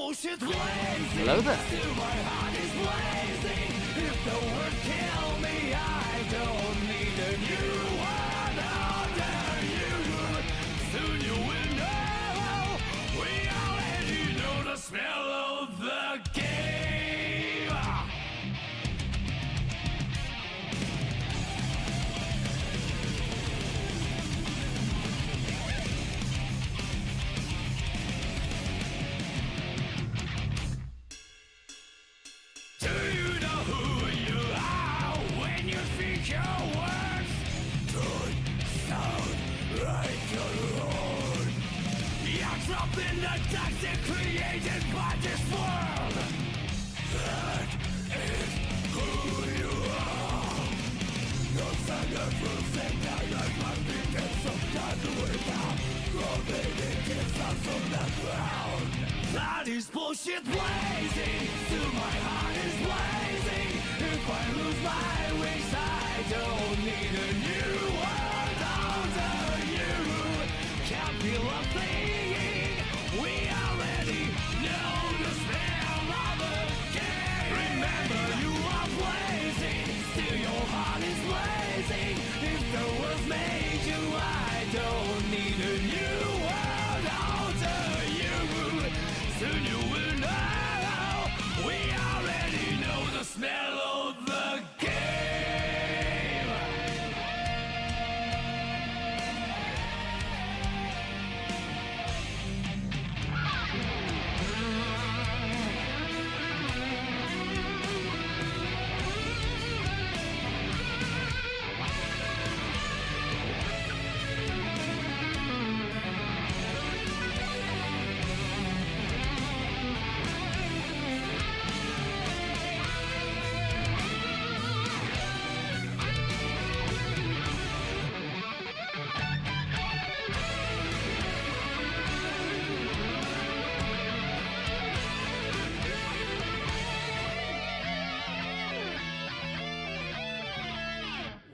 bullshit blazing. Hello there. Still my heart is blazing. If the words kill me, I don't need a new one under you. Soon you will know. We already know the smell of the game. Do you know who you are when you speak your words? Don't sound like your own. You're trapped in the toxic created by this world. That is who you are. No sign of losing that like my feet and sometimes without clothing it gets out from the ground. That is bullshit blazing. Still my heart is blazing. If I lose my wings, I don't need a new world under you. Can't feel a thing. We already know the smell of the game. Remember you are blazing. Still your heart is blazing. If the world made you, I don't need a new world under you. Soon you will know. We already know the smell of the game.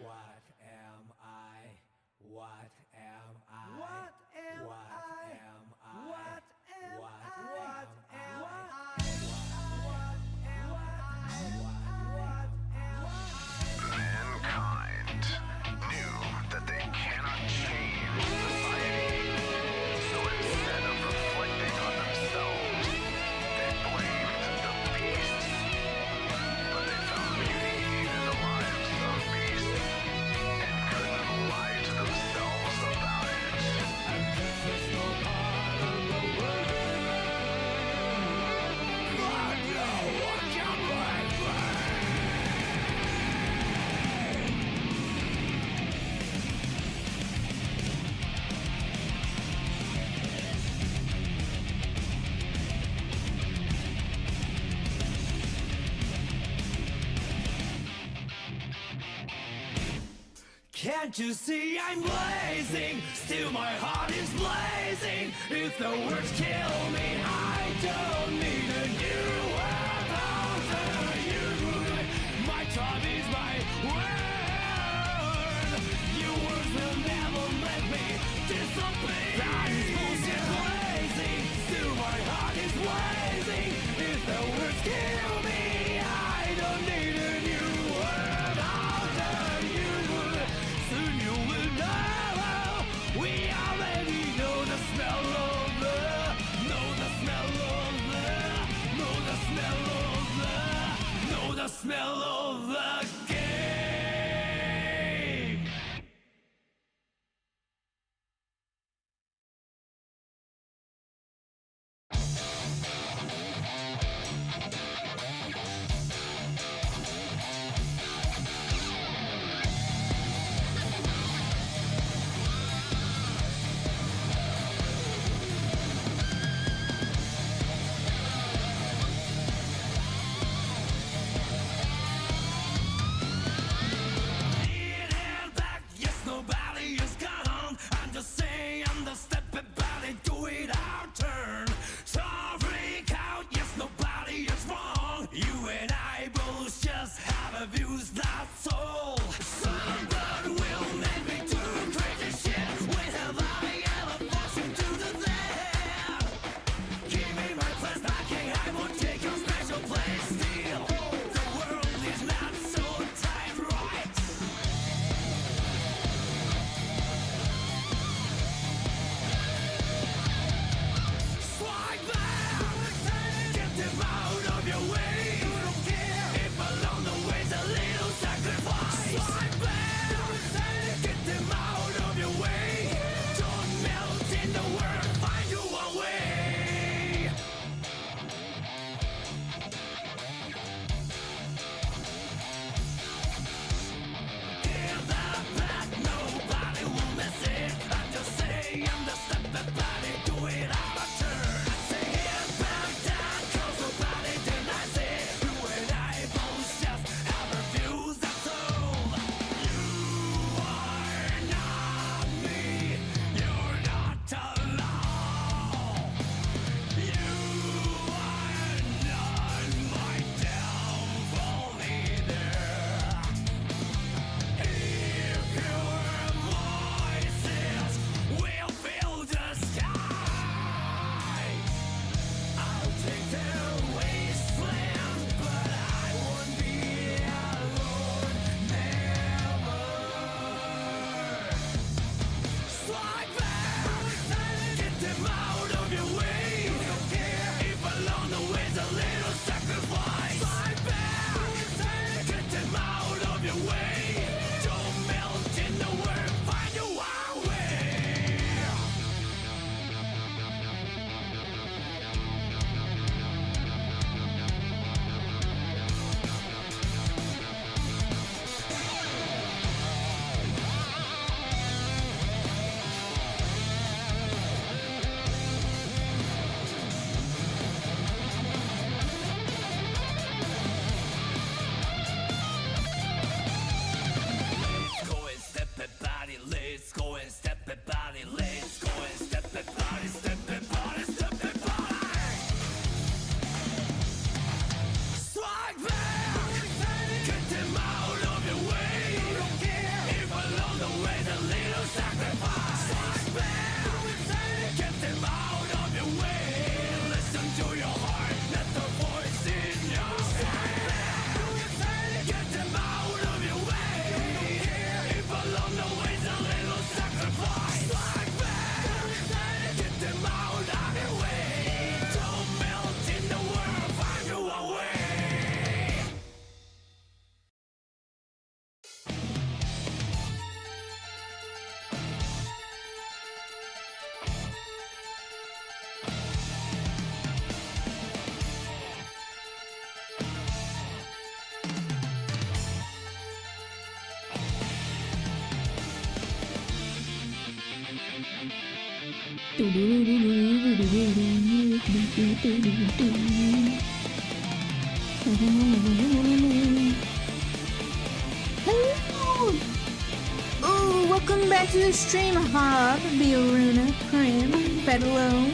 What am I? What am I? What am I? What am I? What am Mankind knew that they cannot change society. So instead of reflecting on themselves, they blamed the beasts. But they found beauty in the lives of beasts and couldn't lie to themselves about it. There's no part of the world. But no one can break me. Can't you see I'm blazing? Still my heart is blazing. If the words kill me, I don't need a new world under you. My time is my word. Your words will never let me disappear. That is bullshit blazing. Still my heart is blazing. If the words kill me, I don't need a new world under you. Soon you will know. We already know the smell of the, know the smell of the Don't melt in the world, find your own way. Let's go and step it body, let's go and step it body, let's go and step it body, step it body, step it body. Strike back, get them out of your way. If along the way the little sacrifice. Strike back, get them out of your way. Listen to your heart, let the voice in your head. Get them out of your way. If along the way the little sacrifice. Strike back, get them out of your way. Don't melt in the world, find your own way. Hello! Oh, welcome back to the stream, Hob, Bioruna, Prim, Bedalone,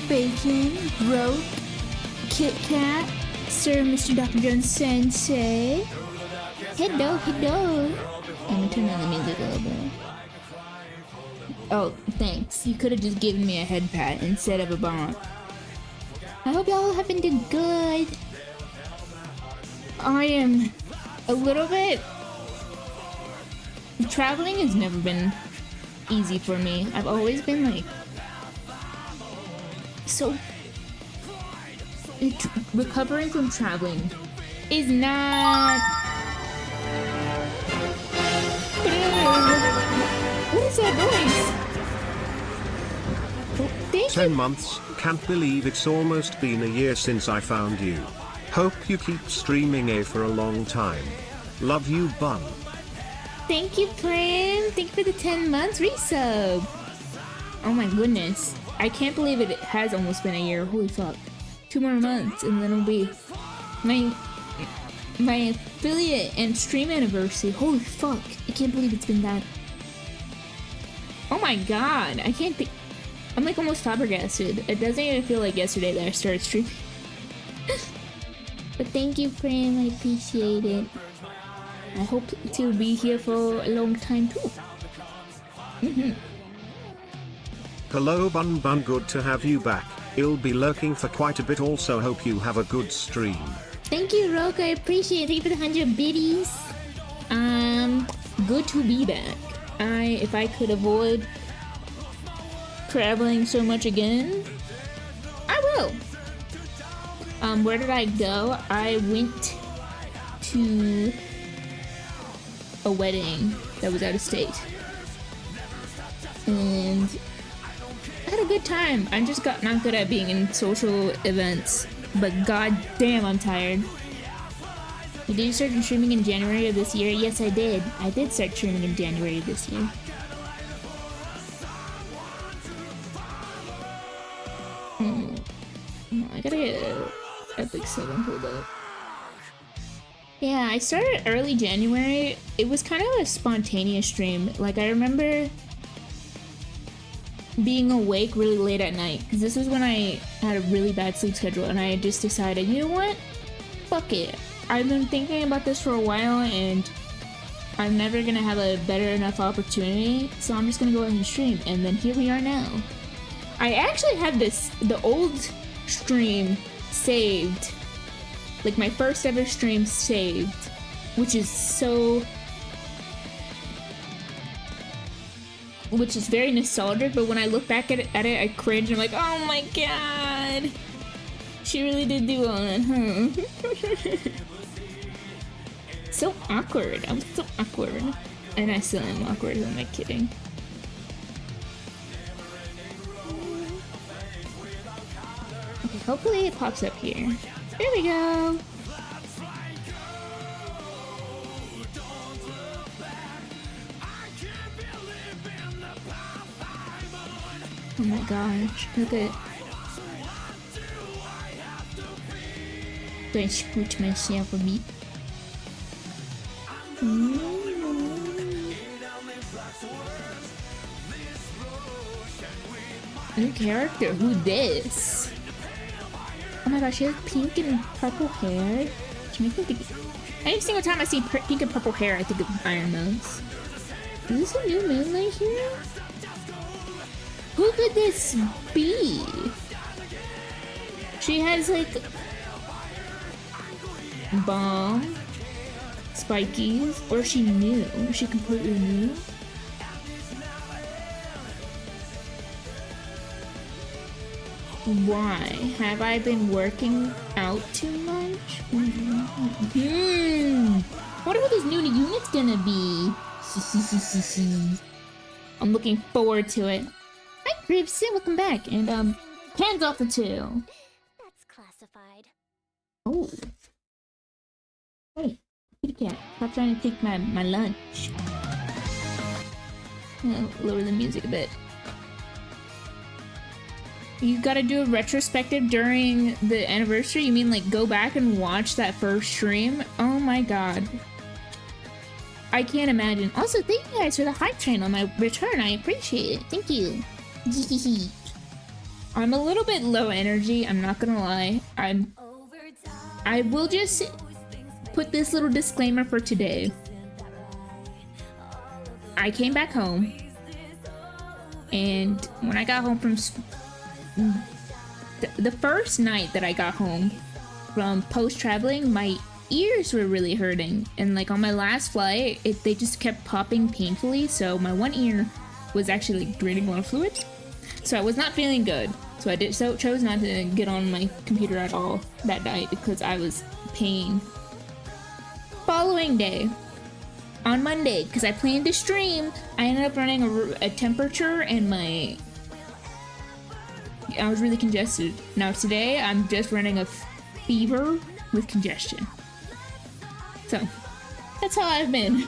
Bacon, Broke, Kit Kat, Sir Mr. Dr. Jones Sensei. Hello, hello. Let me turn on the music a little bit. Oh, thanks. You could have just given me a head pat instead of a bomb. I hope y'all have been doing good. I am a little bit... Traveling has never been easy for me. I've always been like... So... recovering from traveling is not... What is that noise? Oh, thank 10 you. months, can't believe it's almost been a year since I found you. Hope you keep streaming for a long time. Love you, Bun. Thank you, Prim. Thank you for the 10 months resub. Oh my goodness. I can't believe it has almost been a year. Holy fuck. 2 more months and then it'll be my affiliate and stream anniversary. Holy fuck. I can't believe it's been that. Oh my god. I can't think. I'm like almost flabbergasted. It doesn't even feel like yesterday that I started streaming. But thank you, Prim. I appreciate it. I hope to be here for a long time too. Hello, Bun, good to have you back. I'll be lurking for quite a bit, also hope you have a good stream. Thank you, Roke. I appreciate it. Thank you for the 100 biddies. Good to be back. If I could avoid traveling so much again, I will. Where did I go? I went to a wedding that was out of state. And I had a good time. I just got not good at being in social events, but god damn, I'm tired. Did you start streaming in January of this year? Yes, I did. I did start streaming in January of this year. I gotta get Epic 7 pulled up. Yeah, I started early January. It was kind of a spontaneous stream. Like, I remember being awake really late at night, because this was when I had a really bad sleep schedule, and I just decided, you know what? Fuck it. I've been thinking about this for a while, and I'm never gonna have a better enough opportunity, so I'm just gonna go ahead and stream, and then here we are now. I actually had the old stream saved, like my first ever stream saved, which is very nostalgic, but when I look back at it, I cringe. I'm like, oh my god, she really did do all that, huh? So awkward. I'm so awkward. And I still am awkward, who am I kidding? Okay, hopefully it pops up here. There we go! Oh my gosh, look at... Do I scooch myself a bit? New character, who this? Oh my gosh, she has pink and purple hair. Every single time I see pink and purple hair, I think of Iron Mouse. Is this a new moonlight here? Who could this be? She has like bomb, spikies, or is she new? Is she completely new? Why? Have I been working out too much? Wonder who this new unit's gonna be. I'm looking forward to it. Hi, Grimson, welcome back. And hands off the two. That's classified. Oh. Hey, kitty cat, stop trying to take my lunch. I'll lower the music a bit. You gotta do a retrospective during the anniversary? You mean like go back and watch that first stream? Oh my god. I can't imagine. Also, thank you guys for the hype train on my return. I appreciate it. Thank you. I'm a little bit low energy, I'm not gonna lie. I will just put this little disclaimer for today. I came back home, and when I got home from the first night that I got home from post-traveling, my ears were really hurting, and like on my last flight, they just kept popping painfully, so my one ear was actually like draining a lot of fluid, so I was not feeling good. So chose not to get on my computer at all that night because I was pain. Following day, on Monday, because I planned to stream, I ended up running a temperature and I was really congested. Now today, I'm just running a fever with congestion. So, that's how I've been.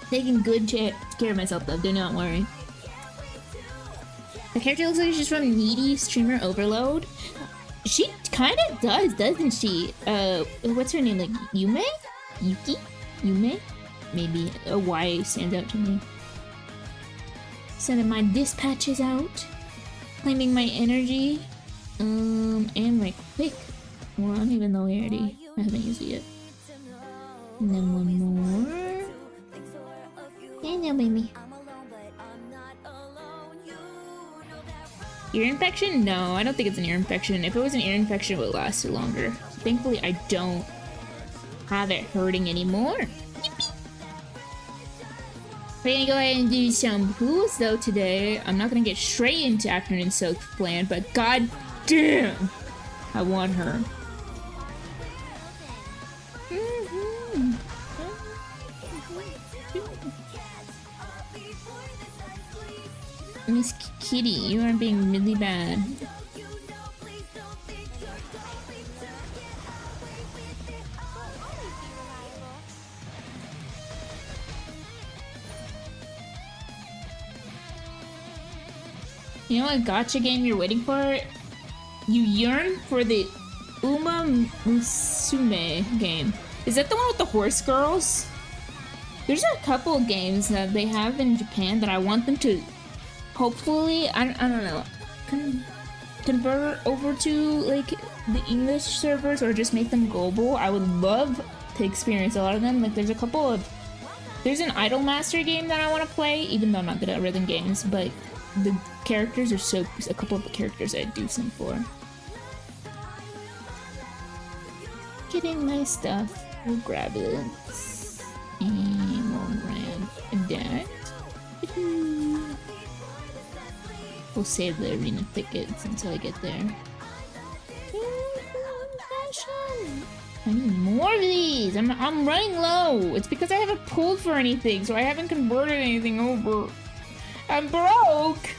Taking good care of myself though, do not worry. The character looks like she's from Needy Streamer Overload. She kind of does, doesn't she? What's her name? Like Yume? Yuki? Yume? Maybe a Y stands out to me. Sending my dispatches out. Claiming my energy. And my quick one, even though I haven't used it yet. And then one more. And now, baby. Ear infection? No, I don't think it's an ear infection. If it was an ear infection, it would last longer. Thankfully, I don't have it hurting anymore. We're gonna go ahead and do some pools though today. I'm not gonna get straight into afternoon soak Flan, but god damn, I want her. Miss Kitty, you are being really bad. You know what gacha game you're waiting for? You yearn for the Uma Musume game. Is that the one with the horse girls? There's a couple of games that they have in Japan that I want them to hopefully, I don't know, convert over to like the English servers or just make them global. I would love to experience a lot of them. Like there's an Idol Master game that I want to play, even though I'm not good at rhythm games, but the characters are a couple of the characters I do some for. Getting my stuff, we'll grab it, and we'll grab that. We'll save the arena tickets until I get there. I need more More of these! I'm running low! It's because I haven't pulled for anything, so I haven't converted anything over. I'm broke!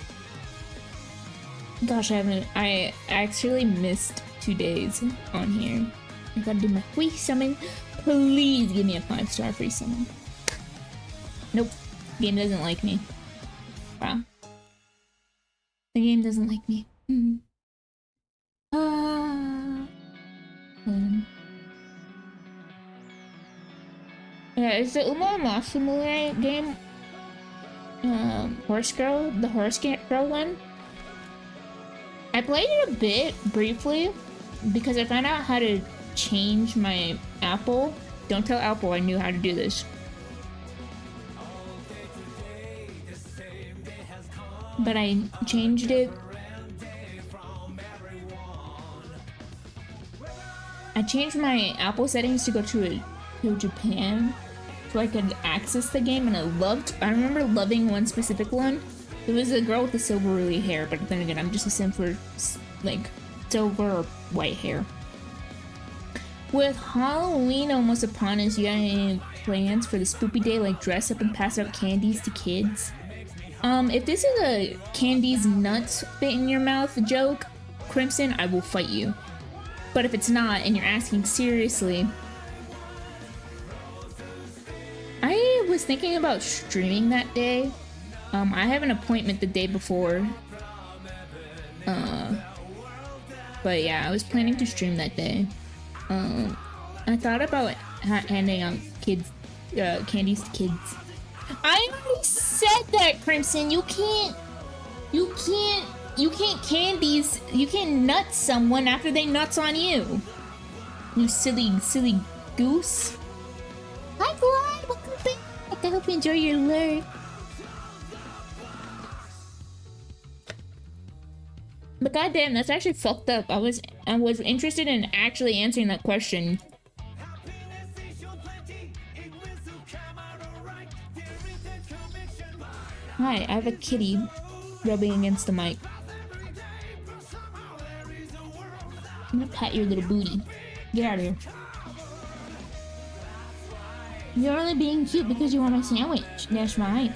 Gosh, I actually missed 2 days on here. I gotta do my free summon. Please give me a 5-star free summon. Nope. Game doesn't like me. Wow. The game doesn't like me. Yeah, it's the Uma Moss Simulator game. Horse Girl, the Horse Girl one. I played it a bit, briefly, because I found out how to change my Apple. Don't tell Apple I knew how to do this. But I changed it. I changed my Apple settings to go to Japan so I could access the game, and I remember loving one specific one. It was a girl with the silvery hair, but then again, I'm just a sim for like silver or white hair. With Halloween almost upon us, you got any plans for the spoopy day, like dress up and pass out candies to kids? If this is a candies nuts fit in your mouth joke, Crimson, I will fight you. But if it's not, and you're asking seriously, I was thinking about streaming that day. I have an appointment the day before. But yeah, I was planning to stream that day. I thought about handing out candies to kids. I already said that, Crimson. You can't nut someone after they nuts on you. You silly goose. Hi, Flan. Welcome back. I hope you enjoy your lurk. But goddamn, that's actually fucked up. I was interested in actually answering that question. Hi, I have a kitty rubbing against the mic. I'm gonna pat your little booty. Get out of here. You're only being cute because you want my sandwich. That's right.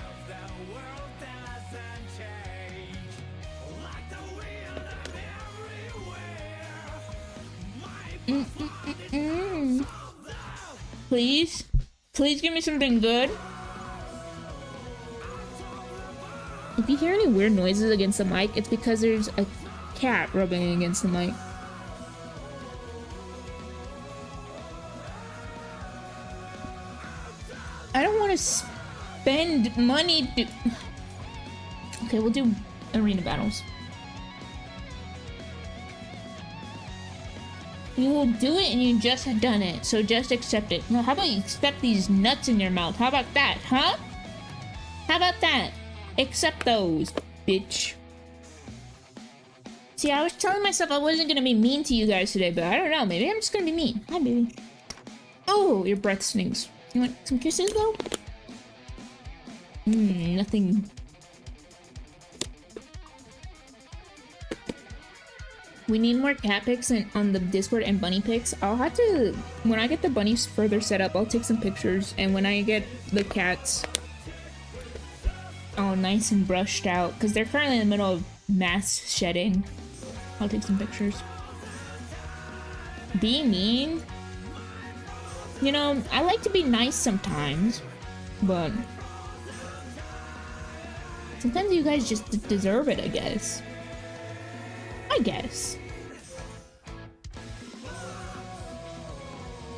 Please? Please give me something good. If you hear any weird noises against the mic, it's because there's a cat rubbing against the mic. I don't want to spend money to... Okay, we'll do arena battles. You will do it and you just have done it, so just accept it. Now, how about you accept these nuts in your mouth? How about that, huh? How about that? Accept those, bitch. See, I was telling myself I wasn't gonna be mean to you guys today, but I don't know. Maybe I'm just gonna be mean. Hi, baby. Oh, your breath stinks. You want some kisses, though? Nothing. We need more cat pics on the Discord and bunny pics. I'll have to... When I get the bunnies further set up, I'll take some pictures. And when I get the cats all nice and brushed out, because they're currently in the middle of mass shedding, I'll take some pictures. Be mean? You know, I like to be nice sometimes, but sometimes you guys just deserve it, I guess. I guess.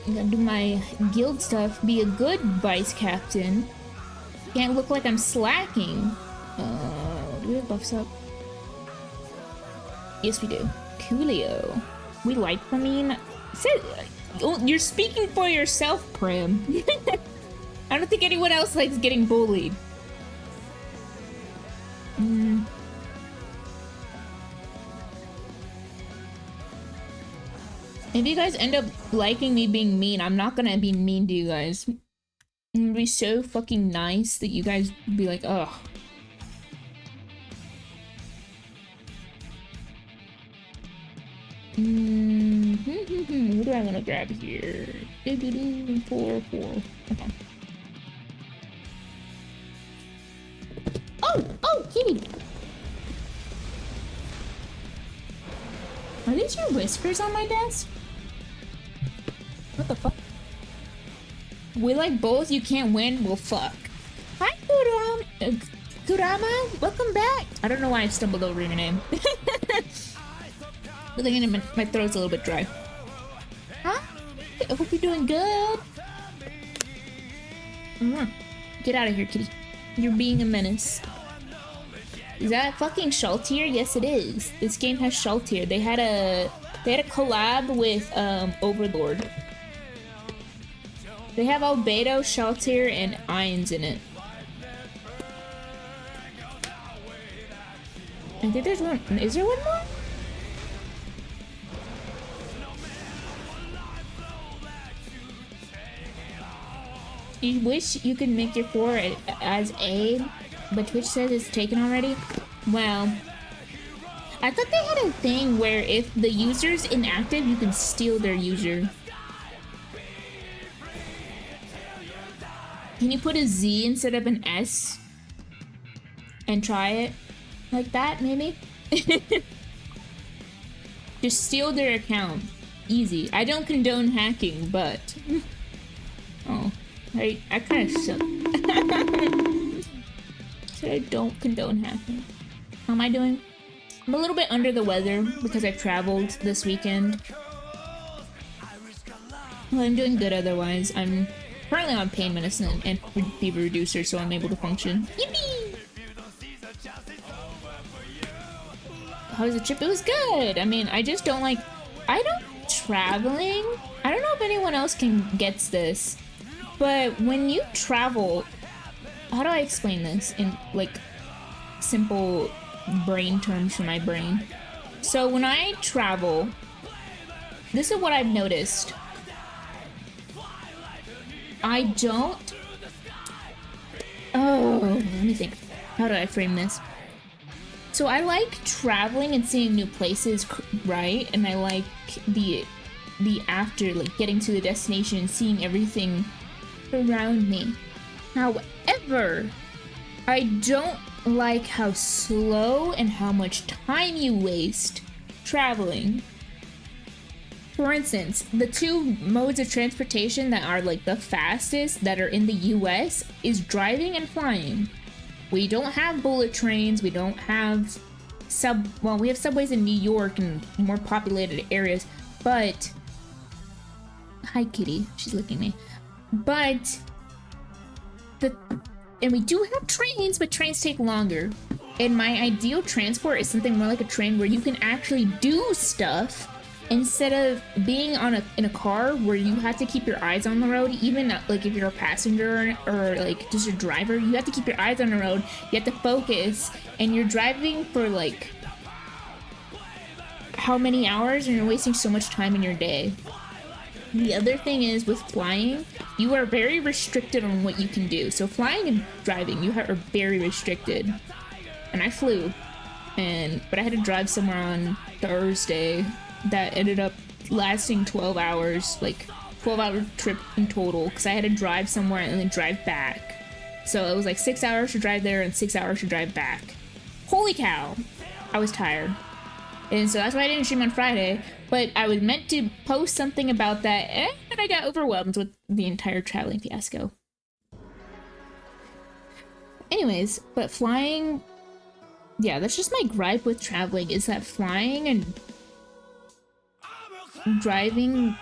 I gotta do my guild stuff, be a good vice captain. Can't look like I'm slacking. Do we have buffs up? Yes, we do. Coolio. We like Pramine. Oh, you're speaking for yourself, Prim. I don't think anyone else likes getting bullied. If you guys end up liking me being mean, I'm not gonna be mean to you guys. I'm gonna be so fucking nice that you guys be like, ugh. What do I want to grab here? 4. Okay. Oh, kitty! Are these your whiskers on my desk? What the fuck? We like both, you can't win? Well, fuck. Hi, Kurama! Welcome back! I don't know why I stumbled over your name. I think my throat's a little bit dry. Huh? I hope you're doing good. Get out of here, kitty. You're being a menace. Is that fucking Shultier? Yes, it is. This game has Shultier. They had a collab with Overlord. They have Albedo, Shultier, and Irons in it. I think there's one. Is there one more? You wish you could make your 4 as A, but Twitch says it's taken already? Well, I thought they had a thing where if the user's inactive, you can steal their user. Can you put a Z instead of an S? And try it? Like that, maybe? Just steal their account. Easy. I don't condone hacking, but... Oh. I kind of suck. So I don't condone hacking. How am I doing? I'm a little bit under the weather because I've traveled this weekend. Well, I'm doing good otherwise. I'm currently on pain medicine and fever reducer, so I'm able to function. Yippee! How was the trip? It was good! I mean, I just don't like... I don't... Traveling? I don't know if anyone else gets this. But when you travel, how do I explain this in like simple brain terms for my brain? So when I travel, this is what I've noticed. I don't... Oh, let me think. How do I frame this? So I like traveling and seeing new places, right? And I like the after, like getting to the destination and seeing everything around me. However, I don't like how slow and how much time you waste traveling. For instance, the 2 modes of transportation that are like the fastest that are in the US is driving and flying. We don't have bullet trains, we don't have well, we have subways in New York and more populated areas, but hi kitty, she's licking me. But and we do have trains, but trains take longer. And my ideal transport is something more like a train where you can actually do stuff instead of being in a car where you have to keep your eyes on the road. Even like if you're a passenger or like just a driver, you have to keep your eyes on the road. You have to focus, and you're driving for like how many hours, and you're wasting so much time in your day. The other thing is with flying, you are very restricted on what you can do. So flying and driving, you are very restricted. And I flew, but I had to drive somewhere on Thursday that ended up lasting 12 hours, like 12-hour trip in total, because I had to drive somewhere and then drive back. So it was like 6 hours to drive there and 6 hours to drive back. Holy cow! I was tired. And so that's why I didn't stream on Friday, but I was meant to post something about that, and I got overwhelmed with the entire traveling fiasco. Anyways, but flying... Yeah, that's just my gripe with traveling, is that flying and driving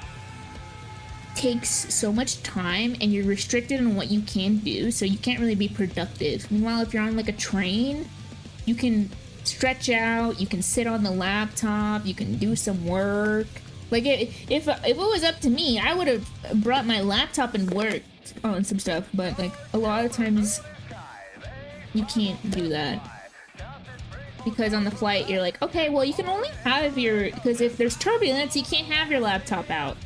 takes so much time, and you're restricted on what you can do, so you can't really be productive. Meanwhile, if you're on like a train, you can stretch out, you can sit on the laptop, you can do some work. Like if it was up to me, I would have brought my laptop and worked on some stuff, but like a lot of times you can't do that. Because on the flight, you're like, okay, well, you can only have your... Because if there's turbulence, you can't have your laptop out.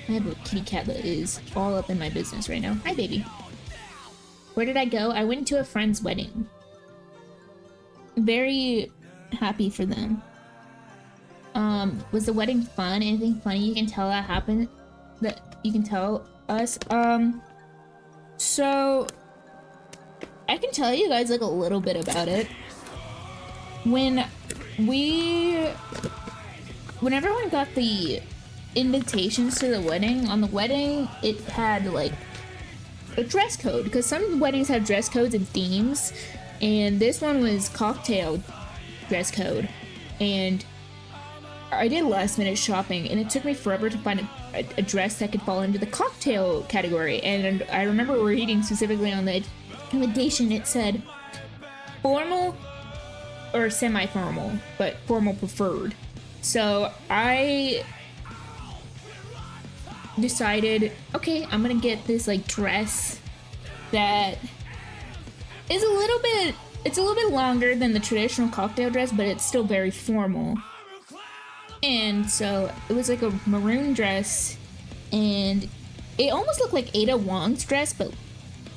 I have a kitty cat that is all up in my business right now. Hi, baby. Where did I go? I went to a friend's wedding. Very happy for them. Was the wedding fun? Anything funny you can tell that happened that you can tell us? So I can tell you guys like a little bit about it. When everyone got the invitations to the wedding, on the wedding it had like a dress code, because some weddings have dress codes and themes, and this one was cocktail dress code. And I did last minute shopping, and it took me forever to find a dress that could fall into the cocktail category. And I remember reading specifically on the invitation, it said formal or semi-formal, but formal preferred. So I decided, okay, I'm gonna get this like dress that is a little bit longer than the traditional cocktail dress, but it's still very formal. And so it was like a maroon dress, and it almost looked like Ada Wong's dress, but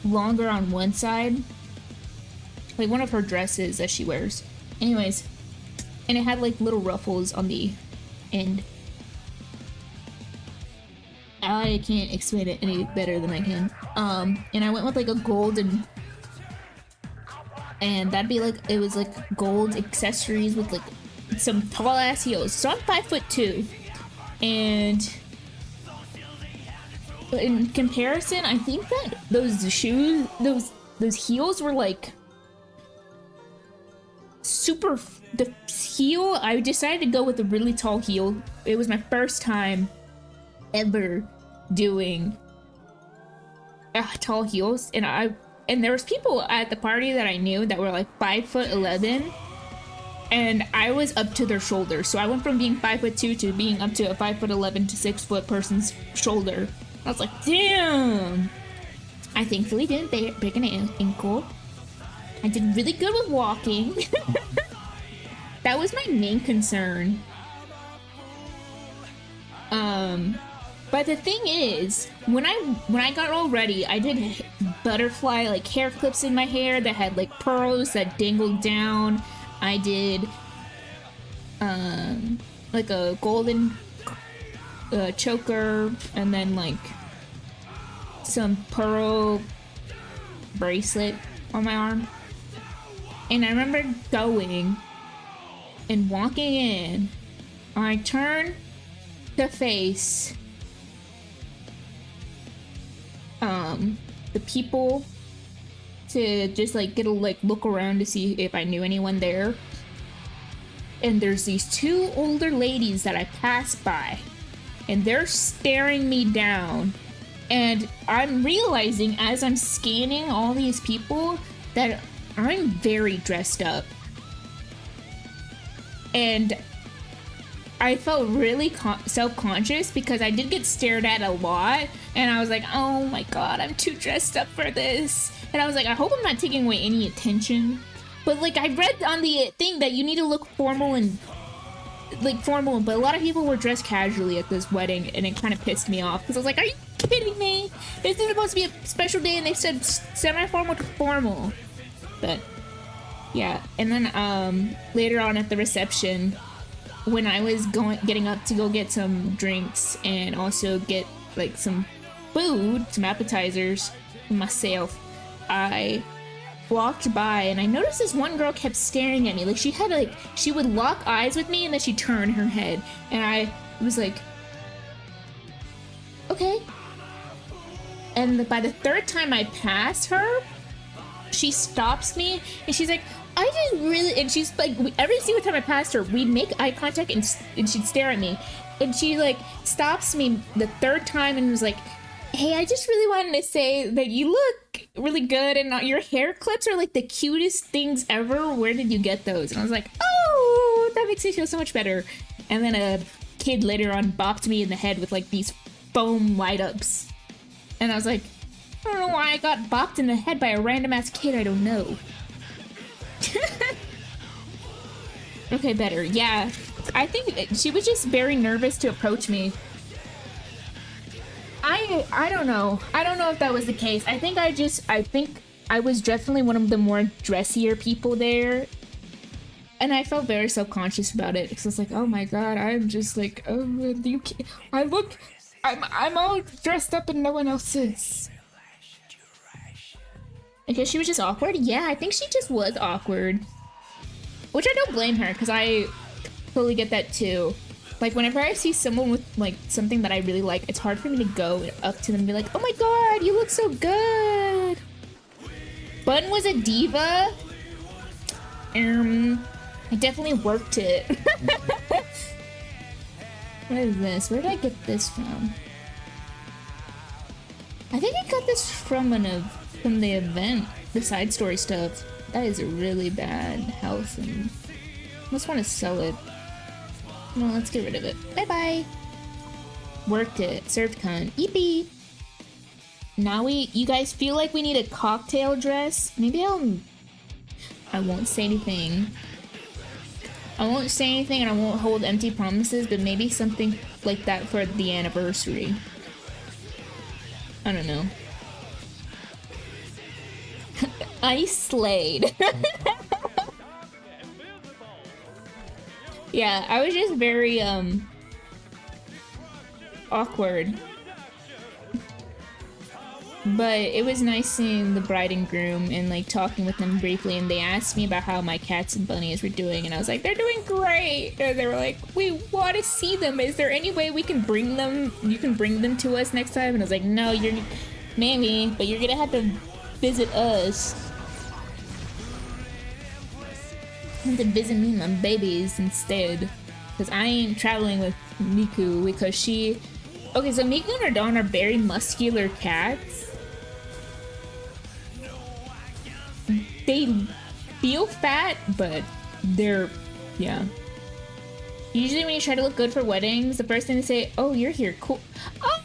longer on one side, like one of her dresses that she wears. Anyways, and it had like little ruffles on the end. I can't explain it any better than I can. And I went with like a golden, and that'd be like, it was like gold accessories with like some tall ass heels. So I'm 5'2", and in comparison, I think that those shoes, those heels were like super. The heel, I decided to go with a really tall heel. It was my first time ever doing tall heels, and there was people at the party that I knew that were like 5'11", and I was up to their shoulders. So I went from being 5'2" to being up to a 5'11" to 6 foot person's shoulder. I was like, damn. I thankfully didn't break an ankle. I did really good with walking. That was my main concern. But the thing is, when I got all ready, I did butterfly like hair clips in my hair that had like pearls that dangled down. I did like a golden choker, and then like some pearl bracelet on my arm. And I remember going and walking in. I turned to face the people to just like get a like look around to see if I knew anyone there. And there's these two older ladies that I passed by, and they're staring me down. And I'm realizing as I'm scanning all these people that I'm very dressed up. And I felt really self-conscious because I did get stared at a lot, and I was like, oh my god, I'm too dressed up for this. And I was like, I hope I'm not taking away any attention. But like, I read on the thing that you need to look formal, and like formal, but a lot of people were dressed casually at this wedding, and it kind of pissed me off because I was like, are you kidding me? This is supposed to be a special day, and they said semi-formal to formal. But yeah, and then later on at the reception, when I was getting up to go get some drinks and also get like some food, some appetizers for myself, I walked by and I noticed this one girl kept staring at me. Like she would lock eyes with me and then she'd turn her head, and I was like, okay. And by the third time I passed her, she stops me and she's like, I didn't really, and she's like, every single time I passed her, we'd make eye contact and she'd stare at me. And she like stops me the third time and was like, hey, I just really wanted to say that you look really good, and your hair clips are like the cutest things ever. Where did you get those? And I was like, oh, that makes me feel so much better. And then a kid later on bopped me in the head with like these foam light ups. And I was like, I don't know why I got bopped in the head by a random ass kid I don't know. Okay, better. Yeah, I think she was just very nervous to approach me. I don't know. I don't know if that was the case. I think I was definitely one of the more dressier people there. And I felt very self-conscious about it because I was like, oh my god, I'm just like, oh, you can't, I'm all dressed up and no one else is. I guess she was just awkward? Yeah, I think she just was awkward. Which I don't blame her, because I totally get that too. Like, whenever I see someone with, like, something that I really like, it's hard for me to go up to them and be like, oh my god, you look so good! Bun was a diva? I definitely worked it. What is this? Where did I get this from? I think I got this from the event, the side story stuff. That is a really bad health and I just want to sell it. No, let's get rid of it. Bye bye. Worked it. Served cunt. Yippee. Now you guys feel like we need a cocktail dress? Maybe I won't say anything. I won't say anything and I won't hold empty promises, but maybe something like that for the anniversary. I don't know. I slayed. Yeah, I was just very, awkward. But it was nice seeing the bride and groom and, like, talking with them briefly, and they asked me about how my cats and bunnies were doing, and I was like, they're doing great! And they were like, we want to see them. Is there any way we can bring them? You can bring them to us next time? And I was like, no, maybe, but you're gonna have to visit us. You have to visit me and my babies instead. Because I ain't traveling with Miku because she... Okay, so Miku and her Dawn are very muscular cats. They feel fat, but they're... Yeah. Usually when you try to look good for weddings, the first thing they say, oh, you're here, cool. Oh,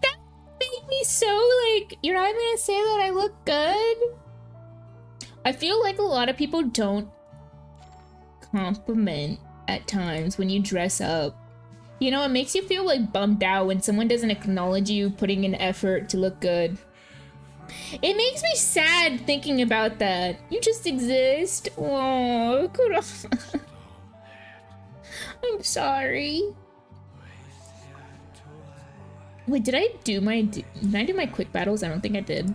that made me so, like, you're not gonna say that I look good? I feel like a lot of people don't compliment at times when you dress up. You know, it makes you feel like bummed out when someone doesn't acknowledge you putting in effort to look good. It makes me sad thinking about that. You just exist. Oh, I'm sorry. Wait, did I do my quick battles? I don't think I did.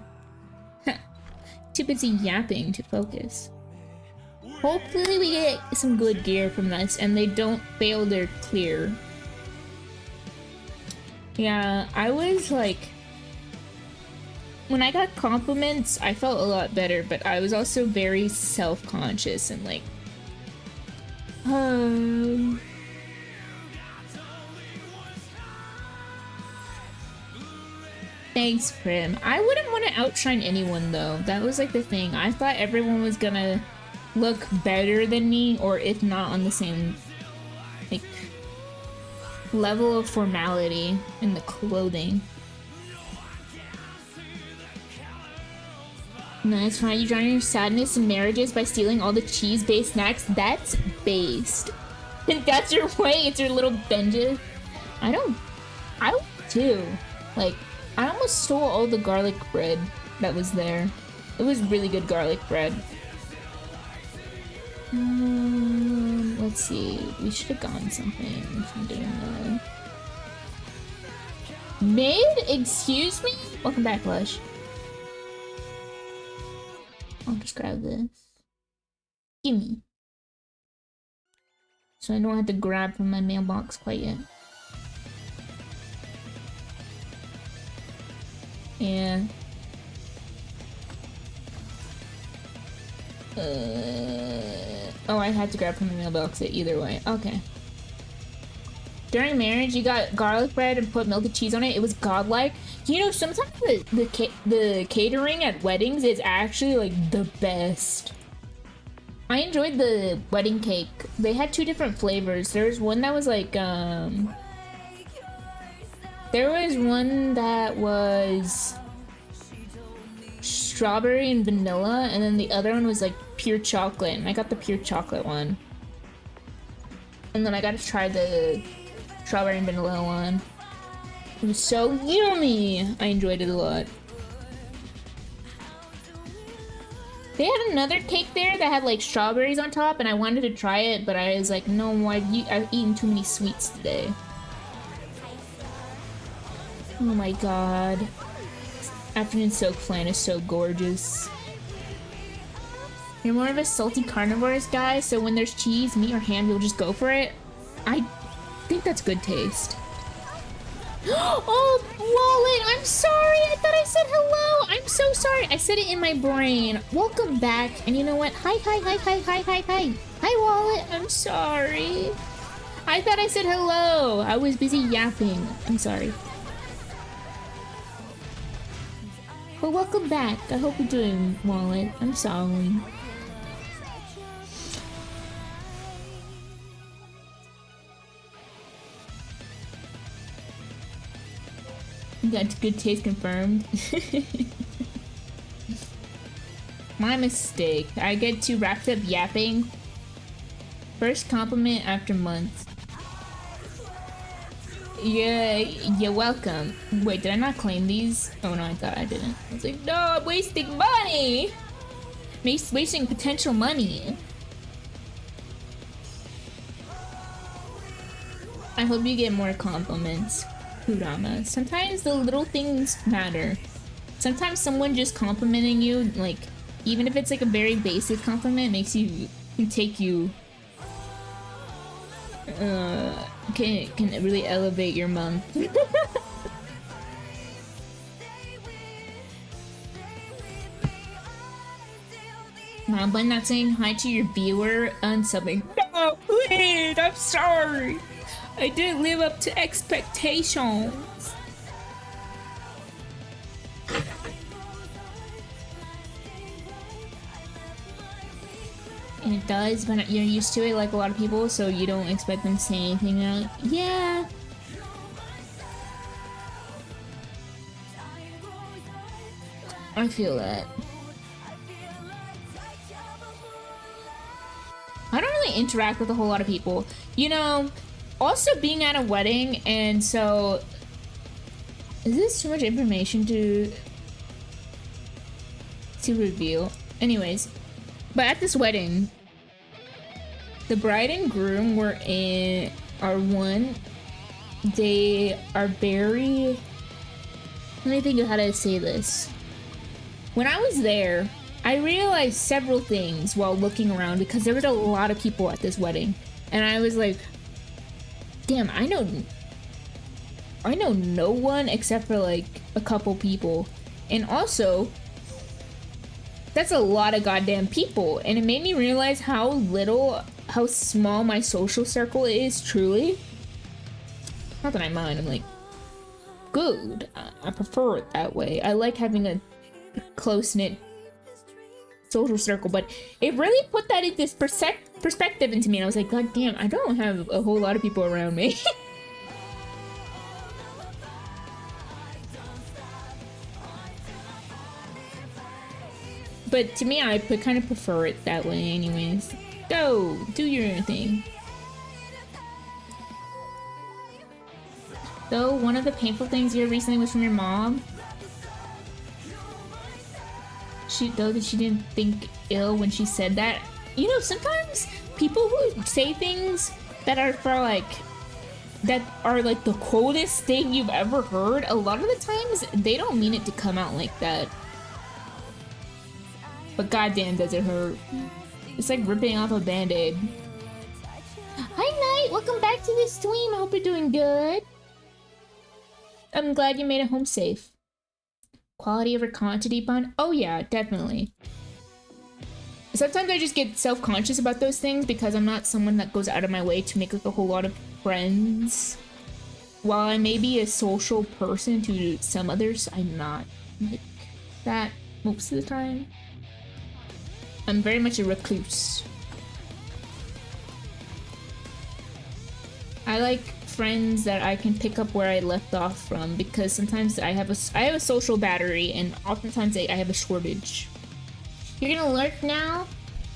Too busy yapping to focus. Hopefully we get some good gear from this and they don't fail their clear. Yeah, I was like... When I got compliments, I felt a lot better, but I was also very self-conscious and like... Thanks, Prim. I wouldn't want to outshine anyone, though. That was, like, the thing. I thought everyone was gonna look better than me, or if not on the same, like, level of formality in the clothing. No, it's fine. You drown your sadness in marriages by stealing all the cheese-based snacks. That's based. And that's your way. It's your little binges. I would too. Like, I almost stole all the garlic bread that was there. It was really good garlic bread. Let's see. We should have gotten something from doing that. Mid? Excuse me? Welcome back, Lush. I'll just grab this. Gimme. So I don't have to grab from my mailbox quite yet. Yeah. Oh, I had to grab from the mailbox either way. Okay. During marriage, you got garlic bread and put melted cheese on it. It was godlike. You know, sometimes the catering at weddings is actually like the best. I enjoyed the wedding cake. They had two different flavors. There was one that was like there was one that was strawberry and vanilla, and then the other one was like pure chocolate, and I got the pure chocolate one. And then I got to try the strawberry and vanilla one. It was so yummy! I enjoyed it a lot. They had another cake there that had like strawberries on top, and I wanted to try it, but I was like, no, I've eaten too many sweets today. Oh my god. Afternoon soak flan is so gorgeous. You're more of a salty carnivores guy, so when there's cheese, meat, or ham, you'll just go for it? I think that's good taste. Oh, Wallet, I'm sorry. I thought I said hello. I'm so sorry. I said it in my brain. Welcome back. And you know what? Hi. Hi, Wallet. I'm sorry. I thought I said hello. I was busy yapping. I'm sorry. Well, welcome back. I hope you're doing, Wallet. I'm sorry. Got good taste confirmed. My mistake. I get too wrapped up yapping. First compliment after months. Yeah, you're welcome. Wait, did I not claim these? Oh no, I thought I didn't. I was like, no, I'm wasting money! Wasting potential money. I hope you get more compliments. Kurama. Sometimes the little things matter. Sometimes someone just complimenting you, like, even if it's like a very basic compliment, makes you, can take you, can really elevate your month. Mom, but not saying hi to your viewer unsubbing. No, please, I'm sorry. I didn't live up to expectations. And it does, but you're used to it like a lot of people, so you don't expect them to say anything out. Yeah. I feel that. I don't really interact with a whole lot of people. You know, also being at a wedding, and so is this too much information to reveal? Anyways, but at this wedding, the bride and groom are one. They are very, let me think of how to say this. When I was there, I realized several things while looking around because there was a lot of people at this wedding, and I was like, damn, I know no one except for like a couple people. And also, that's a lot of goddamn people. And it made me realize how small my social circle is, truly. Not that I mind, I'm like, good. I prefer it that way. I like having a close-knit social circle, but it really put that in this perspective into me, and I was like, god damn, I don't have a whole lot of people around me. But to me, I kind of prefer it that way anyways. Go, do your thing. Though, one of the painful things you heard recently was from your mom. She didn't think ill when she said that. You know, sometimes people who say things that are like the coldest thing you've ever heard, a lot of the times they don't mean it to come out like that. But goddamn, does it hurt. It's like ripping off a band-aid. Hi, Knight! Welcome back to the stream. I hope you're doing good. I'm glad you made it home safe. Quality over quantity, Bun? Oh yeah, definitely. Sometimes I just get self-conscious about those things because I'm not someone that goes out of my way to make like a whole lot of friends. While I may be a social person to some others, I'm not like that most of the time. I'm very much a recluse. I like friends that I can pick up where I left off from, because sometimes I have a social battery, and oftentimes I have a shortage. You're gonna lurk now?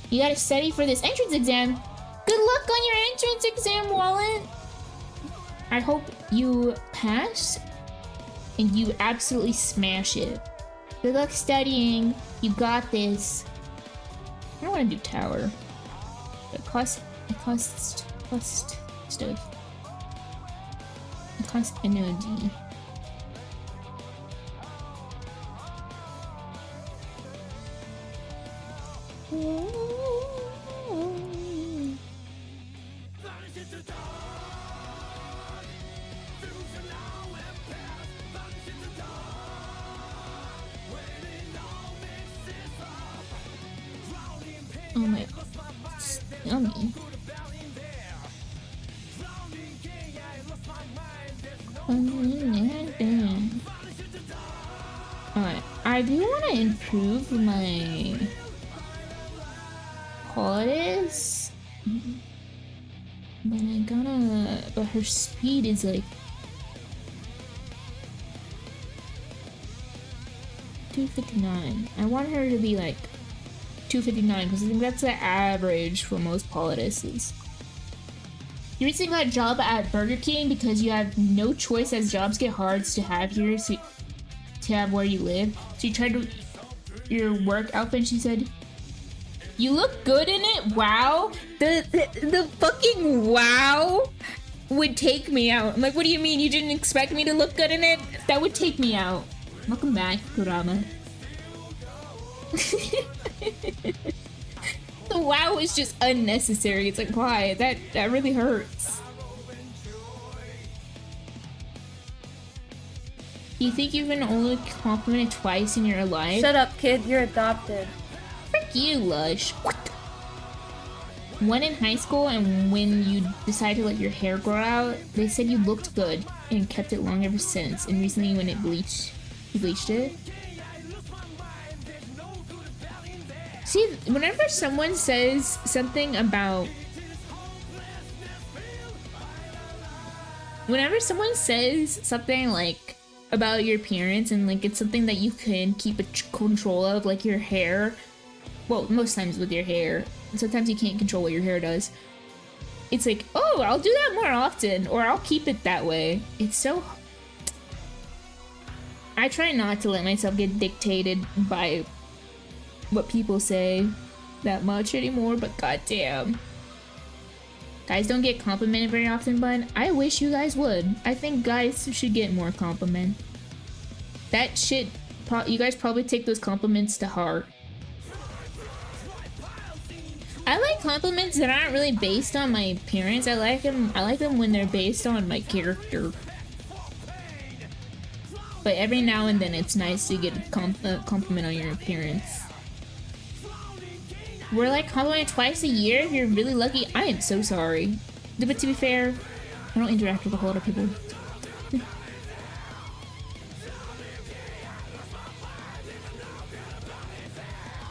You gotta study for this entrance exam. Good luck on your entrance exam, Wallet. I hope you pass and you absolutely smash it. Good luck studying. You got this. I don't want to do tower. It costs stuff. It costs energy. Oh my, it's yummy. Alright, I do want to improve my qualities, but her speed is like 259. I want her to be like 259 because I think that's the average for most politists. You recently got a job at Burger King because you have no choice as jobs get hard to have here, so to have where you live. So you tried your work outfit and she said, "You look good in it, wow." The fucking wow would take me out. I'm like, what do you mean you didn't expect me to look good in it? That would take me out. Welcome back, Kurama. The wow is just unnecessary. It's like, why? That really hurts. You think you've been only complimented twice in your life? Shut up, kid. You're adopted. Frick you, Lush. What? One in high school, and when you decided to let your hair grow out, they said you looked good and kept it long ever since. And recently, when it bleached, you bleached it. See, whenever someone says something about... Whenever someone says something, like, about your appearance and, like, it's something that you can keep control of, like your hair... Well, most times with your hair. Sometimes you can't control what your hair does. It's like, oh, I'll do that more often, or I'll keep it that way. It's so... I try not to let myself get dictated by what people say that much anymore, but goddamn. Guys don't get complimented very often, but I wish you guys would. I think guys should get more compliment. That shit, you guys probably take those compliments to heart. I like compliments that aren't really based on my appearance. I like them when they're based on my character. But every now and then it's nice to get a compliment on your appearance. We're like complimented twice a year. If you're really lucky, I am so sorry. But to be fair, I don't interact with a whole lot of people.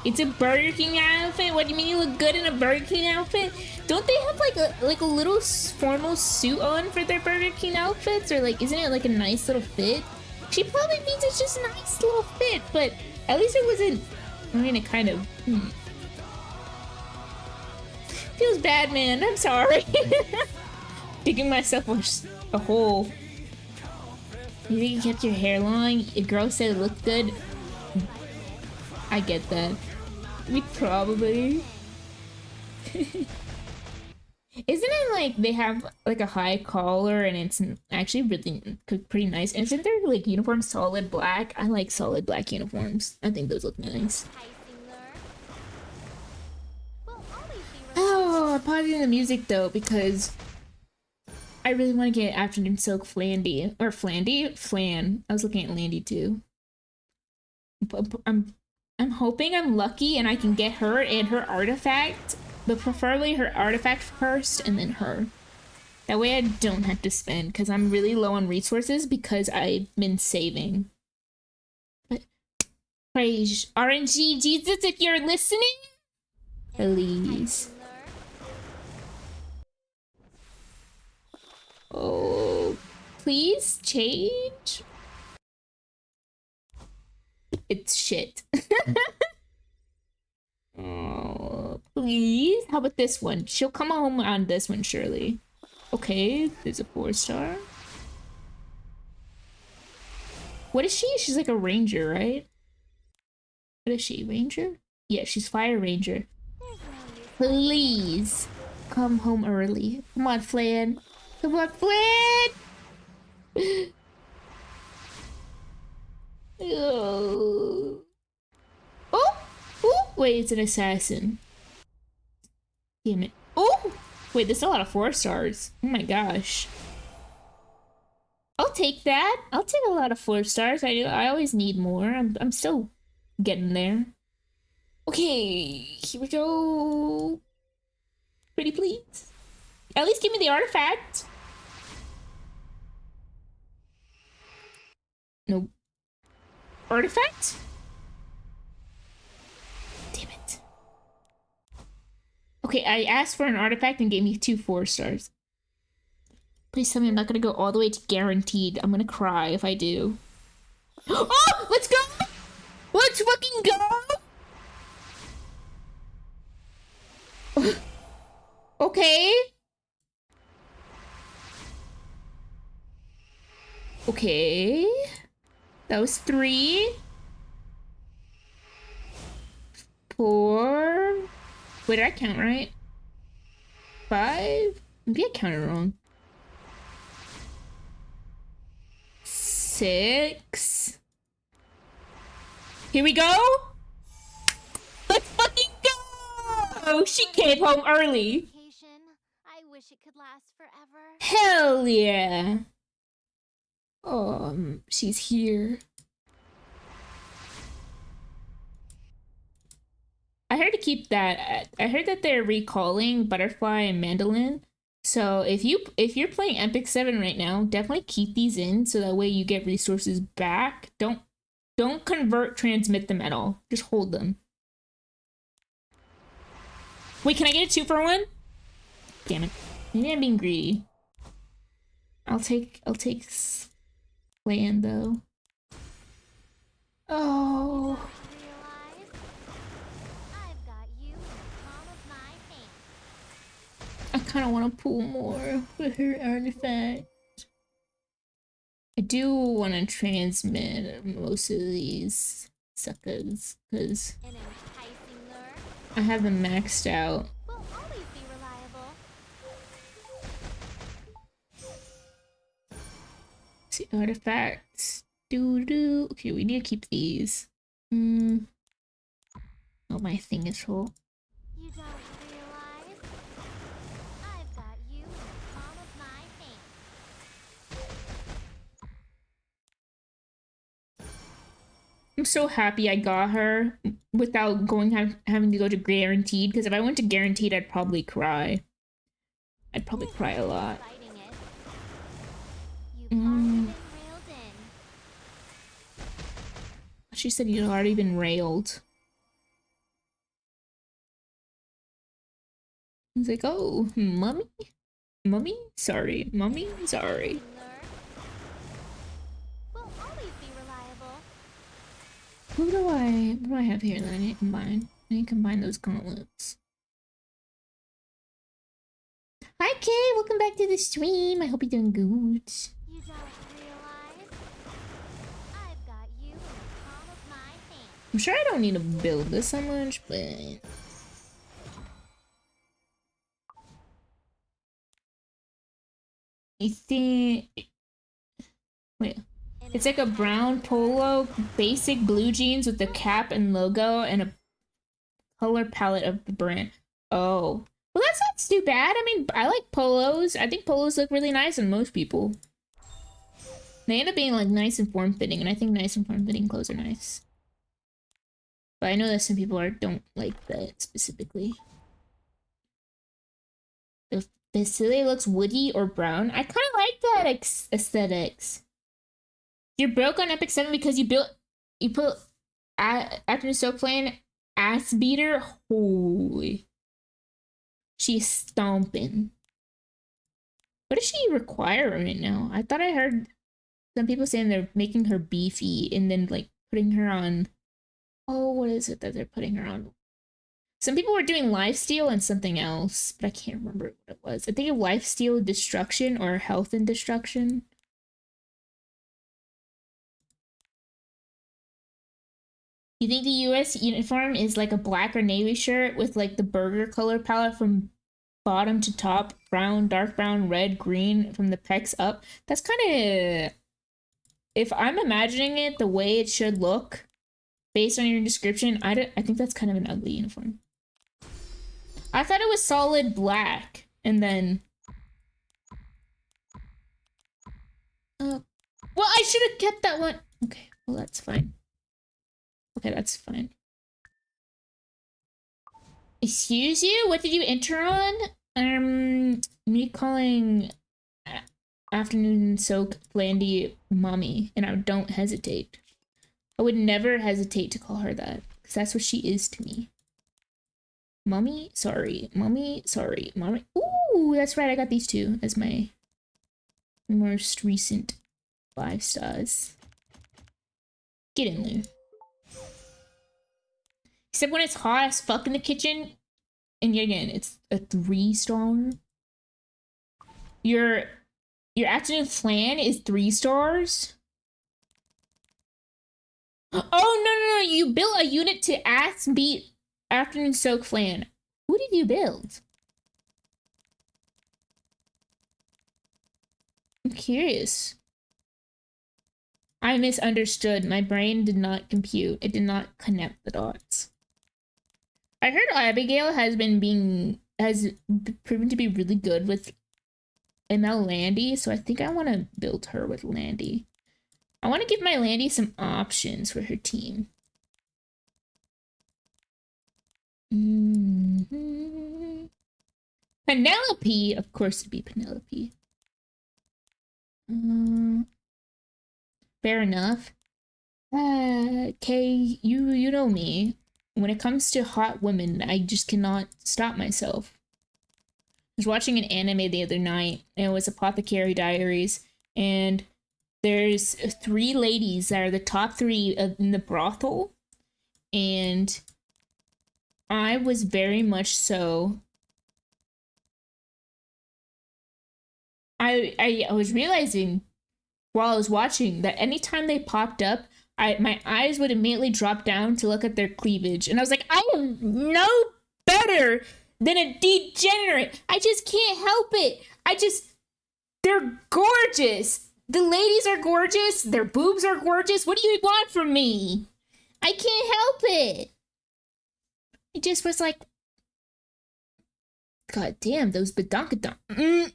It's a Burger King outfit? What do you mean you look good in a Burger King outfit? Don't they have like a little formal suit on for their Burger King outfits? Or like, isn't it like a nice little fit? She probably means it's just a nice little fit, but at least it wasn't, I mean, it kind of, Feels bad, man. I'm sorry. Digging myself a hole. You think you kept your hair long? A girl said it looked good. I get that. We probably. Isn't it like they have like a high collar and it's actually really pretty nice? And isn't their like uniform solid black? I like solid black uniforms. I think those look nice. Oh, I'm pausing the music though because I really want to get Afternoon Silk Flandy or Flan. I was looking at Landy too. I'm hoping I'm lucky and I can get her and her artifact, but preferably her artifact first and then her. That way I don't have to spend because I'm really low on resources because I've been saving. But praise RNG Jesus if you're listening, please. Oh, please change. It's shit. Oh, please. How about this one? She'll come home on this one, surely. Okay, there's a 4-star. What is she? She's like a ranger, right? What is she? Ranger? Yeah, she's Fire Ranger. Please come home early. Come on, Flan. Come on, Flan! Oh. Oh! Wait, it's an assassin. Damn it. Oh! Wait, there's a lot of 4 stars. Oh my gosh. I'll take that. I'll take a lot of 4 stars. I always need more. I'm still getting there. Okay, here we go. Pretty please. At least give me the artifact. Nope. Artifact? Damn it. Okay, I asked for an artifact and gave me 2 4 stars. Please tell me I'm not gonna go all the way to guaranteed. I'm gonna cry if I do. Oh! Let's go! Let's fucking go! Okay. Okay. That was 3. 4. Wait, did I count right? 5? Maybe I counted wrong. 6. Here we go. Let's fucking go! She came home early. I wish it could last forever. Hell yeah. She's here. I heard to keep that. I heard that they're recalling Butterfly and Mandolin. So if you're playing Epic 7 right now, definitely keep these in so that way you get resources back. Don't convert, transmit them at all. Just hold them. Wait, can I get a 2 for 1? Damn it. Maybe I'm being greedy. I'll take Flan though. Oh. I kind of want to pull more with her artifact. I do want to transmit most of these suckers because I have them maxed out. See, artifacts. Okay, we need to keep these. Oh, my thing is full. You don't realize I've got you in the palm of my hand. I'm so happy I got her without having to go to guaranteed, because if I went to guaranteed, I'd probably cry. I'd probably cry a lot. She said you'd already been railed. He's like, oh, mommy? Mommy? Sorry. Mommy? Sorry. What do I have here that I need to combine? I need to combine those gauntlets. Hi Kay, welcome back to the stream. I hope you're doing good. You don't realize I've got you in the palm of my hand. I'm sure I don't need to build this so much, but I think wait. It's like a brown polo, basic blue jeans with the cap and logo and a color palette of the brand. Oh. Well, that's not too bad. I mean, I like polos. I think polos look really nice on most people. They end up being like nice and form-fitting, and I think nice and form-fitting clothes are nice. But I know that some people don't like that specifically. The facility looks woody or brown. I kind of like that aesthetics. You're broke on Epic 7 because you put after so playing ass beater. Holy. She's stomping. What does she require right now? I thought I heard some people saying they're making her beefy and then like putting her on. Oh, what is it that they're putting her on? Some people were doing lifesteal and something else, but I can't remember what it was. I think of lifesteal destruction or health and destruction. You think the US uniform is like a black or navy shirt with like the burger color palette from bottom to top, brown, dark brown, red, green from the pecs up? That's kind of, if I'm imagining it the way it should look based on your description, I think that's kind of an ugly uniform. I thought it was solid black, and then well, I should have kept that one. Okay, well, that's fine. Okay, that's fine. Excuse you? What did you enter on? Me calling afternoon soak Landy mommy, and I don't hesitate. I would never hesitate to call her that, because that's what she is to me. Mommy, sorry. Mommy, sorry. Mommy. Ooh, that's right. I got these two as my most recent 5 stars. Get in there. Except when it's hot as fuck in the kitchen, and again, it's a 3-star. Your afternoon flan is 3 stars. Oh no! You built a unit to ass beat afternoon soak flan. Who did you build? I'm curious. I misunderstood. My brain did not compute. It did not connect the dots. I heard Abigail has proven to be really good with ML Landy, so I think I want to build her with Landy. I want to give my Landy some options for her team. Penelope, of course it'd be Penelope. Fair enough. Kay, you know me. When it comes to hot women, I just cannot stop myself. I was watching an anime the other night, and it was Apothecary Diaries, and there's 3 ladies that are the top 3 in the brothel, and I was very much so. I was realizing while I was watching that anytime they popped up, my eyes would immediately drop down to look at their cleavage. And I was like, I am no better than a degenerate. I just can't help it. They're gorgeous. The ladies are gorgeous. Their boobs are gorgeous. What do you want from me? I can't help it. It just was like, God damn, those badonkadonk.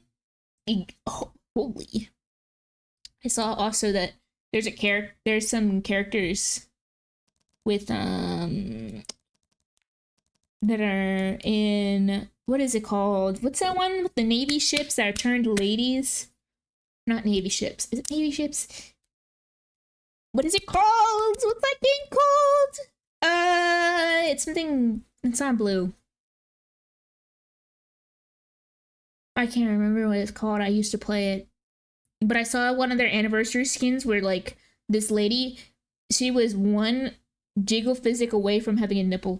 Holy. I saw also that there's some characters with that are in, what is it called? What's that one with the Navy ships that are turned ladies? Not Navy ships. Is it Navy ships? What is it called? What's that game called? It's something, it's not blue. I can't remember what it's called. I used to play it. But I saw one of their anniversary skins where, like, this lady, she was one jiggle physic away from having a nipple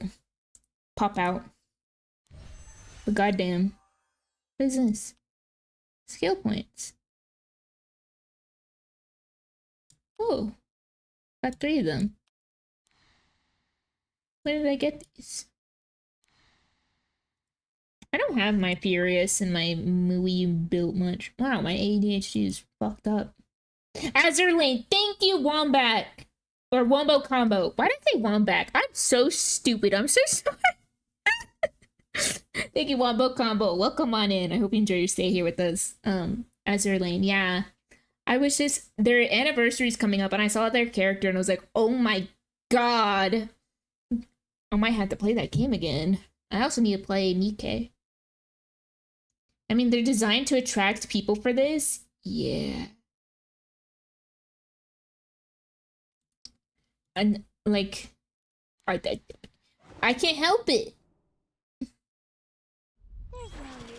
pop out. But goddamn. What is this? Skill points. Oh. Got 3 of them. Where did I get these? I don't have my Furious and my Mooey built much. Wow, my ADHD is fucked up. Azerlane, thank you, Wombat. Or Wombo Combo. Why did I say Wombat? I'm so stupid. I'm so sorry. Thank you, Wombo Combo. Welcome on in. I hope you enjoy your stay here with us. Azerlane, yeah. I was just, their anniversary's coming up and I saw their character and I was like, oh my god. I might have to play that game again. I also need to play Nikke. I mean, they're designed to attract people for this. Yeah. And, like, I can't help it.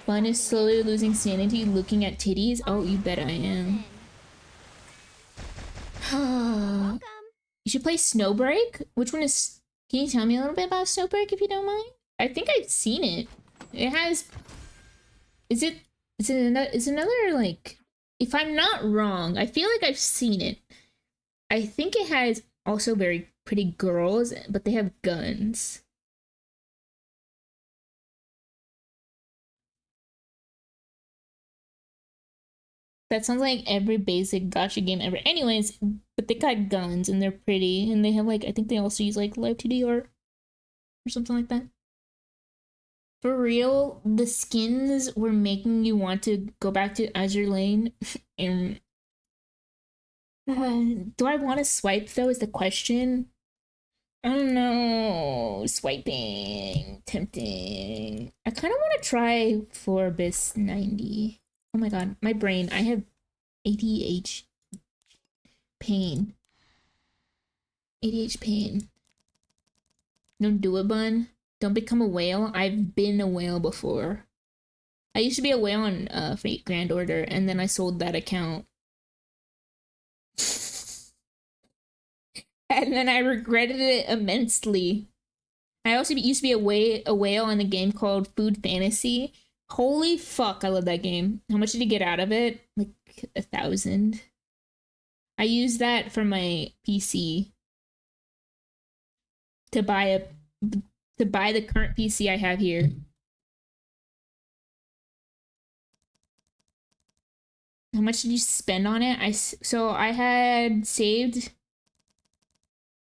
Fun is slowly losing sanity looking at titties. Oh, you bet I am. Welcome. You should play Snowbreak. Which one is... Can you tell me a little bit about Snowbreak if you don't mind? I think I've seen it. It has... Is it another, like... If I'm not wrong, I feel like I've seen it. I think it has also very pretty girls, but they have guns. That sounds like every basic gacha game ever. Anyways, but they got guns and they're pretty and they have like, I think they also use like live 2D art or something like that. For real, the skins were making you want to go back to Azure Lane and do I want to swipe though is the question. I don't know. Swiping. Tempting. I kind of want to try Forbis 90. Oh my god, my brain. I have ADH pain. ADH pain. Don't do it, bun. Don't become a whale. I've been a whale before. I used to be a whale on Fate Grand Order, and then I sold that account. And then I regretted it immensely. I also used to be a whale in a game called Food Fantasy. Holy fuck, I love that game. How much did you get out of it? Like 1,000. I used that for my PC to buy the current PC I have here. How much did you spend on it? So I had saved.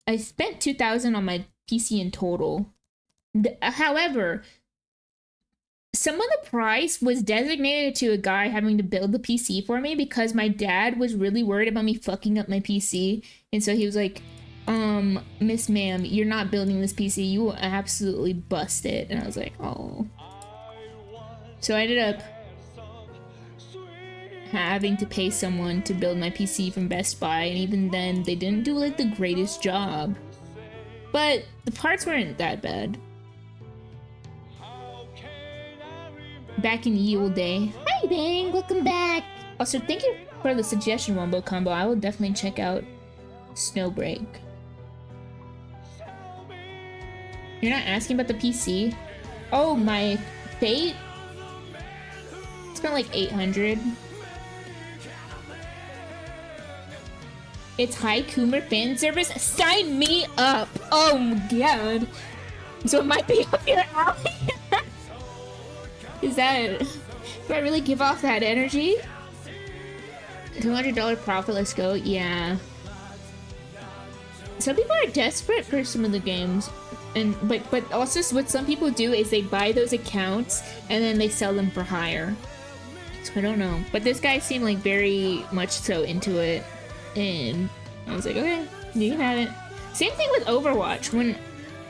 I spent 2,000 on my PC in total. However, some of the price was designated to a guy having to build the PC for me because my dad was really worried about me fucking up my PC. And so he was like, Miss Ma'am, you're not building this PC. You will absolutely bust it. And I was like, oh. So I ended up having to pay someone to build my PC from Best Buy, and even then they didn't do like the greatest job, but the parts weren't that bad. Back in ye old day. Hi Bang, welcome back. Also, thank you for the suggestion, Wombo Combo. I will definitely check out Snowbreak. You're not asking about the PC? Oh, my Fate? Spent like 800. It's High Coomer fan service. Sign me up. Oh my god. So it might be up your alley. Is that... Do I really give off that energy? $200 profit, let's go. Yeah. Some people are desperate for some of the games. But also what some people do is they buy those accounts and then they sell them for higher. So I don't know. But this guy seemed like very much so into it. And I was like, okay, you can have it. Same thing with Overwatch. When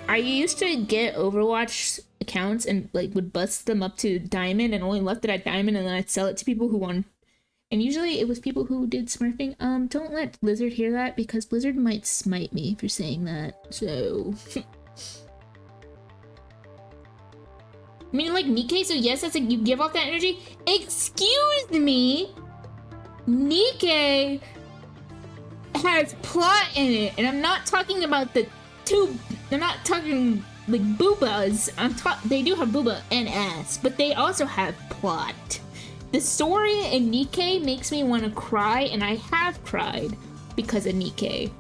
I used to get Overwatch accounts and like would bust them up to diamond and only left it at diamond, and then I'd sell it to people who wanted. And usually it was people who did smurfing. Don't let Blizzard hear that because Blizzard might smite me for saying that. So I mean, like Nikkei, so yes, that's like you give off that energy. Excuse me, Nikkei has plot in it, and I'm not talking about the two. I'm not talking like boobas. They do have booba and ass, but they also have plot. The story in Nikkei makes me want to cry, and I have cried because of Nikkei.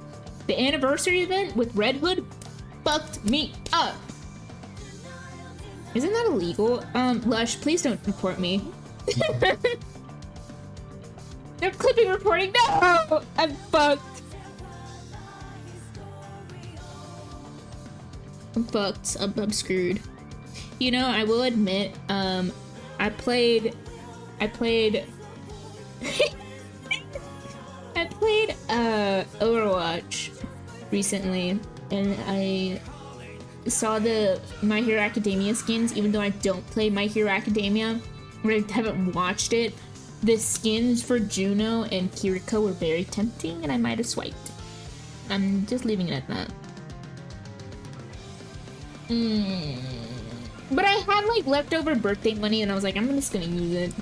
The anniversary event with Red Hood fucked me up. Isn't that illegal? Lush, please don't report me. They're clipping reporting. No! I'm fucked. I'm fucked. I'm screwed. You know, I will admit, I played Overwatch recently, and I saw the My Hero Academia skins, even though I don't play My Hero Academia, or I haven't watched it. The skins for Juno and Kiriko were very tempting, and I might have swiped. I'm just leaving it at that. But I had like leftover birthday money, and I was like, I'm just gonna use it.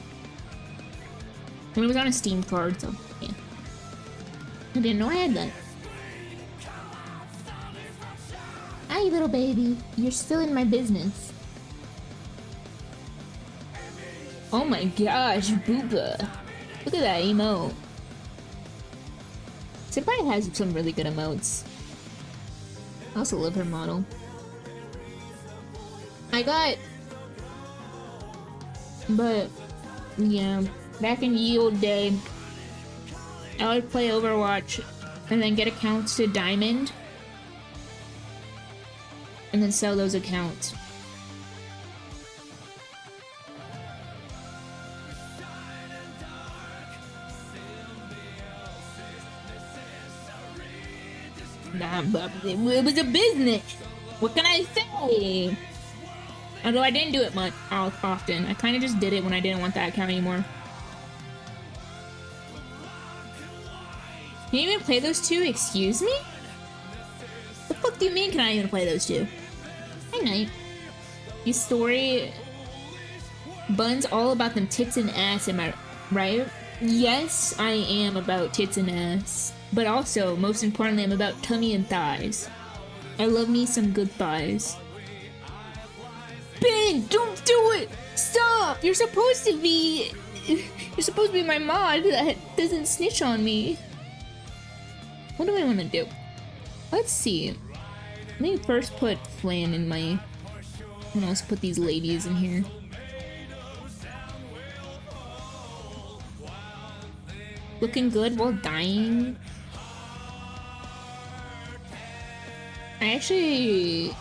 And it was on a Steam card, so yeah. I didn't know I had that. Hi, little baby. You're still in my business. Oh my gosh, Booba. Look at that emote. Senpai has some really good emotes. I also love her model. But yeah, back in ye old day, I would play Overwatch and then get accounts to Diamond and then sell those accounts. Nah, but it was a business. What can I say? Although I didn't do it much often. I kind of just did it when I didn't want that account anymore. Can you even play those two? Excuse me? The fuck do you mean can I even play those two? Hey, night. You story... Bun's all about them tits and ass, am I right? Yes, I am about tits and ass. But also, most importantly, I'm about tummy and thighs. I love me some good thighs. Ben, don't do it! Stop! You're supposed to be my mod that doesn't snitch on me. What do I want to do? Let's see. Let me first put Flan in my... And also put these ladies in here. Looking good while dying. I actually...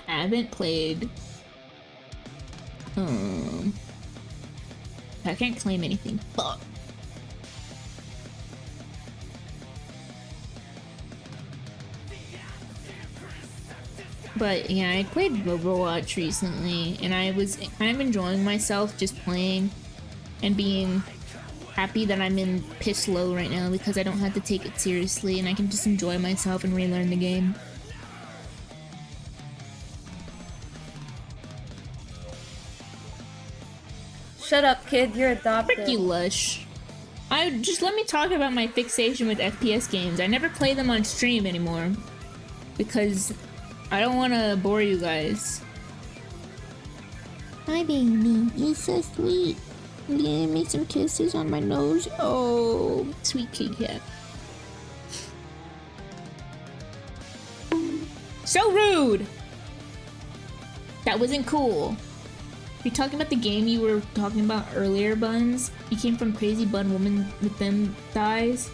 haven't played... I can't claim anything. Fuck. But yeah, I played Overwatch recently, and I was kind of enjoying myself just playing and being happy that I'm in piss low right now because I don't have to take it seriously and I can just enjoy myself and relearn the game. Shut up, kid. You're adopted. Frick you, Lush. Just let me talk about my fixation with FPS games. I never play them on stream anymore because I don't want to bore you guys. Hi, baby. You're so sweet. You gave me some kisses on my nose. Oh, sweet Kit Kat. So rude! That wasn't cool. You're talking about the game you were talking about earlier, Buns? You came from Crazy Bun Woman with them thighs?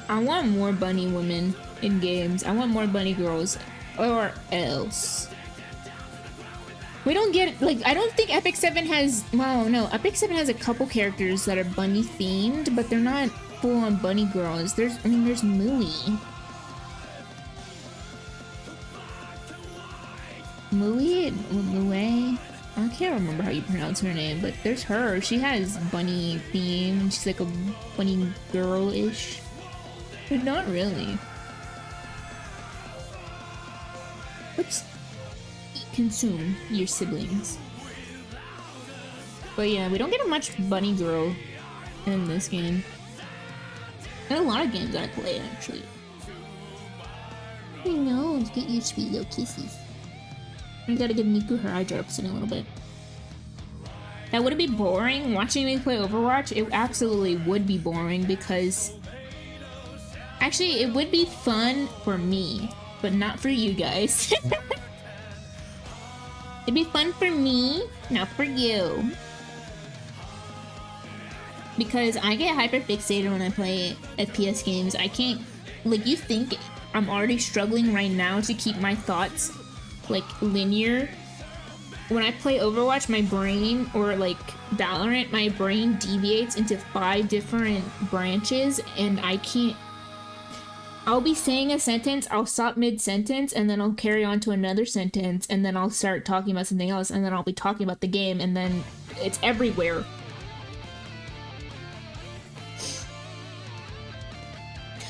I want more bunny women in games. I want more bunny girls. Or else. We don't get, like, I don't think Epic 7 has, well, no, Epic 7 has a couple characters that are bunny themed, but they're not full-on bunny girls. There's Mooey. Mooey? I can't remember how you pronounce her name, but there's her. She has bunny theme. She's like a bunny girl-ish. But not really. Oops. Consume your siblings. But yeah, we don't get much bunny girl in this game. And a lot of games that I play, actually. I know, let's get your sweet little kisses. I gotta give Miku her eye drops in a little bit. Now, would it be boring watching me play Overwatch? It absolutely would be boring because... Actually, it would be fun for me, but not for you guys. It'd be fun for me, not for you. Because I get hyper fixated when I play FPS games. I can't, like, you think I'm already struggling right now to keep my thoughts, like, linear. When I play Overwatch, my brain, or like Valorant, my brain deviates into 5 different branches and I can't. I'll be saying a sentence, I'll stop mid-sentence, and then I'll carry on to another sentence, and then I'll start talking about something else, and then I'll be talking about the game, and then it's everywhere.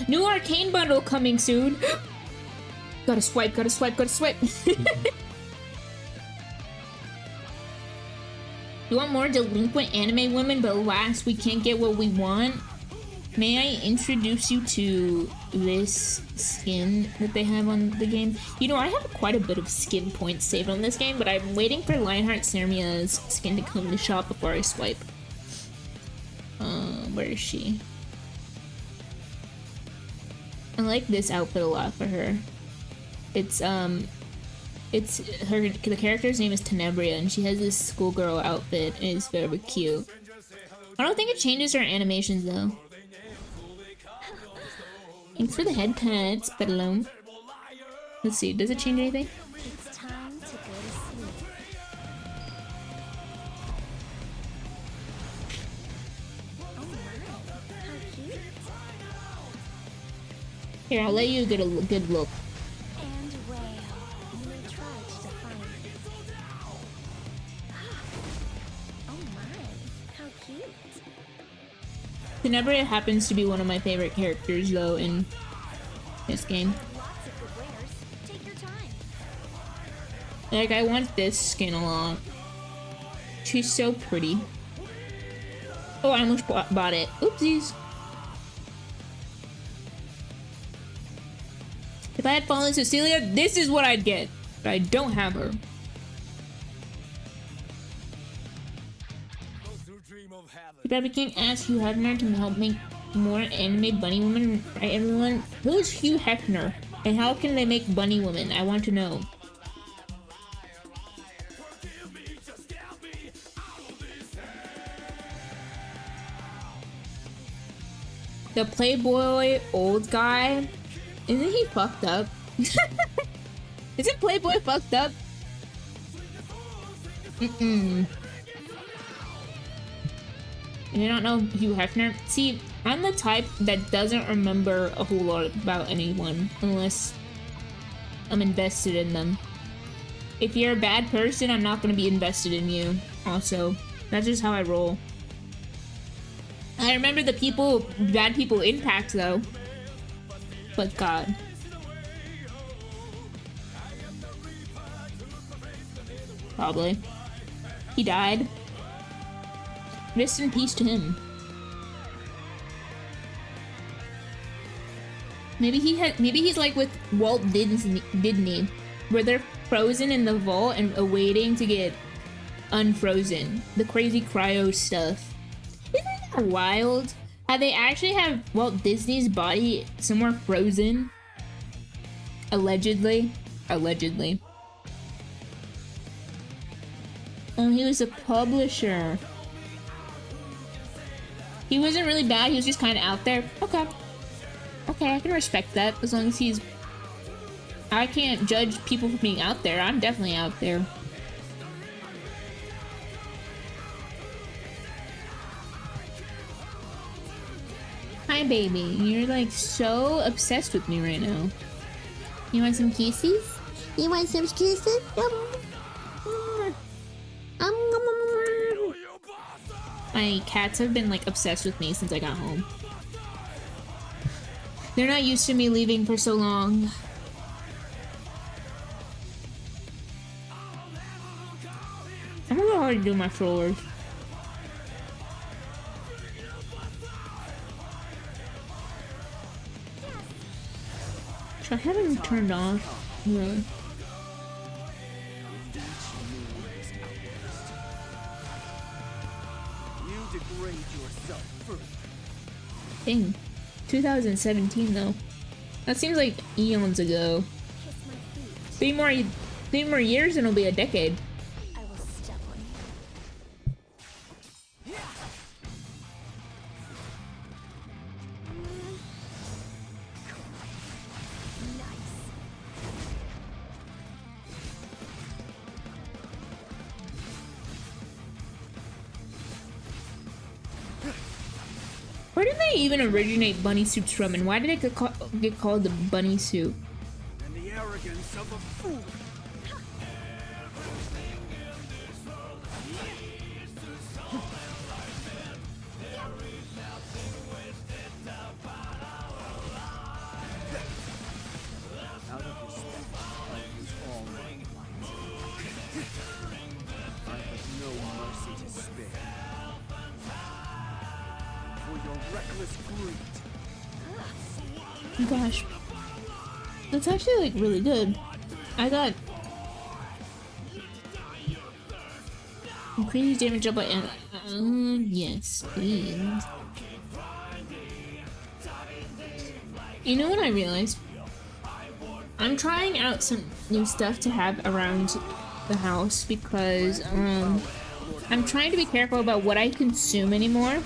New arcane bundle coming soon. Gotta swipe, gotta swipe, gotta swipe. You want more delinquent anime women, but alas, we can't get what we want? May I introduce you to this skin that they have on the game? You know, I have quite a bit of skin points saved on this game, but I'm waiting for Lionheart Cermia's skin to come to shop before I swipe. Where is she? I like this outfit a lot for her. It's her, the character's name is Tenebria, and she has this schoolgirl outfit, and it's very cute. I don't think it changes her animations though. Thanks for the head pets, Bedalone. Let's see, does it change anything? It's time to go to sleep. Oh my, how cute. Here, I'll let you get a good look. And whale. You may try to define it. Oh my, how cute. Tenebria happens to be one of my favorite characters though in this game. Lots of good wares. Take your time. Like, I want this skin a lot. She's so pretty. Oh, I almost bought it. Oopsies. If I had fallen Cecilia, this is what I'd get. But I don't have her. If I can't ask Hugh Hefner to help make more anime bunny women, right, everyone? Who is Hugh Hefner? And how can they make bunny women? I want to know. The Playboy old guy? Isn't he fucked up? Isn't Playboy fucked up? Mm-mm. You don't know Hugh Hefner? See, I'm the type that doesn't remember a whole lot about anyone unless I'm invested in them. If you're a bad person, I'm not gonna be invested in you. Also, that's just how I roll. I remember the people, bad people Impact though. But God. Probably. He died. Rest in peace to him. Maybe he's like with Walt Disney, where they're frozen in the vault and awaiting to get unfrozen. The crazy cryo stuff. Isn't that wild? How they actually have Walt Disney's body somewhere frozen? Allegedly. Allegedly. Oh, he was a publisher. He wasn't really bad, he was just kind of out there. Okay. Okay, I can respect that as long as he's... I can't judge people for being out there. I'm definitely out there. Hi, baby. You're like so obsessed with me right now. You want some kisses? You want some kisses? My cats have been like obsessed with me since I got home. They're not used to me leaving for so long. I don't know how to do my floors. Should I have them turned off? Yeah. Dang. 2017 though. That seems like eons ago. 3 more years and it'll be a decade. I will step on you. Nice. Where did they even originate bunny suits from, and why did it get called the bunny suit? And the arrogance of a fool. Out of respect, I use all my might. I have no mercy to spare. For Gosh. That's actually like really good. I got increase damage up by yes, please. You know what I realized? I'm trying out some new stuff to have around the house because I'm trying to be careful about what I consume anymore.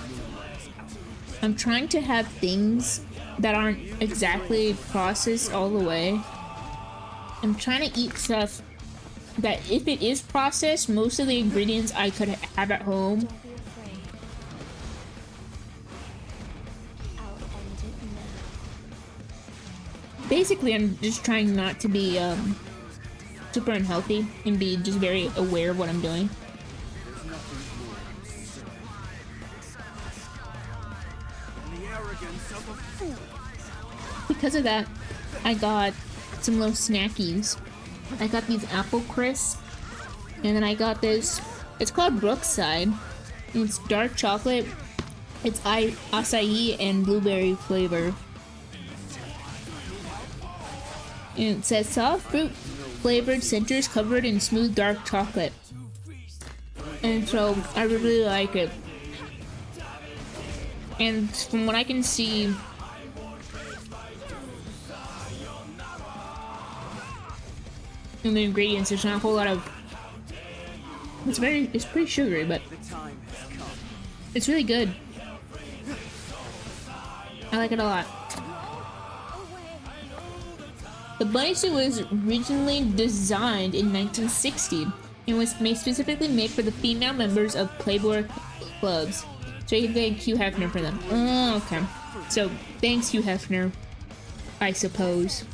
I'm trying to have things that aren't exactly processed all the way. I'm trying to eat stuff that if it is processed, most of the ingredients I could have at home. Don't be afraid. I'll end it now. Basically, I'm just trying not to be super unhealthy and be just very aware of what I'm doing. Because of that, I got some little snackies. I got these apple crisps, and then I got this, it's called Brookside. It's dark chocolate, it's acai and blueberry flavor. And it says soft fruit flavored centers covered in smooth dark chocolate. And so I really like it. And from what I can see, in the ingredients, there's not a whole lot of. It's pretty sugary, but it's really good. I like it a lot. The bunny suit was originally designed in 1960 and was specifically made for the female members of Playboy clubs. So you can thank Hugh Hefner for them. Oh, okay. So thanks, Hugh Hefner, I suppose,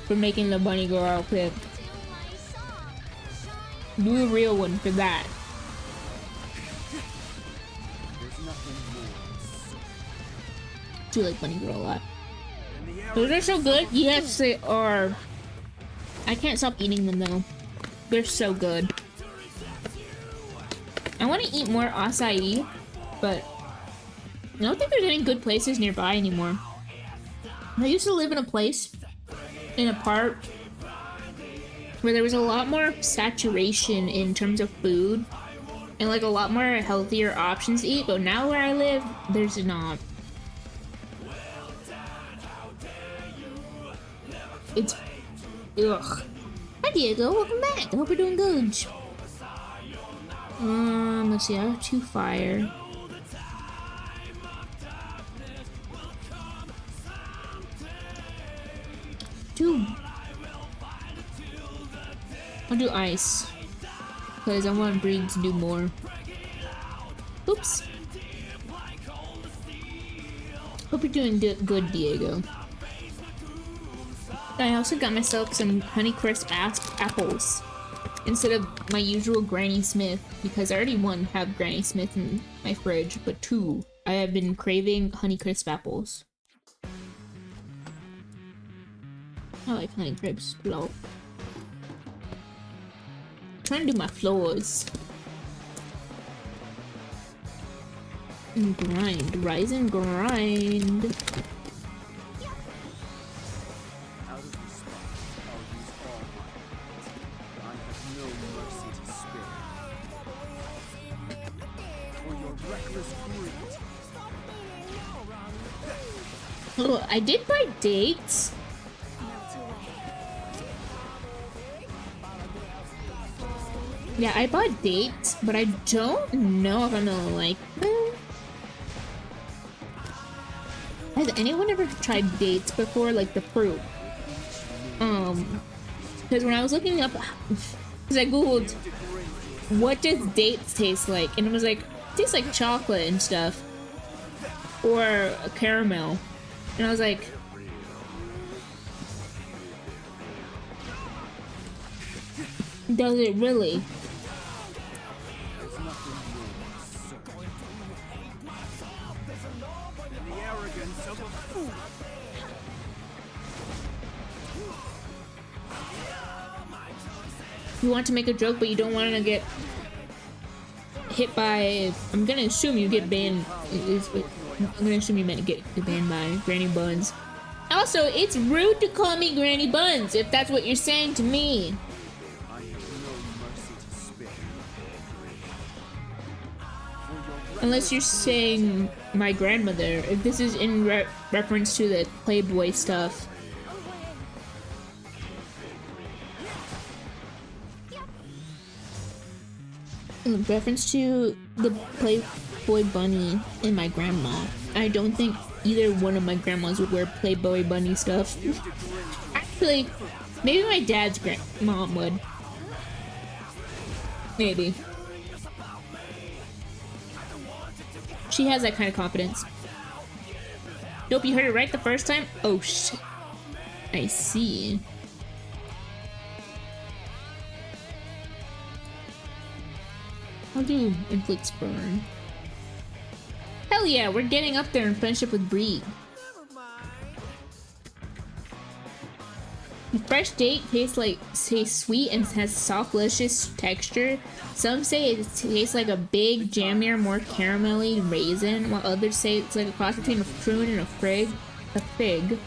for making the bunny girl outfit. Do a real one for that. Do like bunny girl a lot. Those are so good. Yes, they are. I can't stop eating them though. They're so good. I want to eat more acai, but I don't think there's any good places nearby anymore. I used to live in a place, in a part, where there was a lot more saturation in terms of food and like a lot more healthier options to eat, but now where I live, there's not. It's ugh. Hi Diego, welcome back. I hope you're doing good. Let's see, I have 2 fire. I'll do ice, because I want Breed to do more. Oops. Hope you're doing good, Diego. I also got myself some Honeycrisp apples instead of my usual Granny Smith, because I already have Granny Smith in my fridge, but 2, I have been craving Honeycrisp apples. I like Honeycrisp, lol. Trying to do my floors. And grind, rise and grind. Oh, I did buy dates. Yeah, I bought dates, but I don't know if I'm gonna like them. Has anyone ever tried dates before, like the fruit? Because when I was looking up, because I googled, what does dates taste like? And it was like, it tastes like chocolate and stuff. Or caramel. And I was like, does it really? You want to make a joke, but you don't want to get hit by. I'm gonna assume you get banned. I'm gonna assume you meant get banned by Granny Buns. Also, it's rude to call me Granny Buns if that's what you're saying to me. Unless you're saying my grandmother, if this is in reference to the Playboy stuff. In reference to the Playboy bunny and my grandma, I don't think either one of my grandmas would wear Playboy bunny stuff. Actually, maybe my dad's mom would. Maybe. She has that kind of confidence. Nope, you heard it right the first time? Oh shit. I see. I'll do inflicts burn. Hell yeah, we're getting up there in friendship with Bree. Fresh date tastes sweet and has soft, delicious texture. Some say it tastes like a big, jammier, more caramelly raisin, while others say it's like a cross between a prune and a fig,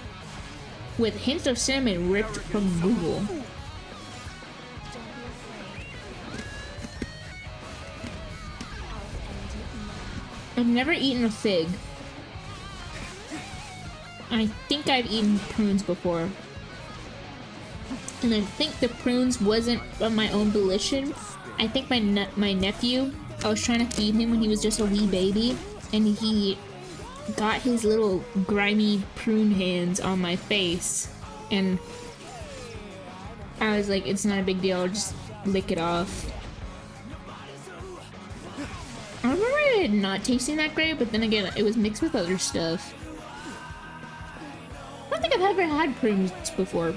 with hints of cinnamon ripped from Google. I've never eaten a fig. I think I've eaten prunes before. And I think the prunes wasn't of my own volition. I think my nephew, I was trying to feed him when he was just a wee baby, and he got his little grimy prune hands on my face, and I was like, it's not a big deal, I'll just lick it off. I remember it not tasting that great, but then again, it was mixed with other stuff. I don't think I've ever had prunes before.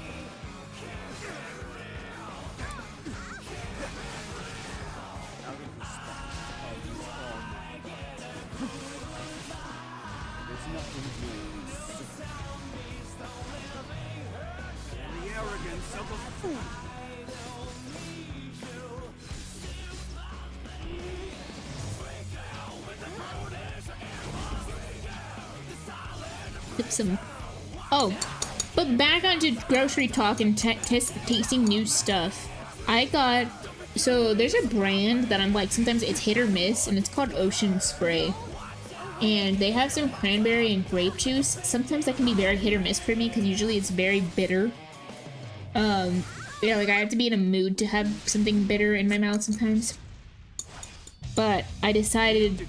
Oh, but back onto grocery talk and tasting new stuff. So there's a brand that I'm like, sometimes it's hit or miss, and it's called Ocean Spray. And they have some cranberry and grape juice. Sometimes that can be very hit or miss for me, because usually it's very bitter. Yeah, like I have to be in a mood to have something bitter in my mouth sometimes. But I decided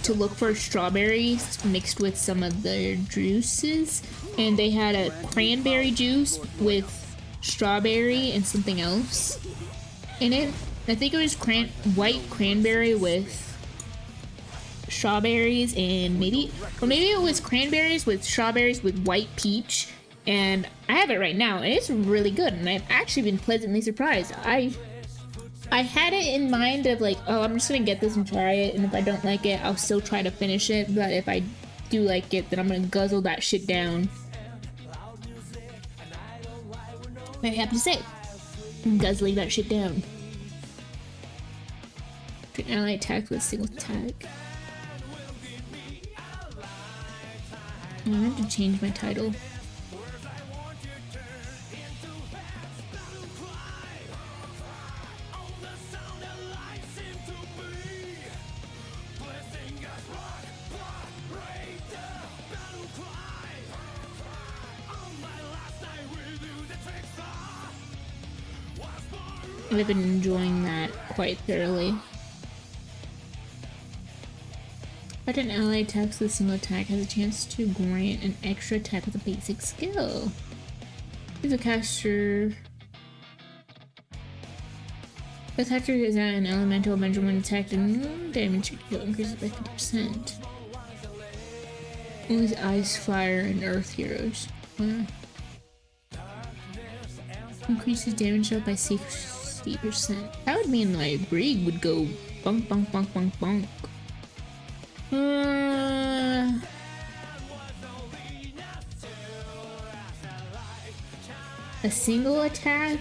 to look for strawberries mixed with some of their juices, and they had a cranberry juice with strawberry and something else in it. I think it was white cranberry with strawberries, and maybe it was cranberries with strawberries with white peach, and I have it right now, and it's really good, and I've actually been pleasantly surprised. I had it in mind of like, oh, I'm just gonna get this and try it, and if I don't like it, I'll still try to finish it, but if I do like it, then I'm gonna guzzle that shit down. Very happy to say, I'm guzzling that shit down. An ally attack with a single attack. Oh, I have to change my title. I've been enjoying that quite thoroughly. But an ally attacks with a single attack has a chance to grant an extra attack with a basic skill. If the caster is at an elemental avenger when attacked, and damage increases by 50%. Only ice, fire, and earth heroes. Increases damage up by 60%. That would mean my Brig would go bunk, bunk, bunk, bunk, bunk. A single attack?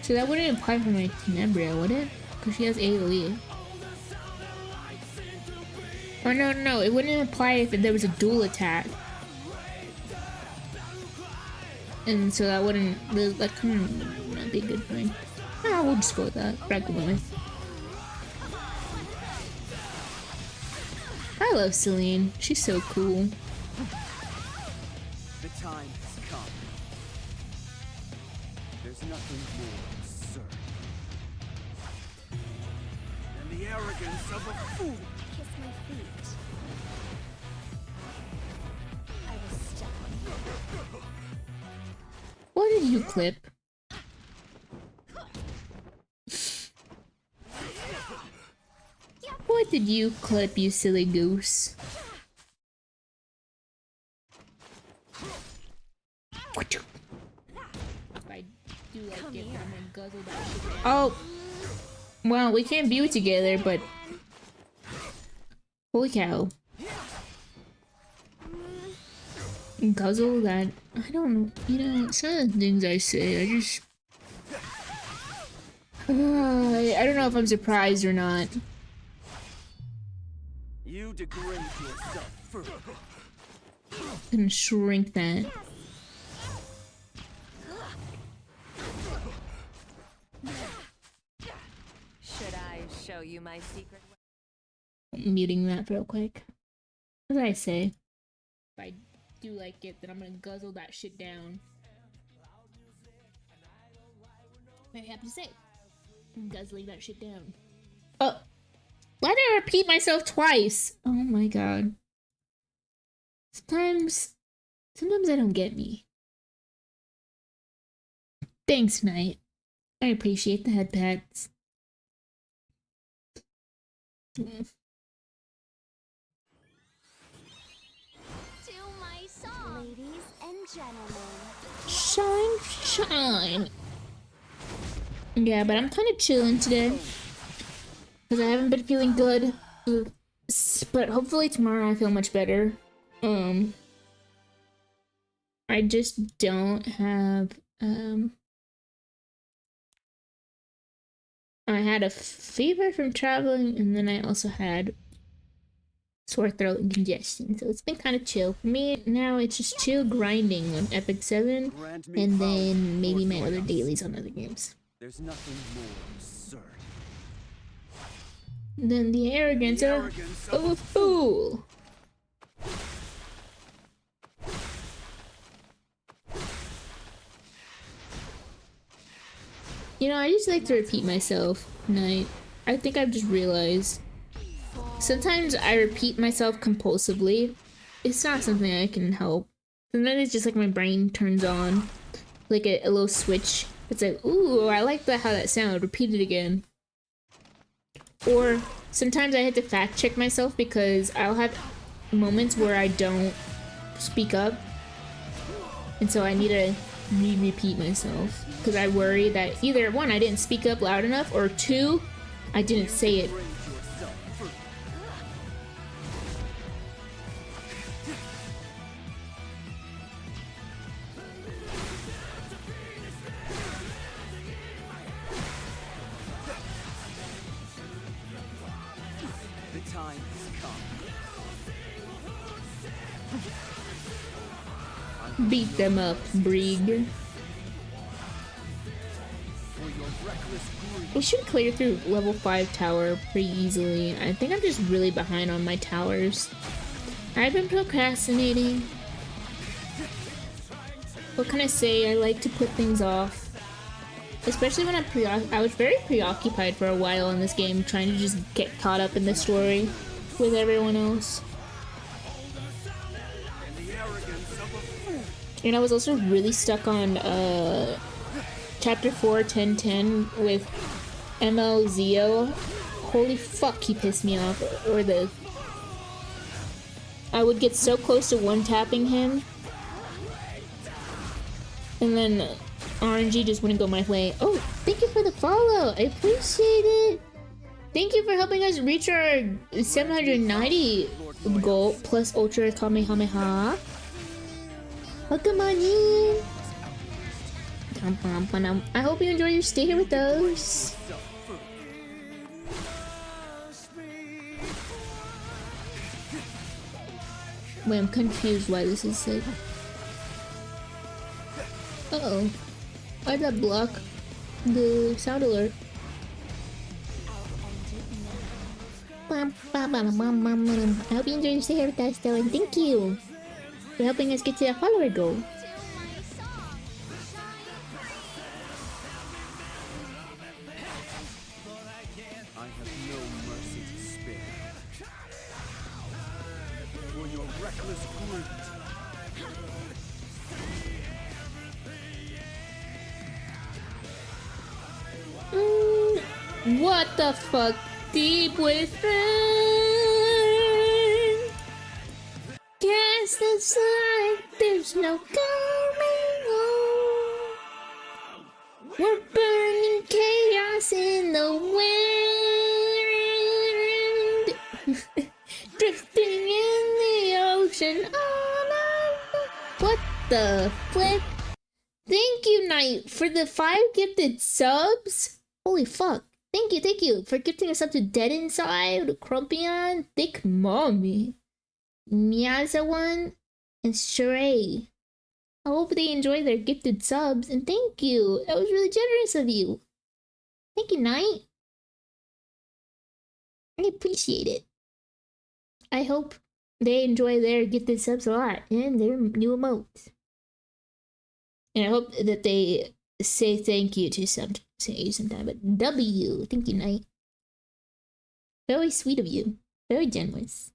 So that wouldn't apply for my Tenebria, would it? Because she has AoE. Oh no, no, it wouldn't apply if there was a dual attack. And so that wouldn't, that couldn't not be a good thing. Ah, we'll just go with that. Recommend. I love Celine. She's so cool. The time has come. There's nothing more absurd than the arrogance of a fool. Kiss my feet. I will step on you. What did you clip? What did you clip, you silly goose? If I do like it, I'm gonna guzzle that shit down. Oh! Well, we can't view it together, but... Holy cow. Guzzle that... I don't know, you know, some of the things I say, I just... I don't know if I'm surprised or not. You degrade yourself further. I'm gonna shrink that. Should I show you my secret? Muting that real quick. What did I say? If I do like it, then I'm gonna guzzle that shit down. What do I have to say? I'm guzzling that shit down. Oh! Why did I repeat myself twice? Oh my god. Sometimes I don't get me. Thanks, Knight. I appreciate the head pats. To my song. Ladies and gentlemen. Shine, shine. Yeah, but I'm kind of chilling today. Because I haven't been feeling good. But hopefully tomorrow I feel much better. I just don't have, I had a fever from traveling, and then I also had sore throat and congestion. So it's been kind of chill. For me, now it's just chill grinding on Epic 7, Grant me and power, then maybe my Lord other Midas. dailies on other games. There's nothing more absurd. Then the arrogance of a fool. You know, I just like to repeat myself, Knight. I think I've just realized. Sometimes I repeat myself compulsively. It's not something I can help. Sometimes it's just like my brain turns on. Like a little switch. It's like, ooh, I like that how that sounded. Repeat it again. Or sometimes I have to fact check myself because I'll have moments where I don't speak up. And so I need to repeat myself. Because I worry that either one, I didn't speak up loud enough, or two, I didn't say it. Degrade yourself further. The time has come. Beat them up, Brig. For your reckless greed. We should clear through level 5 tower pretty easily. I think I'm just really behind on my towers. I've been procrastinating. What can I say? I like to put things off. Especially when I was very preoccupied for a while in this game, trying to just get caught up in the story with everyone else. And the arrogance of a fool. And I was also really stuck on chapter 4, 1010 with MLZO. Holy fuck, he pissed me off. Or the... I would get so close to one-tapping him. And then RNG just wouldn't go my way. Oh, thank you for the follow. I appreciate it. Thank you for helping us reach our 790 goal plus Ultra Kamehameha. Welcome on in. I hope you enjoy your stay here with us. Wait, I'm confused why this is said. Uh-oh. Why did that block the sound alert? I hope you enjoyed your stay here with us, though, and thank you for helping us get to the follower goal. I have no mercy to spare. For your reckless greed. What the fuck? Deep within, cast aside, there's no going on. We're burning chaos in the wind, drifting in the ocean. What the flip? Thank you, Knight, for the 5 gifted subs. Holy fuck. Thank you for gifting us up to Dead Inside, Crumpion, Thick Mommy, Miazawan, and Sheree. I hope they enjoy their gifted subs, and thank you. That was really generous of you. Thank you, Knight. I appreciate it. I hope they enjoy their gifted subs a lot and their new emotes. And I hope that they say thank you to sometime, but W, thank you, Knight. Very sweet of you. Very generous.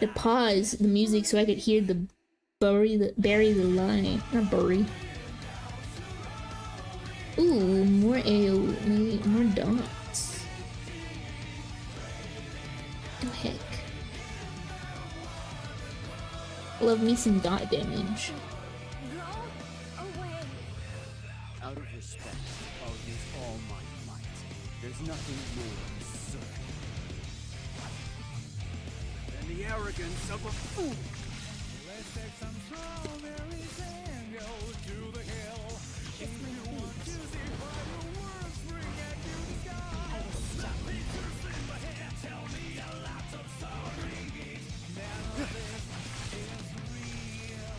To pause the music so I could hear the bury the line. Not bury. Ooh, more AoE, more dots. The heck. Love me some dot damage. Out of respect, I'll use all my might. There's nothing more absurd than the arrogance of a fool. Let's take some strawberries and go to the hill. If you want to see fireworks, bring it to the sky. Let me just in my head, tell me a lot of stories. None of this is real.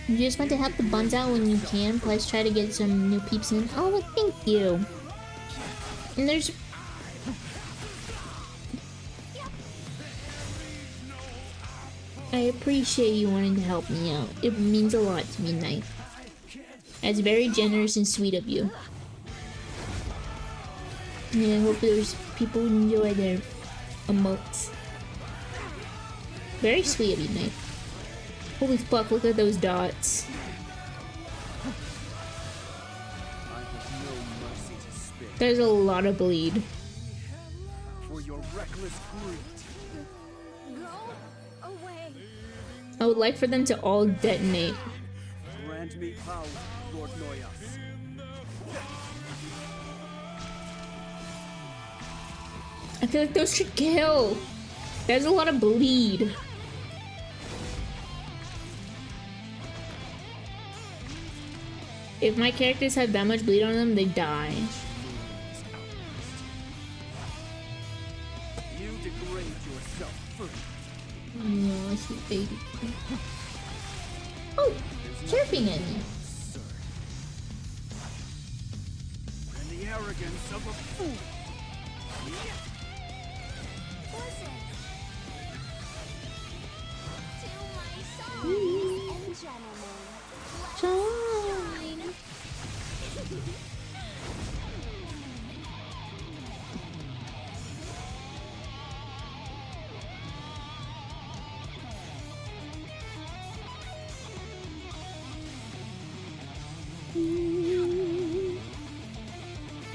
You just want to help the buns out when you can, plus try to get some new peeps in. Oh, well, thank you. And there's... I appreciate you wanting to help me out. It means a lot to me, Knight. That's very generous and sweet of you. And I hope there's people who enjoy their emotes. Very sweet of you, Knight. Holy fuck, look at those dots. There's a lot of bleed. For your reckless greed. I would like for them to all detonate. Grant me power, Lord Noyas. I feel like those should kill. There's a lot of bleed. If my characters have that much bleed on them, they die. You degrade yourself first. Oh, I see baby. Oh, chirping at me. And the arrogance of a fool. Listen to my songs and gentlemen. Shine.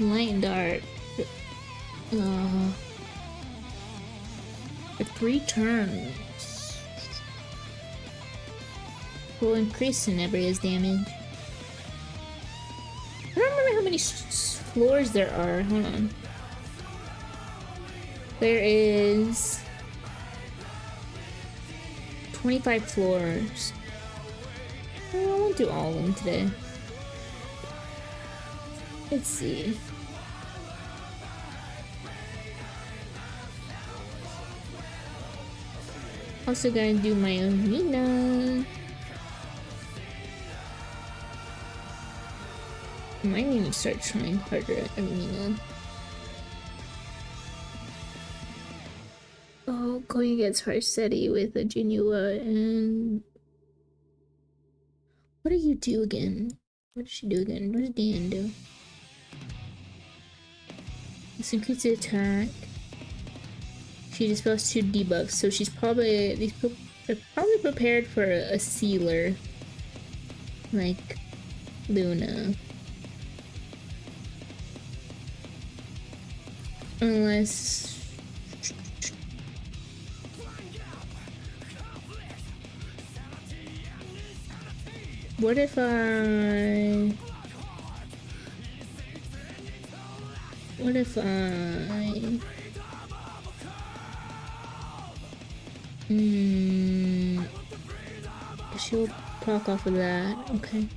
Light dart. For 3 turns. Will increase Tenebria's damage. I don't remember how many floors there are. Hold on. There is 25 floors. I won't do all of them today. Let's see. Also gonna do my arena. I might need to start trying harder at arena. Oh, going against Harsetti with a Genua and... What did you do again? What did she do again? What did Dan do? This increases attack. She dispels 2 debuffs, so she's probably... They're probably prepared for a sealer. Like Luna. Unless... What if I... What if I... She'll proc off of that. Okay.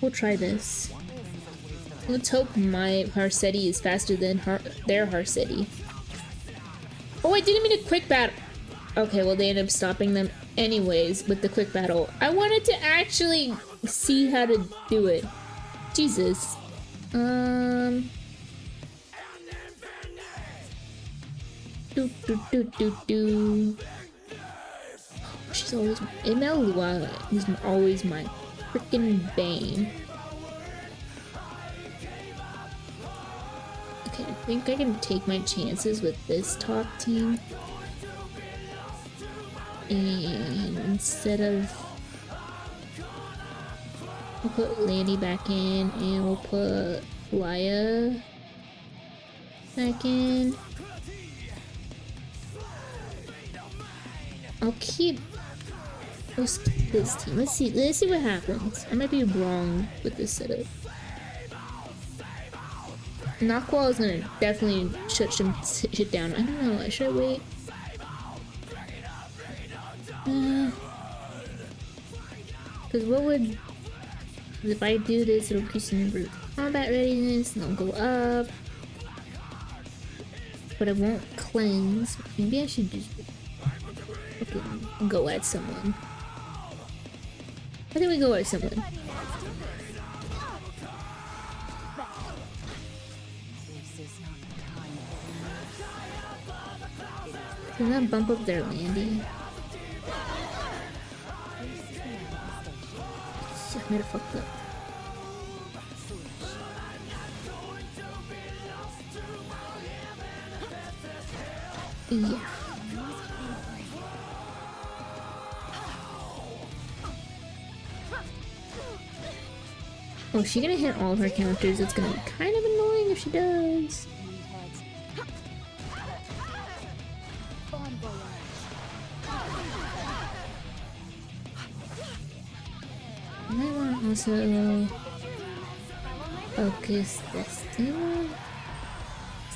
We'll try this. Let's hope my Harsetti is faster than their Harsetti. Oh, I didn't mean a quick battle. Okay, well they ended up stopping them anyways with the quick battle. I wanted to actually see how to do it. Jesus. She's always... ML is always my freaking bane. Okay, I think I can take my chances with this top team. And instead of... We'll put Landy back in, and we'll put Laya back in. I'll keep this team. Let's see what happens. I might be wrong with this setup. Knockwall is gonna definitely shut some shit down. I don't know. Should I wait? Because what would... If I do this, it'll increase the number of combat readiness, and it'll go up. But I won't cleanse. Maybe I should just... Okay, go at someone. I think we go at someone. Can that bump up their Landy? Shit, I might have fucked up. Yeah. Oh, is she gonna hit all of her counters? It's gonna be kind of annoying if she does. I might want to also focus Destino.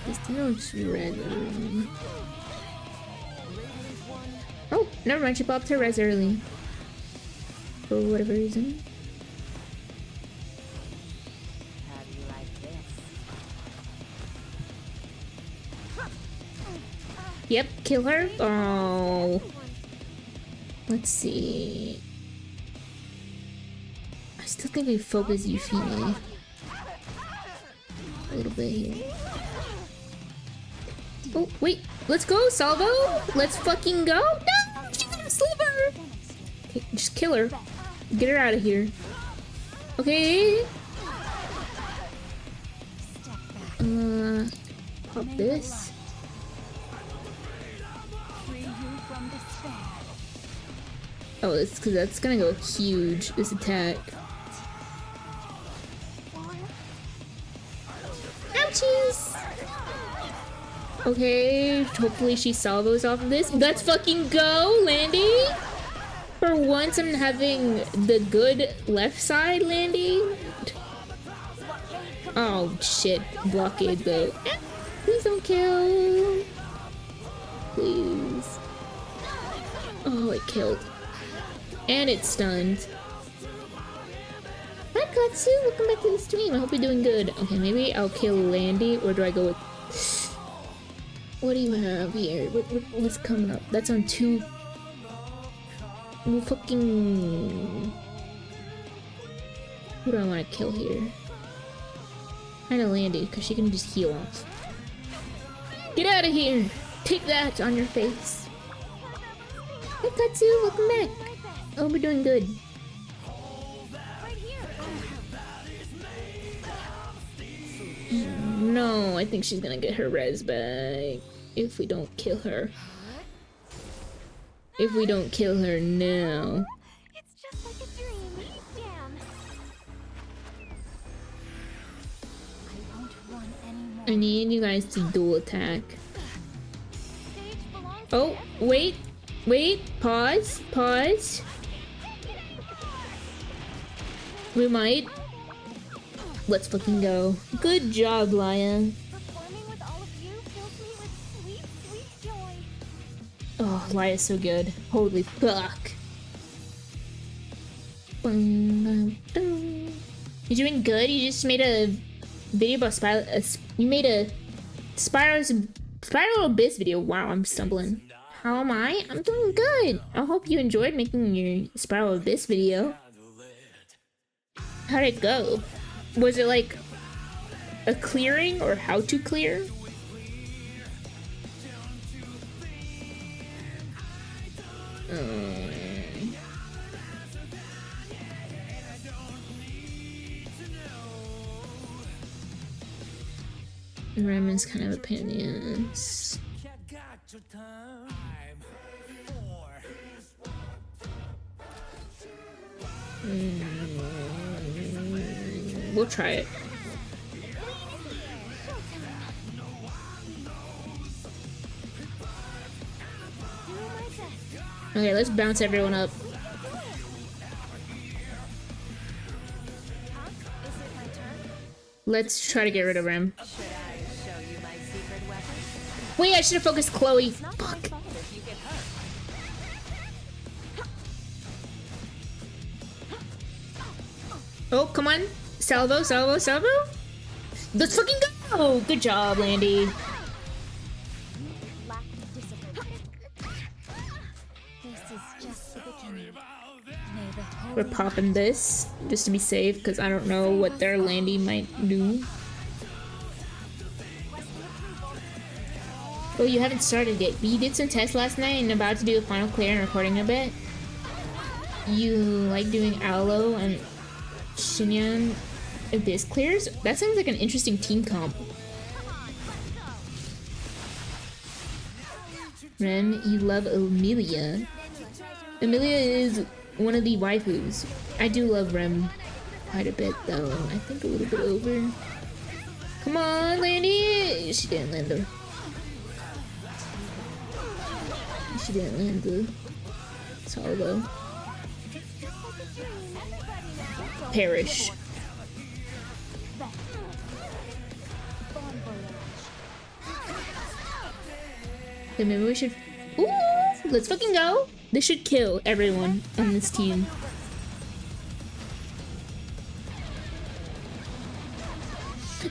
Destino's red. Oh, never mind. She popped her res early for whatever reason. Yep, kill her. Oh. Let's see. I still think we focus Euphemia a little bit here. Oh, wait. Let's go, Salvo. Let's fucking go. No, she's gonna sliver. Okay, just kill her. Get her out of here. Okay. Pop this. Oh, it's because that's gonna go huge, this attack. Ouchies! Okay, hopefully she salvos off of this. Let's fucking go, Landy! For once I'm having the good left side, Landy. Oh shit, blockade though. Please don't kill. Please. Oh, it killed. And it's stunned. Katsu, welcome back to the stream. I hope you're doing good. Okay, maybe I'll kill Landy, or do I go with... What do you have here? What's coming up? That's on 2... fucking... Who do I want to kill here? Kinda Landy, because she can just heal off. Get out of here! Take that on your face. Hey Katsu, welcome back. I hope you're doing good. No, I think she's gonna get her res back if we don't kill her. If we don't kill her now. It's just like a dream. Damn. I won't run anymore. I need you guys to dual attack. Stage belongs Oh, wait. Wait. Pause. Pause. We might. Let's fucking go. Good job, Laya. performing with all of you fills me with sweet, sweet joy. Oh, Laya's so good. Holy fuck. You're doing good? You just made a video about you made a Spiral Abyss video. Wow, I'm stumbling. How am I? I'm doing good. I hope you enjoyed making your Spiral Abyss video. How'd it go? Was it like a clearing or how to clear? Ramon's kind of opinions. We'll try it. Okay, let's bounce everyone up. Let's try to get rid of Rem. Should I show you my secret weapon? Wait, I should have focused Chloe. Not my Fuck. fault if you get hurt. Oh, come on. Salvo, salvo, salvo. Let's fucking go. Good job, Landy. Lack of discipline. This is just the beginning. May the holy We're popping this just to be safe because I don't know what their Landy might do. Oh, you haven't started yet. You did some tests last night and about to do a final clear and recording a bit. You like doing Aloe and Shinyan Abyss clears? That sounds like an interesting team comp. Ren, you love Amelia. Amelia is one of the waifus. I do love Rem quite a bit though. I think a little bit over. Come on, Landy! She didn't land though. She didn't land the salvo. Perish. Okay, maybe we should. Ooh, let's fucking go. This should kill everyone on this team.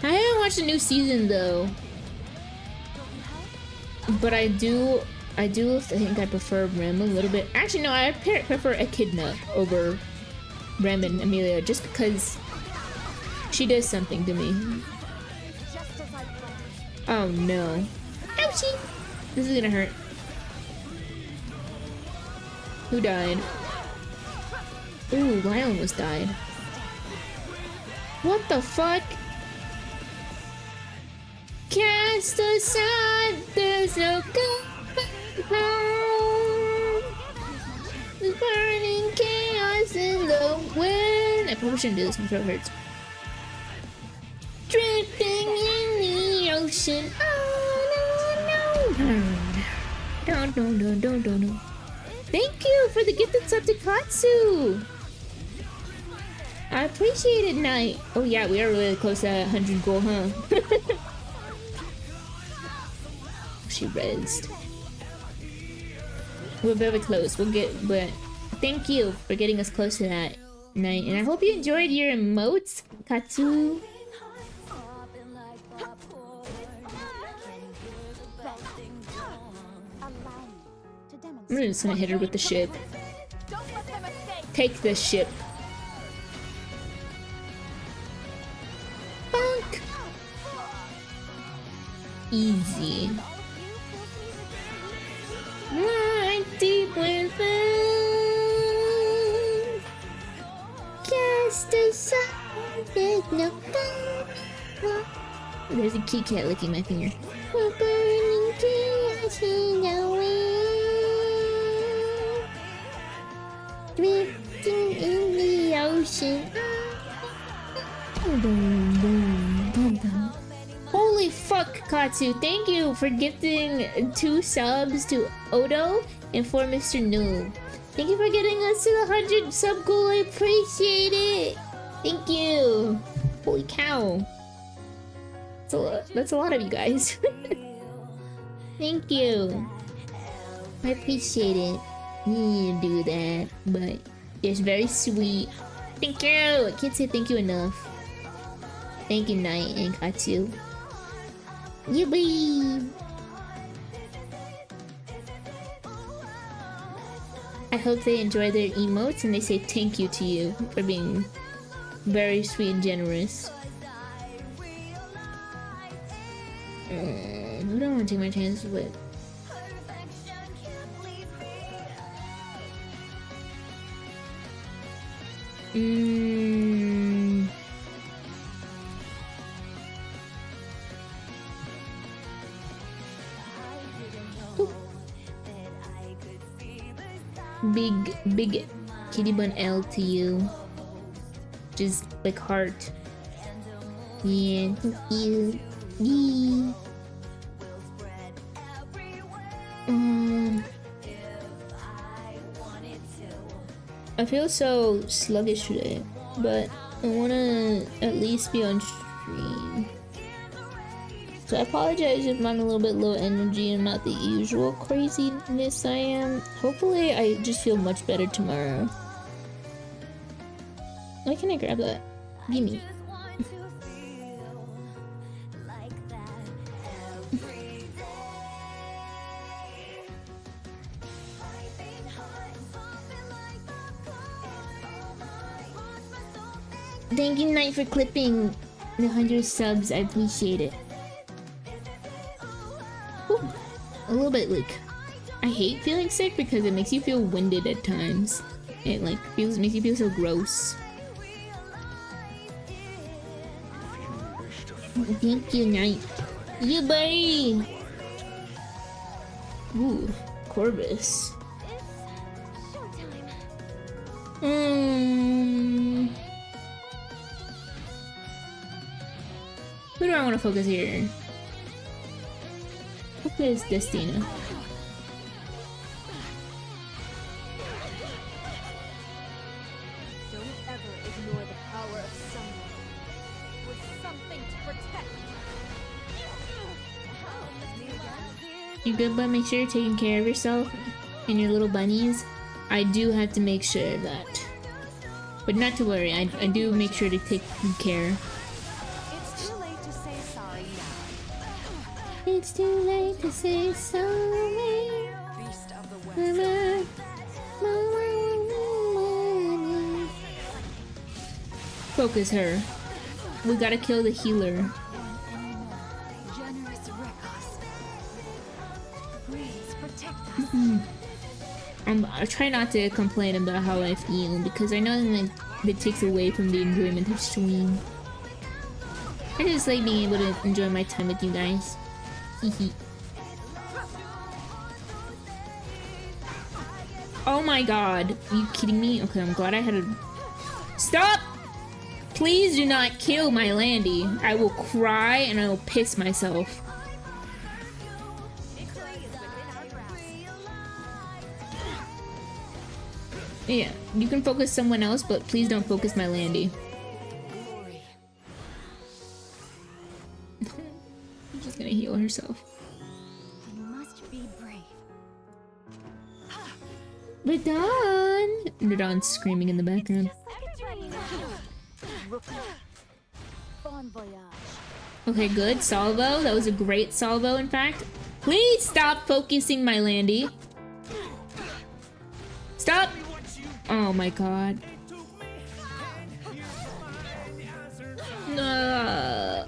I haven't watched the new season though, but I do think I prefer Rem a little bit. Actually, no, I prefer Echidna over Rem and Amelia just because she does something to me. Oh no. Ouchie! This is gonna hurt. Who died? Ooh, I almost died. What the fuck? Cast aside, there's no going home. There's burning chaos in the wind. I probably shouldn't do this, my throat hurts. Drifting in the ocean. Oh no, no. No. Thank you for the gifted sub to Katsu. I appreciate it, Knight. Oh yeah, we are really close to 100 gold, huh? She rezzed. We're very close. We'll get, but thank you for getting us close to that. night, and I hope you enjoyed your emotes, Katsu. I'm just gonna hit her with the ship. Take this ship. Bonk. Easy. Right deep within. Cast aside, there's no God. There's a Kit Kat licking my finger. We're burning chaos in the wind. Drifting in the ocean. Holy fuck, Katsu. Thank you for gifting 2 subs to Odo and for Mr. Noob. Thank you for getting us to the 100 sub goal. I appreciate it. Thank you. Holy cow. That's a lot of you guys. Thank you. I appreciate it. You need to do that, but it's very sweet. Thank you. I can't say thank you enough. Thank you, Knight and Katsu. Yippee! I hope they enjoy their emotes and they say thank you to you for being very sweet and generous. Who do I want to take my chances with? Big KDbun L to you. Just like heart. Yeah, thank you. Yeah. I feel so sluggish today, but I wanna at least be on stream. So I apologize if I'm a little bit low energy and not the usual craziness I am. Hopefully I just feel much better tomorrow. Why can I grab that? Gimme. Thank you, Knight, for clipping the 100 subs. I appreciate it. Ooh, a little bit like I hate feeling sick because it makes you feel winded at times. It like makes you feel so gross. Thank you, Knight. You buddy. Ooh, Corvus. Who do I want to focus here? Focus Destina. Don't ever ignore the power of someone with something to protect. You good, but make sure you're taking care of yourself and your little bunnies. I do have to make sure of that. But not to worry, I do make sure to take good care. It's too late to say sorry now. It's too late to say sorry. Beast of the West. Focus her. We gotta kill the healer. Generous Rekos. Please protect us. I try not to complain about how I feel because I know that it takes away from the enjoyment of stream. I just like being able to enjoy my time with you guys. Hehe. Oh my god, are you kidding me? Okay, I'm glad I had a... Stop! Please do not kill my Landy. I will cry and I will piss myself. Yeah, you can focus someone else, but please don't focus my Landy. She's just gonna heal herself. You must be brave. Radon! Radon's screaming in the background. Just like a rookie. Bon voyage. Okay, good. Salvo. That was a great salvo, in fact. Please stop focusing my Landy. Stop! Oh my god. No.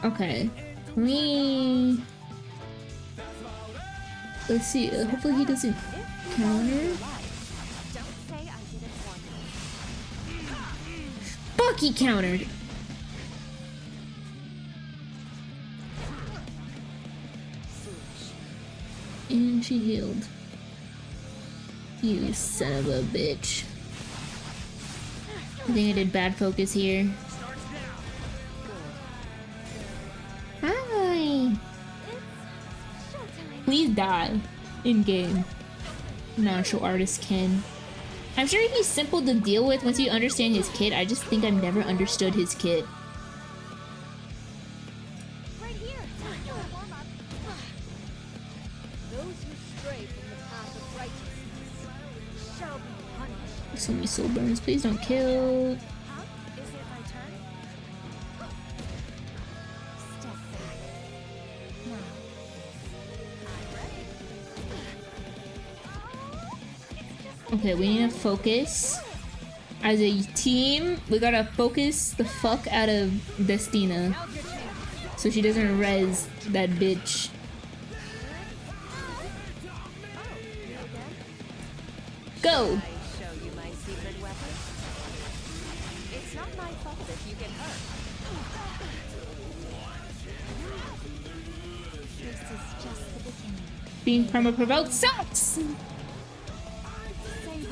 Okay. Let's see. Hopefully he doesn't counter. Fuck, he countered. And she healed. You son of a bitch. I think I did bad focus here. Hi! Please die. In game. Martial artist Ken. I'm sure he's simple to deal with once you understand his kit. I just think I've never understood his kit. Right here. Warm up. Those who stray from the path of righteousness shall be punished. So many soul burns. Please don't kill. Huh? Is it my turn? Step back. Now. Okay, we need to focus. As a team, we gotta focus the fuck out of Destina. So she doesn't res that bitch. Go! Show you my secret weapon. It's not my fault if you get hurt. This is just the beginning. Being perma-provoked sucks! Save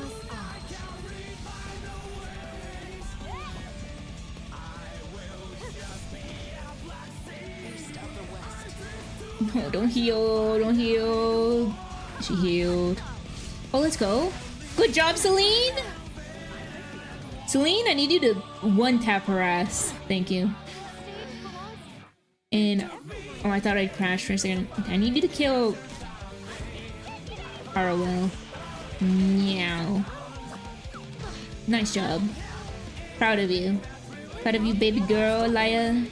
us all. East of the West. No, don't heal, don't heal. She healed. Oh, let's go. Good job, Celine! Celine, I need you to one-tap her ass. Thank you. And, oh, I thought I'd crash for a second. I need you to kill ROL. Meow. Nice job. Proud of you. Proud of you, baby girl, Laya.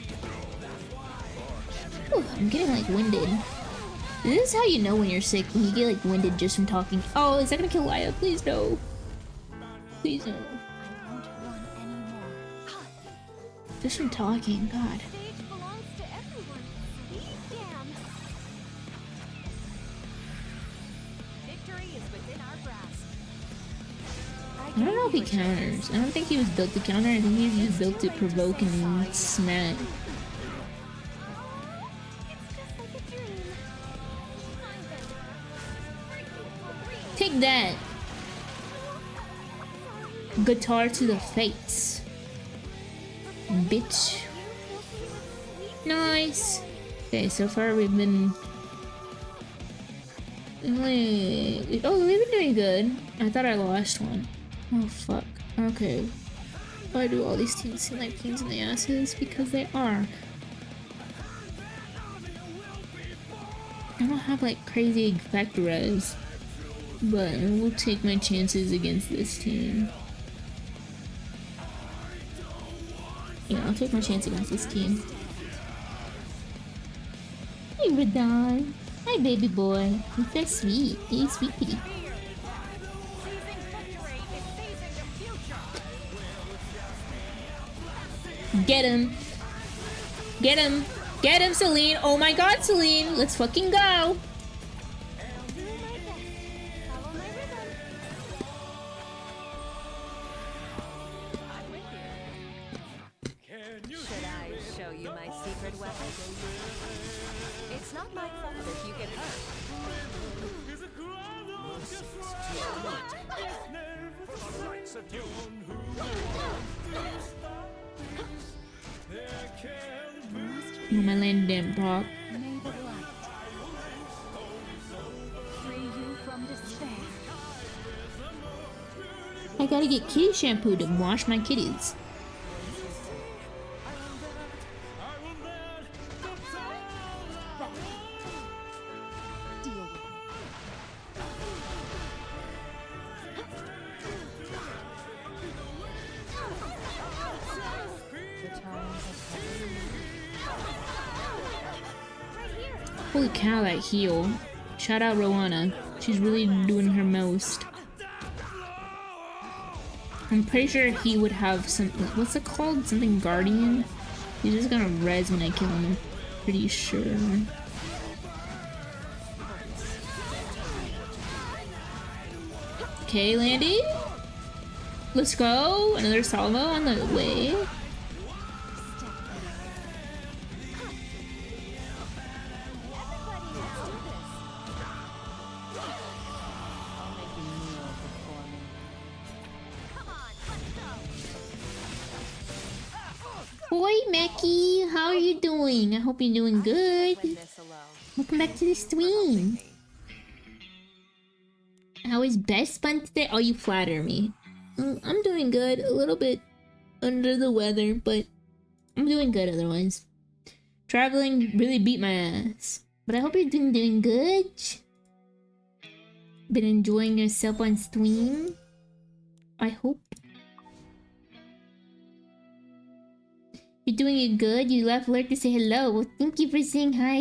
Ooh, I'm getting like winded. This is how you know when you're sick, when you get like winded just from talking. Oh, is that gonna kill Laya? Please no. Please no. I won't run anymore. Just from talking, God. Stage belongs to everyone. Damn. Victory is within our grasp. I don't know if he counters. I don't think he was built to counter. I think he was just built to provoke and smack. Take that! Guitar to the face. Bitch. Nice! Okay, so far we've been... Wait, oh, we've been doing good. I thought I lost one. Oh, fuck. Okay. Why do all these teams seem like pains in the asses? Because they are. I don't have like crazy effect res, but I will take my chances against this team. Yeah, I'll take my chance against this team. Hey, Radon. Hi, baby boy. You're so sweet. Hey, sweetie. Get him. Get him. Get him, Celine. Oh my god, Celine. Let's fucking go. Should I show you my secret weapon? It's not my fault if you get hurt. Oh, my land didn't proc. May the light free you from despair. I gotta get kitty shampoo to wash my kitties. Deal with it. Holy cow, that heal. Shout out Rowana. She's really doing her most. I'm pretty sure he would have some... What's it called? Something Guardian? He's just gonna res when I kill him. I'm pretty sure. Okay, Landy. Let's go. Another salvo on the way. Boy, Mackie, how are you doing? I hope you're doing good. This alone. Welcome back to the stream. How is Best Fun today? Oh, you flatter me. I'm doing good. A little bit under the weather, but I'm doing good otherwise. Traveling really beat my ass. But I hope you're doing good. Been enjoying yourself on stream? I hope. You're doing it good. You left Lurk to say hello. Well, thank you for saying hi.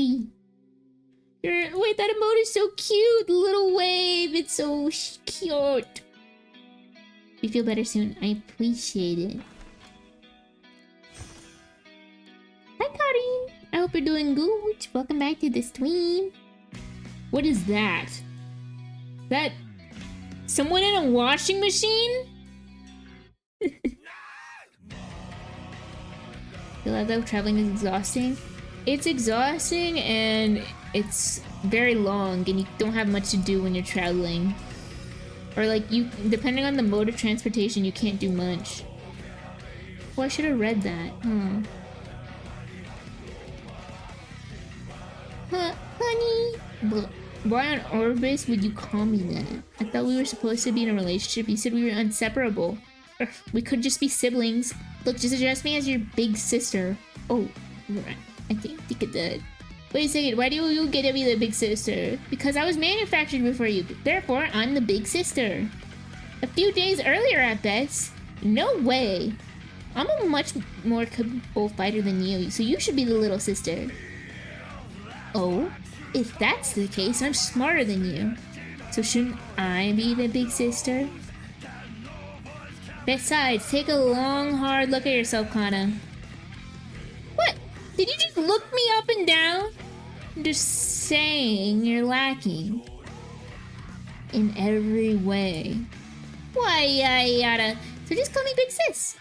Wait, that emote is so cute. The little wave. It's so cute. You feel better soon. I appreciate it. Hi, Karin. I hope you're doing good. Welcome back to the stream. What is that? That someone in a washing machine? Feel like though traveling is exhausting. It's exhausting and it's very long and you don't have much to do when you're traveling. Or like you, depending on the mode of transportation, you can't do much. Well, I should have read that. Honey. But why on Orbis would you call me that? I thought we were supposed to be in a relationship. You said we were inseparable. We could just be siblings. Look, just address me as your big sister. Oh, right. I think it did. Wait a second, why do you get to be the big sister? Because I was manufactured before you. Therefore, I'm the big sister. A few days earlier at best. No way. I'm a much more capable fighter than you, so you should be the little sister. Oh, if that's the case, I'm smarter than you. So shouldn't I be the big sister? Besides, take a long, hard look at yourself, Kana. What? Did you just look me up and down? I'm just saying you're lacking. In every way. Why, yada. So just call me Big Sis.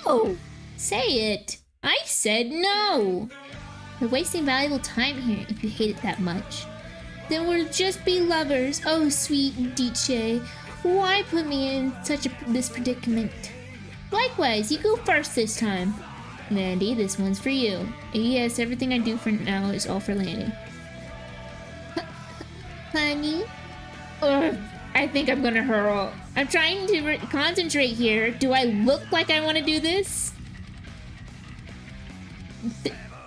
No! Say it. I said no. We're wasting valuable time here if you hate it that much. Then we'll just be lovers. Oh, sweet Diche. Why put me in this predicament? Likewise, you go first this time. Landy, this one's for you. Yes, everything I do for now is all for Landy. Honey? I think I'm gonna hurl. I'm trying to concentrate here. Do I look like I want to do this?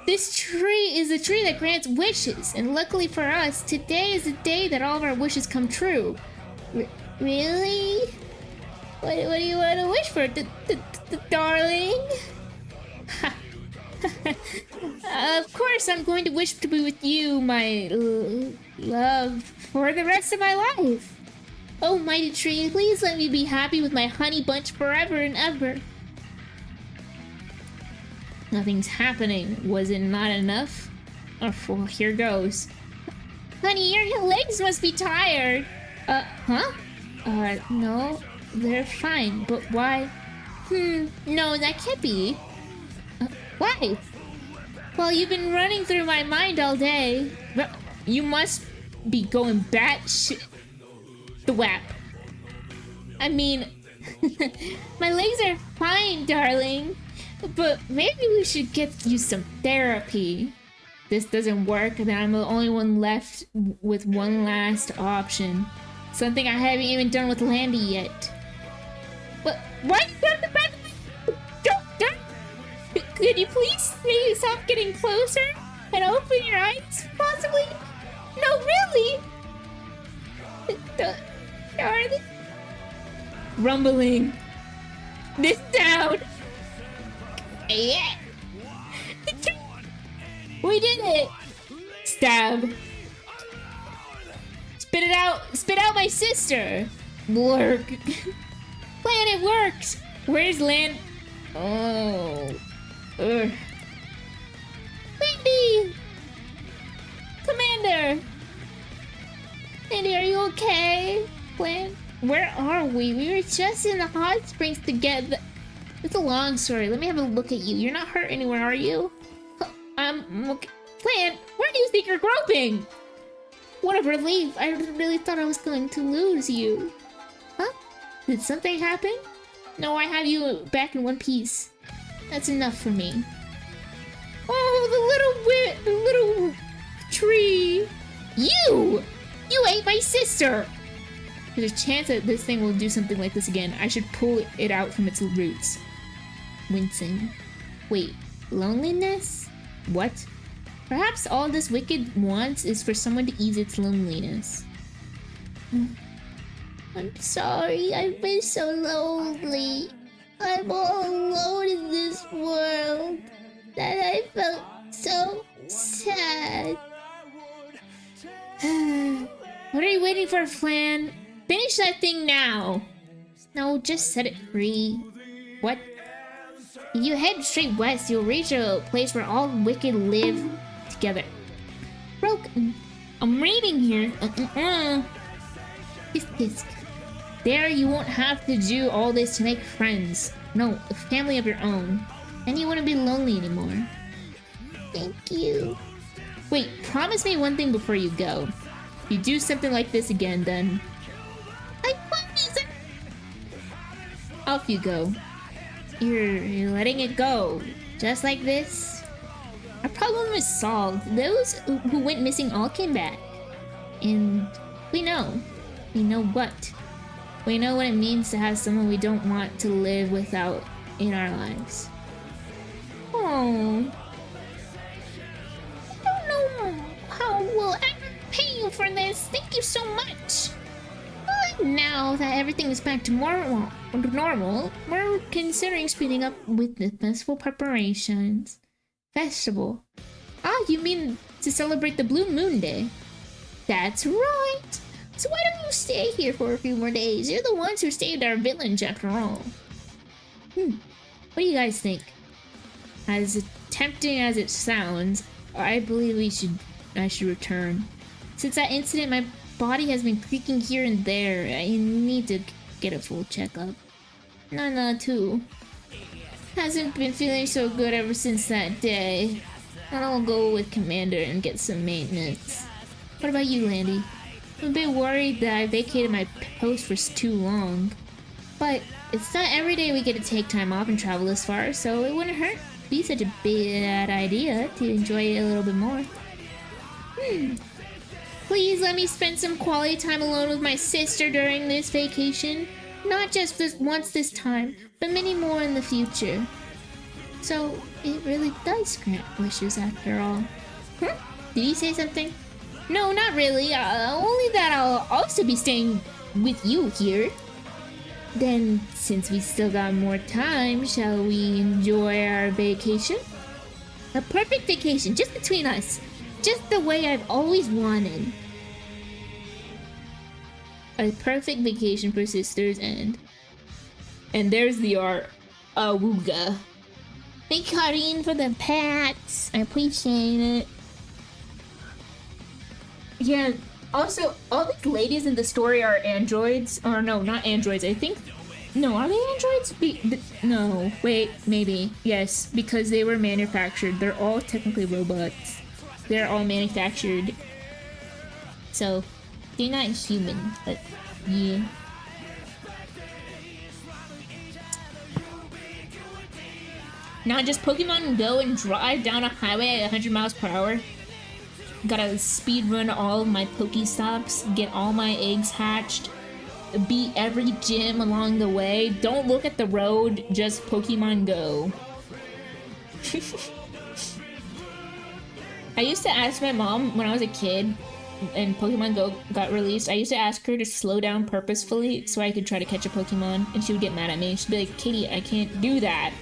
This tree is a tree that grants wishes, and luckily for us, today is the day that all of our wishes come true. Really? What do you want to wish for, darling? Of course, I'm going to wish to be with you, my love, for the rest of my life. Oh, mighty tree, please let me be happy with my honey bunch forever and ever. Nothing's happening. Was it not enough? Oh, well, here goes. Honey, your legs must be tired. Huh? No, they're fine, but why? No, that can't be. Why? Well, you've been running through my mind all day. You must be going batshit the whap. I mean, my legs are fine, darling, but maybe we should get you some therapy. This doesn't work, then I'm the only one left with one last option. Something I haven't even done with Landy yet. But why you got the back of my... Don't. Could you please maybe stop getting closer and open your eyes, possibly? No, really? Darling? Rumbling. This sound. Yeah. We did it. Stab. Spit it out. Spit out my sister. Blurk. Plan, it worked. Where's Land? Oh. Ugh. Landy! Commander! Landy, are you okay? Plan? Where are we? We were just in the hot springs together. It's a long story. Let me have a look at you. You're not hurt anywhere, are you? Okay. Plan, where do you think you're groping? What a relief. I really thought I was going to lose you. Huh? Did something happen? No, I have you back in one piece. That's enough for me. Oh, the little tree. You ate my sister. There's a chance that this thing will do something like this again. I should pull it out from its roots. Wincing. Wait, loneliness? What? Perhaps all this wicked wants is for someone to ease its loneliness. I'm sorry, I've been so lonely. I'm all alone in this world that I felt so sad. What are you waiting for, Flan? Finish that thing now! No, just set it free. What? If you head straight west, you'll reach a place where all wicked live together. Broken. I'm reading here. Tisk tisk. There you won't have to do all this to make friends. No, a family of your own. And you wouldn't be lonely anymore. Thank you. Wait, promise me one thing before you go. If you do something like this again, then... I promise! Off you go. You're letting it go. Just like this. Our problem is solved. Those who went missing all came back. And we know. We know what? We know what it means to have someone we don't want to live without in our lives. Oh. I don't know how we'll ever pay you for this. Thank you so much. But now that everything is back to normal, we're considering speeding up with the festival preparations. Festival? Ah, you mean to celebrate the Blue Moon Day? That's right. So why don't you stay here for a few more days? You're the ones who saved our village after all. What do you guys think? As tempting as it sounds, I believe I should return. Since that incident, my body has been creaking here and there. I need to get a full checkup. Nana too. Hasn't been feeling so good ever since that day. And I'll go with Commander and get some maintenance. What about you, Landy? I'm a bit worried that I vacated my post for too long. But it's not every day we get to take time off and travel this far, so it wouldn't hurt to be such a bad idea to enjoy it a little bit more. Please let me spend some quality time alone with my sister during this vacation. Not just once this time, but many more in the future. So, it really does grant wishes after all. Did you say something? No, not really. Only that I'll also be staying with you here. Then, since we still got more time, shall we enjoy our vacation? A perfect vacation, just between us. Just the way I've always wanted. A perfect vacation for sisters and there's the art. Awooga. Thank you, Karine, for the pats. I appreciate it. Yeah, also, all these ladies in the story are androids. Or no, not androids. I think... No, are they androids? No, wait, maybe. Yes, because they were manufactured. They're all technically robots. They're all manufactured. So, they're not human, but yeah. Not just Pokemon Go and drive down a highway at 100 miles per hour. Gotta speed run all of my Pokestops, get all my eggs hatched, beat every gym along the way. Don't look at the road, just Pokemon Go. I used to ask my mom when I was a kid and Pokemon Go got released, I used to ask her to slow down purposefully so I could try to catch a Pokemon, and she would get mad at me. She'd be like, Katie, I can't do that.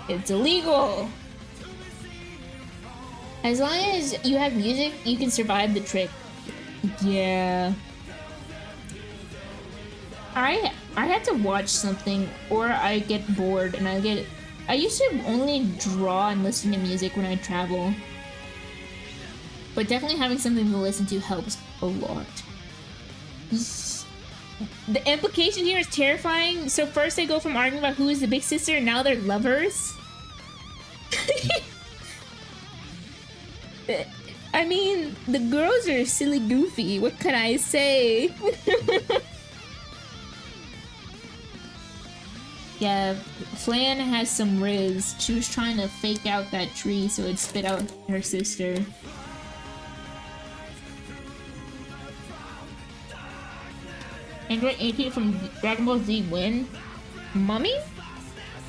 It's illegal. As long as you have music, you can survive the trick. Yeah. I had to watch something or I get bored and I used to only draw and listen to music when I travel. But definitely having something to listen to helps a lot. The implication here is terrifying. So first they go from arguing about who is the big sister and now they're lovers. I mean, the girls are silly goofy. What can I say? Yeah, Flan has some riz. She was trying to fake out that tree so it'd spit out her sister. Android 18 from Dragon Ball Z win? Mommy?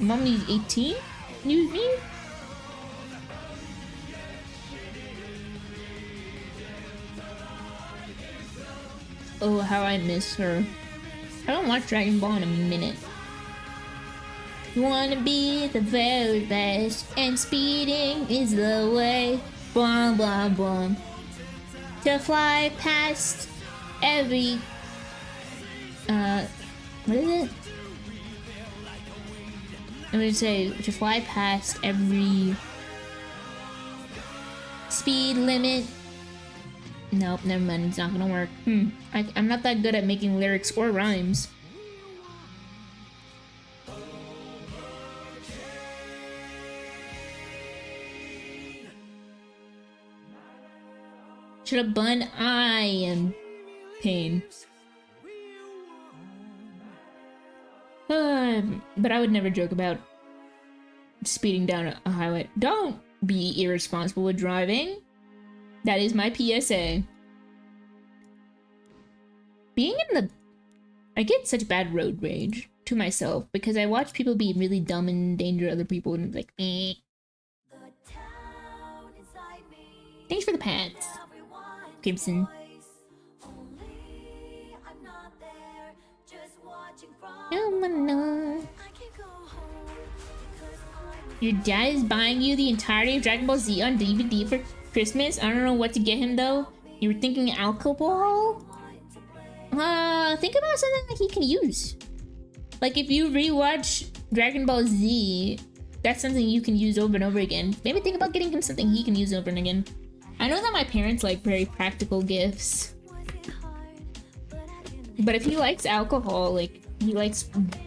Mommy's 18? You mean? Oh, how I miss her. I don't watch Dragon Ball in a minute. You wanna be the very best, and speeding is the way. Blah blah blah. To fly past every what is it? I'm gonna say to fly past every speed limit. Nope, never mind, it's not gonna work. I'm not that good at making lyrics or rhymes. KDbun, I am pain. But I would never joke about speeding down a highway. Don't be irresponsible with driving. That is my PSA. Being in the... I get such bad road rage to myself because I watch people be really dumb and endanger other people and it's like, eh. Thanks for the pants, Gibson. Your dad is buying you the entirety of Dragon Ball Z on DVD for Christmas? I don't know what to get him though. You were thinking alcohol? Think about something that he can use. Like if you rewatch Dragon Ball Z, that's something you can use over and over again. Maybe think about getting him something he can use over and again. I know that my parents like very practical gifts. But if he likes alcohol, like he likes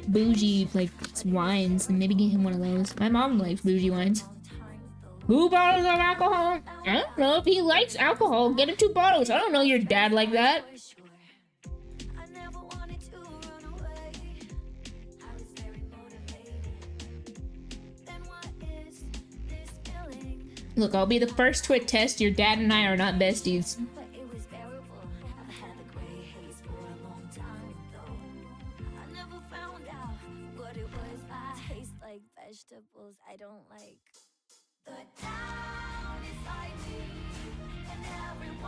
bougie like wines, and maybe get him one of those. My mom likes bougie wines. 2 bottles of alcohol? I don't know if he likes alcohol. Get him 2 bottles. I don't know your dad like that. Look, I'll be the first to attest your dad and I are not besties. I don't like.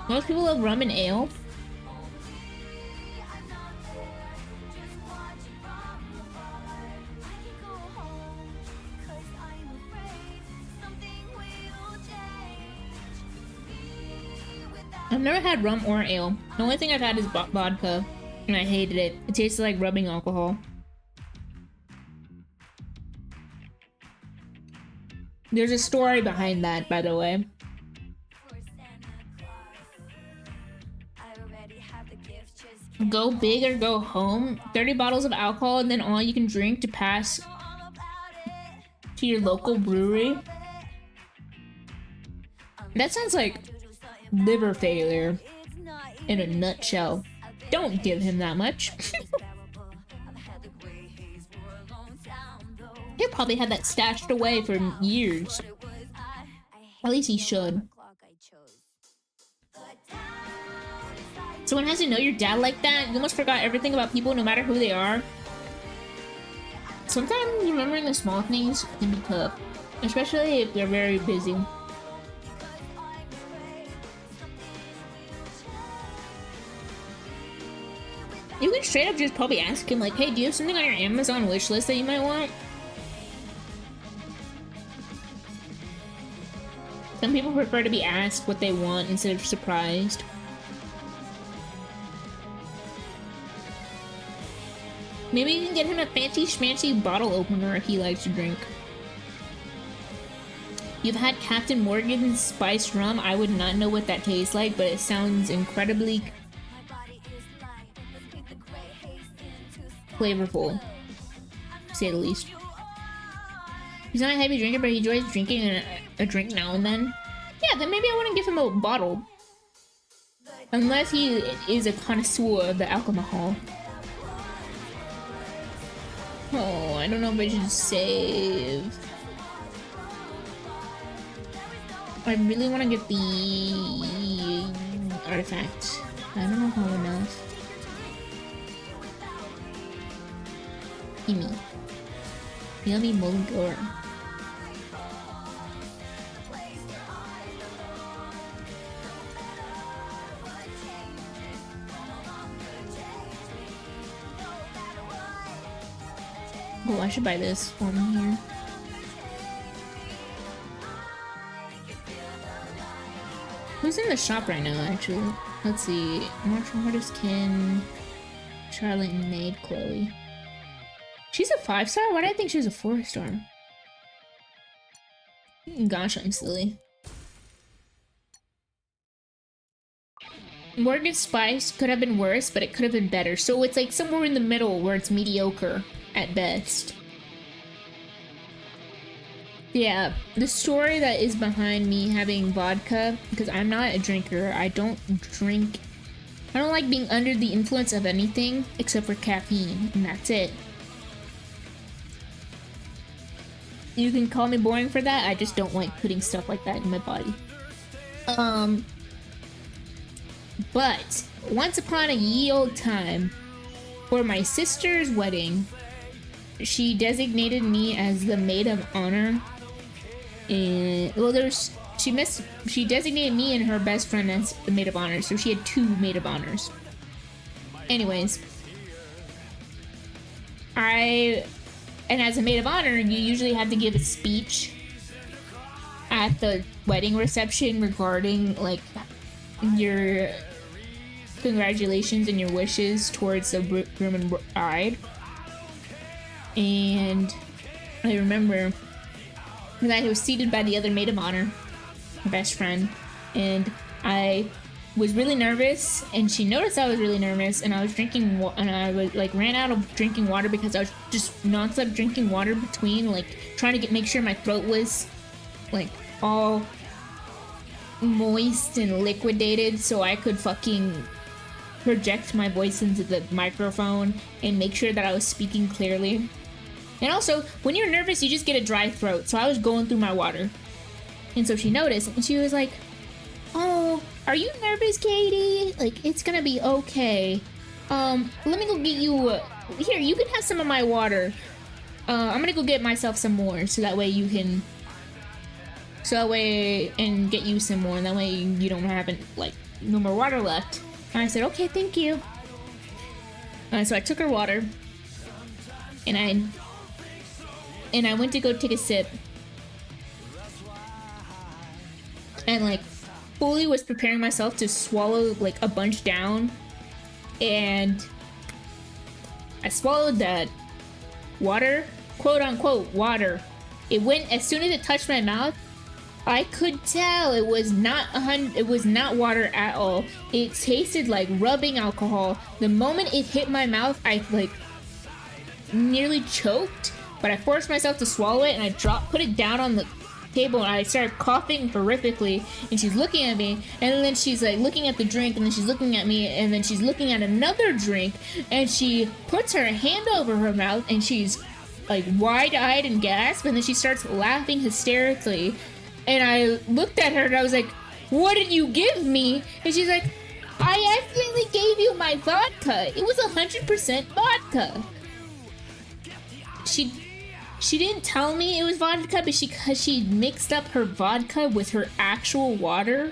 Most people love rum and ale. I've never had rum or ale. The only thing I've had is vodka, and I hated it. It tasted like rubbing alcohol. There's a story behind that, by the way. Go big or go home. 30 bottles of alcohol and then all you can drink to pass to your local brewery. That sounds like liver failure in a nutshell. Don't give him that much. He'll probably have that stashed away for years. At least he should. Someone has to know your dad like that. You almost forgot everything about people no matter who they are. Sometimes remembering the small things can be tough. Especially if they're very busy. You can straight up just probably ask him like, hey, do you have something on your Amazon wish list that you might want? Some people prefer to be asked what they want instead of surprised. Maybe you can get him a fancy schmancy bottle opener if he likes to drink. You've had Captain Morgan's spiced rum. I would not know what that tastes like, but it sounds incredibly flavorful, to say the least. He's not a heavy drinker, but he enjoys drinking a drink now and then. Yeah, then maybe I wouldn't give him a bottle. Unless he is a connoisseur of the alcohol. Oh, I don't know if I should save. I really want to get the artifact. I don't know how enough. Gimme. Yummy Mulgore. Oh, I should buy this one here. Who's in the shop right now, actually? Let's see. Martial Artist Kin, Charlotte Maid, Chloe. She's a 5-star? Why did I think she was a 4-star? Gosh, I'm silly. Morgan Spice could have been worse, but it could have been better. So it's like somewhere in the middle where it's mediocre at best. Yeah, the story that is behind me having vodka, because I'm not a drinker, I don't drink. I don't like being under the influence of anything except for caffeine, and that's it. You can call me boring for that, I just don't like putting stuff like that in my body. But once upon a ye old time, for my sister's wedding, she designated me as the maid of honor. And well, she designated me and her best friend as the maid of honor, so she had 2 maid of honors. Anyways, and as a maid of honor, you usually have to give a speech at the wedding reception regarding like your congratulations and your wishes towards the groom and bride. And I remember that I was seated by the other maid of honor, her best friend, and I was really nervous, and she noticed I was really nervous, and I was drinking and I was like ran out of drinking water because I was just nonstop drinking water between, like trying to make sure my throat was like all moist and liquidated so I could fucking project my voice into the microphone and make sure that I was speaking clearly. And also, when you're nervous, you just get a dry throat. So I was going through my water. And so she noticed, and she was like, "Oh, are you nervous, Katie? Like, it's gonna be okay. Let me go get you, here, you can have some of my water. I'm gonna go get myself some more, so that way you can, and get you some more, and that way you don't have, like, no more water left." And I said, "Okay, thank you." So I took her water, and I went to go take a sip, and like fully was preparing myself to swallow like a bunch down, and I swallowed that water, quote unquote water. It went, as soon as it touched my mouth, I could tell it was not water at all. It tasted like rubbing alcohol. The moment it hit my mouth, I like nearly choked. But I forced myself to swallow it, and I put it down on the table, and I started coughing horrifically. And she's looking at me, and then she's like looking at the drink, and then she's looking at me, and then she's looking at another drink, and she puts her hand over her mouth, and she's like wide-eyed and gasped, and then she starts laughing hysterically. And I looked at her, and I was like, "What did you give me?" And she's like, "I accidentally gave you my vodka. It was 100% vodka." She didn't tell me it was vodka, but because she mixed up her vodka with her actual water.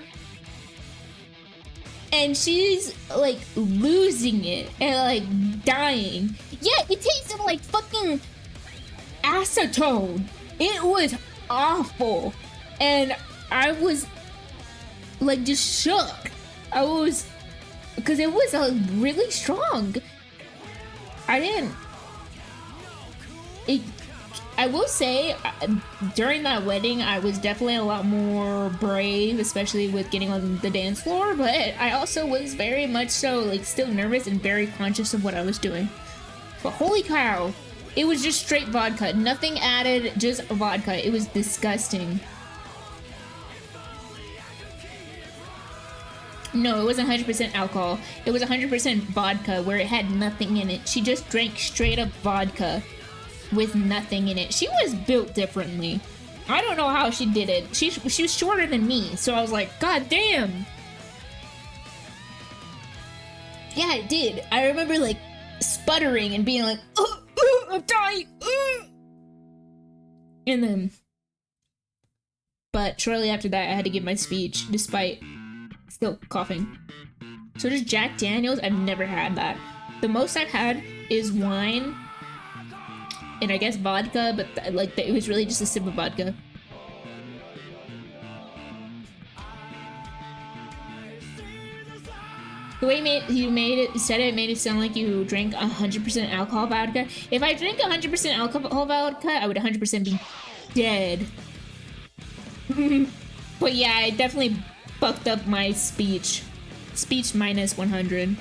And she's like losing it and like dying. Yeah, it tasted like fucking acetone. It was awful. And I was like just shook. I was, because it was really strong. I didn't. I will say, during that wedding, I was definitely a lot more brave, especially with getting on the dance floor. But I also was very much so like still nervous and very conscious of what I was doing. But holy cow, it was just straight vodka, nothing added, just vodka. It was disgusting. No, it wasn't 100% alcohol. It was 100% vodka where it had nothing in it. She just drank straight up vodka with nothing in it. She was built differently. I don't know how she did it. She was shorter than me, so I was like, God damn. Yeah, it did. I remember like sputtering and being like, I'm dying. And then, but shortly after that, I had to give my speech despite still coughing. So just Jack Daniels, I've never had that. The most I've had is wine and I guess vodka, but it was really just a sip of vodka. The way he said it made it sound like you drank 100% alcohol vodka. If I drank 100% alcohol vodka, I would 100% be dead. But yeah, I definitely fucked up my speech. Speech minus 100.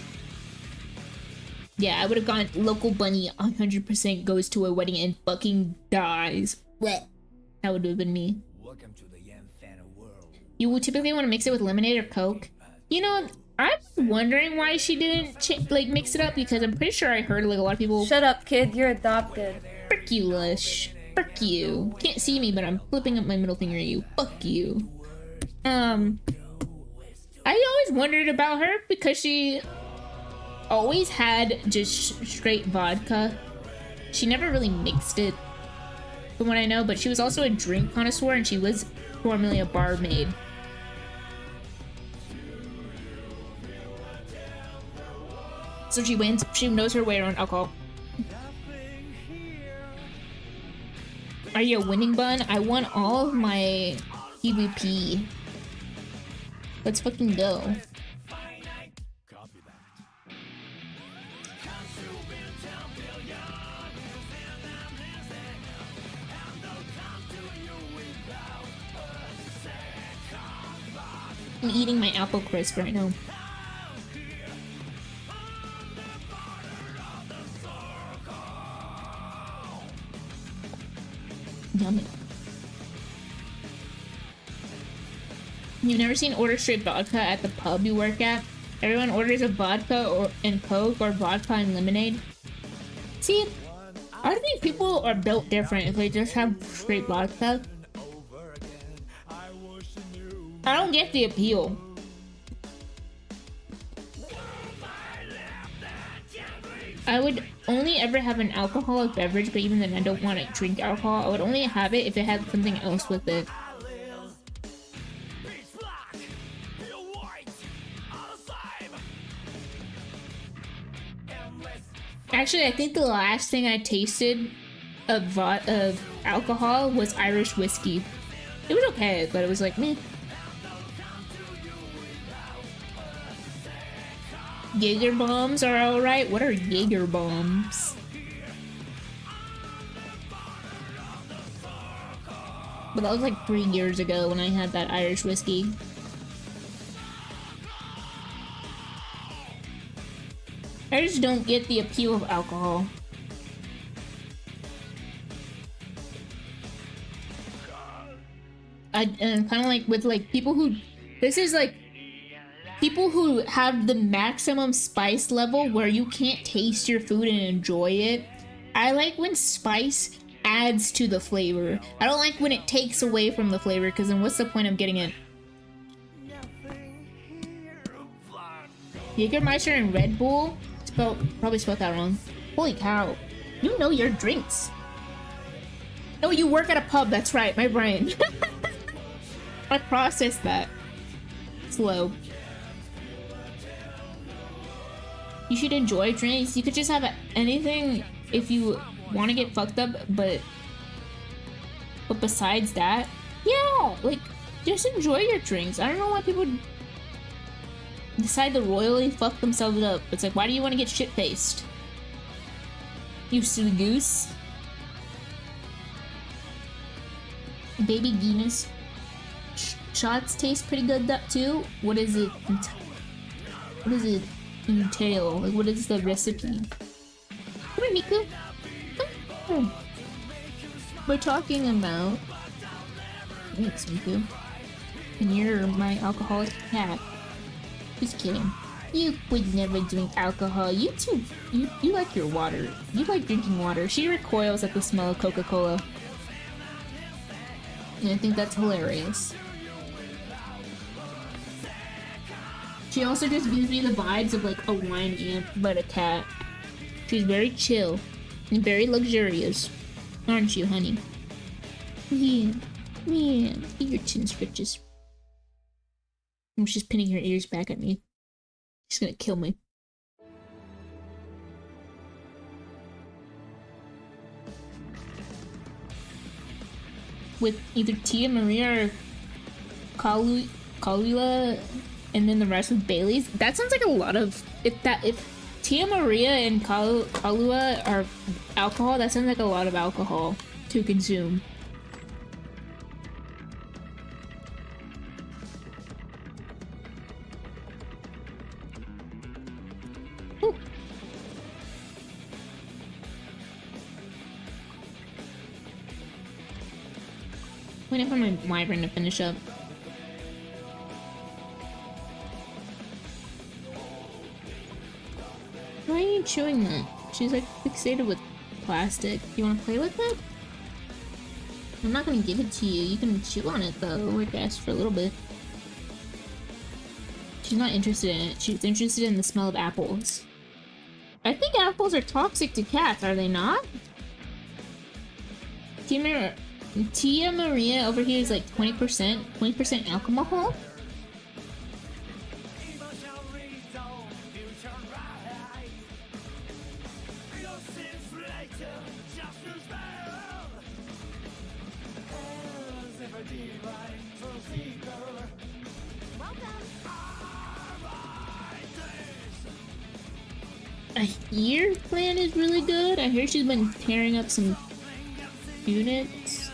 Yeah, I would have gone local bunny 100% goes to a wedding and fucking dies. Blech. That would have been me. Welcome to the Yan Fan world. You would typically want to mix it with lemonade or Coke. You know, I'm wondering why she didn't like mix it up, because I'm pretty sure I heard like a lot of people. Shut up, kid. You're adopted. Frick you, Lush. Frick you. Can't see me, but I'm flipping up my middle finger at you. Fuck you. I always wondered about her because she always had just straight vodka. She never really mixed it, from what I know, but she was also a drink connoisseur and she was formerly a barmaid. So she wins. She knows her way around alcohol. Are you a winning bun? I won all of my PvP. Let's fucking go. I'm eating my apple crisp right now. Yummy. You've never seen order straight vodka at the pub you work at? Everyone orders a vodka and Coke or vodka and lemonade. See, I think people are built different if they just have straight vodka. I don't get the appeal. I would only ever have an alcoholic beverage, but even then I don't want to drink alcohol. I would only have it if it had something else with it. Actually, I think the last thing I tasted of alcohol was Irish whiskey. It was okay, but it was like, meh. Jaeger bombs are alright. What are Jaeger bombs? But that was like 3 years ago when I had that Irish whiskey. I just don't get the appeal of alcohol. And kind of like with like people who, this is like people who have the maximum spice level where you can't taste your food and enjoy it. I like when spice adds to the flavor. I don't like when it takes away from the flavor, because then what's the point of getting it? Jägermeister and Red Bull? Probably spelled that wrong. Holy cow. You know your drinks. No, you work at a pub, that's right, my brain. I processed that. Slow. You should enjoy drinks. You could just have anything if you want to get fucked up, but besides that, yeah, like Just enjoy your drinks. I don't know why people decide to royally fuck themselves up. It's like, why do you want to get shit-faced? You silly goose. Baby Guinness shots taste pretty good too. What is it? What does it entail? Like, what is the recipe? Come here, Miku. Come here. We're talking about. Thanks, Miku. And you're my alcoholic cat. Just kidding. You would never drink alcohol. You too. You like your water. You like drinking water. She recoils at the smell of Coca-Cola. And I think that's hilarious. She also just gives me the vibes of like a wine ant, but a cat. She's very chill and very luxurious. Aren't you, honey? Yeah. Man, your chin stretches. She's pinning her ears back at me. She's gonna kill me. With either Tia Maria or Kalula, and then the rest with Bailey's. That sounds like a lot of if Tia Maria and Kalua are alcohol, that sounds like a lot of alcohol to consume. Ooh. Waiting for my wyvern to finish up. Why are you chewing that? She's like fixated with plastic. You want to play with it? I'm not gonna give it to you. You can chew on it though, I guess, for a little bit. She's not interested in it. She's interested in the smell of apples. I think apples are toxic to cats, are they not? Tia Maria over here is like 20% alcohol. I hear Flan is really good. I hear she's been tearing up some units.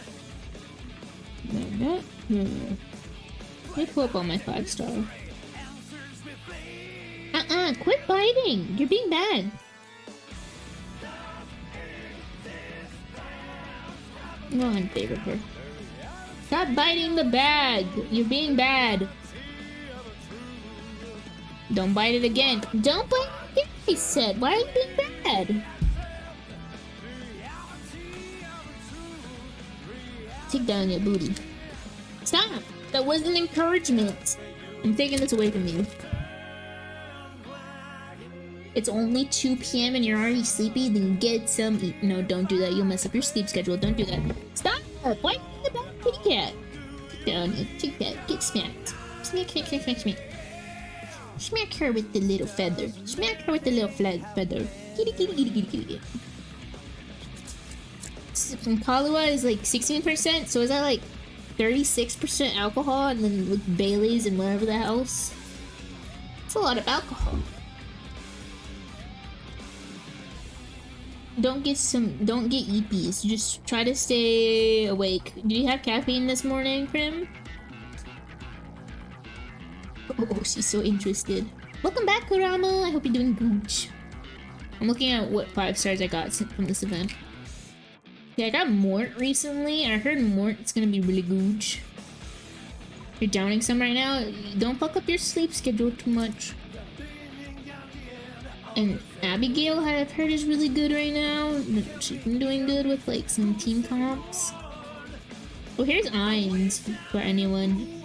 Let me pull up on my 5-star. Quit biting! You're being bad. No one favored her. Stop biting the bag! You're being bad. Don't bite it again. Don't bite it again, he said. Why are you being bad? Take down your booty. Stop! That wasn't encouragement. I'm taking this away from you. It's only 2 p.m. and you're already sleepy, then get some eat. No, don't do that. You'll mess up your sleep schedule. Don't do that. Stop! Why are you the bad kitty cat? Take down it. Take that. Get smacked. Smack, smack, smack, smack, smack. Smack her with the little feather. Smack her with the little feather. Kitty, kitty, kitty, kitty, kitty. From Kahlua is like 16%, so is that like 36% alcohol, and then with Bailey's and whatever the else? It's a lot of alcohol. Don't get EPs. Just try to stay awake. Do you have caffeine this morning, Prim? Oh, she's so interested. Welcome back, Kurama. I hope you're doing good. I'm looking at what 5 stars I got from this event. Yeah, I got Mort recently. I heard Mort's gonna be really good. You're downing some right now. Don't fuck up your sleep schedule too much. And Abigail, I've heard, is really good right now. She's been doing good with like some team comps. Oh, here's Ainz for anyone.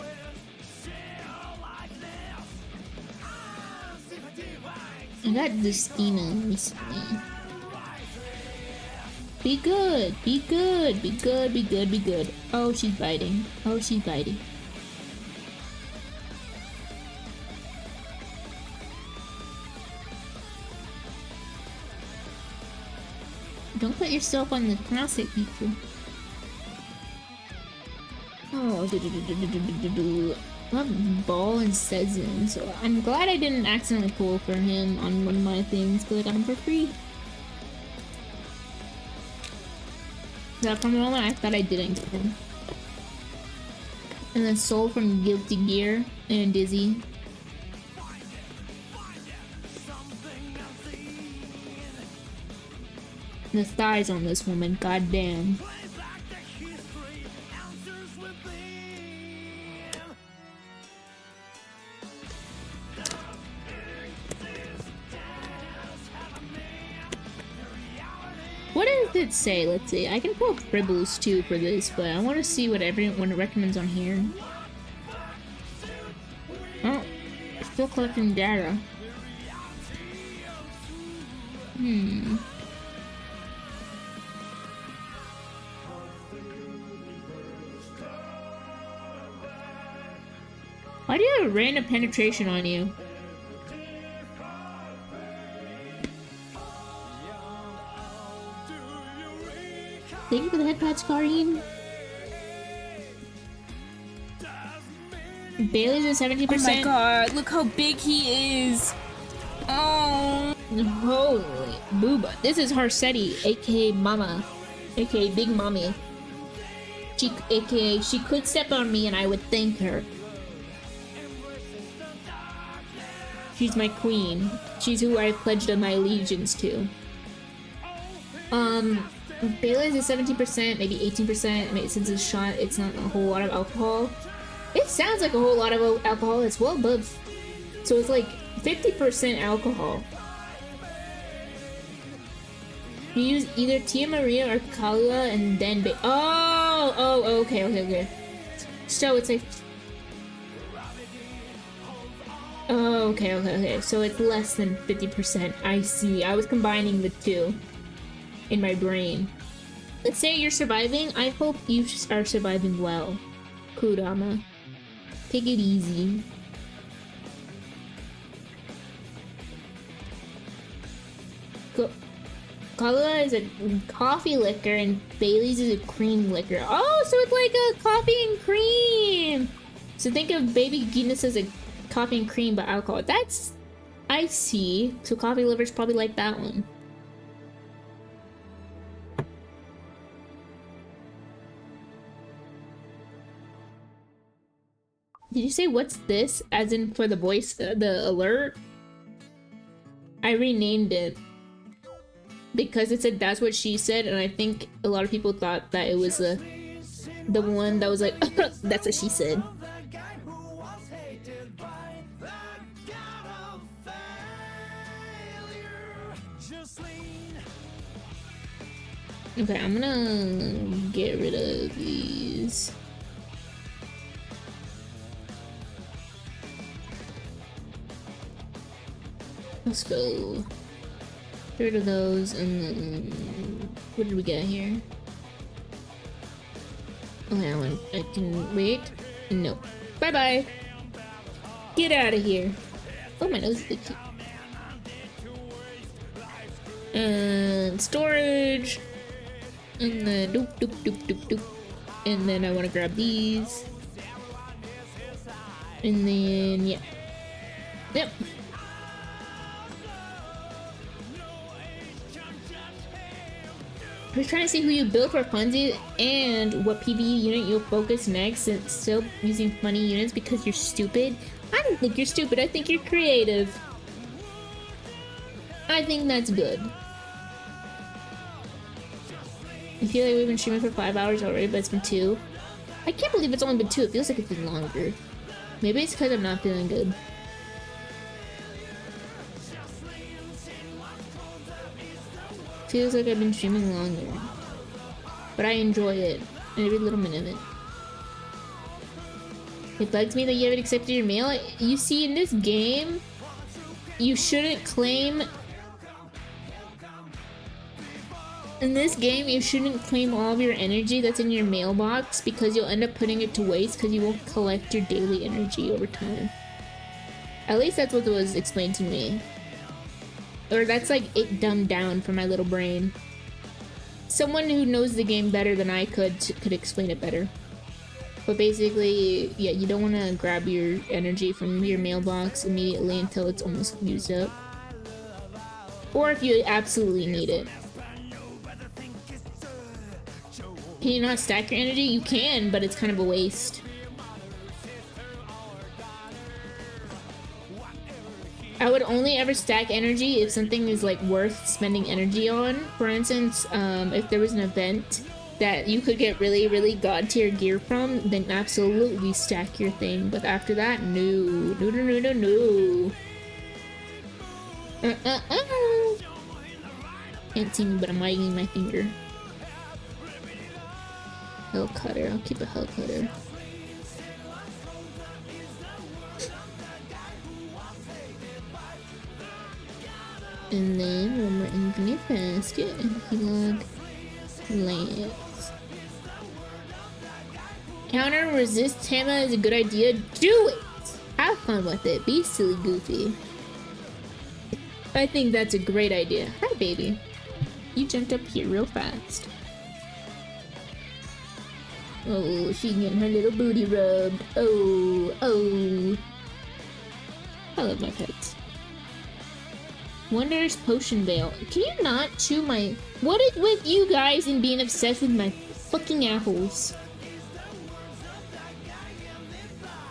I got Justina recently. Be good, be good, be good, be good, be good. Oh, she's biting. Oh, she's biting. Don't put yourself on the classic, people. Oh, love Ball and Sezin. So I'm glad I didn't accidentally pull for him on one of my things, because I got him for free. That from the moment I thought I didn't get him. And then Soul from Guilty Gear and Dizzy. The thighs on this woman, goddamn. What does it say? Let's see. I can pull Fribbles too for this, but I want to see what everyone recommends on here. Oh, still collecting data. Why do you have random penetration on you? Thank you for the head patch, Karin. Bailey's at 70%. Oh my god, look how big he is. Oh. Holy booba. This is Harsetti, aka Mama, aka Big Mommy. AKA she could step on me and I would thank her. She's my queen. She's who I pledged my allegiance to. Bailey's is 17%, maybe 18%. Maybe since it's shot, it's not a whole lot of alcohol. It sounds like a whole lot of alcohol. It's well above. So it's like 50% alcohol. You use either Tia Maria or Kahlua and then okay. So it's like. Oh, okay. So it's less than 50%. I see. I was combining the two in my brain. Let's say you're surviving. I hope you are surviving well. Kurama. Take it easy. Kahlua is a coffee liquor and Bailey's is a cream liquor. Oh, so it's like a coffee and cream. So think of Baby Guinness as a coffee and cream but alcohol. That's... I see. So coffee lovers probably like that one. Did you say what's this? As in for the voice, the alert? I renamed it because it said that's what she said, and I think a lot of people thought that it was the one that was like that's what she said. Okay, I'm gonna get rid of these. Let's go. Get rid of those, and then what did we get here? Okay, I can wait. No. Bye bye. Get out of here. Oh, my nose is itchy. And storage. And then doop. And then I want to grab these. And then yeah. Yep. I was trying to see who you build for funsies and what PvE unit you'll focus next, and still using funny units because you're stupid. I don't think you're stupid, I think you're creative. I think that's good. I feel like we've been streaming for 5 hours already, but it's been 2. I can't believe it's only been 2, it feels like it's been longer. Maybe it's because I'm not feeling good. Feels like I've been streaming longer, but I enjoy it, every little minute of it. It bugs me that you haven't accepted your mail. You see, in this game, you shouldn't claim... In this game, you shouldn't claim all of your energy that's in your mailbox because you'll end up putting it to waste because you won't collect your daily energy over time. At least that's what was explained to me. Or that's like it dumbed down for my little brain. Someone who knows the game better than I could explain it better. But basically, yeah, you don't want to grab your energy from your mailbox immediately until it's almost used up. Or if you absolutely need it. Can you not stack your energy? You can, but it's kind of a waste. I would only ever stack energy if something is like worth spending energy on. For instance, if there was an event that you could get really god tier gear from, then absolutely stack your thing. But after that, no. Can't see me, but I'm wagging my finger. Hell cutter. I'll keep a hell cutter. And then one more infinite basket and Helog lands. Counter resist Tama is a good idea. Do it! Have fun with it. Be silly goofy. I think that's a great idea. Hi baby. You jumped up here real fast. Oh, she's getting her little booty rubbed. Oh. I love my pets. Wondrous Potion Veil. Can you not chew my... What is with you guys and being obsessed with my fucking apples?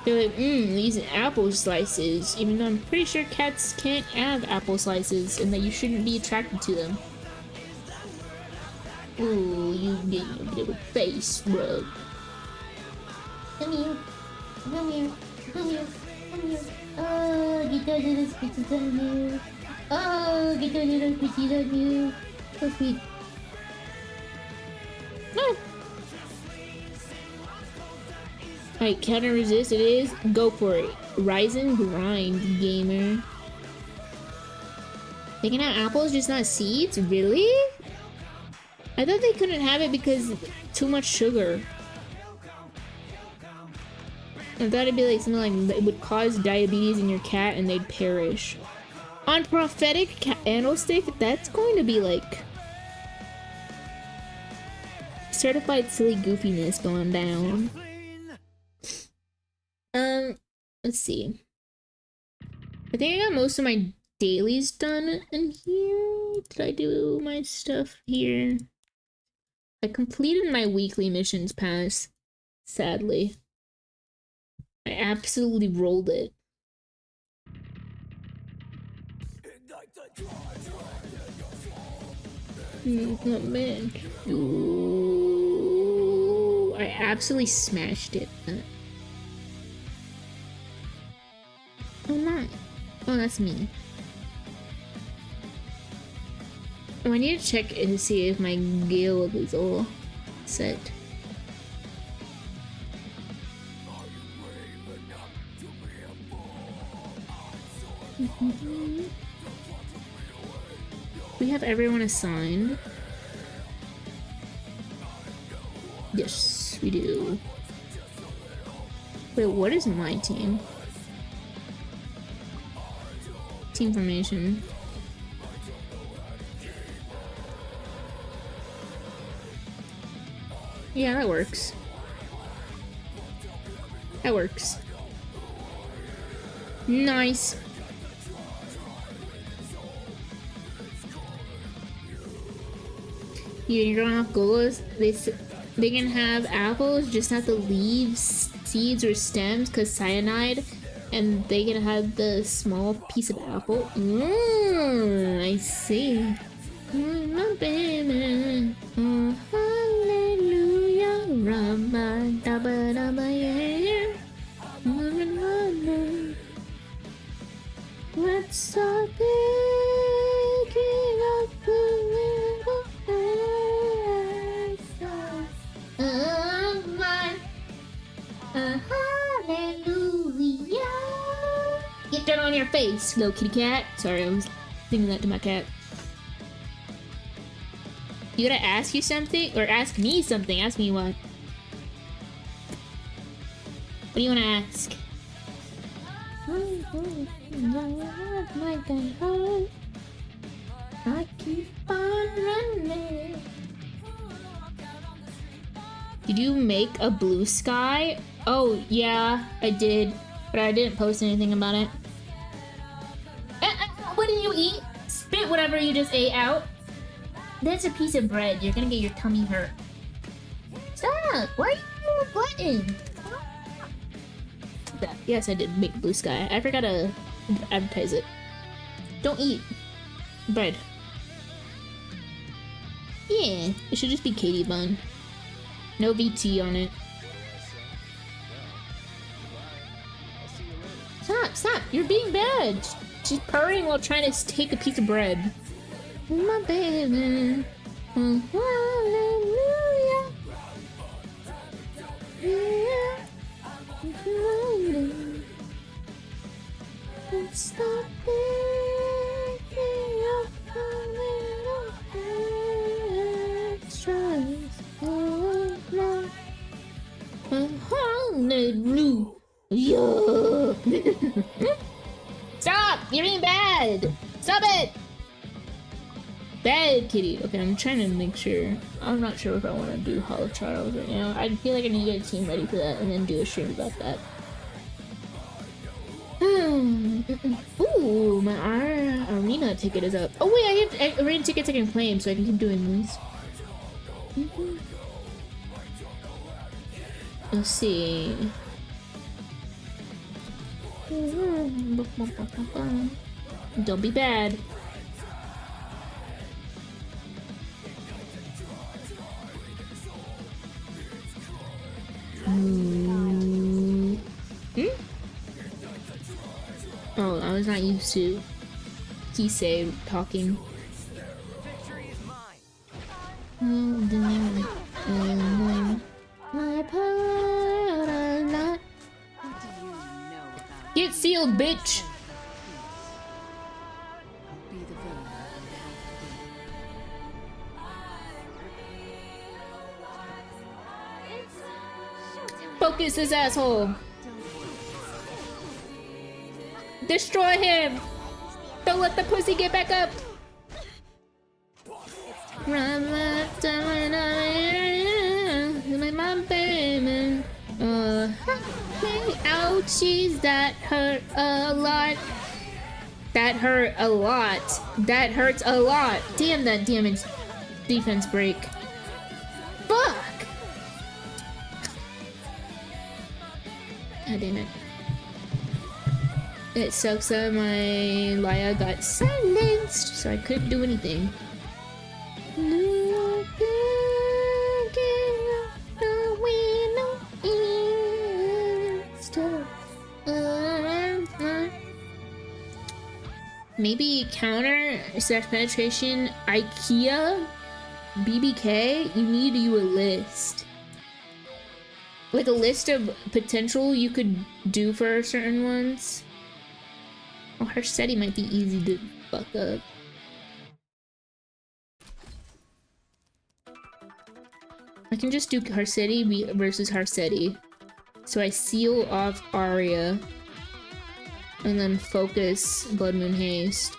They're like, these apple slices. Even though I'm pretty sure cats can't have apple slices and that you shouldn't be attracted to them. Ooh, you get your little face rub. Come here. Come here. Come here. Come here. Oh, get those little squishes on you. Oh, get those little squishes on you. So sweet. No. Alright, counter resist it is. Go for it. Rise and grind, gamer. They can have apples, just not seeds? Really? I thought they couldn't have it because too much sugar. I thought it'd be like something like it would cause diabetes in your cat and they'd perish. On prophetic candlestick, that's going to be like certified silly goofiness going down. Let's see. I think I got most of my dailies done in here. Did I do my stuff here? I completed my weekly missions pass, sadly. I absolutely rolled it. Not bad. Ooh, I absolutely smashed it. Oh my. Oh, that's me. Oh, I need to check to see if my guild is all set. We have everyone assigned. Yes, we do. Wait, what is my team? Team formation. Yeah, that works. That works. Nice. You don't have goals. They can have apples, just not the leaves, seeds, or stems, cause cyanide, and they can have the small piece of apple. I see. My baby. Oh, hallelujah. Rabba, dabba, dabba, yeah. Let's start picking up the little hallelujah. Get that on your face, little kitty cat. Sorry, I was singing that to my cat. You gotta ask you something? Or ask me something. Ask me what? What do you wanna ask? I keep on running. Did you make a blue sky? Oh, yeah, I did. But I didn't post anything about it. What did you eat? Spit whatever you just ate out. That's a piece of bread. You're gonna get your tummy hurt. Stop! Why are you button? Yes, I did make blue sky. I forgot to advertise it. Don't eat bread. Yeah, it should just be KDbun. No VT on it. Stop! You're being bad. She's purring while trying to take a piece of bread. My baby. Hallelujah. Yeah. Stop thinking of little extras. Hallelujah. Stop! You're being bad! Stop it! Bad kitty. Okay, I'm trying to make sure. I'm not sure if I want to do Hollow Trials right now. I feel like I need to get a team ready for that and then do a stream about that. Ooh, my arena ticket is up. Oh wait, I have arena tickets I can claim so I can keep doing these. Let's see. Don't be bad. Oh, I was not used to Kisei talking. Victory is mine. My part a lot. What do you know about Get sealed, bitch! I'll be the villain Focus this asshole! Destroy him! Don't let the pussy get back up! Run left, my baby. Ouchies, that hurt a lot. That hurt a lot. That hurts a lot. Damn that damage defense break. Fuck! God damn it. It sucks that my Laya got silenced, so I couldn't do anything. Maybe counter / penetration IKEA BBK. You need you a list. Like a list of potential you could do for certain ones. Oh, her SETI might be easy to fuck up. I can just do her SETI versus her SETI. So I seal off Aria. And then focus Blood Moon Haste.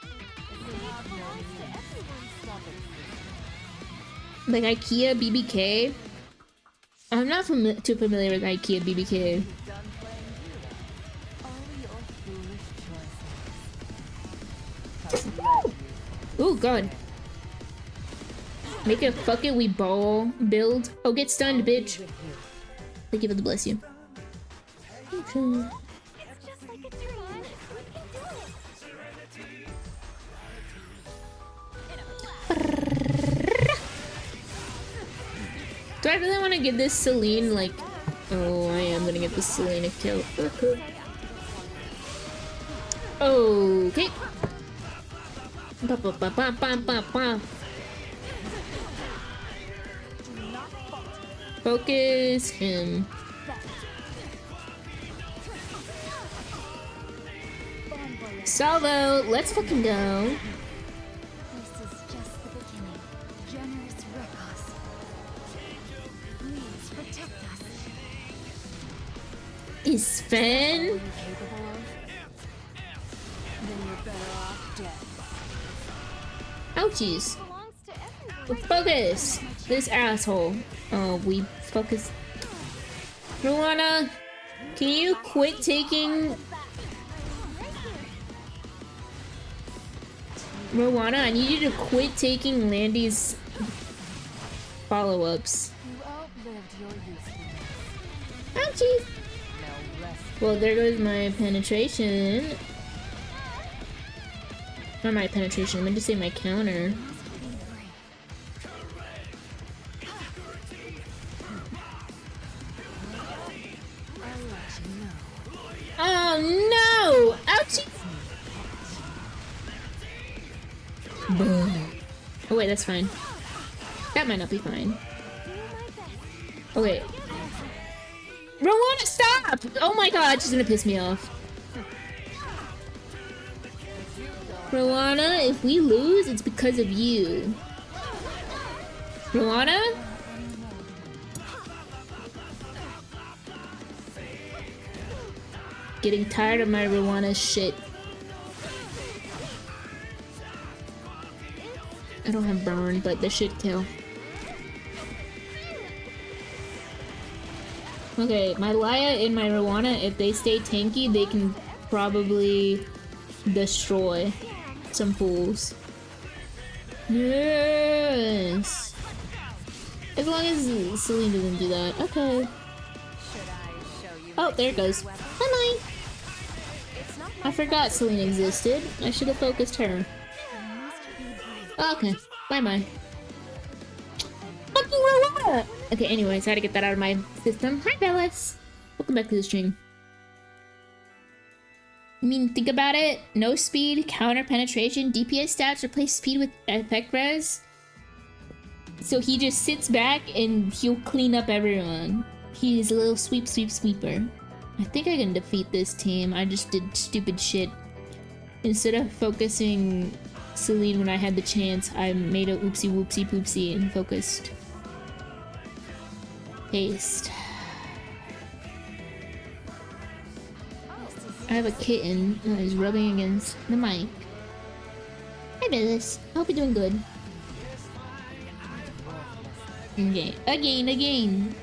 Like IKEA BBK. I'm not too familiar with IKEA BBK. Oh god. Make a fuck it we ball build. Oh, get stunned, bitch. Thank you for the bless you. Okay. Do I really want to get this Celine, like... Oh, I am gonna get this Selena kill. Okay. Focus him. Salvo, let's fucking go. This is just the beginning. Generous Rekos. Please protect us. Is Sven? Capable of? Then you're better off dead. Ouchies. Belongs to everyone. Focus. Much This asshole. Oh, we focus. Rowana, can you quit taking... Rowana, I need you to quit taking Landy's follow-ups. You outlived your usefulness. Ouchie! Now rest. Well, there goes my penetration. Not my penetration, I meant to say my counter. Oh no! Ouchie! Oh wait, that's fine. That might not be fine. Okay. Rowana, stop! Oh my god, she's gonna piss me off. Rowana, if we lose, it's because of you. Rowana? Getting tired of my Rowana shit. I don't have burn, but this should kill. Okay, my Laya and my Rowana, if they stay tanky, they can probably destroy some fools. Yes! As long as Celine doesn't do that. Okay. Oh, there it goes. Bye-bye! I forgot Celine existed. I should have focused her. Okay, bye-bye. Fucking Rowana! Okay, anyways, I had to get that out of my system. Hi, Bellis! Welcome back to the stream. I mean, think about it. No speed, counter penetration, DPS stats replace speed with effect res. So he just sits back and he'll clean up everyone. He's a little sweeper. I think I can defeat this team. I just did stupid shit. Instead of focusing Celine when I had the chance, I made a oopsie whoopsie poopsie and focused. Paste. I have a kitten that is rubbing against the mic. Hi, Billis. I hope you're doing good. Okay, again.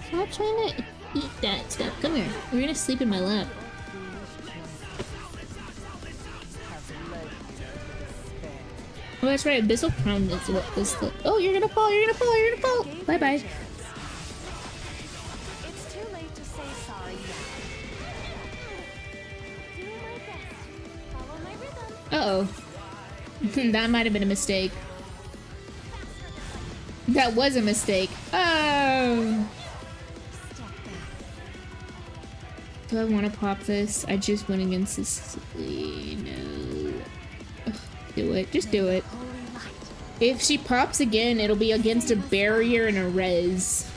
Stop trying to eat that stuff. Come here. We're gonna sleep in my lap. Oh, that's right. Abyssal Crown is what this. Oh, you're gonna fall. Bye bye. It's too late to say sorry now. Uh oh. That might have been a mistake. That was a mistake. Oh. Do I want to pop this? I just went against this. No. Ugh, do it. Just do it. If she pops again, it'll be against a barrier and a res.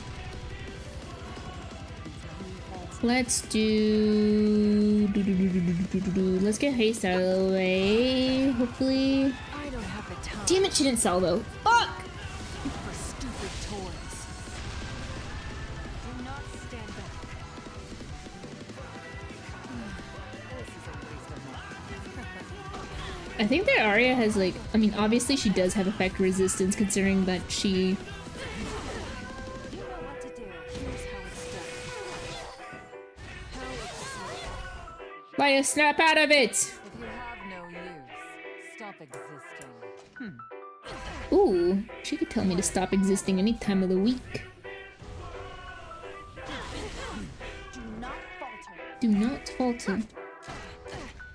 Let's do... Let's get haste out of the way, hopefully. I don't have the time Damn it, she didn't salvo. Fuck! for stupid toys. Do not stand back. This is a waste of my I think that Arya has like... I mean, obviously she does have effect resistance considering that she... You know what to do. Here's how it's done. How Laya, snap out of it! if you have no use, stop existing. Ooh, she could tell me to stop existing any time of the week. Do not falter.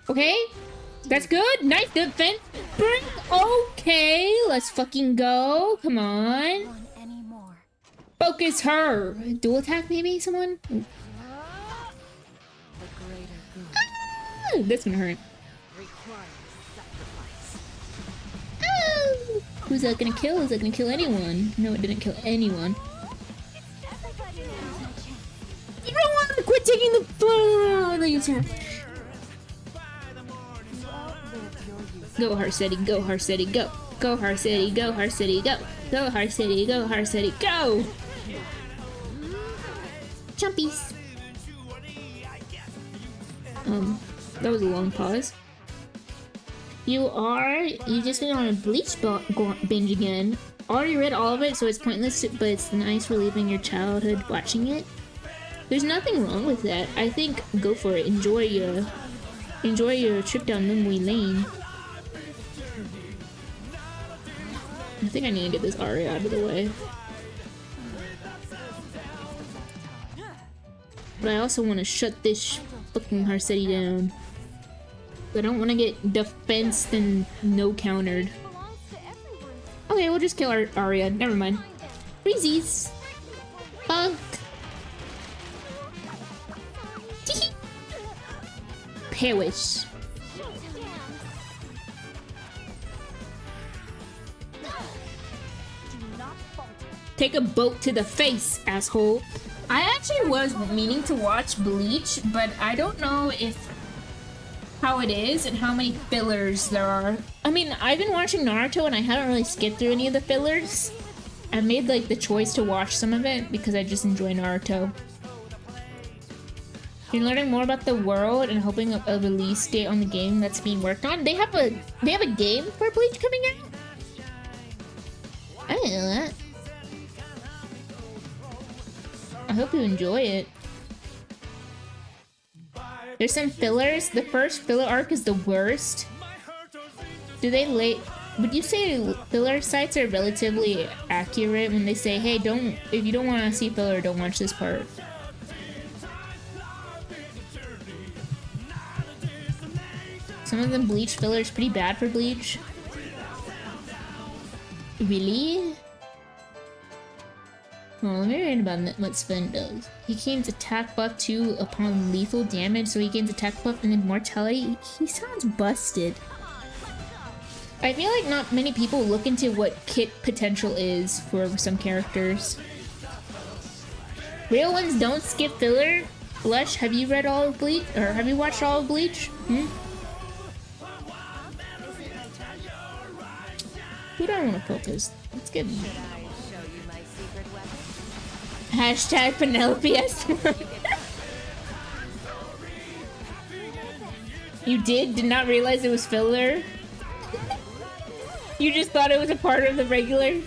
Okay, that's good. Nice defense. Break. Okay, let's fucking go. Come on. One anymore. Focus her. Dual attack, maybe someone. Ooh. The greater good Ah, that's gonna hurt. requires sacrifice. Oh! Who's that gonna kill? Is that gonna kill anyone? No, it didn't kill anyone. You don't want to quit taking the user. Go Harsetti, go Harsetti, go. Go Harsetti, go Harsetti, go. Go Harsetti, go Harsetti, go! Chumpies. That was a long pause. You just been on a Bleach binge again. Already read all of it, so it's pointless, but it's nice reliving your childhood watching it. There's nothing wrong with that. I think go for it. Enjoy your trip down memory lane. I think I need to get this aria out of the way. But I also want to shut this fucking Harsetti down. I don't want to get defensed and no countered. Okay, we'll just kill our Aria. Never mind. Freezies. Fuck. Perish. Take a boat to the face, asshole. I actually was meaning to watch Bleach, but I don't know how it is and how many fillers there are. I mean, I've been watching Naruto and I haven't really skipped through any of the fillers. I made like the choice to watch some of it because I just enjoy Naruto. You're learning more about the world and hoping a release date on the game that's being worked on. They have a game for Bleach coming out? I didn't know that. I hope you enjoy it. There's some fillers. The first filler arc is the worst. Would you say filler sites are relatively accurate when they say, hey, if you don't want to see filler, don't watch this part? Some of them Bleach fillers pretty bad for Bleach. Really? Oh, let me read about what Sven does. He gains attack buff 2 upon lethal damage, so he gains attack buff and immortality. He sounds busted. I feel like not many people look into what kit potential is for some characters. Real ones don't skip filler. Lush, have you read all of Bleach? Or have you watched all of Bleach? We don't want to focus. Let's get... Hashtag Penelope S1. You did not realize it was filler? You just thought it was a part of the regular?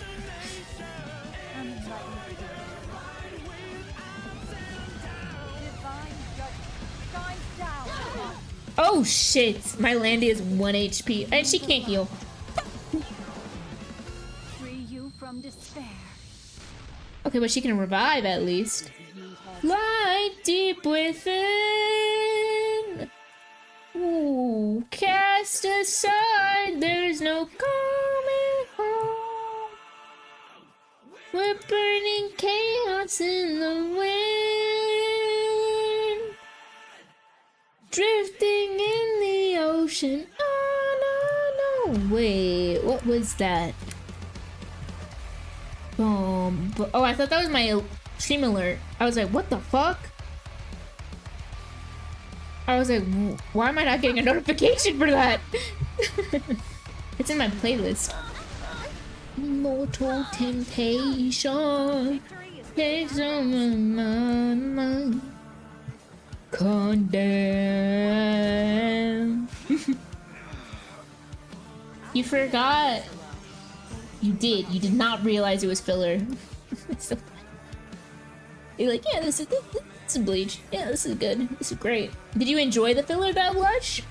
Oh shit! My Landy is 1 HP and she can't heal. Free you from despair. Okay, but she can revive at least. Lie deep within. Ooh, cast aside, there's no coming home. We're burning chaos in the wind, drifting in the ocean. Oh no, no. Wait, what was that? Oh, I thought that was my stream alert. I was like, what the fuck? I was like, why am I not getting a notification for that? It's in my playlist. Mortal temptation takes on my mind. Condemn. You forgot. You did not realize it was filler. So you're like, yeah, this is Bleach. Yeah, this is good. This is great. Did you enjoy the filler, that Lush?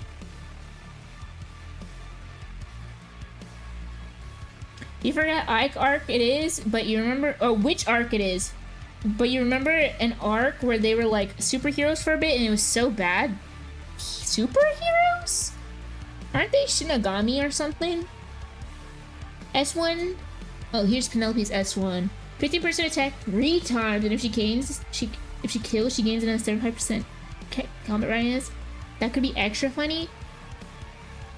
You forgot Ike arc it is, but you remember, or which arc it is. But you remember an arc where they were like superheroes for a bit and it was so bad. Superheroes? Aren't they Shinigami or something? S1. Oh, here's Penelope's S1. 50% attack 3 times, and if she kills, she gains another 75% combat readiness. That could be extra funny.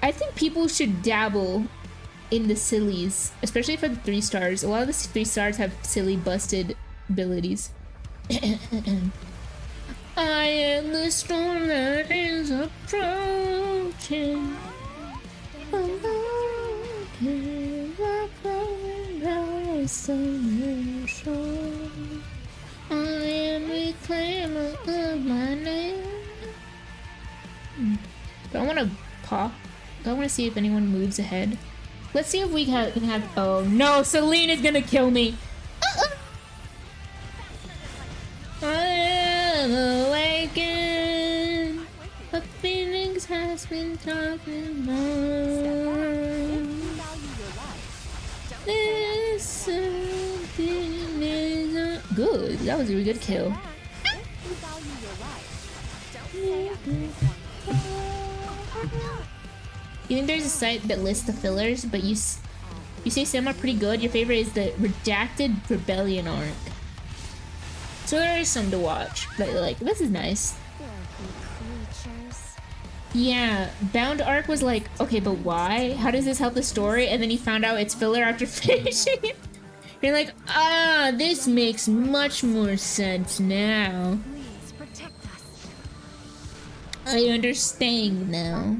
I think people should dabble in the sillies, especially for the 3 stars. A lot of the 3 stars have silly, busted abilities. I am the storm that is approaching. I am the clamor of my name. Do I want to pop I want to see if anyone moves ahead. Let's see if we can have. Oh no, Celine is gonna kill me. I am awakened. A phoenix has been talking more. This something is good. That was a really good kill. You think there's a site that lists the fillers, but you say some are pretty good. Your favorite is the Redacted Rebellion arc. So there is some to watch, but like, this is nice. Yeah, Bound arc was like, okay, but why? How does this help the story? And then you found out it's filler after finishing it. You're like, ah, this makes much more sense now. I understand now.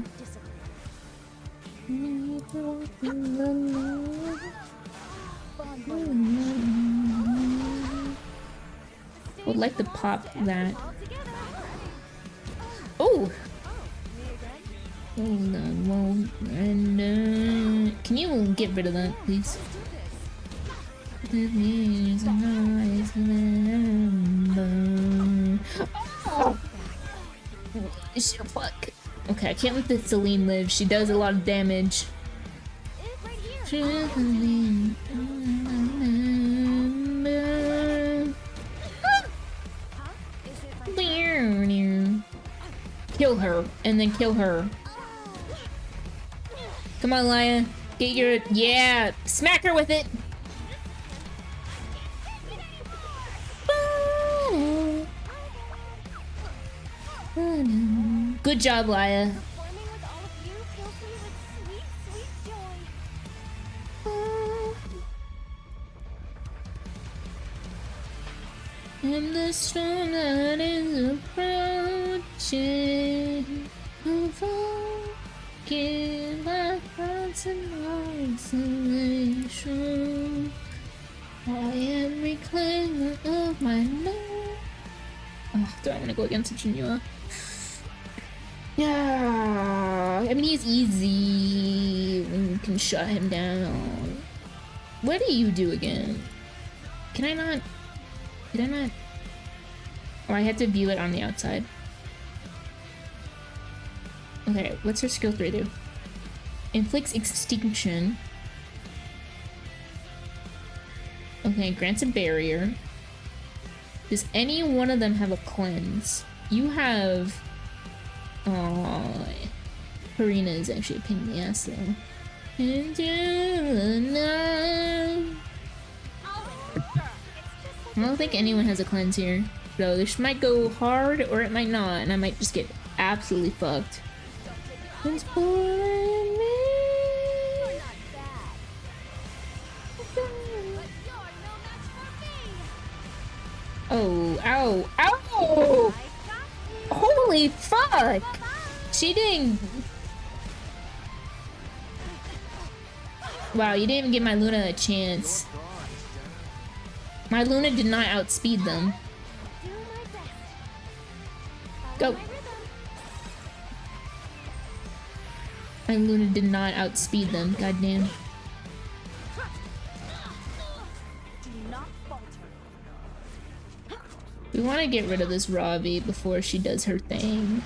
Would like to pop that. Oh! Hold on, well, and can you get rid of that, please? Oh! Fuck. Okay, I can't let the Celine live. She does a lot of damage. Kill her, and then kill her. Come on, Laya. Get your... Yeah! Smack her with it! Good job, Laya. And the storm that is approaching, give my hearts and isolation. I am reclaimer of my life. Oh, do I want to go against Jinua? Yeah, I mean, he's easy. We can shut him down. What do you do again? Can I not? Did I not? Oh, I had to view it on the outside. Okay, what's her skill 3 do? Inflicts extinction. Okay, grants a barrier. Does any one of them have a cleanse? You have... Oh, Harina is actually a pain in the ass though. Into the night. I don't think anyone has a cleanse here. So this might go hard or it might not, and I might just get absolutely fucked. It's pulling me. Oh, ow, ow! Holy fuck! She didn't... Wow, you didn't even give my Luna a chance. My Luna did not outspeed them. Go! My Luna did not outspeed them, goddamn. We want to get rid of this Ravi before she does her thing.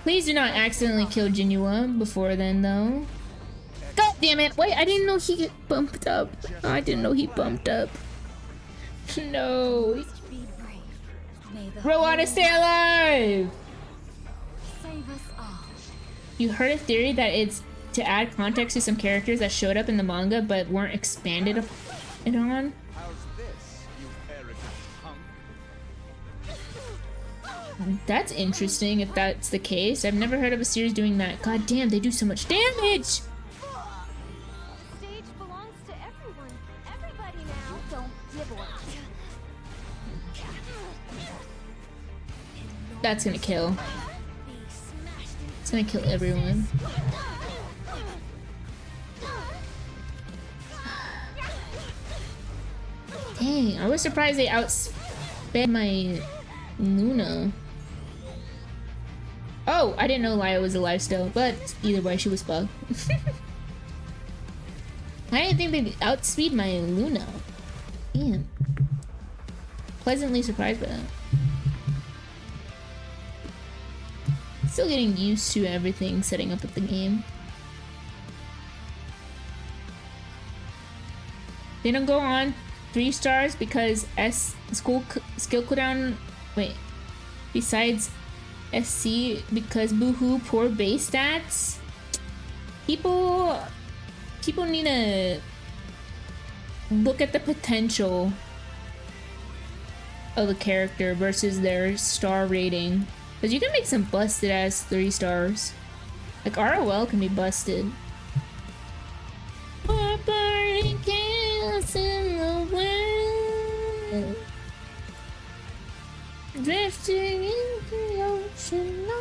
Please do not accidentally kill Jinua before then, though. God damn it! Wait, I didn't know he get bumped up. I didn't know he bumped up. No. Rowana, stay alive! You heard a theory that it's to add context to some characters that showed up in the manga but weren't expanded on? That's interesting if that's the case. I've never heard of a series doing that. God damn, they do so much damage! Stage belongs to everyone. Everybody now. Don't dibble. That's gonna kill. It's gonna kill everyone. Dang, I was surprised they outsped my Luna. Oh, I didn't know Laya was alive still, but either way, she was bugged. I didn't think they'd outspeed my Luna. Damn. Pleasantly surprised by that. Still getting used to everything setting up with the game. They don't go on 3 stars because skill cooldown. Wait. Besides SC, because boohoo, poor base stats. People need to look at the potential of a character versus their star rating. Because you can make some busted ass 3 stars. Like ROL can be busted. Burning chaos in the wind, drifting into the ocean. No,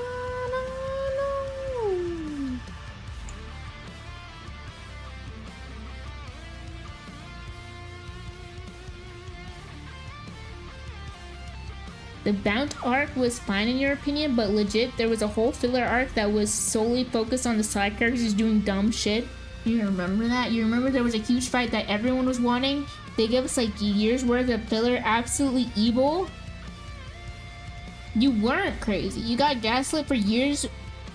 no, no. The Bount arc was fine in your opinion, but legit, there was a whole filler arc that was solely focused on the side characters doing dumb shit. You remember that? You remember there was a huge fight that everyone was wanting? They gave us like years worth of filler, absolutely evil. You weren't crazy. You got gaslit for years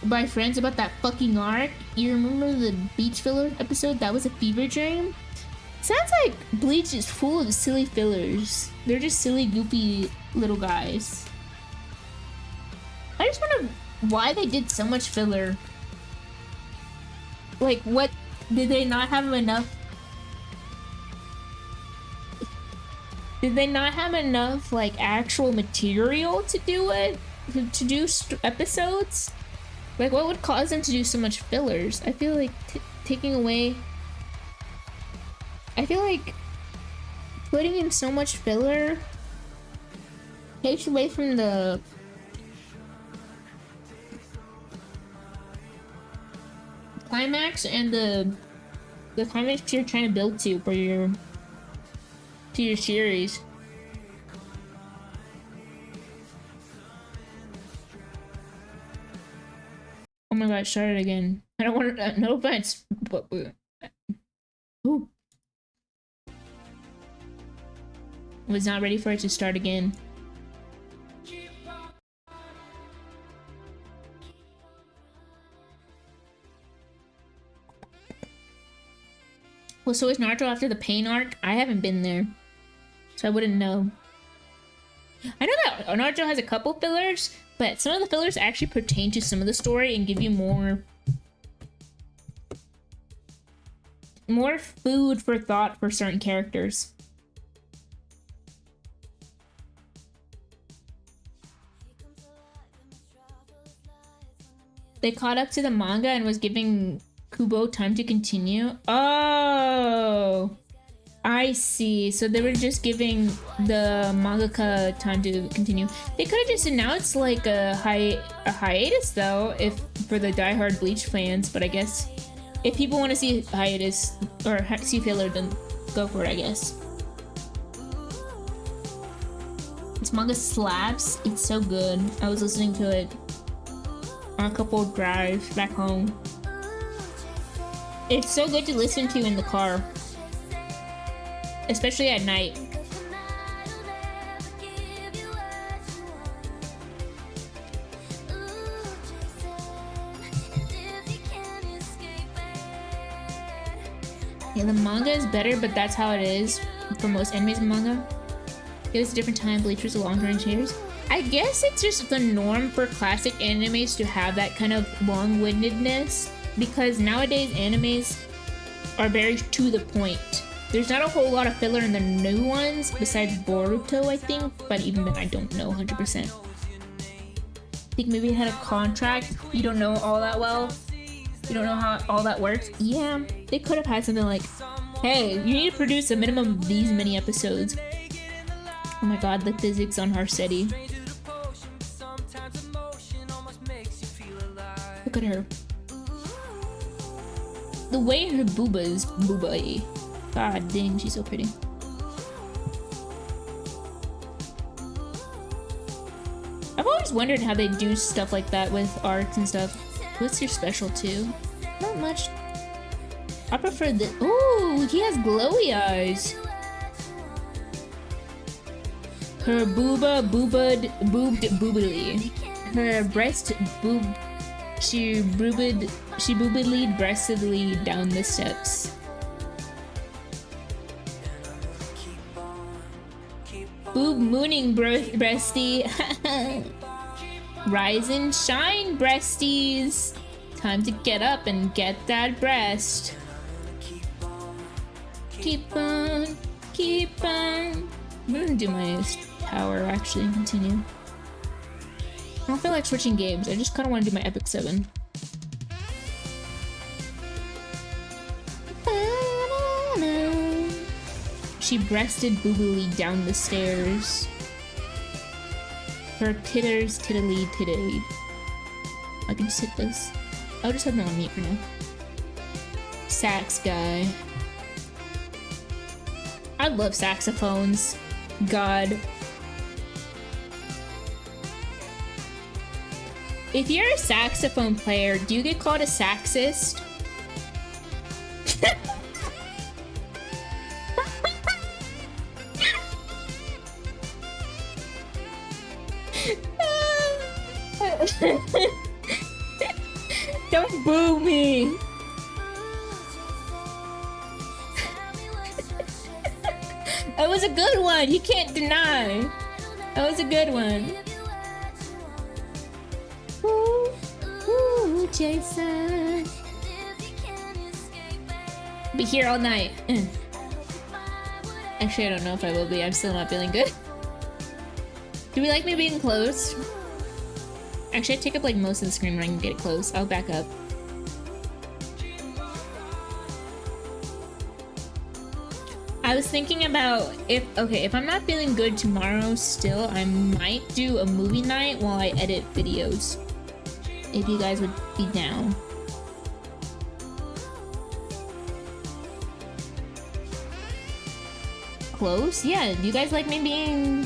by friends about that fucking arc. You remember the beach filler episode? That was a fever dream. Sounds like Bleach is full of silly fillers. They're just silly, goofy little guys. I just wonder why they did so much filler. Like, what? Did they not have enough? Did they not have enough, like, actual material to do it? To do episodes? Like, what would cause them to do so much fillers? I feel like taking away... I feel like putting in so much filler takes away from the climax and the climax you're trying to build to for your series. Oh my god, start it again. I don't want to. No offense, but ooh. Was not ready for it to start again. Well, so is Naruto after the pain arc? I haven't been there, so I wouldn't know. I know that Naruto has a couple fillers, but some of the fillers actually pertain to some of the story and give you more food for thought for certain characters. They caught up to the manga and was giving Kubo time to continue. Oh, I see. So they were just giving the mangaka time to continue. They could have just announced like a hiatus though, if for the diehard Bleach fans. But I guess if people want to see hiatus or see filler, then go for it. I guess this manga slaps. It's so good. I was listening to it on a couple of drives back home. It's so good to listen to in the car, especially at night. Yeah, the manga is better, but that's how it is for most animes and manga. It was a different time. Bleach was a long-running series. I guess it's just the norm for classic animes to have that kind of long-windedness, because nowadays animes are very to the point. There's not a whole lot of filler in the new ones, besides Boruto, I think, but even then I don't know 100%. I think maybe it had a contract. You don't know all that well. You don't know how all that works. Yeah, they could have had something like, hey, you need to produce a minimum of these many episodes. Oh my god, the physics on Harsetti. Look at her. The way her booba is booba-y. God dang, she's so pretty. I've always wondered how they do stuff like that with arcs and stuff. What's your special too? Not much. I prefer the. Ooh, he has glowy eyes. Her boobed boobily. Her breast boob. She boobily breastedly down the steps. Boob mooning breastie. Rise and shine, breasties. Time to get up and get that breast. Keep on, keep on. I'm gonna do my tower actually and continue. I don't feel like switching games. I just kind of want to do my epic 7. She breasted boobily down the stairs. Her titters tiddly tittied. I can just hit this. I'll just have that on mute for now. Sax guy. I love saxophones. God. If you're a saxophone player, do you get called a saxist? Don't boo me. That was a good one. You can't deny. That was a good one. Ooh, ooh, Jason. Be here all night. Actually, I don't know if I will be. I'm still not feeling good. Do we like me being close? Actually, I take up like most of the screen when I can get it close. I'll back up. I was thinking about if I'm not feeling good tomorrow still, I might do a movie night while I edit videos. If you guys would be down. Close? Yeah, do you guys like me being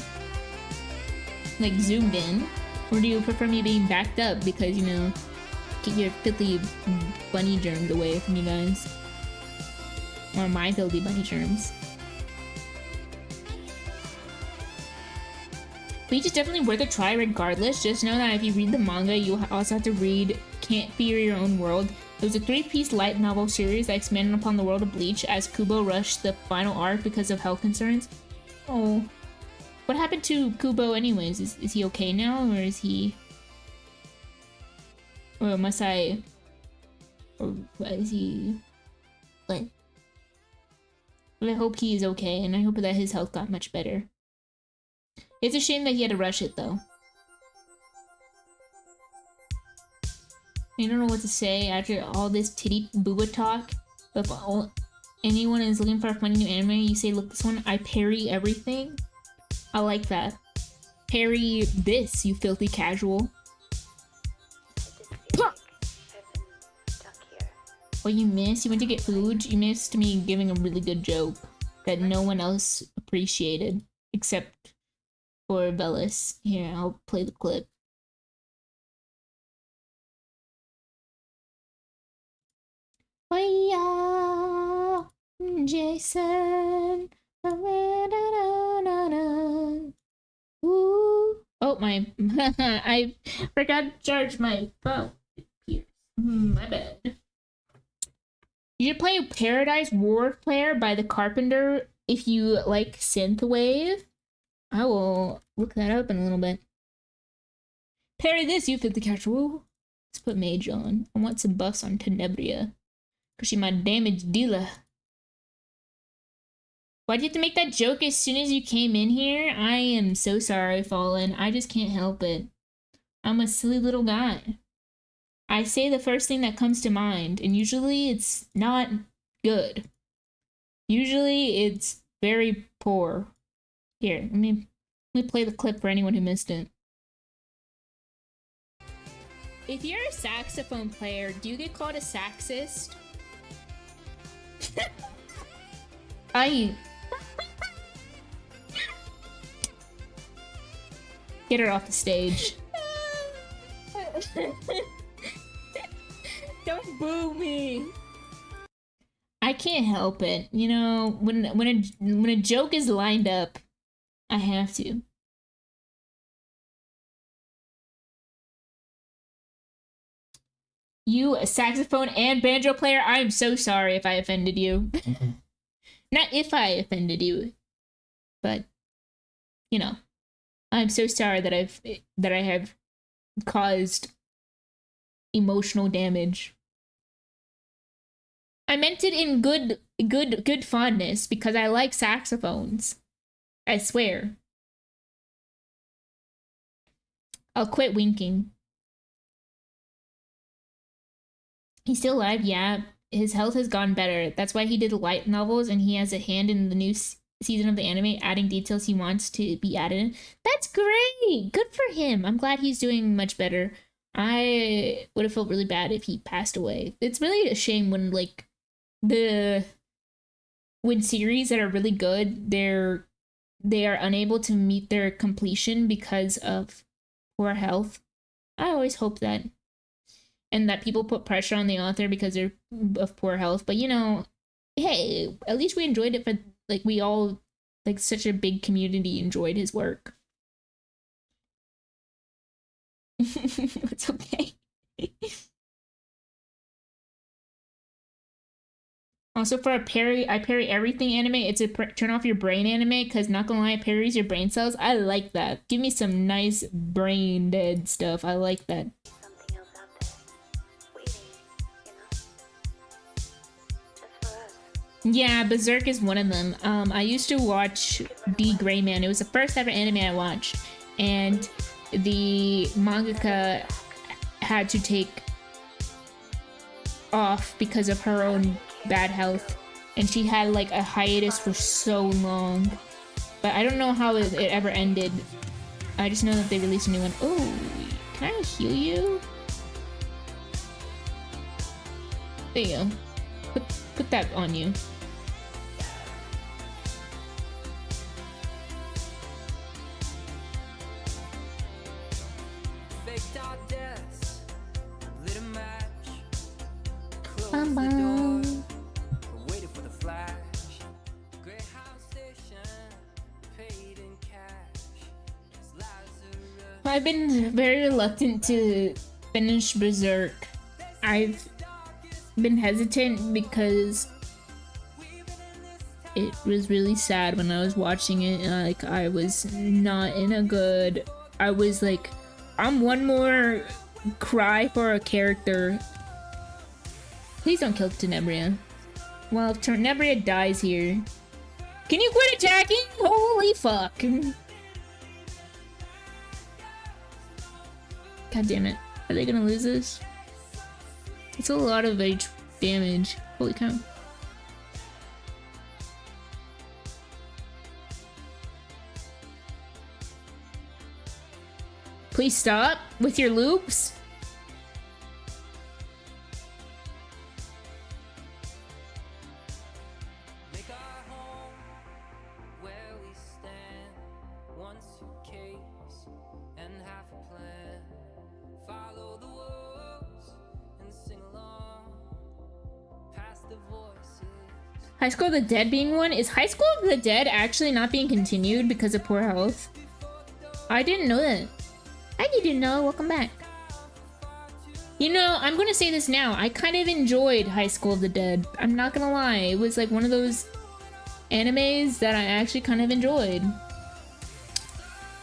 like zoomed in? Or do you prefer me being backed up because, you know, get your filthy bunny germs away from you guys? Or my filthy bunny germs. Bleach is definitely worth a try regardless. Just know that if you read the manga, you also have to read Can't Fear Your Own World. It was a 3-piece light novel series that expanded upon the world of Bleach as Kubo rushed the final arc because of health concerns. Oh. What happened to Kubo anyways? Is he okay now, or is he... Or must I... Or is he... Like... But I hope he is okay, and I hope that his health got much better. It's a shame that he had to rush it, though. I don't know what to say after all this titty booba talk, but if anyone is looking for a funny new anime, you say, look, this one, I parry everything. I like that. Parry this, you filthy casual. What you missed? You went to get food? You missed me giving a really good joke that no one else appreciated except for Bellis. Here, I'll play the clip. Oh yeah, Jason. Ooh. Oh my! I forgot to charge my phone. My bad. You should play Paradise Warfare by The Carpenter if you like synthwave. I will look that up in a little bit. Parry this, you fit the casual. Let's put Mage on. I want some buffs on Tenebria. Cause she's my damage dealer. Why'd you have to make that joke as soon as you came in here? I am so sorry, Fallen. I just can't help it. I'm a silly little guy. I say the first thing that comes to mind, and usually it's not good. Usually it's very poor. Here, let me play the clip for anyone who missed it. If you're a saxophone player, do you get called a saxist? Get her off the stage. Don't boo me. I can't help it. You know, when a joke is lined up, I have to. You, a saxophone and banjo player, I am so sorry if I offended you. Not if I offended you, but you know, I'm so sorry that I have caused emotional damage. I meant it in good fondness because I like saxophones. I swear. I'll quit winking. He's still alive, yeah. His health has gotten better. That's why he did the light novels, and he has a hand in the new season of the anime, adding details he wants to be added. That's great! Good for him. I'm glad he's doing much better. I would have felt really bad if he passed away. It's really a shame when, like, when series that are really good, they are unable to meet their completion because of poor health. I always hope that. And that people put pressure on the author because they're of poor health. But, you know, hey, at least we enjoyed it for, like, we all, like, such a big community enjoyed his work. It's okay. Also, for a parry, I parry everything anime. It's a turn off your brain anime, because not gonna lie, it parries your brain cells. I like that. Give me some nice brain dead stuff. I like that. Something else out there, waiting, just for us. Yeah, Berserk is one of them. I used to watch D. Gray Man. It was the first ever anime I watched, and the mangaka had to take off because of her own bad health, and she had like a hiatus for so long. But I don't know how it ever ended. I just know that they released a new one. Oh, can I heal you? There you go. Put that on you. Bum, bum. I've been very reluctant to finish Berserk. I've been hesitant because it was really sad when I was watching it, and like I was not in a good. I was like, I'm one more cry for a character. Please don't kill Tenebria. Well, if Tenebria dies here, can you quit attacking? Holy fuck! God damn it. Are they gonna lose this? It's a lot of damage. Holy cow. Please stop with your loops. High School of the Dead being one? Is High School of the Dead actually not being continued because of poor health? I didn't know that. I didn't know. Welcome back. You know, I'm gonna say this now. I kind of enjoyed High School of the Dead. I'm not gonna lie. It was like one of those animes that I actually kind of enjoyed.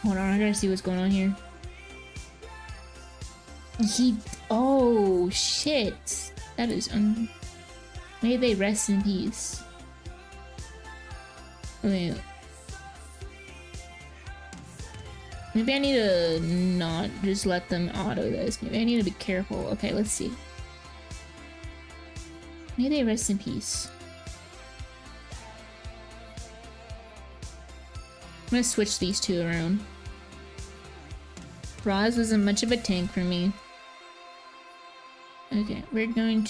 Hold on, I gotta see what's going on here. Oh, shit. That is may they rest in peace. Wait. Maybe I need to not just let them auto this. Maybe I need to be careful. Okay, let's see. May they rest in peace. I'm gonna switch these two around. Roz wasn't much of a tank for me. Okay, we're gonna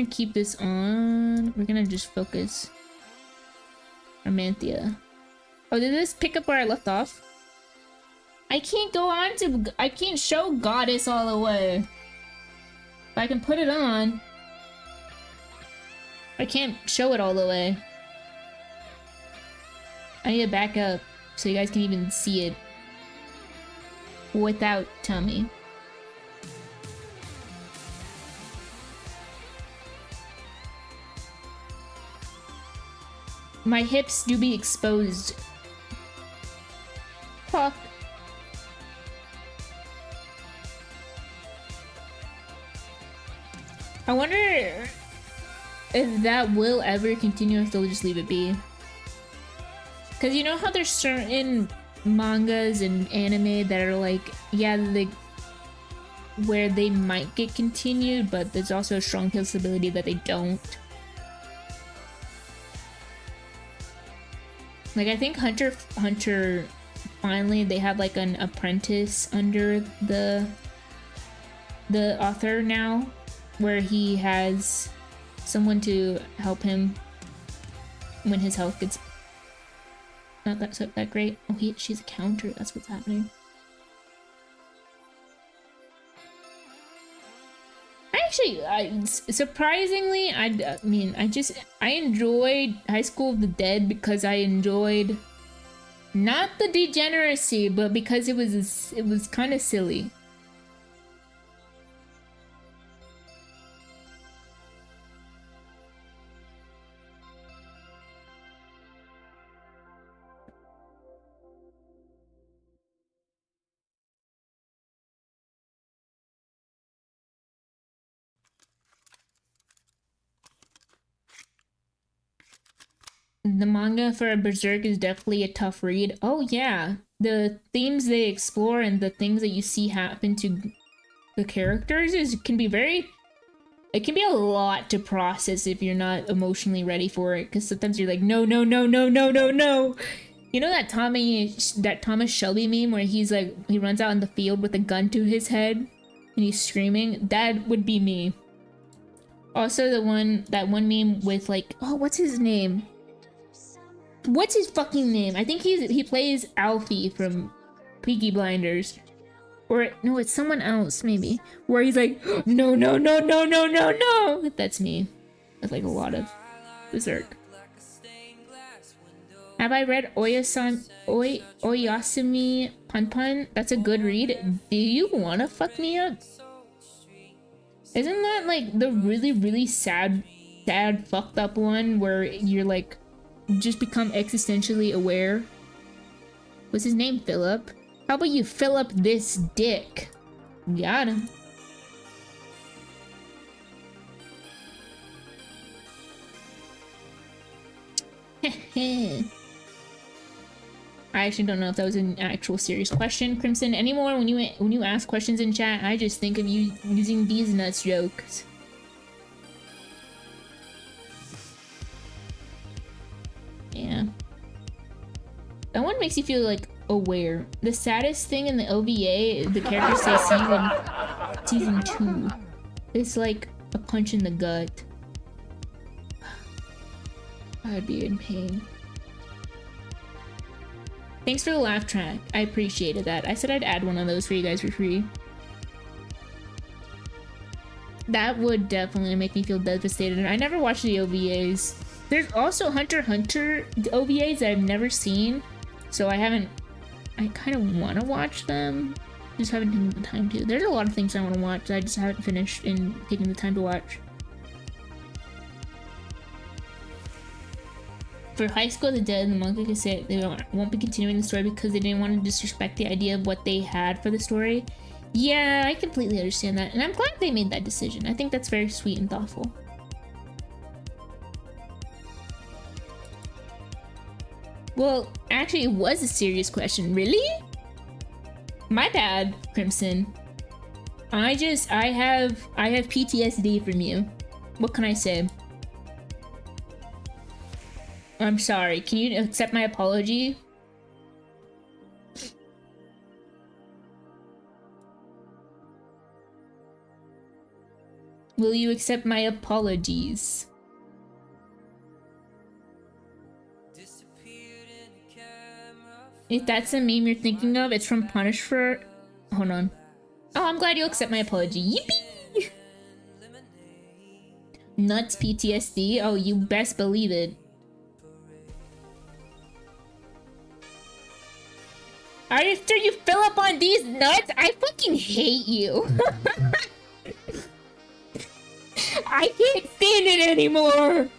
keep this on. We're gonna just focus. Armanthia. Oh, did this pick up where I left off? I can't go on to. I can't show Goddess all the way. But I can put it on. I can't show it all the way. I need to back up so you guys can even see it without tummy. My hips do be exposed. Fuck. I wonder if that will ever continue or if they'll just leave it be. Cause you know how there's certain mangas and anime that are like, yeah, like where they might get continued, but there's also a strong possibility that they don't. Like I think Hunter x Hunter finally they have like an apprentice under the author now, where he has someone to help him when his health gets not that great. Oh, she's a counter. That's what's happening. Surprisingly, I mean, I enjoyed High School of the Dead because I enjoyed not the degeneracy, but because it was kind of silly. The manga for Berserk is definitely a tough read. Oh yeah, the themes they explore and the things that you see happen to the characters can be it can be a lot to process if you're not emotionally ready for it, because sometimes you're like, no, no, no, no, no, no, no. You know that Thomas Shelby meme where he's like, he runs out in the field with a gun to his head and he's screaming? That would be me. Also that one meme with like, oh, what's his name? What's his fucking name? I think he plays Alfie from Peaky Blinders. Or no, it's someone else maybe. Where he's like, no, no, no, no, no, no, no. That's me. That's like a lot of Berserk. Have I read Oyasumi Punpun? That's a good read. Do you wanna fuck me up? Isn't that like the really, really sad, fucked up one where you're like, just become existentially aware? What's his name? Philip? How about you fill up this dick? Got him. I actually don't know if that was an actual serious question, Crimson. Anymore, when you ask questions in chat, I just think of you using these nuts jokes. Yeah. That one makes you feel like aware. The saddest thing in the OVA, the characters say season 2. It's like a punch in the gut. I'd be in pain. Thanks for the laugh track. I appreciated that. I said I'd add one of those for you guys for free. That would definitely make me feel devastated. I never watched the OVAs. There's also Hunter x Hunter OVAs that I've never seen, so I kind of want to watch them. Just haven't taken the time to. There's a lot of things I want to watch that I just haven't finished and taken the time to watch. For High School of the Dead, the manga can say they won't be continuing the story because they didn't want to disrespect the idea of what they had for the story. Yeah, I completely understand that, and I'm glad they made that decision. I think that's very sweet and thoughtful. Well, actually, it was a serious question. Really? My bad, Crimson. I have PTSD from you. What can I say? I'm sorry. Can you accept my apology? Will you accept my apologies? If that's the meme you're thinking of, it's from Punish for... Hold on. Oh, I'm glad you accept my apology. Yippee! Nuts PTSD? Oh, you best believe it. After you fill up on these nuts, I fucking hate you. I can't stand it anymore!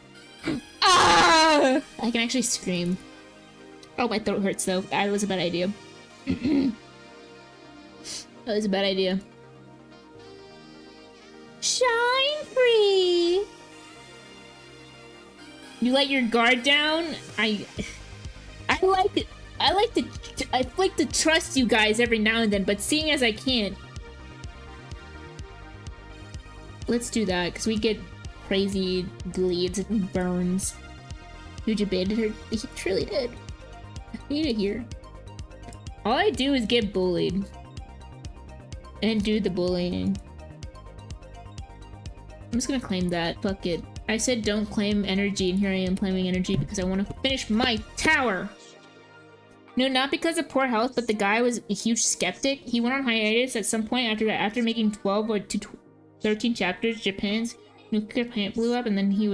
Ah! I can actually scream. Oh, my throat hurts though. That was a bad idea. That was a bad idea. Shine free! You let your guard down? I like to trust you guys every now and then, but seeing as I can't. Let's do that, because we get crazy bleeds and burns. Dude, you baited her? He truly did. I need it here. All I do is get bullied. And do the bullying. I'm just gonna claim that. Fuck it. I said don't claim energy, and here I am claiming energy because I want to finish my tower! No, not because of poor health, but the guy was a huge skeptic. He went on hiatus at some point after making 12 or 13 chapters. Japan's nuclear plant blew up, and then he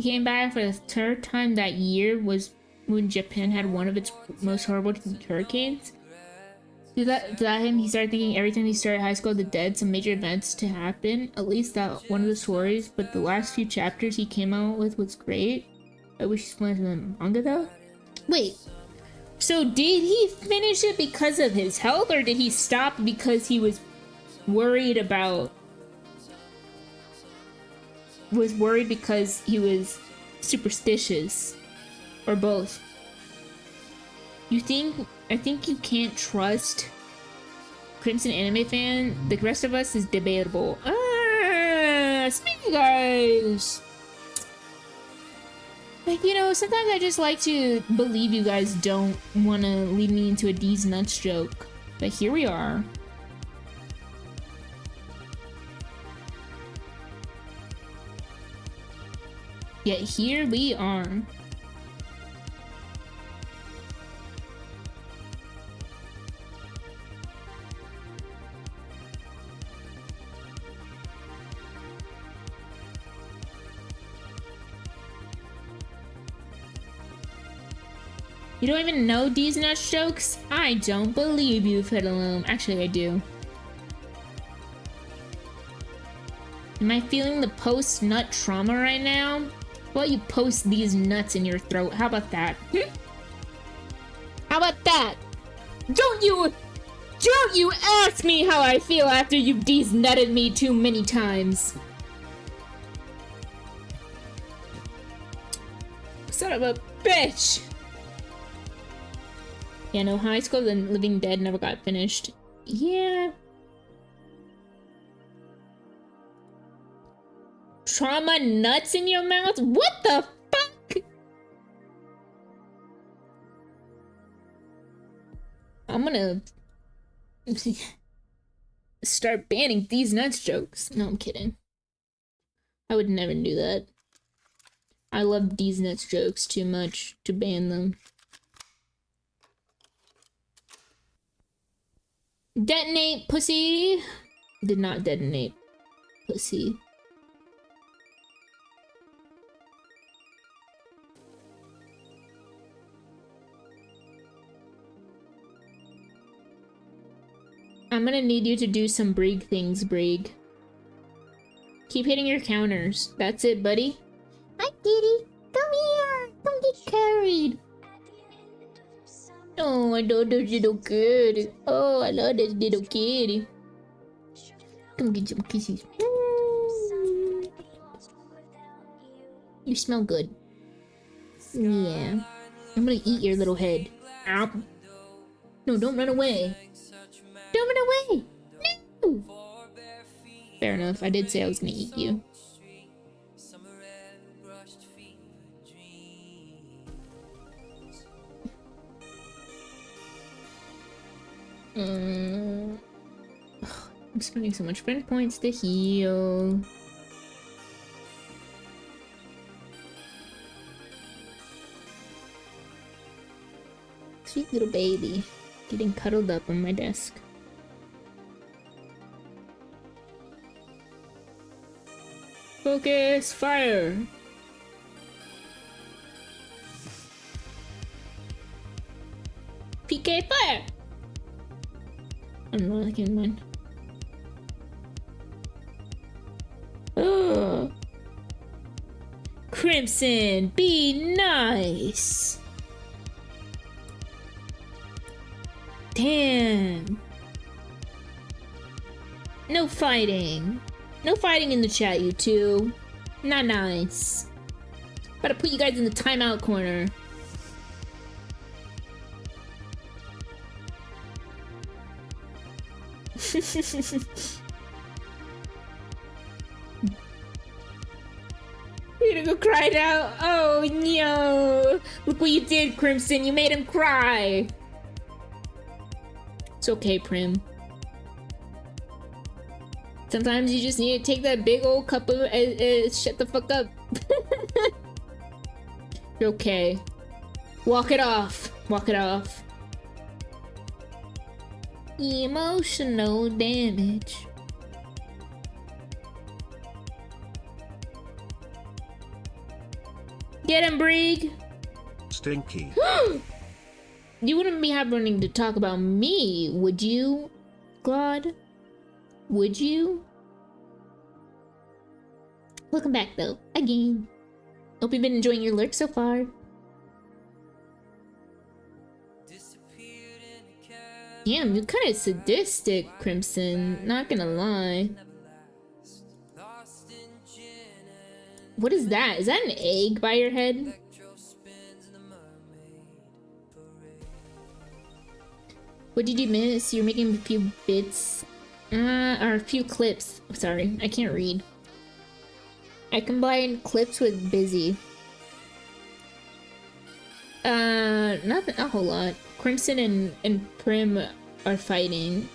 came back for the third time that year was when Japan had one of its most horrible hurricanes. To that him, he started thinking every time he started high school, the dead, some major events to happen. At least that one of the stories, but the last few chapters he came out with was great. I wish he explained in the manga though. Wait. So did he finish it because of his health, or did he stop because he was worried because he was superstitious? Or both? I think you can't trust Crimson Anime Fan. The rest of us is debatable. Speaking guys! Like, you know, sometimes I just like to believe you guys don't want to lead me into a D's nuts joke. But here we are. Yet here we are. You don't even know these nuts jokes? I don't believe you, Fiddleum. Actually, I do. Am I feeling the post-nut trauma right now? Well, you post these nuts in your throat. How about that? How about that? Don't you ask me how I feel after you've nutted me too many times. Son of a bitch. Yeah, no, High School of the Living Dead never got finished. Yeah. Trauma nuts in your mouth? What the fuck? I'm gonna start banning these nuts jokes. No, I'm kidding. I would never do that. I love these nuts jokes too much to ban them. Detonate, pussy! Did not detonate, pussy. I'm gonna need you to do some Brig things, Brig. Keep hitting your counters. That's it, buddy. Hi, kitty. Come here. Don't get carried. Oh, I love this little kitty. Oh, I love this little kitty. Come get some kisses. You smell good. Yeah. I'm gonna eat your little head. Ow. No, don't run away. Don't run away! No! Fair enough, I did say I was gonna eat you. I'm spending so much friend points to heal. Sweet little baby. Getting cuddled up on my desk. Focus, fire! PK, fire! I'm not liking mine. Oh. Crimson, be nice! Damn! No fighting. No fighting in the chat, you two. Not nice. Gotta put you guys in the timeout corner. You're gonna go cry now? Oh no! Look what you did, Crimson. You made him cry. It's okay, Prim. Sometimes you just need to take that big old cup of shut the fuck up. You're okay. Walk it off. Walk it off. Emotional damage. Get him, Brig. Stinky. You wouldn't be happening to talk about me, would you, Claude? Would you? Welcome back, though. Again. Hope you've been enjoying your lurk so far. Damn, you're kind of sadistic, Crimson. Not gonna lie. What is that? Is that an egg by your head? What did you miss? You're making a few bits. Or a few clips. Sorry, I can't read. I combined clips with busy. Nothing, a whole lot. Crimson and Prim are fighting.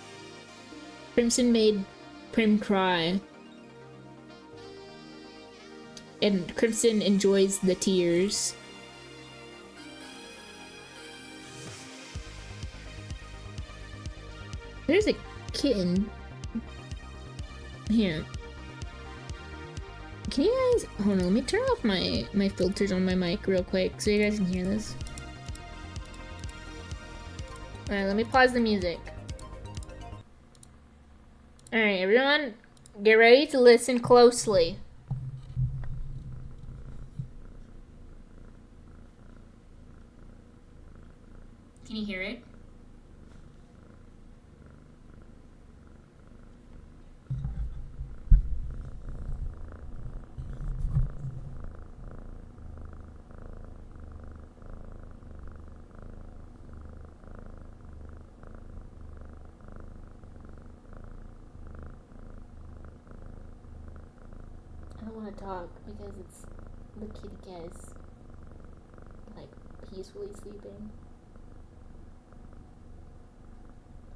Crimson made Prim cry. And Crimson enjoys the tears. There's a kitten. Here. Can you guys... Hold on, let me turn off my filters on my mic real quick so you guys can hear this. Alright, let me pause the music. Alright, everyone, get ready to listen closely. Can you hear it? I don't want to talk because it's the kitty cat is like peacefully sleeping.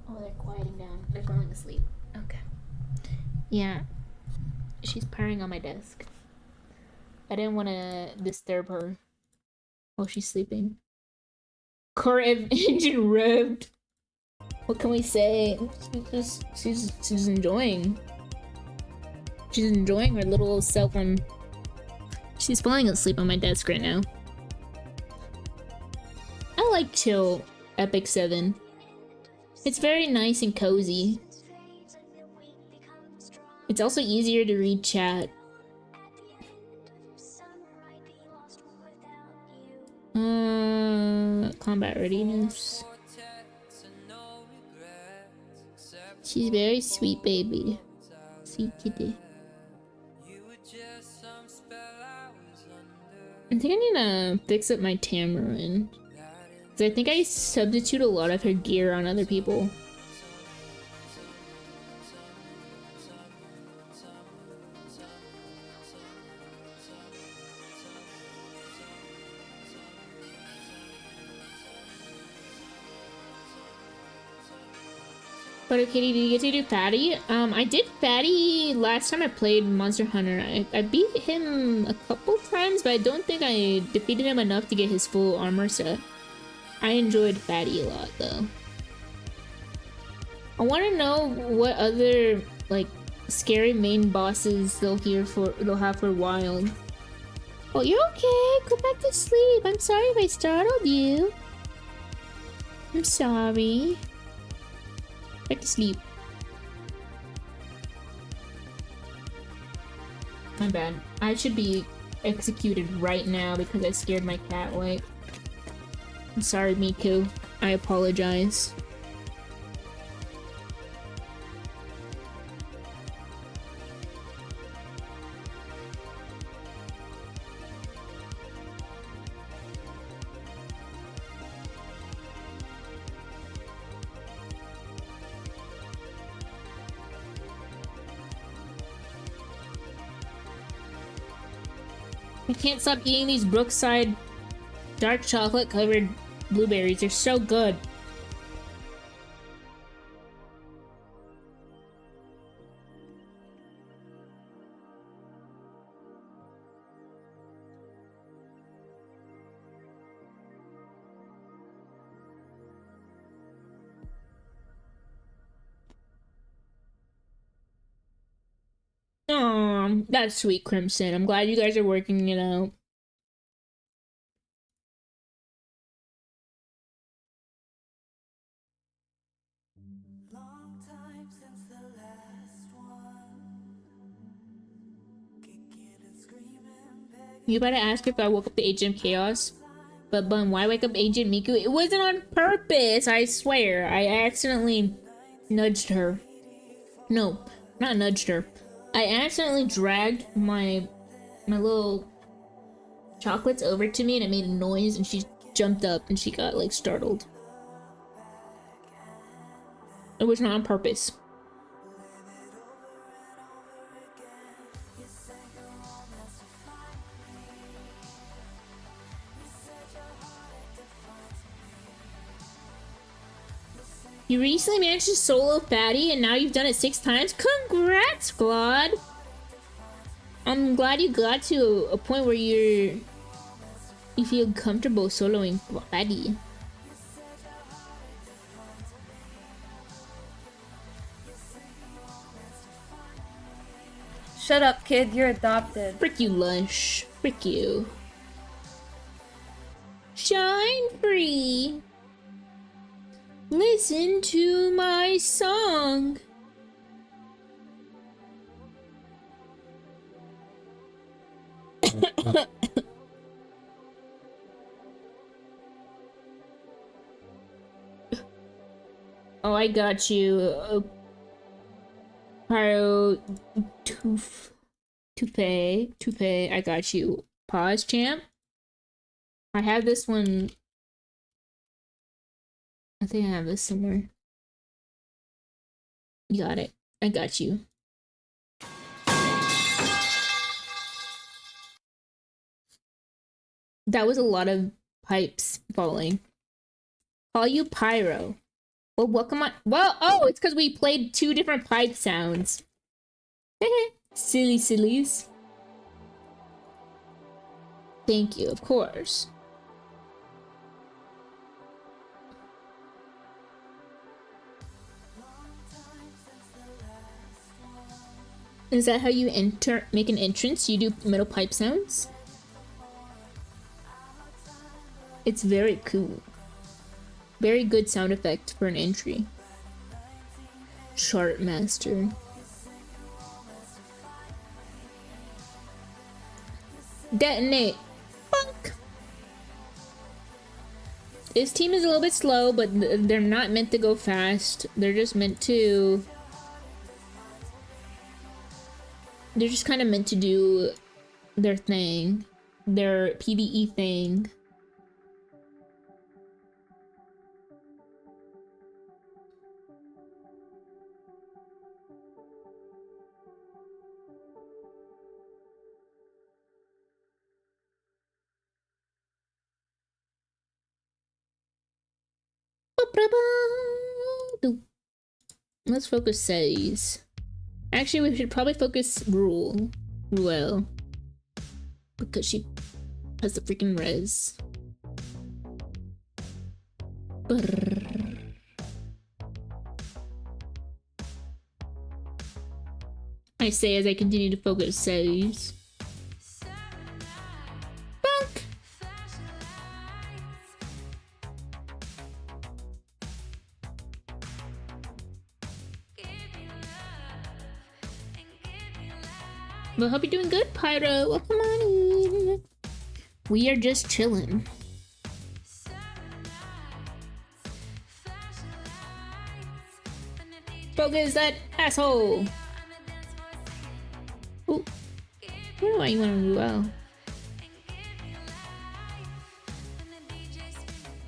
Oh, they're quieting down. They're falling asleep. Okay. Yeah. She's purring on my desk. I didn't want to disturb her while she's sleeping. Car engine revved. What can we say? She's enjoying. She's enjoying her little self on. She's falling asleep on my desk right now. I like chill Epic 7. It's very nice and cozy. It's also easier to read chat. Combat readiness. She's very sweet, baby. Sweet kitty. I think I need to fix up my Tamarin. Cause I think I substitute a lot of her gear on other people. But Kitty, did you get to do Fatty? I did Fatty last time I played Monster Hunter. I beat him a couple times, but I don't think I defeated him enough to get his full armor set. I enjoyed Fatty a lot though. I want to know what other like scary main bosses they'll have for Wild. Oh, you're okay. Go back to sleep. I'm sorry if I startled you. I'm sorry. Back to sleep. My bad. I should be executed right now because I scared my cat away. I'm sorry, Miku. I apologize. I can't stop eating these Brookside dark chocolate covered blueberries. They're so good. Aw, that's sweet, Crimson. I'm glad you guys are working it out. Long time since the last one. Kicking and screaming, begging. You better ask if I woke up the Agent of Chaos. But Bun, why wake up Agent Miku? It wasn't on purpose, I swear. I accidentally nudged her. No, not nudged her. I accidentally dragged my little chocolates over to me and it made a noise and she jumped up and she got like startled. It was not on purpose. You recently managed to solo Fatty and now you've done it 6 times? Congrats, Squad! I'm glad you got to a point where you feel comfortable soloing Fatty. Shut up, kid. You're adopted. Frick you, Lush. Frick you. Shine free. Listen to my song. Oh, I got you. Pyro Toupee, I got you. Pause, champ. I have this one. I think I have this somewhere. You got it. I got you. That was a lot of pipes falling. Call you Pyro. Well, what come on? Well, oh, it's because we played 2 different pipe sounds. Silly sillies. Thank you, of course. Is that how you make an entrance? You do metal pipe sounds? It's very cool. Very good sound effect for an entry. Chart master. Detonate. Funk. This team is a little bit slow, but they're not meant to go fast. They're just meant to... They're just kind of meant to do their thing. Their PvE thing. Let's focus Says. Actually, we should probably focus Ruel. Because she has the freaking res. Brrr. I say as I continue to focus saves. Bonk. Well, hope you're doing good, Pyro. Welcome on in. We are just chilling. Focus that asshole. Ooh. Where do I want to do well?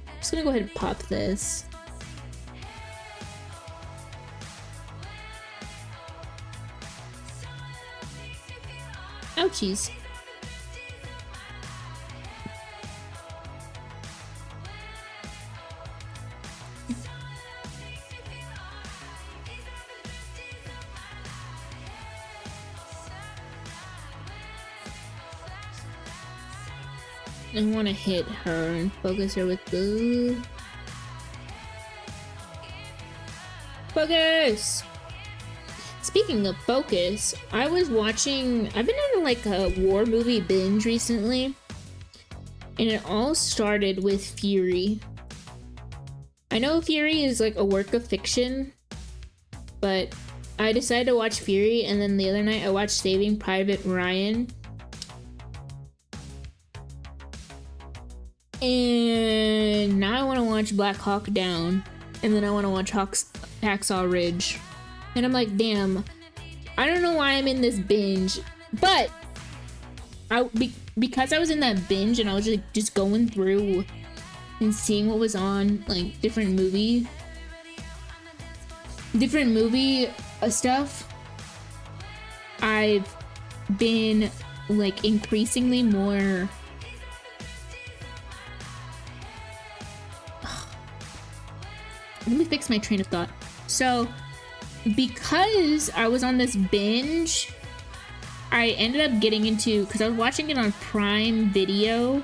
I'm just gonna go ahead and pop this. Ouchies. I want to hit her and focus her with the focus. Speaking of focus, I've been on like a war movie binge recently, and it all started with Fury. I know Fury is like a work of fiction, but I decided to watch Fury, and then the other night I watched Saving Private Ryan. And now I want to watch Black Hawk Down, and then I want to watch Hacksaw Ridge. And I'm like, damn, I don't know why I'm in this binge, but because I was in that binge and I was just going through and seeing what was on, like different movie stuff, I've been like increasingly more let me fix my train of thought. So because I was on this binge, I ended up getting into, because I was watching it on Prime Video,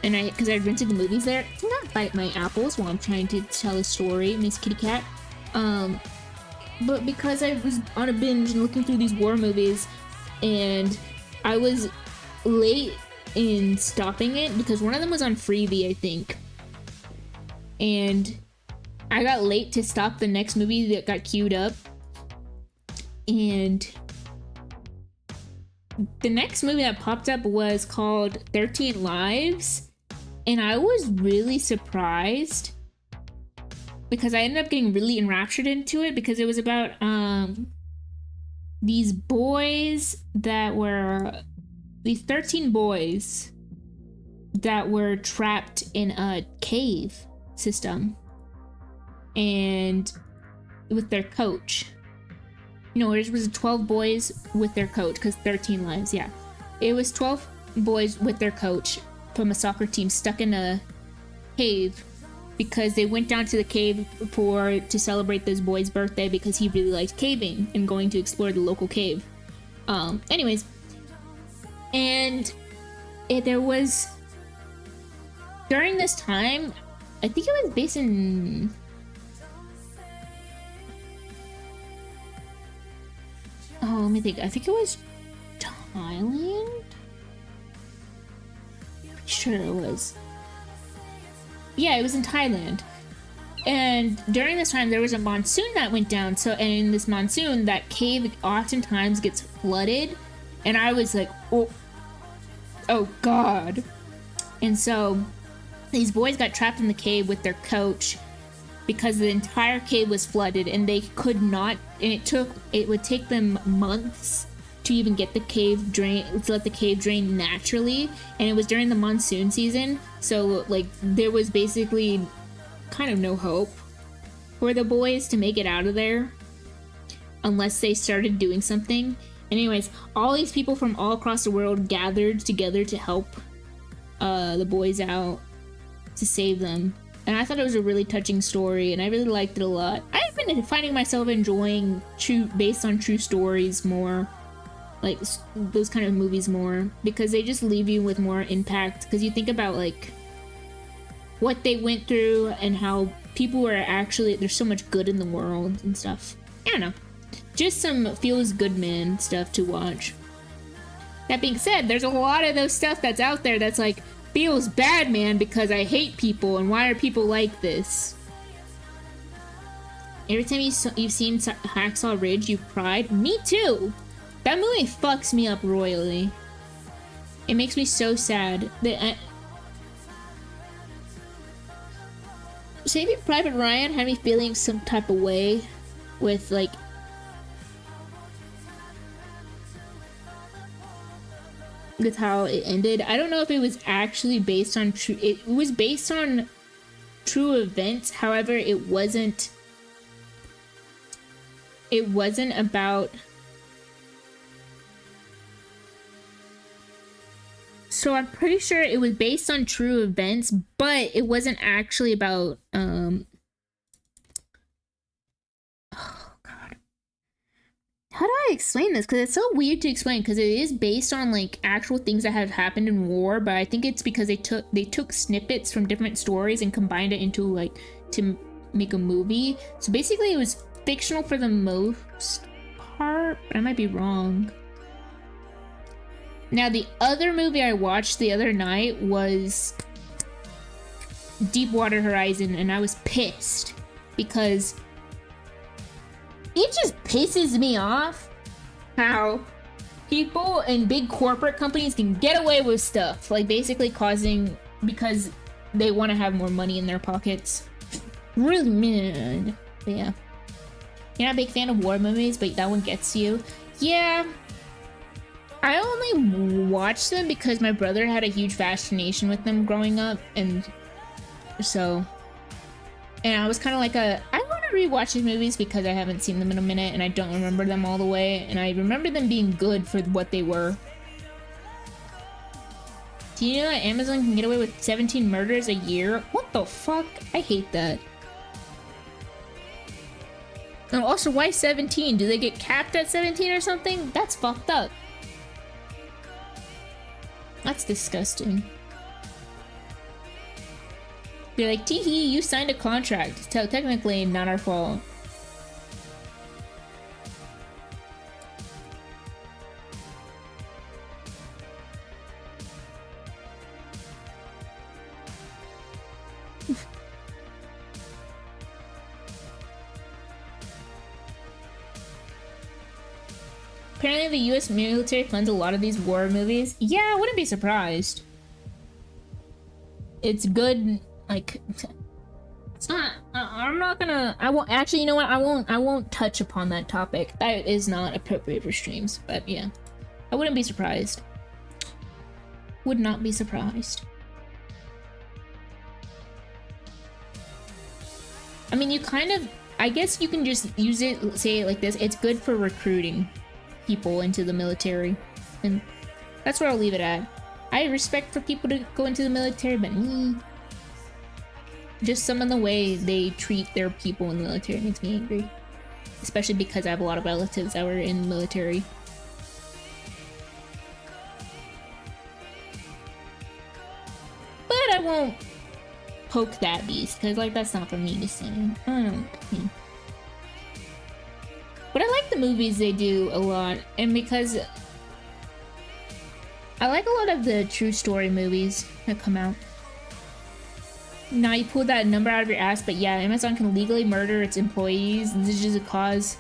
and because I rented the movies there. Do not bite my apples while I'm trying to tell a story, Miss Kitty Cat. But because I was on a binge and looking through these war movies, and I was late in stopping it because one of them was on Freevee, I think, and I got late to stop the next movie that got queued up, and the next movie that popped up was called 13 Lives, and I was really surprised because I ended up getting really enraptured into it because it was about these 13 boys that were trapped in a cave system. And with their coach. No, it was 12 boys with their coach, because 13 lives, yeah. It was 12 boys with their coach from a soccer team stuck in a cave because they went down to the cave to celebrate this boy's birthday because he really liked caving and going to explore the local cave. Anyways, and there was, during this time, I think it was based in, oh, let me think. I think it was Thailand? Pretty sure it was. Yeah, it was in Thailand. And during this time, there was a monsoon that went down. So, and in this monsoon, that cave oftentimes gets flooded. And I was like, oh God. And so, these boys got trapped in the cave with their coach because the entire cave was flooded and they could not, and it would take them months to even get the cave drain, to let the cave drain naturally, and it was during the monsoon season, so like there was basically kind of no hope for the boys to make it out of there unless they started doing something. Anyways, all these people from all across the world gathered together to help the boys out, to save them. And I thought it was a really touching story, and I really liked it a lot. I've been finding myself enjoying based on true stories more, like those kind of movies more, because they just leave you with more impact. Because you think about like what they went through and how people are actually, there's so much good in the world and stuff. I don't know. Just some feels good man stuff to watch. That being said, there's a lot of those stuff that's out there that's like, feels bad man because I hate people and why are people like this? Every time you've seen Hacksaw Ridge, you've cried? Me too! That movie fucks me up royally. It makes me so sad. Saving Private Ryan had me feeling some type of way with like with how it ended. I don't know if it was actually based on true. It was based on true events. However, it wasn't about. So I'm pretty sure it was based on true events, but it wasn't actually about oh god. How do I explain this? Because it's so weird to explain, because it is based on like actual things that have happened in war, but I think it's because they took snippets from different stories and combined it into like to make a movie. So basically it was fictional for the most part, but I might be wrong. Now, the other movie I watched the other night was Deepwater Horizon, and I was pissed because it just pisses me off how people and big corporate companies can get away with stuff, like basically because they want to have more money in their pockets. Really mad. But yeah. You're not a big fan of war movies, but that one gets you. Yeah. I only watched them because my brother had a huge fascination with them growing up, and so, and I was kind of like I want to rewatch these movies because I haven't seen them in a minute and I don't remember them all the way, and I remember them being good for what they were. Do you know that Amazon can get away with 17 murders a year? What the fuck? I hate that. And also, why 17? Do they get capped at 17 or something? That's fucked up. That's disgusting. They're like, teehee, you signed a contract. So technically not our fault. Apparently the US military funds a lot of these war movies. Yeah, I wouldn't be surprised. It's good, like, it's not, I'm not gonna, I won't, actually, you know what, I won't touch upon that topic. That is not appropriate for streams, but yeah. I wouldn't be surprised. Would not be surprised. I mean, you kind of, I guess you can just use it, say it like this, it's good for recruiting people into the military, and that's where I'll leave it at. I have respect for people to go into the military, but just some of the way they treat their people in the military makes me angry, especially because I have a lot of relatives that were in the military. But I won't poke that beast, because like that's not for me to say. I don't know. But I like the movies they do a lot, and because I like a lot of the true story movies that come out. Now you pulled that number out of your ass, but yeah, Amazon can legally murder its employees. This is just a cause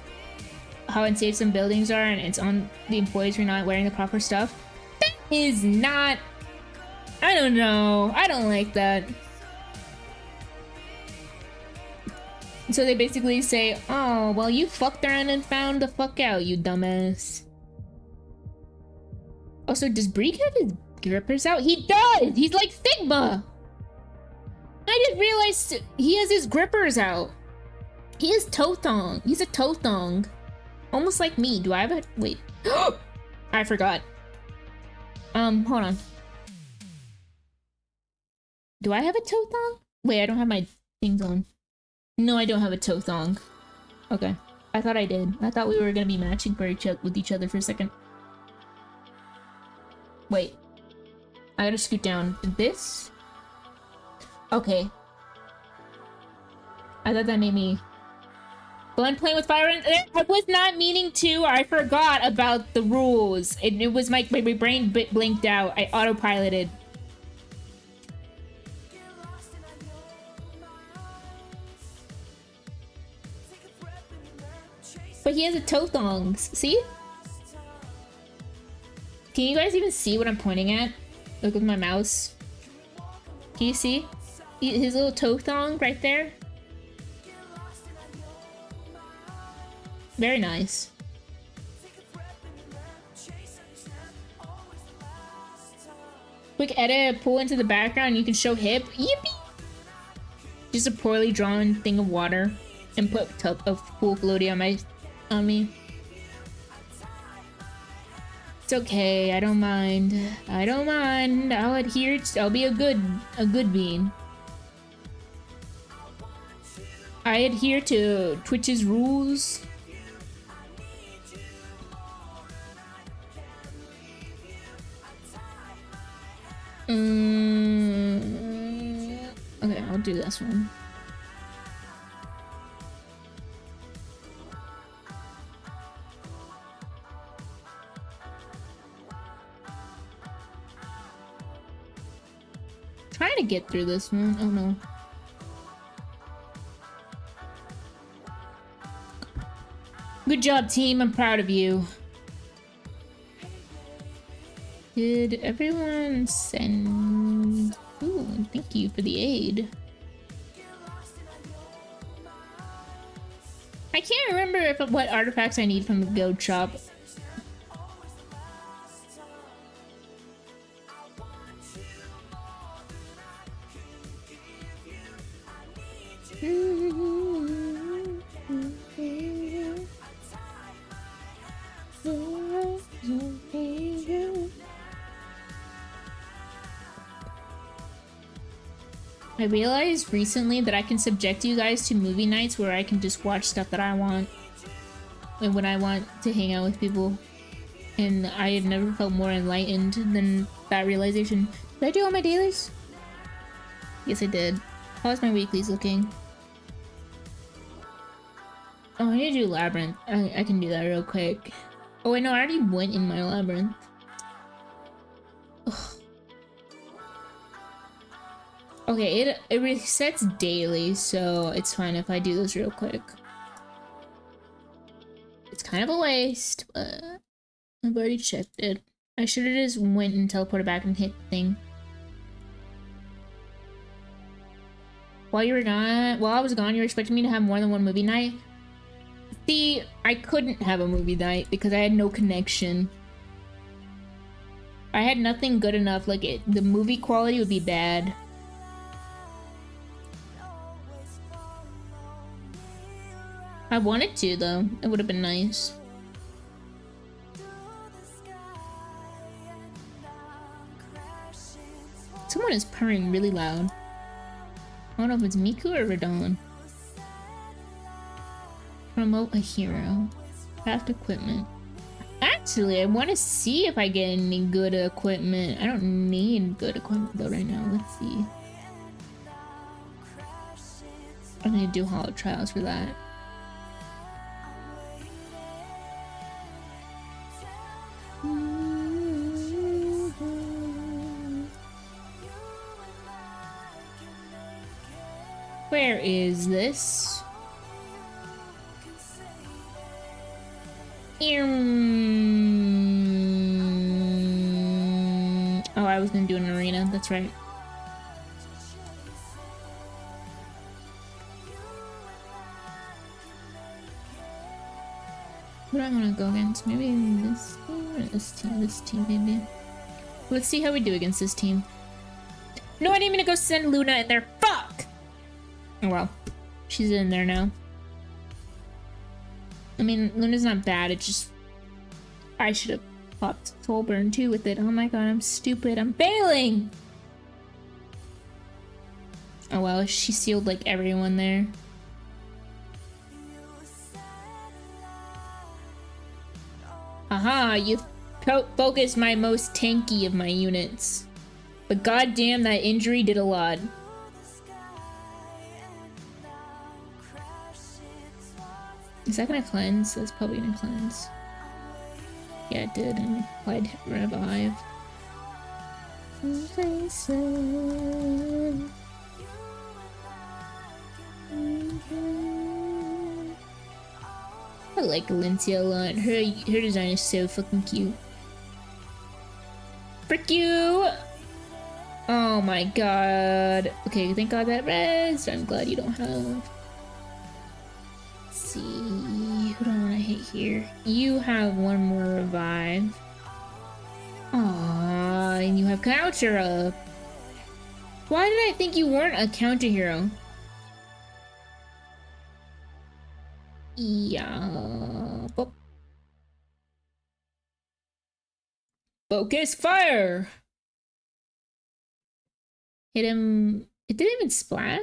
how unsafe some buildings are, and it's on the employees for not wearing the proper stuff. That is not, I don't know, I don't like that. So they basically say, oh, well, you fucked around and found the fuck out, you dumbass. Also, does Breek have his grippers out? He does! He's like Sigma! I just realized he has his grippers out. He is toe thong. He's a toe thong. Almost like me. Do I have a... Wait. I forgot. Hold on. Do I have a toe thong? Wait, I don't have my things on. No, I don't have a toe thong. Okay. I thought I did. I thought we were gonna be matching for with each other for a second. Wait. I gotta scoot down. This? Okay. I thought that made me... Flan playing with fire and... I was not meaning to. I forgot about the rules. It was my brain blinked out. I autopiloted. But he has a toe thongs. See? Can you guys even see what I'm pointing at? Look with my mouse. Can you see? His little toe thong right there? Very nice. Quick edit, pull into the background, you can show hip. Yippee! Just a poorly drawn thing of water. And put a pool floaty on me. It's okay, I don't mind. I don't mind. I'll adhere to, I'll be a good bean. I adhere to Twitch's rules. Okay, I'll do this one. Trying to get through this one. Oh no. Good job, team. I'm proud of you. Did everyone send... Ooh, thank you for the aid. I can't remember what artifacts I need from the goat shop. I realized recently that I can subject you guys to movie nights where I can just watch stuff that I want and when I want to hang out with people. And I have never felt more enlightened than that realization. Did I do all my dailies? Yes, I did. How's my weeklies looking? Oh, I need to do Labyrinth. I can do that real quick. Oh, wait, no, I already went in my Labyrinth. Ugh. Okay, it resets daily, so it's fine if I do this real quick. It's kind of a waste, but I've already checked it. I should have just went and teleported back and hit the thing. While I was gone, you were expecting me to have more than one movie night? See, I couldn't have a movie night because I had no connection. I had nothing good enough, the movie quality would be bad. I wanted to, though. It would have been nice. Someone is purring really loud. I don't know if it's Miku or Radon. Promote a hero. Craft equipment. Actually, I want to see if I get any good equipment. I don't need good equipment, though, right now. Let's see. I'm gonna do Hollow Trials for that. Where is this? Oh, I was gonna do an arena, that's right. What do I want to go against? Maybe this team or this team? This team, maybe. Let's see how we do against this team. No, I didn't mean to go send Luna in there. Fuck! Oh well. She's in there now. I mean, Luna's not bad, it's just... I should have popped Soulburn too with it. Oh my god, I'm stupid. I'm failing! Oh well, she sealed like everyone there. Aha, you focused my most tanky of my units. But goddamn, that injury did a lot. Is that gonna cleanse? That's probably gonna cleanse. Yeah, it did, and applied revive. I like Lindsay a lot. Her design is so fucking cute. Frick you! Oh my god. Okay, thank god that res. I'm glad you don't have. Let's see. Who do I want to hit here? You have one more revive. Aww, and you have counter up. Why did I think you weren't a counter hero? Yeah. Focus fire! Hit him. It didn't even splash?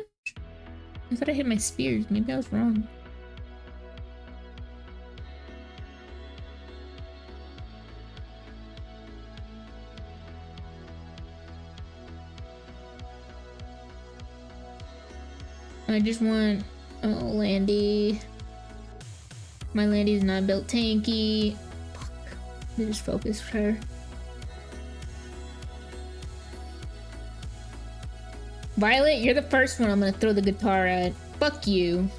I thought I hit my spears. Maybe I was wrong. I just want... Oh, Landy. My Landy's not built tanky. Fuck. I just focused her. Violet, you're the first one I'm gonna throw the guitar at. Fuck you.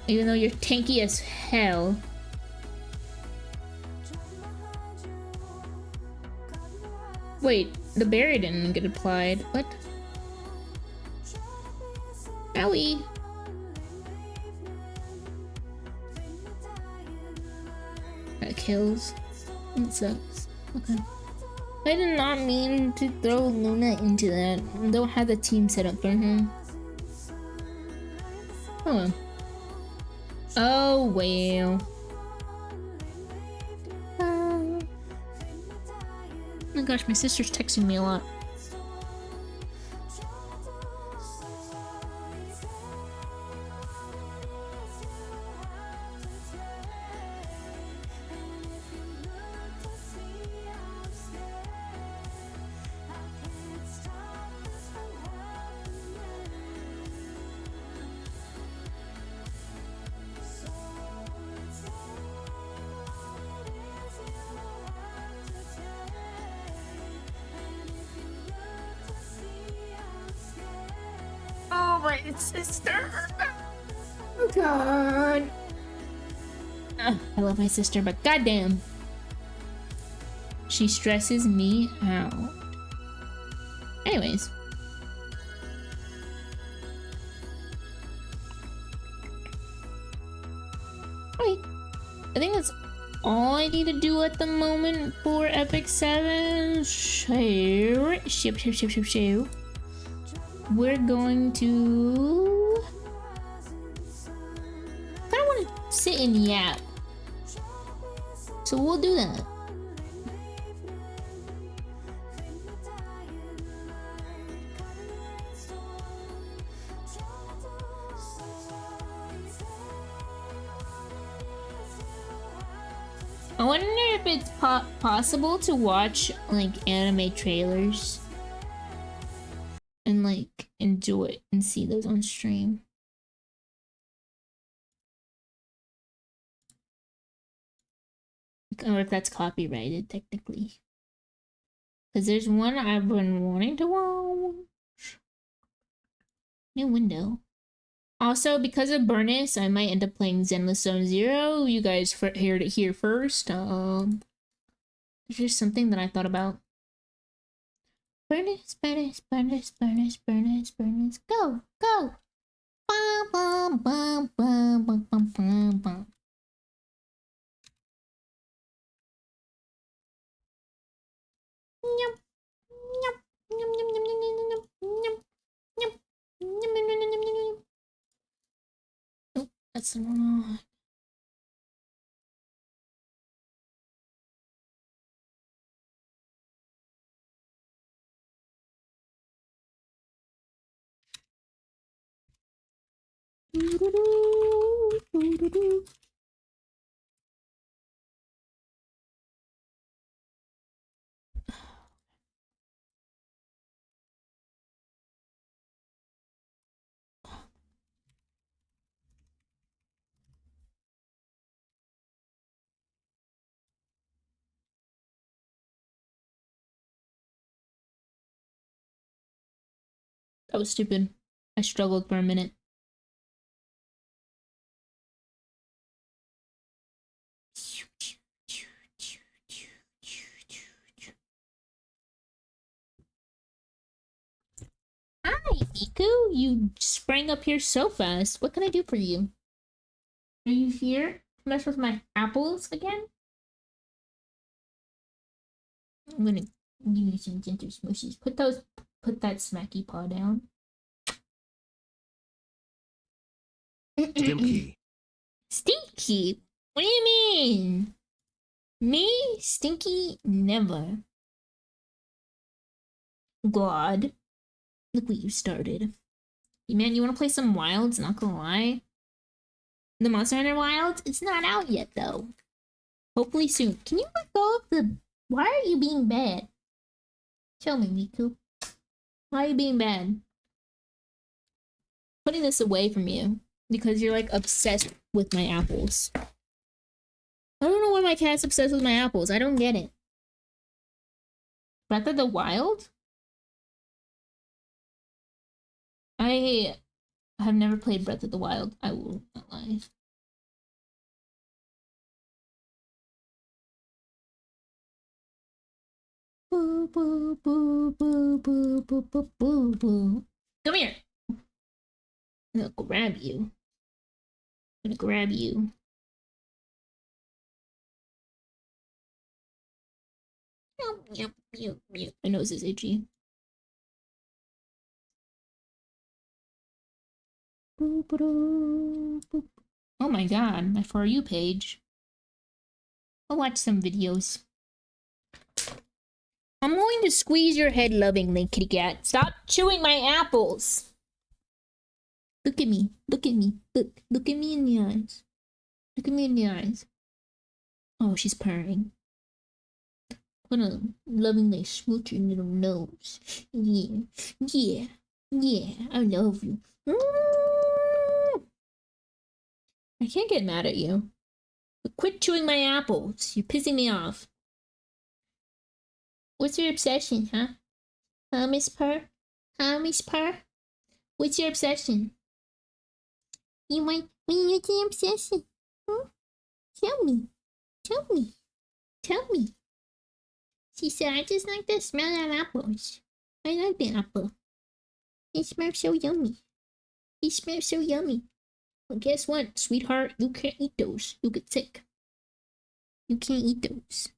Even though you're tanky as hell. Wait, the berry didn't get applied. What? Owie. That kills. It sucks. Okay. I did not mean to throw Luna into that. I don't have the team set up for him. Oh well. Oh well. Oh my gosh, my sister's texting me a lot. Sister. Oh god. I love my sister, but goddamn, she stresses me out. Anyways. Wait. I think that's all I need to do at the moment for Epic 7. Ship. We're going to... I don't want to sit and yap. So we'll do that. I wonder if it's possible to watch like anime trailers and like enjoy it and see those on stream. Or if that's copyrighted technically. Because there's one I've been wanting to watch. New window. Also, because of Burnus, I might end up playing Zenless Zone Zero. You guys heard it here first. There's just something that I thought about. Burnus. Go. Bum, bum, bum, bum, bum, bum, bum, bum. Oh, that's the wrong one. That was stupid. I struggled for a minute. Hi, Miku. You sprang up here so fast. What can I do for you? Are you here to mess with my apples again? I'm gonna give you some gentle smooshies. Put that smacky paw down. Stinky. Stinky? What do you mean? Me? Stinky? Never. God. Look what you started. Hey man, you wanna play some Wilds? Not gonna lie. The Monster Hunter Wilds? It's not out yet though. Hopefully soon. Can you let go of the... Why are you being bad? Tell me, Miku. Why are you being bad? Putting this away from you. Because you're like obsessed with my apples. I don't know why my cat's obsessed with my apples. I don't get it. Breath of the Wild? I have never played Breath of the Wild. I will not lie. Boo, boo, boo, boo, boo, boo, boo, boo, boo. Come here. I'm gonna grab you. I'm gonna grab you. Yep, yep, yep. My nose is itchy. Oh my god, my For You page. I'll watch some videos. I'm going to squeeze your head lovingly, kitty cat. Stop chewing my apples. Look at me. Look at me. Look at me in the eyes. Look at me in the eyes. Oh, she's purring. I'm gonna lovingly smooch your little nose. Yeah. Yeah. Yeah. I love you. I can't get mad at you. But quit chewing my apples. You're pissing me off. What's your obsession, huh? Huh, Miss Purr? Huh, Miss Purr? What's your obsession? What's your obsession? Huh? Tell me. Tell me. Tell me. She said, I just like the smell of apples. I like the apple. It smells so yummy. It smells so yummy. Well, guess what, sweetheart? You can't eat those. You'll get sick. You can't eat those.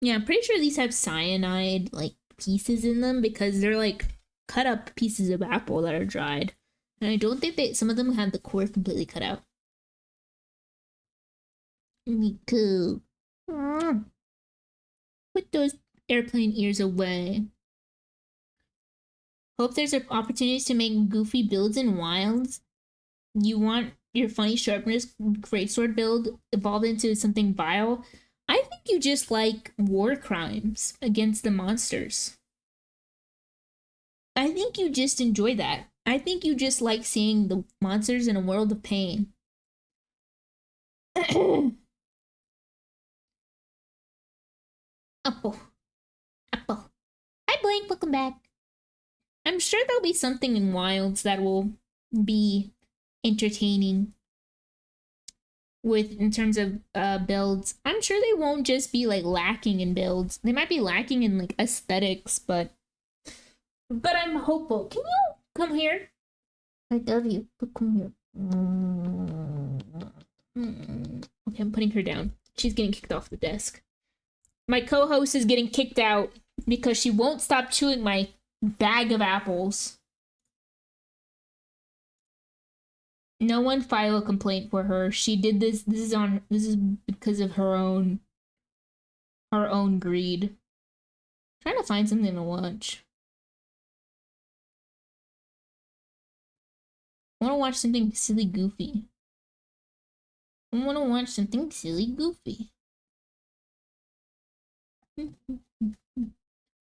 Yeah, I'm pretty sure these have cyanide, like, pieces in them because they're, like, cut up pieces of apple that are dried. And I don't think some of them have the core completely cut out. Me too. Put those airplane ears away. Hope there's opportunities to make goofy builds in Wilds. You want your funny sharpness greatsword build evolved into something vile? I think you just like war crimes against the monsters. I think you just enjoy that. I think you just like seeing the monsters in a world of pain. Apple. Apple. Hi, Blake. Welcome back. I'm sure there'll be something in Wilds that will be entertaining in terms of builds. I'm sure they won't just be like lacking in builds. They might be lacking in like aesthetics, but I'm hopeful. Can you come here? I love you. Come here. Okay, I'm putting her down. She's getting kicked off the desk. My co-host is getting kicked out because she won't stop chewing my bag of apples. No one file a complaint for her. She did this. This is because of her own greed. I'm trying to find something to watch. I want to watch something silly goofy.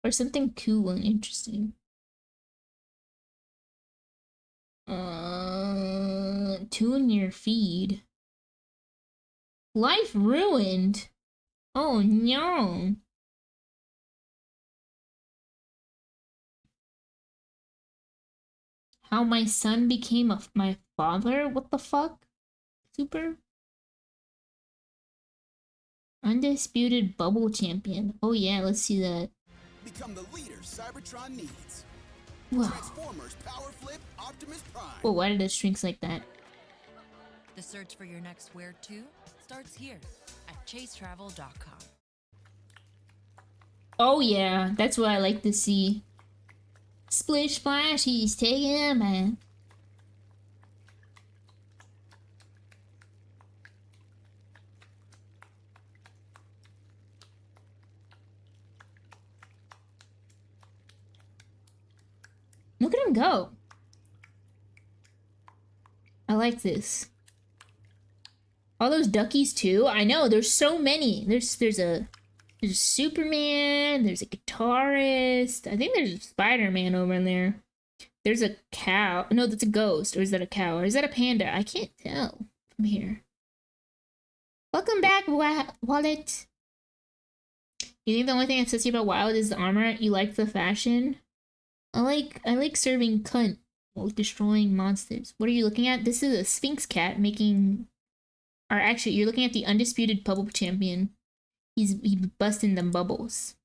Or something cool and interesting. Tune your feed. Life ruined. Oh no. How my son became my father? What the fuck? Super? Undisputed bubble champion. Oh yeah, let's see that. Become the leader Cybertron needs. Wow. Transformers Power Flip Optimus Prime. Oh, why did it shrink like that? The search for your next Where To starts here at chasetravel.com. Oh yeah, that's what I like to see. Splish splash, he's taking a man. Look at him go. I like this. All those duckies too. I know there's so many. There's a Superman. There's a guitarist. I think there's a Spider-Man over in there. There's a cow. No, that's a ghost. Or is that a cow? Or is that a panda? I can't tell from here. Welcome back, Wallet. You think the only thing that sets you about Wild is the armor? You like the fashion? I like serving cunt while destroying monsters. What are you looking at? This is a Sphinx cat making... Or actually, you're looking at the undisputed bubble champion. He's busting them bubbles.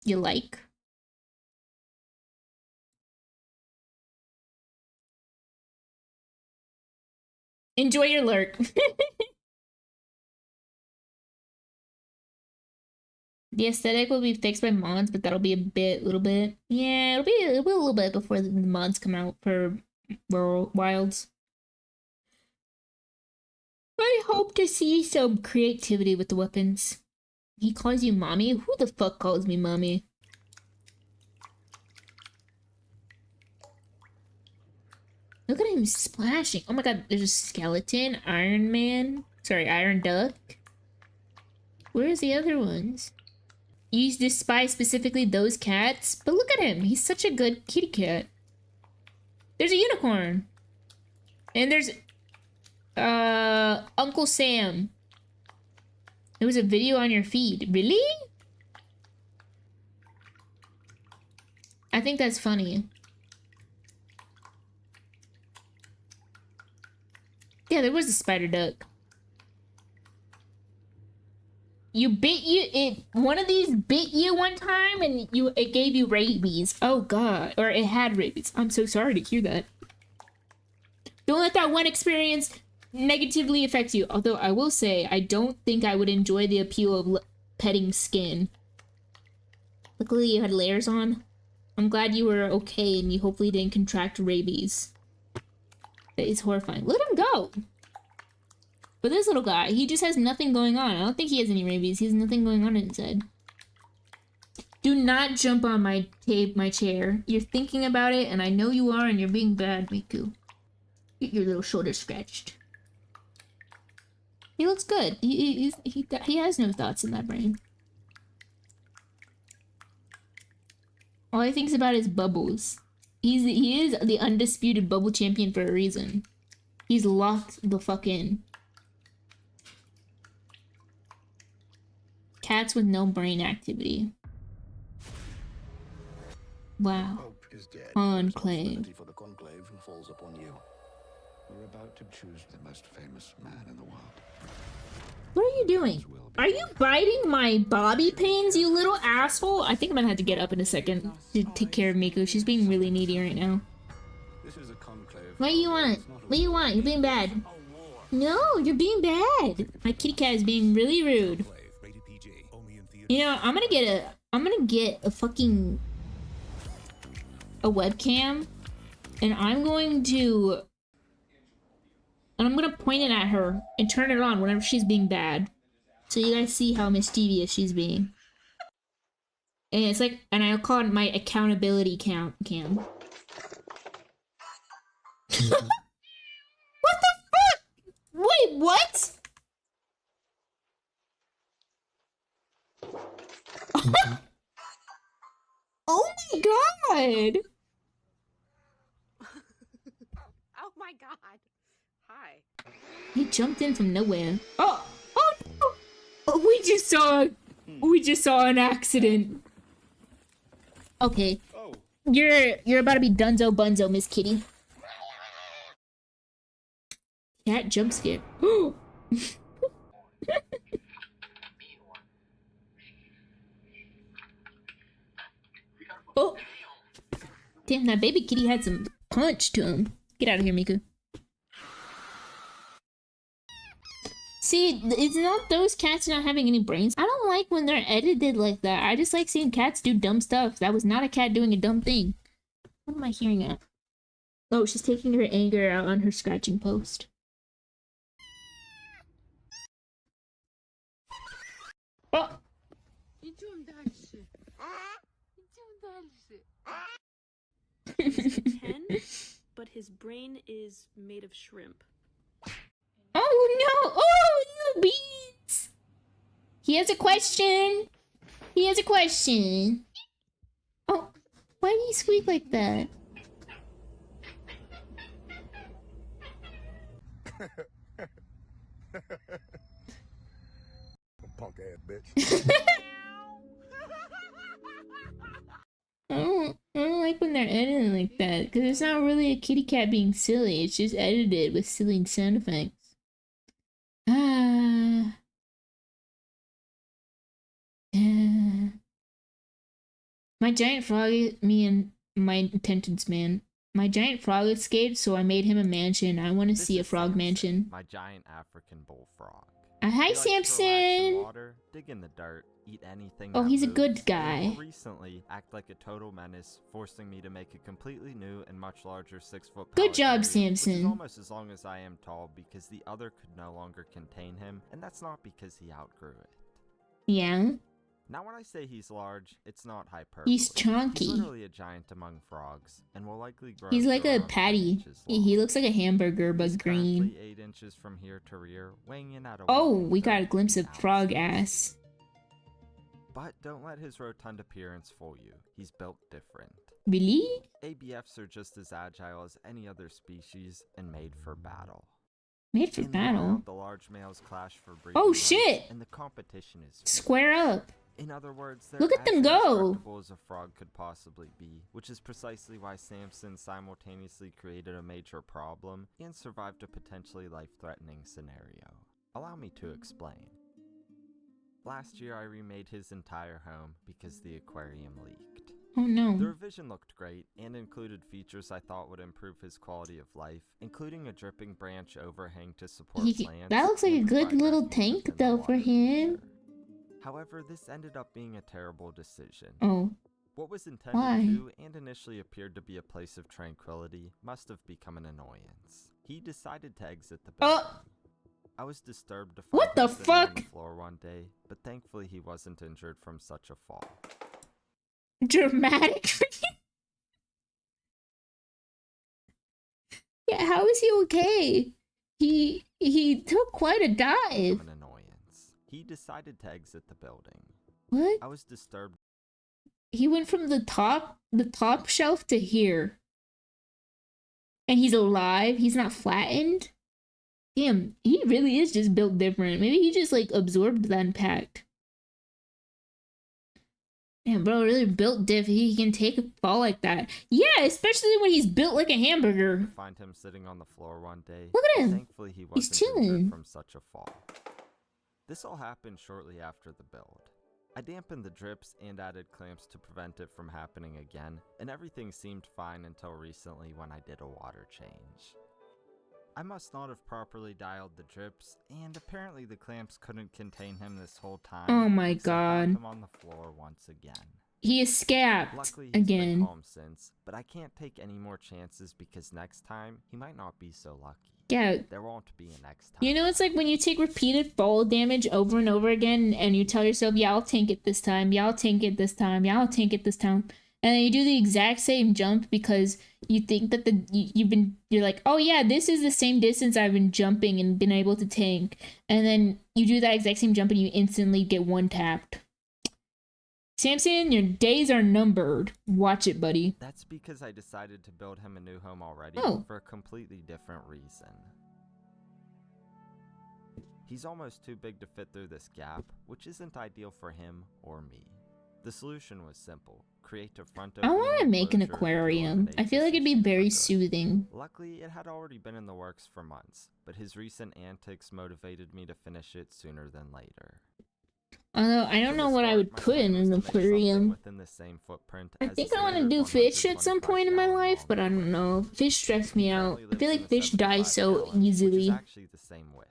You like? Enjoy your lurk. The aesthetic will be fixed by mods, but that'll be little bit. Yeah, it'll be a little bit before the mods come out for Wilds. I hope to see some creativity with the weapons. He calls you mommy? Who the fuck calls me mommy? Look at him splashing. Oh my god, there's a skeleton, Iron Man. Sorry, Iron Duck. Where's the other ones? You despise specifically those cats, but look at him. He's such a good kitty cat. There's a unicorn. And there's Uncle Sam. There was a video on your feed. Really? I think that's funny. Yeah, there was a spider duck. One of these bit you one time and it gave you rabies. Oh god. Or it had rabies. I'm so sorry to hear that. Don't let that one experience negatively affect you. Although I will say, I don't think I would enjoy the appeal of petting skin. Luckily you had layers on. I'm glad you were okay and you hopefully didn't contract rabies. That is horrifying. Let him go! But this little guy, he just has nothing going on. I don't think he has any rabies. He has nothing going on in his head. Do not jump on my chair. You're thinking about it, and I know you are, and you're being bad, Miku. Get your little shoulder scratched. He looks good. He has no thoughts in that brain. All he thinks about is bubbles. He is the undisputed bubble champion for a reason. He's locked the fuck in. Cats with no brain activity. Wow. Hope is dead. Enclave. Responsibility for the conclave falls upon you. We're about to choose the most famous man in the world. What are you doing? Are you biting my bobby pins, you little asshole? I think I'm gonna have to get up in a second to take care of Miku. She's being really needy right now. This is a conclave. What do you want? What do you want? You're being bad. No, you're being bad. My kitty cat is being really rude. You know, I'm gonna get a fucking webcam, and I'm gonna point it at her and turn it on whenever she's being bad, so you guys see how mischievous she's being. And it's like, and I'll call it my accountability cam. What the fuck? Wait, what? Oh my god! Oh my god. Hi. He jumped in from nowhere. Oh no! Oh, we just saw an accident. Okay. Oh, You're about to be dunzo bunzo, Miss Kitty. Cat jump scare. Oh! Damn, that baby kitty had some punch to him. Get out of here, Miku. See, it's not those cats not having any brains. I don't like when they're edited like that. I just like seeing cats do dumb stuff. That was not a cat doing a dumb thing. What am I hearing at? Oh, she's taking her anger out on her scratching post. Oh! He's 10, but his brain is made of shrimp. Oh no! Oh no, Beans! He has a question. He has a question. Oh, why do you squeak like that? Punk ass bitch. I don't like when they're editing like that, because it's not really a kitty cat being silly, it's just edited with silly sound effects. Ah. My giant frog, me and my intentions, man. My giant frog escaped, so I made him a mansion. I want to see a frog mansion. My giant African bullfrog. Hi, He likes to relax in Samson! water, dig in the dirt, eat anything Oh, that he's a moves, good and guy. more recently, act like a total menace, forcing me to make a completely new and much larger 6-foot Good pallet job, area, which Samson. is almost as long as I am tall because the other could no longer contain him, and that's not because he outgrew it. Yeah? Now when I say he's large, it's not hyperbole. He's chunky. He's literally a giant among frogs, and will likely grow He's to like a around 10 patty. inches long. He looks like a hamburger, but He's green. currently 8 inches from here to rear, weighing in at a Oh, whopping we got a glimpse of 33 frog ounces. ass. But don't let his rotund appearance fool you. He's built different. Really? ABFs are just as agile as any other species and made for battle. Made for In the battle? wild, the large males clash for breeding Oh, rights, shit! and the competition is fierce. Square up. In other words, they're Look at them as go! indestructible as a frog could possibly be, which is precisely why Samson simultaneously created a major problem and survived a potentially life-threatening scenario. Allow me to explain. Last year I remade his entire home because the aquarium leaked. Oh no. The revision looked great and included features I thought would improve his quality of life, including a dripping branch overhang to support plants. That looks like a and good provide little refuge tank within the though for water him. feature. However, this ended up being a terrible decision. Oh. What was intended Why? to and initially appeared to be a place of tranquility must have become an annoyance. He decided to exit the building. I was disturbed to find What the him sitting on fuck? the floor one day, but thankfully he wasn't injured from such a fall. Dramatic. Yeah, how is he okay? He took quite a dive. An annoyance. He decided to exit the building. What? I was disturbed. He went from the top shelf to here. And he's alive? He's not flattened? Damn, he really is just built different. Maybe he just like absorbed that impact. Damn, bro, really built diff. He can take a fall like that. Yeah, especially when he's built like a hamburger. Find him sitting on the floor one day. Look at him. Thankfully, he He's wasn't injured chilling. from such a fall. This all happened shortly after the build. I dampened the drips and added clamps to prevent it from happening again, and everything seemed fine until recently when I did a water change. I must not have properly dialed the drips, and apparently the clamps couldn't contain him this whole time. Oh my so I found god. him on the floor once again. He escaped Luckily, he's been again. calm since, but I can't take any more chances because next time he might not be so lucky. Yeah. There won't be a next time. You know, it's like when you take repeated fall damage over and over again and you tell yourself, yeah, I'll tank it this time, yeah, I'll tank it this time, yeah, I'll tank it this time. And then you do the exact same jump because you think that you're like, oh yeah, this is the same distance I've been jumping and been able to tank. And then you do that exact same jump and you instantly get one tapped. Samson, your days are numbered. Watch it, buddy. That's because I decided to build him a new home already for a completely different reason. He's almost too big to fit through this gap, which isn't ideal for him or me. The solution was simple. Create a front I want to opening make an enclosure to aquarium. eliminate I feel this like it'd be issue for very good. soothing. Luckily, it had already been in the works for months, but his recent antics motivated me to finish it sooner than later. Although I don't From know the what I start, would my put plan in was an to make something aquarium. within the same footprint I as think his I want to standard do fish at some 125 point in my gallon life, long but I don't aquarium. know. Fish stress me He out. currently I feel lives in like a fish die 75 so gallon, which easily. is actually the same width.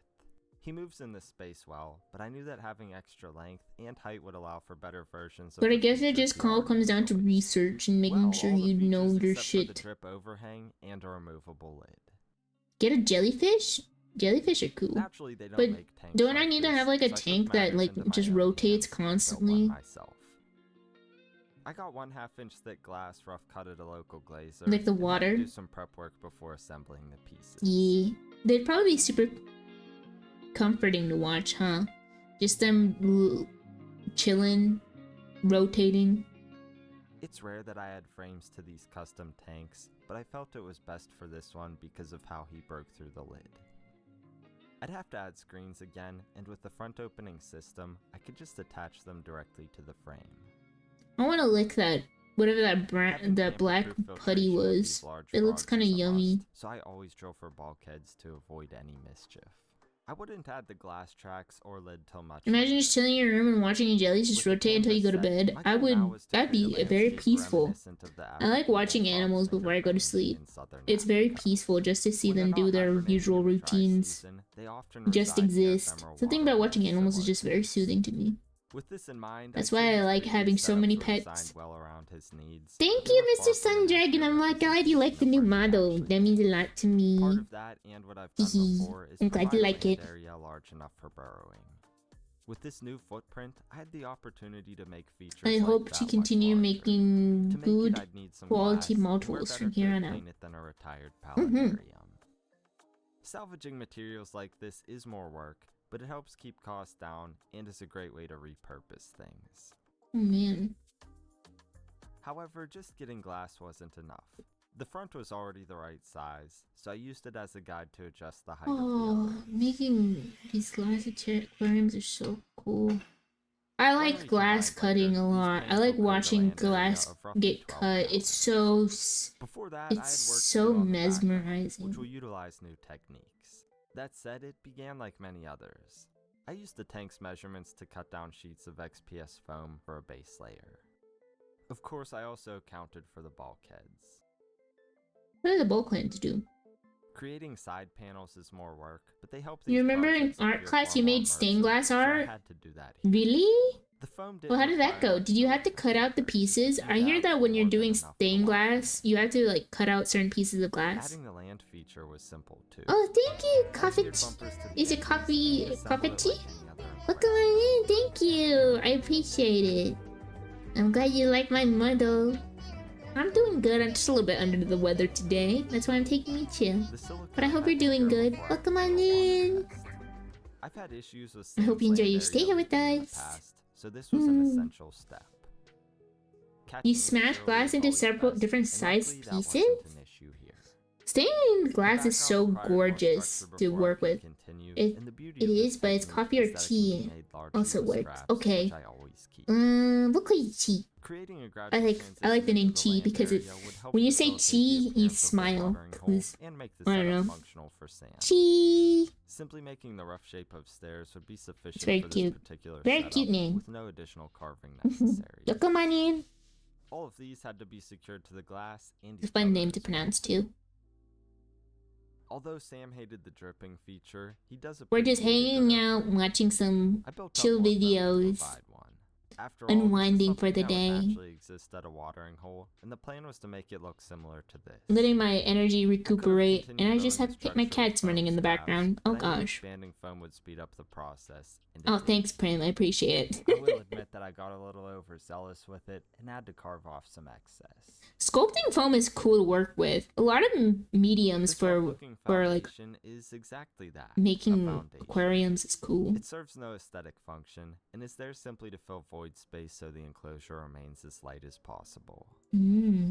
He moves in this space well, but I knew that having extra length and height would allow for better versions of But I the guess it features just he already comes down to enjoys. research and making Well, sure all the you know features your except for the shit. drip overhang and a removable lid. Get a jellyfish? Jellyfish are cool. Naturally, they don't But make tanks don't I like need to this, have like a so I took tank that matters like into my just own rotates hands and built one constantly? myself. I got 1/2 inch thick glass rough cut at a local glazer. Like the and had to water? do some prep work before assembling the pieces. Yeah. They'd probably be super comforting to watch, huh? Just them chilling, rotating. It's rare that I had frames to these custom tanks, but I felt it was best for this one because of how he broke through the lid. I'd have to add screens again, and with the front opening system, I could just attach them directly to the frame. I want to lick that, whatever Having that black tamper-proof putty filtration of was. these large It looks frogs kind of is a yummy. must, so I always drill for bulkheads to avoid any mischief. I wouldn't add the glass tracks or lid till much Imagine later. just chilling in your room and watching a jelly just With the rotate until you go to canvas set, bed. my I goal now would. was to That'd create a be very landscape peaceful. reminiscent of the I like African watching bullfrog's animals before I go to fingerprints sleep. in southern It's very Africa. peaceful just to see When they're them do not their hibernating usual in the dry routines. season, they often Just reside near exist. ephemeral Something about watching waterways animals is similar just to very these. soothing to me. With this in mind, That's I why tuned I his like previous having so many setups were pets. designed well around his needs, Thank but they you, were Mr. far from Sun an Dragon. I'm accurate like, glad you like the representation new of what he model. actually That means a did. lot to Part me. of that and what I've done Hehe. before is I'm glad you provide a like land it. area large enough for burrowing. With this new footprint, I had the opportunity to make features I like hope that to much continue larger. making To make good it, I'd need some quality glass, and where modules better from here to on out. obtain it than a retired planetarium. Salvaging materials like this is more work, but it helps keep costs down and is a great way to repurpose things. Oh man. However, just getting glass wasn't enough. The front was already the right size, so I used it as a guide to adjust the height of the Oh, other. making these glass aquariums are so cool. I When like glass recombined cutting later, a these lot. I panes like will create a watching land area glass of roughly get 12 cut. gallons. It's so Before that, I had work it's to so do on the back end, mesmerizing. which will utilize new techniques. That said, it began like many others. I used the tank's measurements to cut down sheets of XPS foam for a base layer. Of course, I also accounted for the bulkheads. What do the bulkheads do? Creating side panels is more work, but they help You these remember in projects art appear class far you more made stained immersive, glass so I art? had to do that here. Really? The foam Well, how did that require go? much Did you have to silicone cut out the paper. pieces? No I hear doubt, that when you're more than doing enough for stained one glass, thing. you have to like cut out certain pieces of glass. Adding the land feature was simple too. Oh, thank you, I coffee. adhered bumpers to the Is it edges coffee? and assembled Coffee it tea? like any other Look frame. on in. Thank you. I appreciate it. I'm glad you like my model. I'm doing good. I'm just a little bit under the weather today. That's why I'm taking a chill. The silicone But I hope had you're to doing cure good. before I Welcome could on go in. the test. I've had issues with I hope you Sam's enjoy land your stay area here with leaking in the us. past, so this was an essential step. Catching You it smash early glass is into always several best, different and size luckily that wasn't pieces? an issue here. Stained glass The is so background required more gorgeous structure to before I work could with. continue, It- and the beauty it of this is, but it's technique coffee or is that it can tea be made largely also with works. scraps, Okay. which I always keep. What could you tea? Creating a I gradual like the transition name into the tea land because it area would help when you say facilitate the tea, you appearance of the smile. watering hole 'Cause and make the I don't setup know. functional for Sam. Tea. Simply making the rough shape of stairs would be sufficient very for this cute. particular Very setup, cute name. with no additional carving necessary. Welcome on in. All of these had to be secured to the glass and It's a each fun other name to as well. pronounce too. Although Sam hated the dripping feature, he does We're just appreciate a hanging good out, upgrade. watching some I built up chill more foam to videos. provide one. After all, this is Unwinding for something the that day. would naturally exist at a watering hole, and the plan was to make it look similar to this. letting my energy I could've recuperate, and continued I just building have the to my structure with cats running foam in the scraps, background. Oh but I knew gosh. expanding foam would speed up the process. And it Oh, did. thanks, Prim. I appreciate I it. will admit that I got a little overzealous with it and had to carve off some excess. Sculpting foam is cool to work with. A lot of mediums This for rough-looking like foundation is exactly that, making a foundation. aquariums is cool. It serves no aesthetic function and is there simply to fill void space so the enclosure remains as light as possible.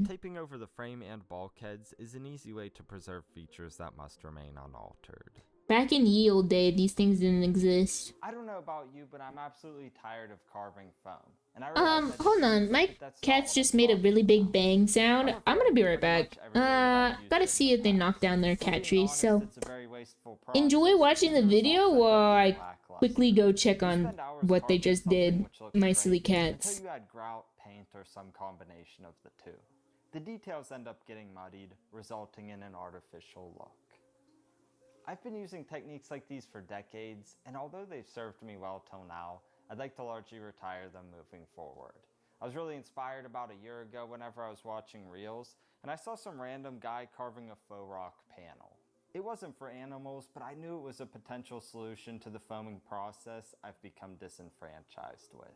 Taping over the frame and bulkheads is an easy way to preserve features that must remain unaltered. Back in ye old day, these things didn't exist. I don't know about you, but I'm absolutely tired of carving foam. And I realize that Hold on. My but that's not cats what just I'm made a talking really big about. bang sound. I'm gonna be right back. Gotta Used see if they in the knock past. down their If we're cat being tree, honest, so it's a very wasteful enjoy process, watching the and the video results end up while being I lackluster. quickly go check You on spend hours what they carving just something did. which looks My silly great cats. until you add grout, paint, or some combination of the two. The details end up getting muddied, resulting in an artificial look. I've been using techniques like these for decades, and although they've served me well till now, I'd like to largely retire them moving forward. I was really inspired about a year ago whenever I was watching Reels, and I saw some random guy carving a faux rock panel. It wasn't for animals, but I knew it was a potential solution to the foaming process I've become disenfranchised with.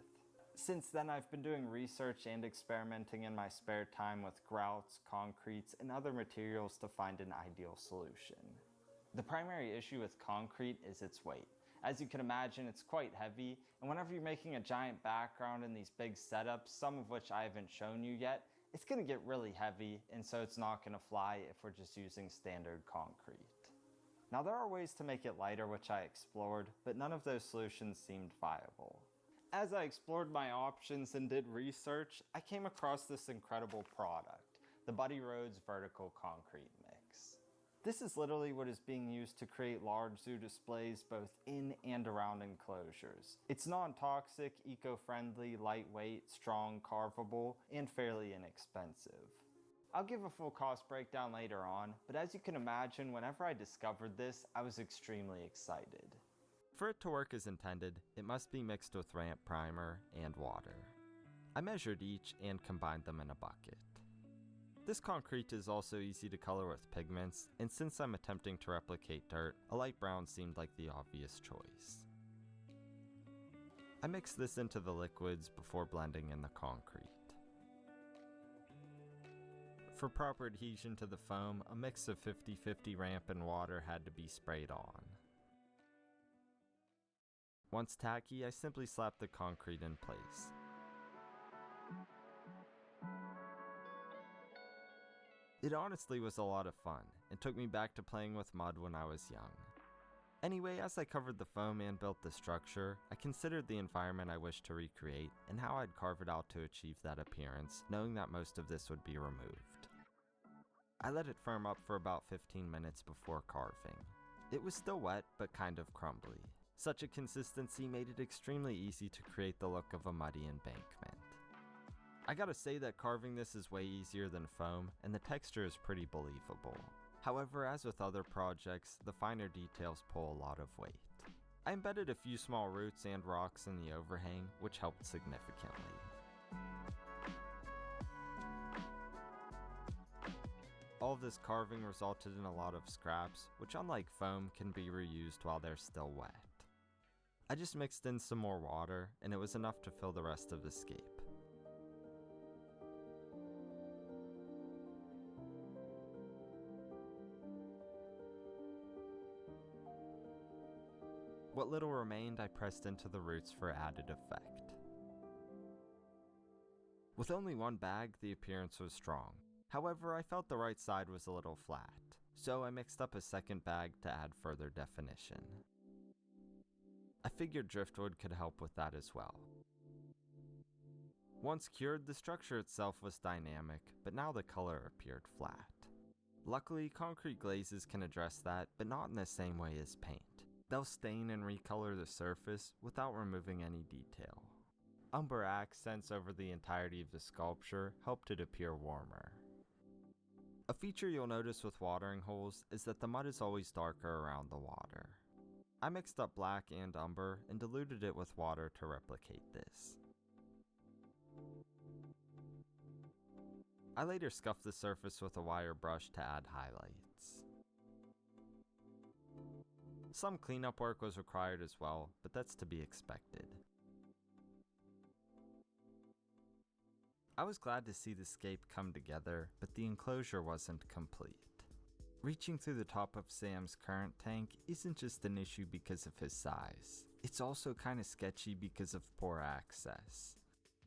Since then, I've been doing research and experimenting in my spare time with grouts, concretes, and other materials to find an ideal solution. The primary issue with concrete is its weight. As you can imagine, it's quite heavy, and whenever you're making a giant background in these big setups, some of which I haven't shown you yet, it's going to get really heavy, and so it's not going to fly if we're just using standard concrete. Now there are ways to make it lighter, which I explored, but none of those solutions seemed viable. As I explored my options and did research, I came across this incredible product, the Buddy Rhodes Vertical Concrete Mix. This is literally what is being used to create large zoo displays both in and around enclosures. It's non-toxic, eco-friendly, lightweight, strong, carvable, and fairly inexpensive. I'll give a full cost breakdown later on, but as you can imagine, whenever I discovered this, I was extremely excited. For it to work as intended, it must be mixed with ramp primer and water. I measured each and combined them in a bucket. This concrete is also easy to color with pigments, and since I'm attempting to replicate dirt, a light brown seemed like the obvious choice. I mixed this into the liquids before blending in the concrete. For proper adhesion to the foam, a mix of 50-50 ramp and water had to be sprayed on. Once tacky, I simply slapped the concrete in place. It honestly was a lot of fun, and took me back to playing with mud when I was young. Anyway, as I covered the foam and built the structure, I considered the environment I wished to recreate and how I'd carve it out to achieve that appearance, knowing that most of this would be removed. I let it firm up for about 15 minutes before carving. It was still wet, but kind of crumbly. Such a consistency made it extremely easy to create the look of a muddy embankment. I gotta say that carving this is way easier than foam, and the texture is pretty believable. However, as with other projects, the finer details pull a lot of weight. I embedded a few small roots and rocks in the overhang, which helped significantly. All of this carving resulted in a lot of scraps, which unlike foam can be reused while they're still wet. I just mixed in some more water, and it was enough to fill the rest of the scape. What little remained I pressed into the roots for added effect. With only one bag, the appearance was strong. However, I felt the right side was a little flat, so I mixed up a second bag to add further definition. I figured driftwood could help with that as well. Once cured, the structure itself was dynamic, but now the color appeared flat. Luckily, concrete glazes can address that, but not in the same way as paint. They'll stain and recolor the surface without removing any detail. Umber accents over the entirety of the sculpture helped it appear warmer. A feature you'll notice with watering holes is that the mud is always darker around the water. I mixed up black and umber and diluted it with water to replicate this. I later scuffed the surface with a wire brush to add highlights. Some cleanup work was required as well, but that's to be expected. I was glad to see the scape come together, but the enclosure wasn't complete. Reaching through the top of Sam's current tank isn't just an issue because of his size. It's also kinda sketchy because of poor access.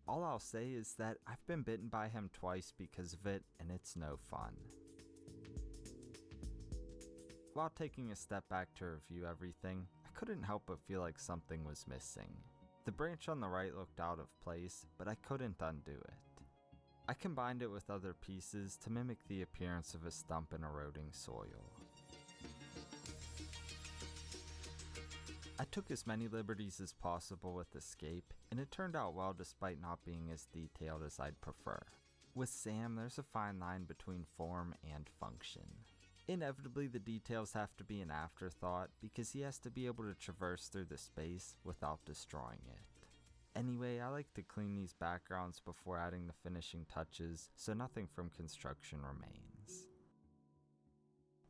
All I'll say is that I've been bitten by him twice because of it, and it's no fun. while taking a step back to review everything, I couldn't help but feel like something was missing. The branch on the right looked out of place, but I couldn't undo it. I combined it with other pieces to mimic the appearance of a stump in eroding soil. I took as many liberties as possible with Escape, and it turned out well despite not being as detailed as I'd prefer. With Sam, there's a fine line between form and function. Inevitably, the details have to be an afterthought because he has to be able to traverse through the space without destroying it. Anyway, I like to clean these backgrounds before adding the finishing touches, so nothing from construction remains.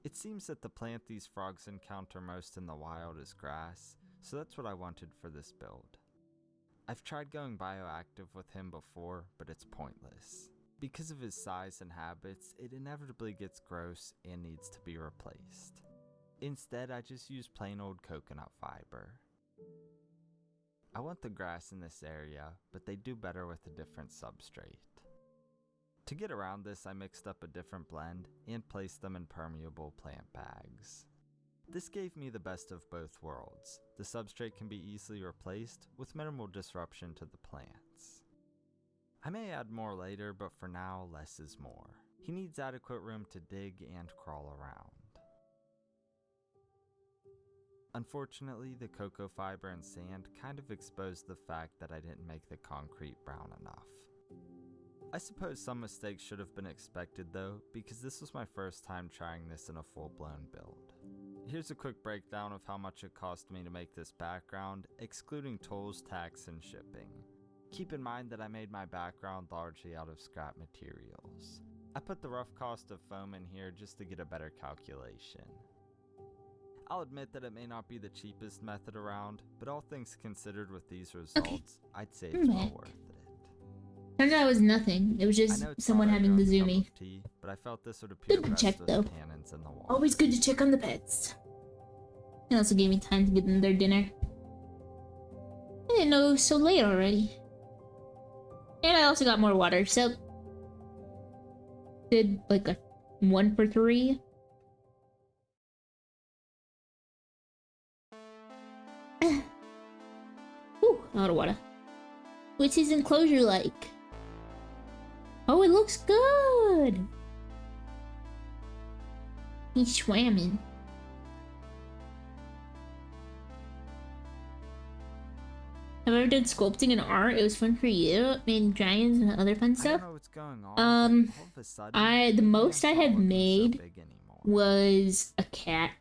It seems that the plant these frogs encounter most in the wild is grass, so that's what I wanted for this build. I've tried going bioactive with him before, but it's pointless. Because of his size and habits, it inevitably gets gross and needs to be replaced. Instead, I just use plain old coconut fiber. I want the grass in this area, but they do better with a different substrate. To get around this, I mixed up a different blend and placed them in permeable plant bags. This gave me the best of both worlds. The substrate can be easily replaced with minimal disruption to the plants. I may add more later, but for now, less is more. He needs adequate room to dig and crawl around. Unfortunately, the cocoa fiber and sand kind of exposed the fact that I didn't make the concrete brown enough. I suppose some mistakes should have been expected though, because this was my first time trying this in a full-blown build. Here's a quick breakdown of how much it cost me to make this background, excluding tools, tax, and shipping. Keep in mind that I made my background largely out of scrap materials. I put the rough cost of foam in here just to get a better calculation. I'll admit that it may not be the cheapest method around, but all things considered with these results, I'd say it's well worth it. Turns out it was nothing. It was just someone having the zoomy. Tea, but I felt this would appear Good to check though. Cannons in the wall. Always good to check on the pets. It also gave me time to get them their dinner. I didn't know it was so late already. And I also got more water, so did like a 1 for 3. Ooh, a lot of water. What's his enclosure like? Oh, it looks good! He's swimming. Have I ever done sculpting and art? It was fun for you. Made dragons and other fun stuff. I don't know what's going on, but all of a sudden, the most I had can't made so big anymore. was a cat,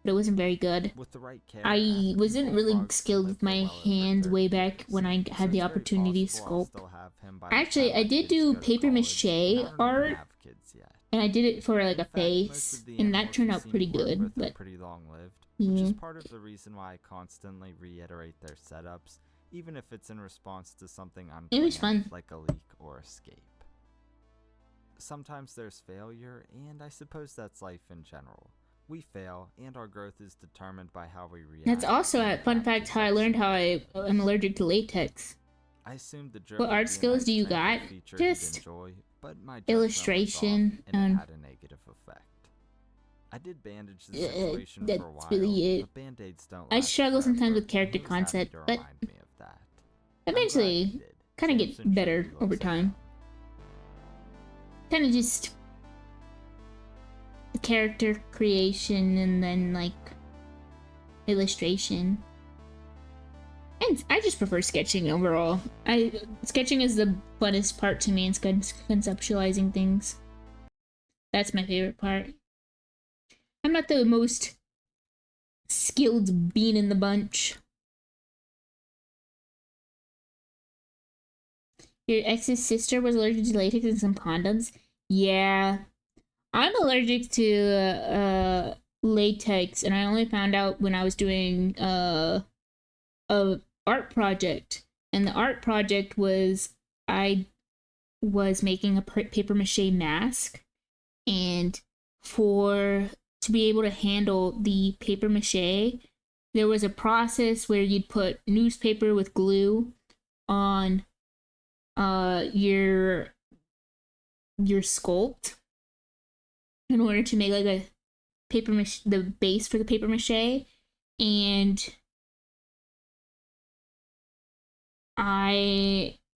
but it wasn't very good. With the right care, I wasn't really frogs skilled live with my well over hands 30 way back when I years, so had the it's very opportunity to possible I'll sculpt. still have him by the Actually, time I my did kids do go to paper college, mache and I don't even art, have kids yet. and I did it for like In a fact, most face, of the and that animals turned we out seem pretty to work good. with are But pretty long-lived, yeah. which is part of the reason why I constantly reiterate their setups, even if it's in response to something unplanned, It was fun. like a leak or escape. Sometimes there's failure, and I suppose that's life in general. We fail, and our growth is determined by how we react. That's also a and fun adapt fact to how I learned how substitute. I'm allergic to latex. I assumed the drip What would art be a skills nice do you tranquil got? feature he'd Just enjoy, but my judgment was illustration off, and it and had a negative effect. I did bandage the situation that's for a while, really it. but band-aids don't I last struggle sometimes forever, with character and he was happy concept, to but remind me of that. I'm glad he eventually did. kind of Samson get truly better looks over like time. Kind of just the character creation and then like illustration. And I just prefer sketching overall. Sketching is the funnest part to me in conceptualizing things. That's my favorite part. I'm not the most skilled bean in the bunch. Your ex's sister was allergic to latex and some condoms? Yeah. I'm allergic to latex, and I only found out when I was doing a art project. And the art project was I was making a paper mache mask, and to be able to handle the paper mache, there was a process where you'd put newspaper with glue on your sculpt in order to make like the base for the paper mache, and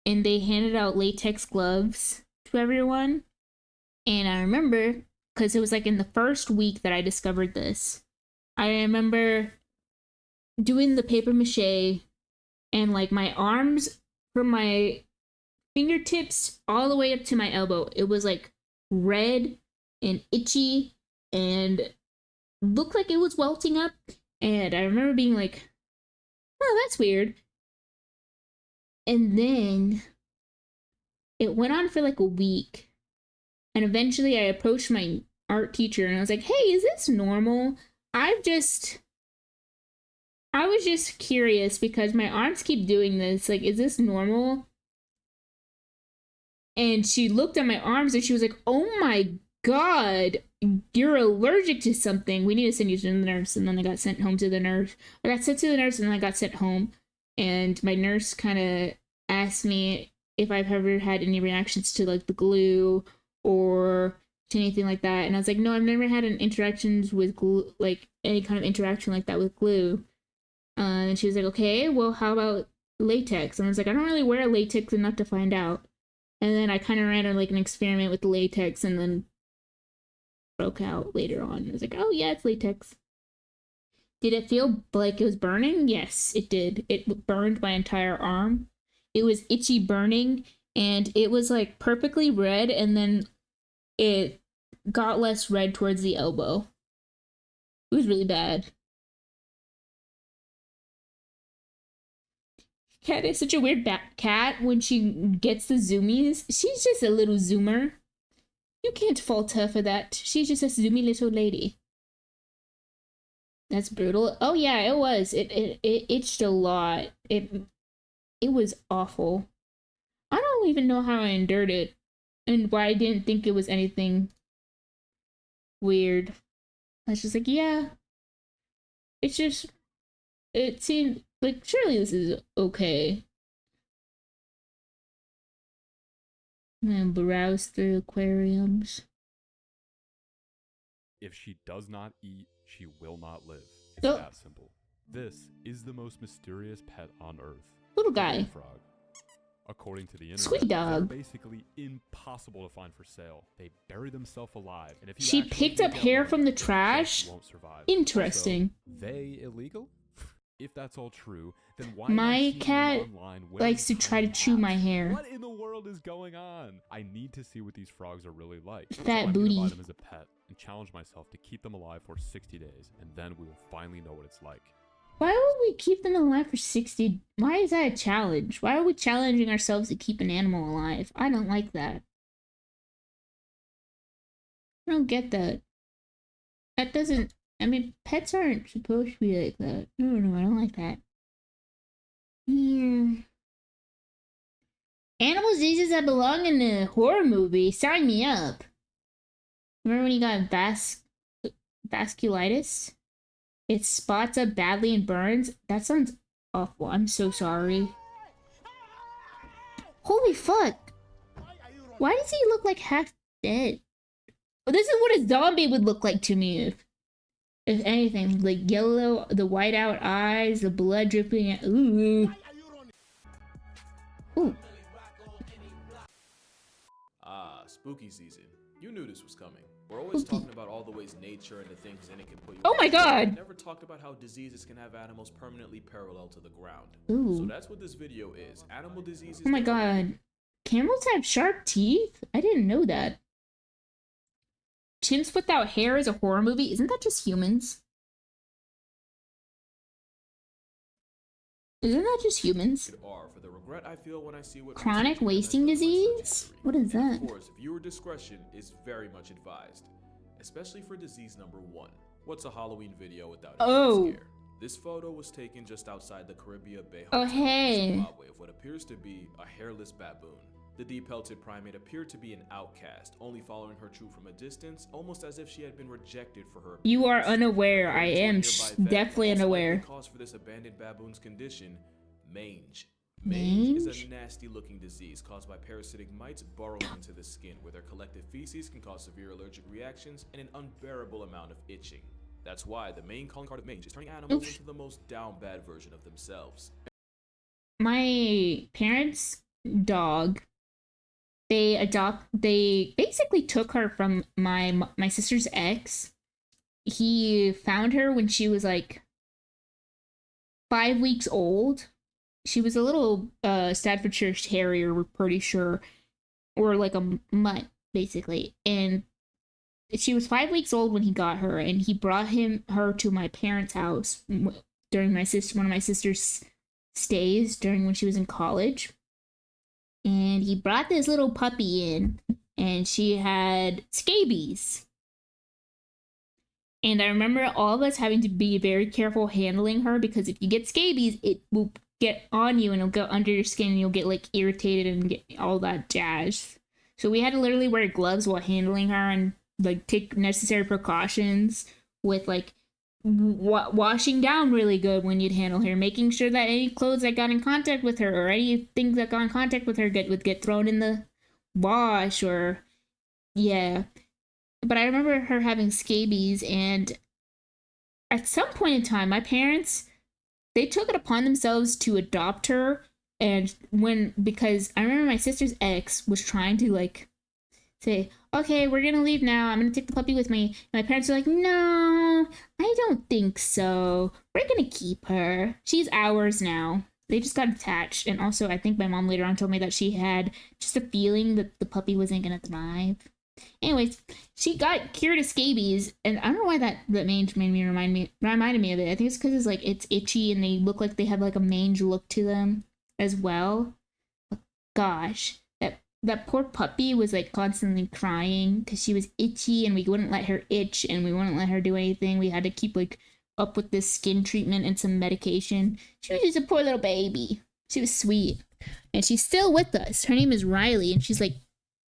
they handed out latex gloves to everyone. And I remember, because it was like in the first week that I discovered this, I remember doing the paper mache, and like my arms from my fingertips all the way up to my elbow, it was like red and itchy and looked like it was welting up. And I remember being like, oh, that's weird. And then it went on for like a week. And eventually I approached my art teacher and I was like, hey, is this normal? I was just curious because my arms keep doing this. Like, is this normal? And she looked at my arms and she was like, oh my God, you're allergic to something. We need to send you to the nurse. And then I got sent home to the nurse. I got sent to the nurse and then I got sent home. And my nurse kind of asked me if I've ever had any reactions to like the glue or to anything like that. And I was like, no, I've never had an interactions with glue, like any kind of interaction like that with glue. And she was like, okay, well, how about latex? And I was like, I don't really wear latex enough to find out. And then I kind of ran like an experiment with the latex and then broke out later on. I was like, oh yeah, it's latex. Did it feel like it was burning? Yes, it did. It burned my entire arm. It was itchy burning, and it was like perfectly red, and then it got less red towards the elbow. It was really bad. Cat is such a weird cat. When she gets the zoomies, she's just a little zoomer. You can't fault her for that. She's just a zoomy little lady. That's brutal. Oh yeah, it was. It itched a lot. It was awful. I don't even know how I endured it and why I didn't think it was anything weird. I was just like, yeah. It seemed like surely this is okay. I'm gonna browse through aquariums. If she does not eat, she will not live. It's that simple. This is the most mysterious pet on Earth. Little guy. Frog. According to the internet, sweet dog. They're basically impossible to find for sale. They bury themselves alive. And if you she picked up hair from the trash? Won't survive. Interesting. Also, they illegal? If that's all true, then why my cat likes to try to chew my hair. What in the world is going on? I need to see what these frogs are really like. Fat booty. I'm gonna buy them as a pet and challenge myself to keep them alive for 60 days, and then we will finally know what it's like. Why would we keep them alive for 60? Why is that a challenge? Why are we challenging ourselves to keep an animal alive? I don't like that. I don't get that. That doesn't... I mean, pets aren't supposed to be like that. No, I don't like that. Yeah. Animal diseases that belong in a horror movie. Sign me up. Remember when you got vasculitis? It spots up badly and burns. That sounds awful. I'm so sorry. Holy fuck. Why does he look like half dead? Well, this is what a zombie would look like to me. If anything, like yellow, the white out eyes, the blood dripping out. Ooh. Ooh. Ah, spooky season. You knew this was coming. We're always talking about all the ways nature and the things in it can put you. Oh my god! We never talked about how diseases can have animals permanently parallel to the ground. Ooh. So that's what this video is. Animal diseases. Oh my god. Camels have sharp teeth? I didn't know that. Chimps without hair is a horror movie? Isn't that just humans? Isn't that just humans? For the regret I feel when I see what chronic wasting disease? What is that? Of course, viewer discretion is very much advised, especially for disease number 1. What's a Halloween video without a scare? This photo was taken just outside the Caribbean Bay Hotel in Zimbabwe of what appears to be a hairless baboon. The depelted primate appeared to be an outcast, only following her troop from a distance, almost as if she had been rejected for her appearance. You are unaware. I am definitely unaware. Cause for this abandoned baboon's condition, mange. Mange is a nasty-looking disease caused by parasitic mites burrowing into the skin, where their collective feces can cause severe allergic reactions and an unbearable amount of itching. That's why the main calling card of mange is turning animals into the most down-bad version of themselves. My parents' dog, they basically took her from my sister's ex. He found her when she was like 5 weeks old. She was a little Staffordshire Terrier, we're pretty sure, or like a mutt, basically. And she was 5 weeks old when he got her, and he brought her to my parents' house during one of my sister's stays during when she was in college. And he brought this little puppy in, and she had scabies. And I remember all of us having to be very careful handling her, because if you get scabies, it will get on you and it'll go under your skin and you'll get like irritated and get all that jazz. So we had to literally wear gloves while handling her and like take necessary precautions with like washing down really good when you'd handle her, making sure that any clothes that got in contact with her or any things that got in contact with her would get thrown in the wash, or yeah. But I remember her having scabies, and at some point in time, my parents, they took it upon themselves to adopt her. And because I remember my sister's ex was trying to like say, okay, we're gonna leave now, I'm gonna take the puppy with me. And my parents were like, no, I don't think so. We're gonna keep her. She's ours now. They just got attached. And also, I think my mom later on told me that she had just a feeling that the puppy wasn't gonna thrive. Anyways, she got cured of scabies, and I don't know why that mange reminded me of it. I think it's because it's itchy and they look like they have like a mange look to them as well. But gosh, that poor puppy was like constantly crying because she was itchy, and we wouldn't let her itch and we wouldn't let her do anything. We had to keep like up with this skin treatment and some medication. She was just a poor little baby. She was sweet, and she's still with us. Her name is Riley, and she's like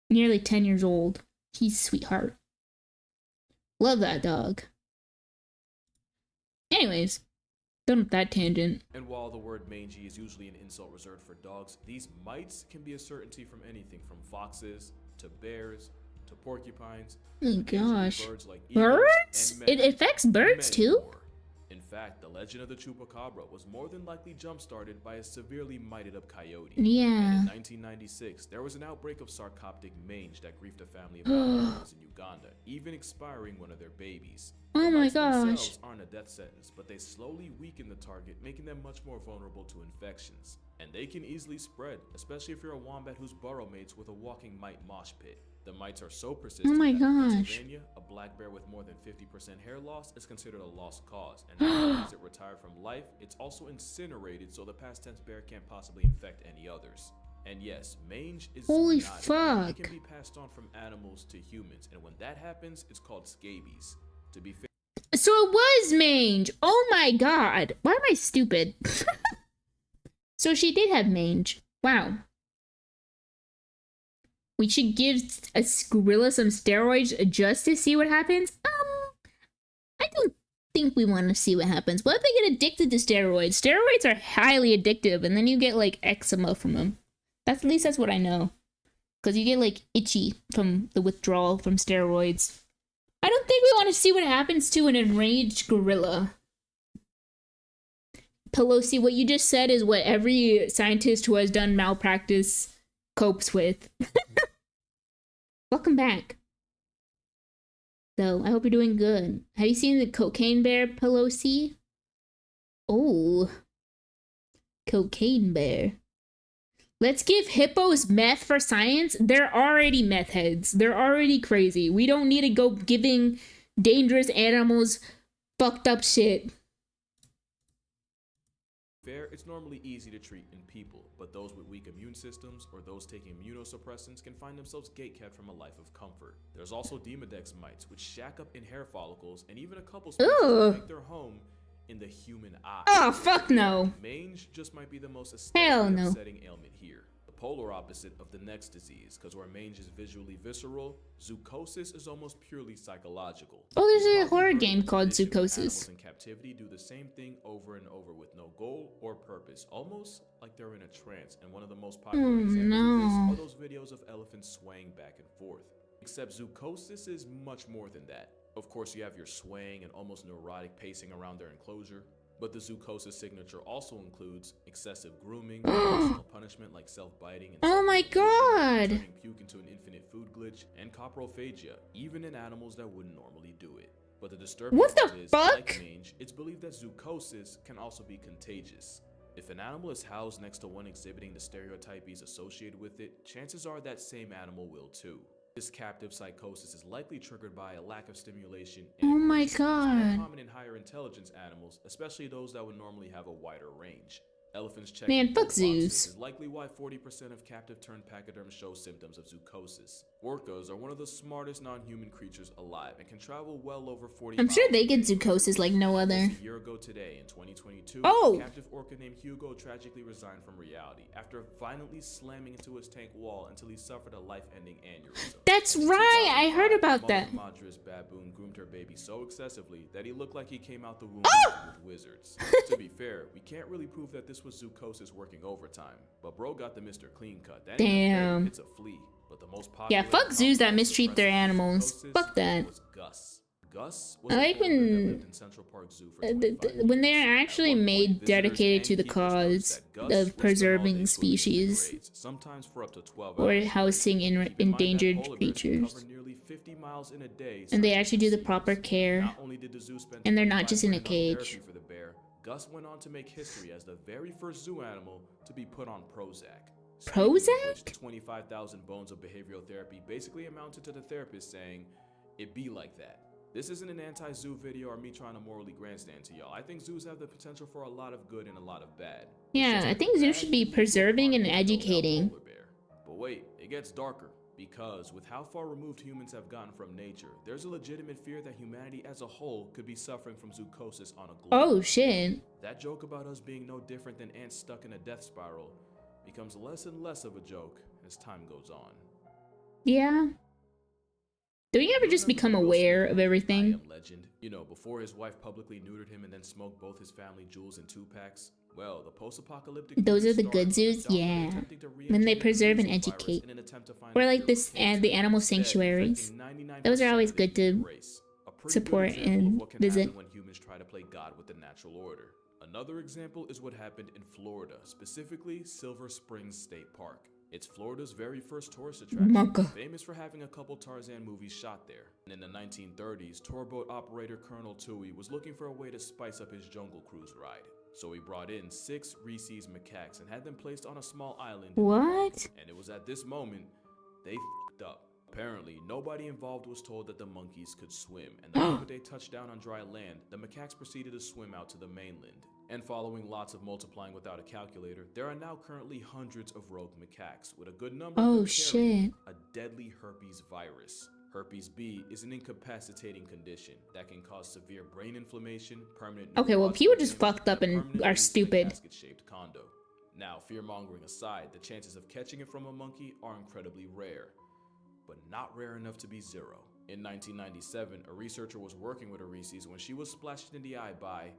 nearly 10 years old. He's a sweetheart. Love that dog. Anyways, done with that tangent. And while the word mangy is usually an insult reserved for dogs, these mites can be a certainty from anything from foxes to bears to porcupines. Oh my gosh. Birds? Like birds? It affects birds too? More. In fact, the legend of the chupacabra was more than likely jump-started by a severely mited-up coyote. Yeah. And in 1996, there was an outbreak of sarcoptic mange that griefed a family of animals in Uganda, even expiring one of their babies. Oh my gosh. Themselves aren't a death sentence, but they slowly weaken the target, making them much more vulnerable to infections. And they can easily spread, especially if you're a wombat whose burrow mates with a walking mite mosh pit. The mites are so persistent oh my that in gosh. Pennsylvania, a black bear with more than 50% hair loss is considered a lost cause. And not only is it retired from life, it's also incinerated, so the past tense bear can't possibly infect any others. And yes, mange is holy zoonotic. fuck. It can be passed on from animals to humans, and when that happens, it's called scabies. To be fair, so it was mange. Oh my god. Why am I stupid? So she did have mange. Wow. We should give a gorilla some steroids just to see what happens? I don't think we want to see what happens. What if they get addicted to steroids? Steroids are highly addictive, and then you get like eczema from them. At least that's what I know. Because you get like itchy from the withdrawal from steroids. I don't think we want to see what happens to an enraged gorilla. Pelosi, what you just said is what every scientist who has done malpractice copes with. Welcome back. So, I hope you're doing good. Have you seen the cocaine bear, Pelosi? Oh. Cocaine bear. Let's give hippos meth for science. They're already meth heads. They're already crazy. We don't need to go giving dangerous animals fucked up shit. it's normally easy to treat in people, but those with weak immune systems or those taking immunosuppressants can find themselves gatekept from a life of comfort. There's also Demodex mites, which shack up in hair follicles, and even a couple species that make their home in the human eye. Oh, fuck no. Mange just might be the most Hell no. upsetting ailment here. The polar opposite of the next disease, because where mange is visually visceral, zoochosis is almost purely psychological. Oh, there's You've a probably horror heard of game the called condition where Zoochosis. Animals in captivity do the same thing over and over with no goal or purpose, almost like they're in a trance. And one of the most popular examples of this are those videos of elephants swaying back and forth. Except zoochosis is much more than that. Of course, you have your swaying and almost neurotic pacing around their enclosure, but the zoochosis signature also includes excessive grooming, emotional punishment like self-biting, and oh my god! turning puke into an infinite food glitch, and coprophagia, even in animals that wouldn't normally do it. But the disturbing part is, like mange, it's believed that zoochosis can also be contagious. If an animal is housed next to one exhibiting the stereotypes associated with it, chances are that same animal will too. This captive psychosis is likely triggered by a lack of stimulation. And oh my it's god. common in higher intelligence animals, especially those that would normally have a wider range. Elephants check Man, fuck zoos. is likely why 40% of captive turned pachyderms show symptoms of zoochosis. Orcas are one of the smartest non-human creatures alive and can travel well over 40 I'm miles sure they a get day. zoochosis like no other. A year ago today, in 2022, Oh! a captive orca named Hugo tragically resigned from reality after violently slamming into his tank wall until he suffered a life-ending aneurysm. That's right, I heard about that. Madras baboon groomed her baby so excessively that he looked like he came out the womb with wizards. To be fair, we can't really prove that this was zoochosis working overtime, but bro got the Mr. Clean Cut. That Damn. It's a flea. But the most Yeah, fuck zoos that mistreat their animals. Fuck that. Gus I like when when they're actually made dedicated to the cause of preserving species sometimes for up to 12 or hours. housing endangered creatures, and they actually do the proper care, and they're not just in a cage. For the bear, Gus went on to make history as the very first zoo animal to be put on Prozac. Prozac? 25,000 bones of behavioral therapy basically amounted to the therapist saying, "It be like that." This isn't an anti-zoo video or me trying to morally grandstand to y'all. I think zoos have the potential for a lot of good and a lot of bad. Yeah, I think zoos should be preserving and educating. But wait, it gets darker. Because with how far removed humans have gotten from nature, there's a legitimate fear that humanity as a whole could be suffering from zoochosis on a global Oh scale. shit. That joke about us being no different than ants stuck in a death spiral becomes less and less of a joke as time goes on. Yeah. Do you ever just become aware of everything? Legend. You know, before his wife publicly neutered him and then smoked both his family jewels in 2-packs. Well, the post-apocalyptic Those are the good zoos? Yeah. When they preserve and educate. Or like this and the animal sanctuaries. Those are always good to support and visit. When humans try to play God with the natural order. Another example is what happened in Florida, specifically Silver Springs State Park. It's Florida's very first tourist attraction, famous for having a couple Tarzan movies shot there. And in the 1930s, tourboat operator Colonel Toohey was looking for a way to spice up his jungle cruise ride. So he brought in 6 Reese's macaques and had them placed on a small island. What? And it was at this moment, they f***ed up. Apparently, nobody involved was told that the monkeys could swim, and the moment they touched down on dry land, the macaques proceeded to swim out to the mainland. And following lots of multiplying without a calculator, there are now currently hundreds of rogue macaques, with a good number of them carrying a deadly herpes virus. Herpes B is an incapacitating condition that can cause severe brain inflammation, permanent. Okay, well, people just fucked up and are stupid. Basket-shaped condo. Now, fear-mongering aside, the chances of catching it from a monkey are incredibly rare, but not rare enough to be zero. In 1997, a researcher was working with a Reese's when she was splashed in the eye by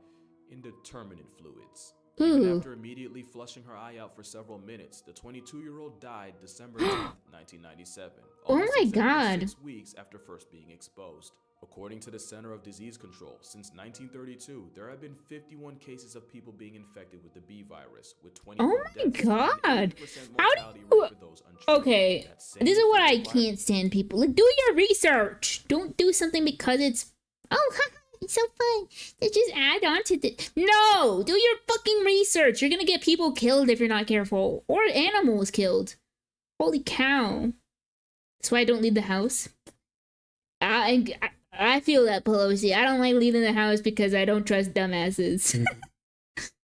indeterminate fluids. Even after immediately flushing her eye out for several minutes, the 22-year-old died December 10th, 1997. Oh my god. 6 weeks after first being exposed. According to the Center of Disease Control, since 1932, there have been 51 cases of people being infected with the B virus, with 20 Oh my god. How do you... Okay, this is what I can't stand, people. Like, do your research. Don't do something because it's... Oh, it's so fun. Let's just add on to the... No! Do your fucking research. You're gonna get people killed if you're not careful. Or animals killed. Holy cow. That's why I don't leave the house. I feel that, Pelosi. I don't like leaving the house because I don't trust dumbasses.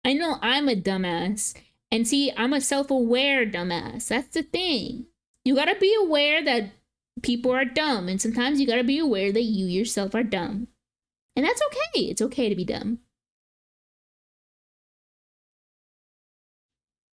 I know I'm a dumbass. And see, I'm a self-aware dumbass. That's the thing. You gotta be aware that people are dumb. And sometimes you gotta be aware that you yourself are dumb. And that's okay. It's okay to be dumb.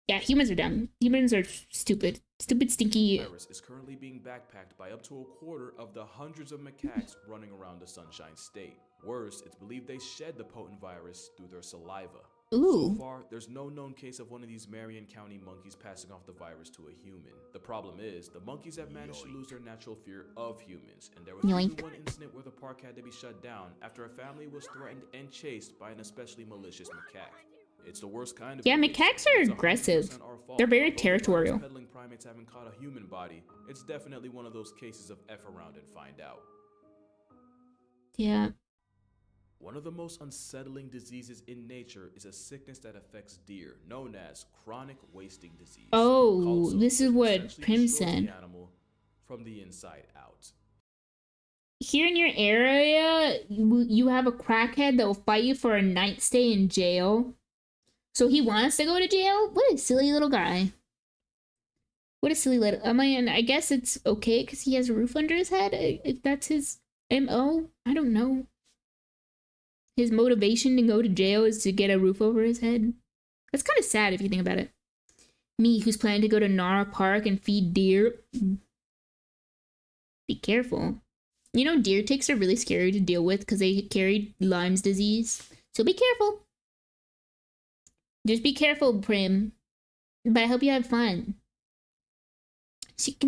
Yeah, humans are dumb. Humans are stupid. Stupid, stinky. The virus is currently being backpacked by up to a quarter of the hundreds of macaques running around the Sunshine State. Worse, it's believed they shed the potent virus through their saliva. Ooh. So far, there's no known case of one of these Marion County monkeys passing off the virus to a human. The problem is, the monkeys have managed to lose their natural fear of humans, and there was even one incident where the park had to be shut down after a family was threatened and chased by an especially malicious macaque. It's the worst kind of macaques are aggressive. They're very territorial. Peddling primates haven't caught a human body. It's definitely one of those cases of F around and find out. Yeah. One of the most unsettling diseases in nature is a sickness that affects deer, known as chronic wasting disease. Oh, this is what Prim said. The animal from the inside out. Here in your area, you have a crackhead that will fight you for a night stay in jail. So he wants to go to jail? What a silly little guy. What a silly little... I mean, I guess it's okay because he has a roof under his head. If that's his MO, I don't know. His motivation to go to jail is to get a roof over his head. That's kind of sad if you think about it. Me, who's planning to go to Nara Park and feed deer. Be careful. You know, deer ticks are really scary to deal with because they carry Lyme's disease. So be careful. Just be careful, Prim. But I hope you have fun. That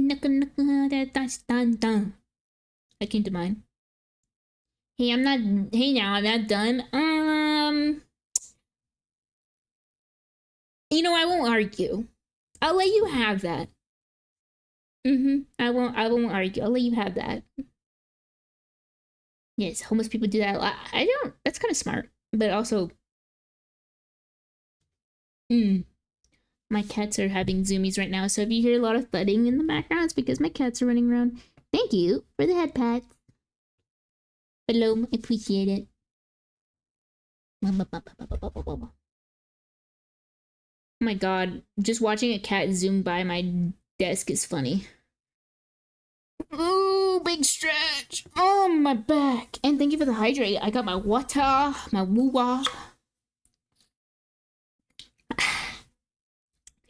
came to mind. Hey, I'm not... Hey, now, I'm not done. You know, I won't argue. I'll let you have that. I won't argue. I'll let you have that. Yes, homeless people do that a lot. I don't... That's kind of smart. But also... My cats are having zoomies right now, so if you hear a lot of thudding in the background, it's because my cats are running around. Thank you for the head pats. Hello, I appreciate it. Oh my god, just watching a cat zoom by my desk is funny. Ooh, big stretch. Oh, my back. And thank you for the hydrate. I got my water, my woo-wah.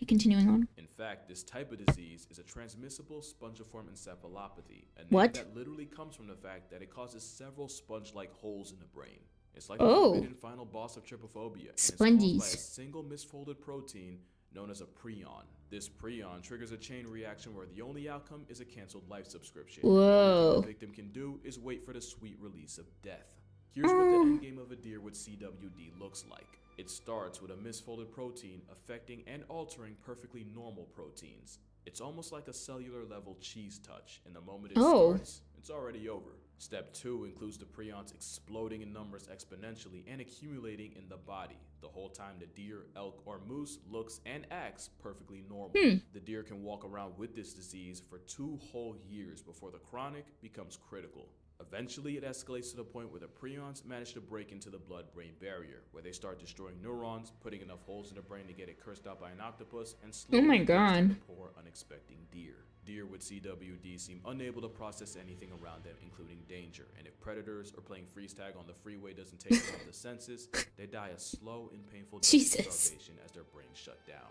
Continuing on. In fact, this type of disease is a transmissible spongiform encephalopathy, a name that literally comes from the fact that it causes several sponge-like holes in the brain. It's like the forbidden final boss of trypophobia. Spongies. And it's caused by a single misfolded protein known as a prion. This prion triggers a chain reaction where the only outcome is a canceled life subscription. Whoa. What the victim can do is wait for the sweet release of death. Here's what the endgame of a deer with CWD looks like. It starts with a misfolded protein affecting and altering perfectly normal proteins. It's almost like a cellular level cheese touch, and the moment it starts, it's already over. Step 2 includes the prions exploding in numbers exponentially and accumulating in the body. The whole time the deer, elk, or moose looks and acts perfectly normal. The deer can walk around with this disease for 2 whole years before the chronic becomes critical. Eventually, it escalates to the point where the prions manage to break into the blood-brain barrier, where they start destroying neurons, putting enough holes in the brain to get it cursed out by an octopus, and slowly the poor, unexpecting deer. Deer with CWD seem unable to process anything around them, including danger, and if predators or playing freeze tag on the freeway doesn't take them off the senses, they die a slow and painful death of starvation as their brains shut down.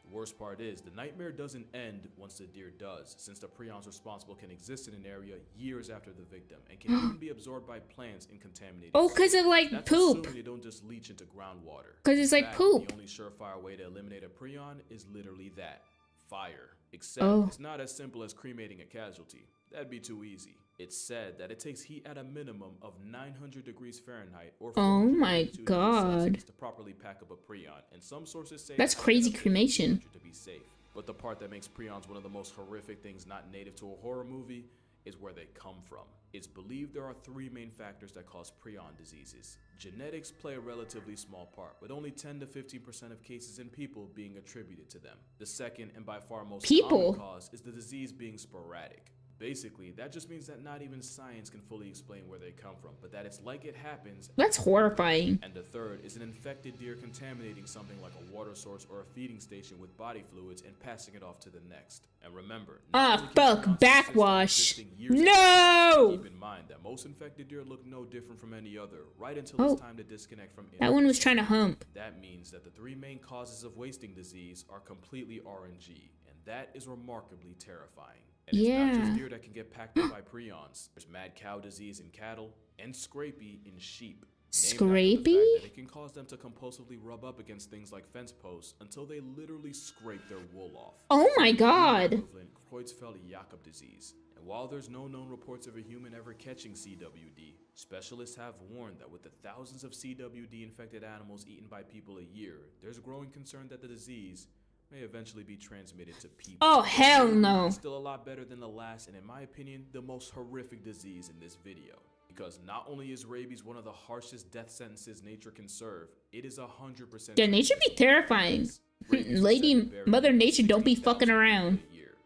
The worst part is, the nightmare doesn't end once the deer does, since the prions responsible can exist in an area years after the victim, and can even be absorbed by plants in contaminated Oh, because of like That's poop. assuming they don't just leach into groundwater. Because it's like poop. The only surefire way to eliminate a prion is literally that. Fire. Except it's not as simple as cremating a casualty. That'd be too easy. It's said that it takes heat at a minimum of 900 degrees Fahrenheit or 432 degrees Celsius to properly pack up a prion, and some sources say that's crazy cremation. To be safe. But the part that makes prions one of the most horrific things not native to a horror movie is where they come from. It's believed there are 3 main factors that cause prion diseases. Genetics play a relatively small part, with only 10 to 15% of cases in people being attributed to them. The second and by far most common cause is the disease being sporadic. Basically, that just means that not even science can fully explain where they come from, but that it's like it happens. That's horrifying. And the third is an infected deer contaminating something like a water source or a feeding station with body fluids and passing it off to the next. And remember, ah, fuck, backwash. No! Keep in mind that most infected deer look no different from any other, right until it's time to disconnect from it. That one was trying to hump. That means that the three main causes of wasting disease are completely RNG, and that is remarkably terrifying. And it's not just deer that can get packed up by prions. There's mad cow disease in cattle and scrapie in sheep. Scrapie? It can cause them to compulsively rub up against things like fence posts until they literally scrape their wool off. Oh my god. Creutzfeldt-Jakob disease. And while there's no known reports of a human ever catching CWD, specialists have warned that with the thousands of CWD infected animals eaten by people a year, there's a growing concern that the disease may eventually be transmitted to people. Oh, hell no. It's still a lot better than the last, and in my opinion, the most horrific disease in this video. Because not only is rabies one of the harshest death sentences nature can serve, it is 100%. Yeah, nature be terrifying. Lady, Mother Nature don't be fucking around.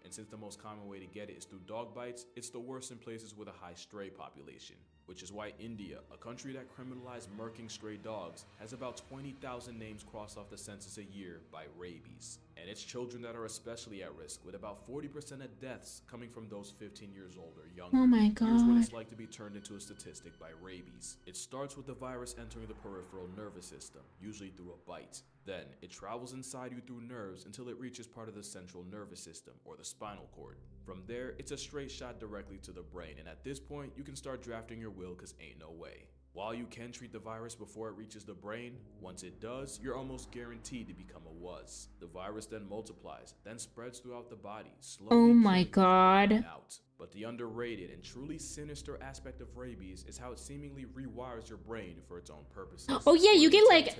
And since the most common way to get it is through dog bites, it's the worst in places with a high stray population. Which is why India, a country that criminalized murking stray dogs, has about 20,000 names crossed off the census a year by rabies. And it's children that are especially at risk, with about 40% of deaths coming from those 15 years old or younger. Oh my god. Here's what it's like to be turned into a statistic by rabies. It starts with the virus entering the peripheral nervous system, usually through a bite. Then, it travels inside you through nerves until it reaches part of the central nervous system, or the spinal cord. From there, it's a straight shot directly to the brain, and at this point, you can start drafting your will cause ain't no way. While you can treat the virus before it reaches the brain, once it does, you're almost guaranteed to become a WUS. The virus then multiplies, then spreads throughout the body, slowly. Oh my god. Out. But the underrated and truly sinister aspect of rabies is how it seemingly rewires your brain for its own purposes. Oh yeah, you get like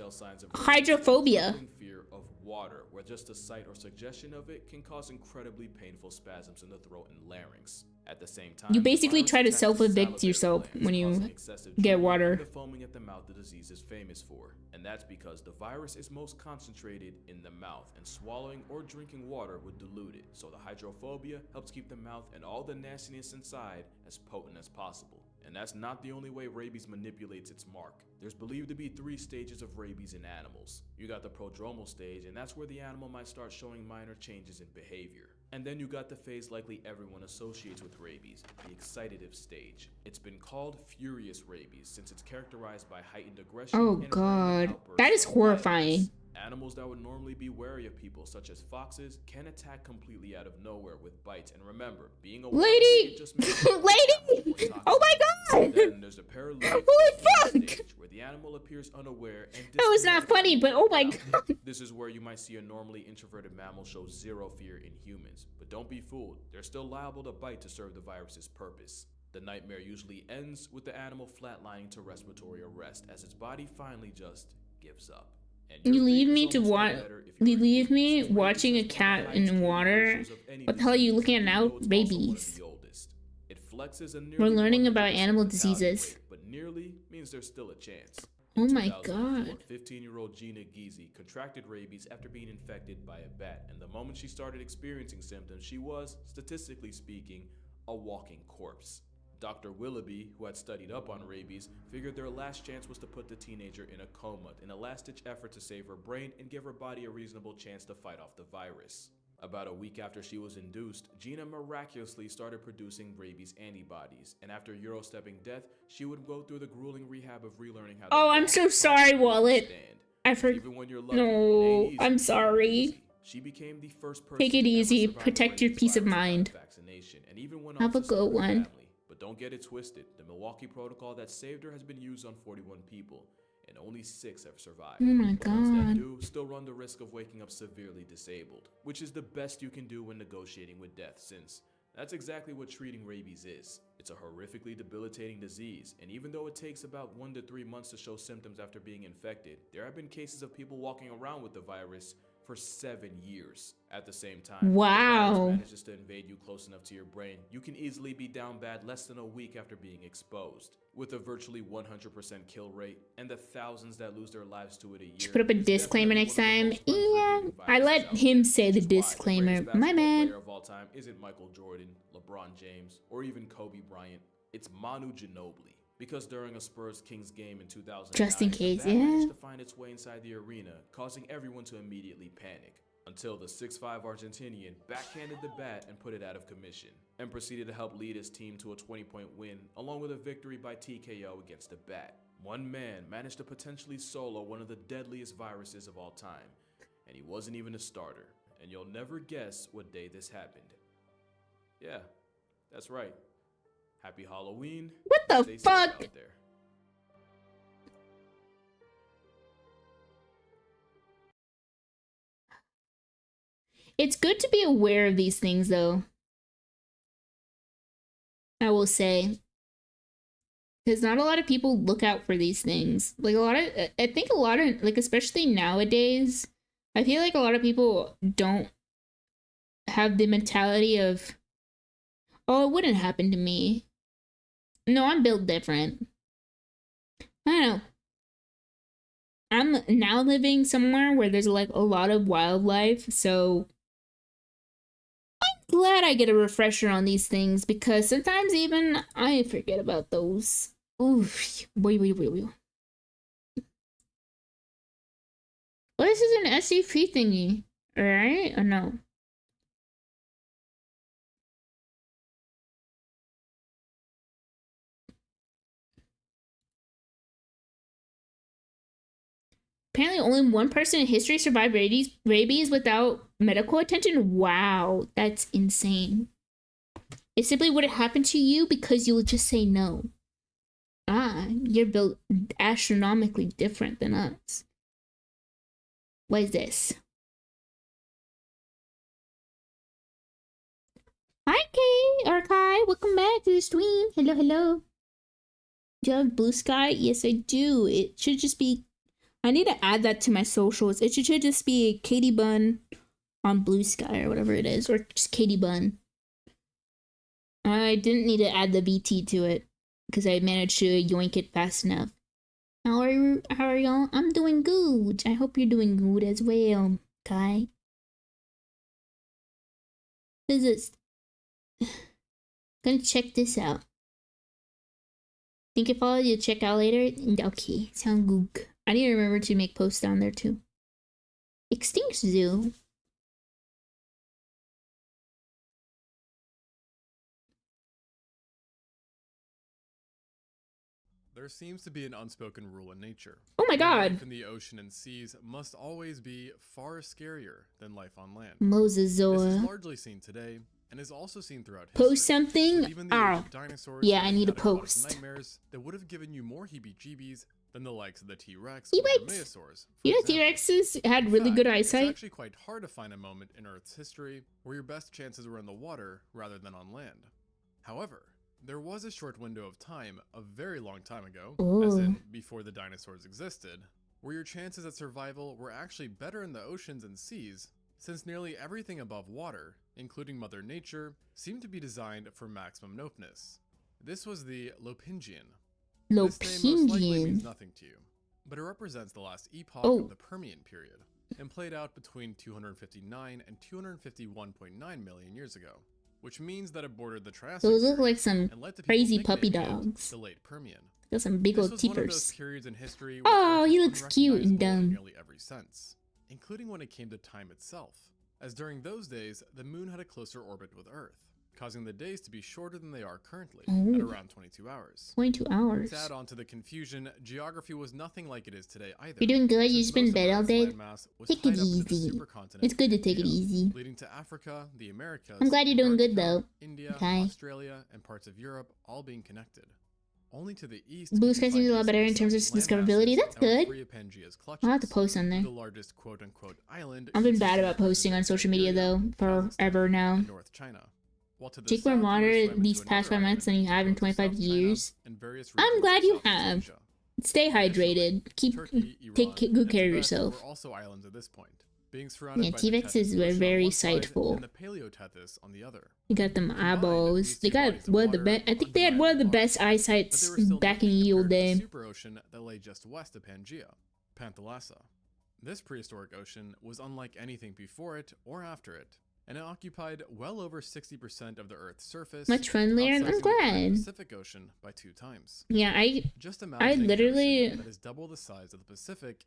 hydrophobia. Fear of water, where just the sight or suggestion of it can cause incredibly painful spasms in the throat and larynx. At the same time, you basically try to self-evict yourself when you get water. The foaming at the mouth the disease is famous for, and that's because the virus is most concentrated in the mouth, and swallowing or drinking water would dilute it. So the hydrophobia helps keep the mouth and all the nastiness inside as potent as possible. And that's not the only way rabies manipulates its mark. There's believed to be 3 stages of rabies in animals. You got the prodromal stage, and that's where the animal might start showing minor changes in behavior. And then you got the phase likely everyone associates with rabies, the excitative stage. It's been called furious rabies since it's characterized by heightened aggression. Oh god, that is horrifying. Animals that would normally be wary of people, such as foxes, can attack completely out of nowhere with bites. And remember, being a lady, lady, oh my god! Then there's a paralytic stage where the animal appears unaware and that was not funny, but oh my god. This is where you might see a normally introverted mammal show zero fear in humans. But don't be fooled, they're still liable to bite to serve the virus's purpose. The nightmare usually ends with the animal flatlining to respiratory arrest as its body finally just gives up. You leave me to watch. You leave me watching a cat in water. What the hell are you looking at now? Rabies. We're learning about animal diseases. But nearly means there's still a chance. Oh my god. 15-year-old Gina Giese contracted rabies after being infected by a bat, and the moment she started experiencing symptoms, she was, statistically speaking, a walking corpse. Dr. Willoughby, who had studied up on rabies, figured their last chance was to put the teenager in a coma in a last-ditch effort to save her brain and give her body a reasonable chance to fight off the virus. About a week after she was induced, Gina miraculously started producing rabies antibodies, and after Eurostepping death, she would go through the grueling rehab of relearning how to Oh, I'm so sorry, Wallet. I forgot. No, I'm sorry. She became the first person. Take it easy. Protect your peace of mind. And even went Have a good one. But don't get it twisted. The Milwaukee protocol that saved her has been used on 41 people, and only 6 have survived. Oh my The ones that god. do still run the risk of waking up severely disabled, which is the best you can do when negotiating with death, since that's exactly what treating rabies is. It's a horrifically debilitating disease, and even though it takes about 1 to 3 months to show symptoms after being infected, there have been cases of people walking around with the virus for 7 years. At the same time, wow. if the virus manages to invade you close enough to your brain, you can easily be down bad less than a week after being exposed. With a virtually 100% kill rate and the thousands that lose their lives to it a year. Should put up a disclaimer next time. Yeah, I let him say the disclaimer. My man. Player of all time isn't Michael Jordan, LeBron James, or even Kobe Bryant. It's Manu Ginobili. Because during a Spurs-Kings game in 2009, just in case, the bat yeah, managed to find its way inside the arena, causing everyone to immediately panic. Until the 6'5" Argentinian backhanded the bat and put it out of commission, and proceeded to help lead his team to a 20-point win, along with a victory by TKO against the bat. One man managed to potentially solo one of the deadliest viruses of all time, and he wasn't even a starter. And you'll never guess what day this happened. Yeah, that's right. Happy Halloween. What the Stay safe fuck? out there. It's good to be aware of these things, though. I will say. Because not a lot of people look out for these things. Like, I think a lot of, like, especially nowadays, I feel like a lot of people don't have the mentality of, oh, it wouldn't happen to me. No, I'm built different. I don't know. I'm now living somewhere where there's, like, a lot of wildlife, so I'm glad I get a refresher on these things, because sometimes even I forget about those. Oof. Wait. Well, this is an SCP thingy, right? Or no? Apparently only one person in history survived rabies without medical attention. Wow, that's insane. It simply wouldn't happen to you because you would just say no. Ah, you're built astronomically different than us. What is this? Hi, Kay or Kai. Welcome back to the stream. Hello. Do you have Blue Sky? Yes, I do. It should just be... I need to add that to my socials. It should just be KDbun on Blue Sky or whatever it is. Or just KDbun. I didn't need to add the VT to it, because I managed to yoink it fast enough. How are y'all? I'm doing good. I hope you're doing good as well, Kai. What is this? Gonna check this out. Think if all you check out later? Okay, sound good. I need to remember to make posts down there too. Extinct Zoo. There seems to be an unspoken rule in nature. Oh my god. Life in the ocean and seas must always be far scarier than life on land. Mosasaur. This is largely seen today and is also seen throughout history. Post something? Even the Oh. ancient dinosaurs Yeah, I need a had lot of post. nightmares that would have given you more heebie-jeebies than the likes of the T-Rex or T-Rex. the Megasaurs. You know T-Rexes had really good It's eyesight? actually quite hard to find a moment in Earth's history where your best chances were in the water rather than on land. However, there was a short window of time, a very long time ago, as in before the dinosaurs existed, where your chances at survival were actually better in the oceans and seas, since nearly everything above water, including Mother Nature, seemed to be designed for maximum nopeness. This was the Lopingian. This name most likely means nothing to you, but it represents the last epoch of the Permian period, and played out between 259 and 251.9 million years ago, which means that it bordered the Triassic Those look like some and led to crazy people puppy nicknaming it dogs. the late Permian. Got some big old This was one of those teepers. periods in history where Oh, Earth he was looks cute and unrecognizable in dumb. nearly every sense, including when it came to time itself, as during those days the moon had a closer orbit with Earth, causing the days to be shorter than they are currently, at around 22 hours. 22 hours. To add on to the confusion, geography was nothing like it is today either. You're doing good? You just been in Most of bed all Earth's day? landmass was Take tied it up into the easy. supercontinent It's good to take it India, easy. leading to Africa, the Americas, I'm glad you're doing good, Antarctica, though. India, Okay. Australia, and parts of Europe all being connected. Only to the east, Blue could Sky you seems find a lot better in terms of Eastern discoverability. landmasses That's that were good. free of Pangaea's I'll have to clutches. post on there. The largest quote-unquote island I've been is bad about situated posting on in social media, Siberia, though, forever now. and North China. While to the Take more south, you water would swim these into past 5 another months than you island, have in both 25 South China years. and various I'm regions glad of you Southeast have. Asia. Stay hydrated. Keep Turkey, Iran, take good and care of Tibet yourself. were also islands at this point. being surrounded Yeah, by T-Rex the is Tethys Ocean on very one side sightful. and the Paleotethys on the other. They got them Combined, eyeballs. these They two got bodies of one of the water best. I are think they had one of the undeniably best large, eyesights but they were still back in nothing ye old compared to day. the superocean that lay just west of Pangaea, Panthalassa. This prehistoric ocean was unlike anything before it or after it, and it occupied well over 60% of the Earth's surface. Much friendlier, and I'm outsizing the current glad. Pacific Ocean by 2 times. Yeah, Just I imagine literally an ocean that is double the size of the Pacific.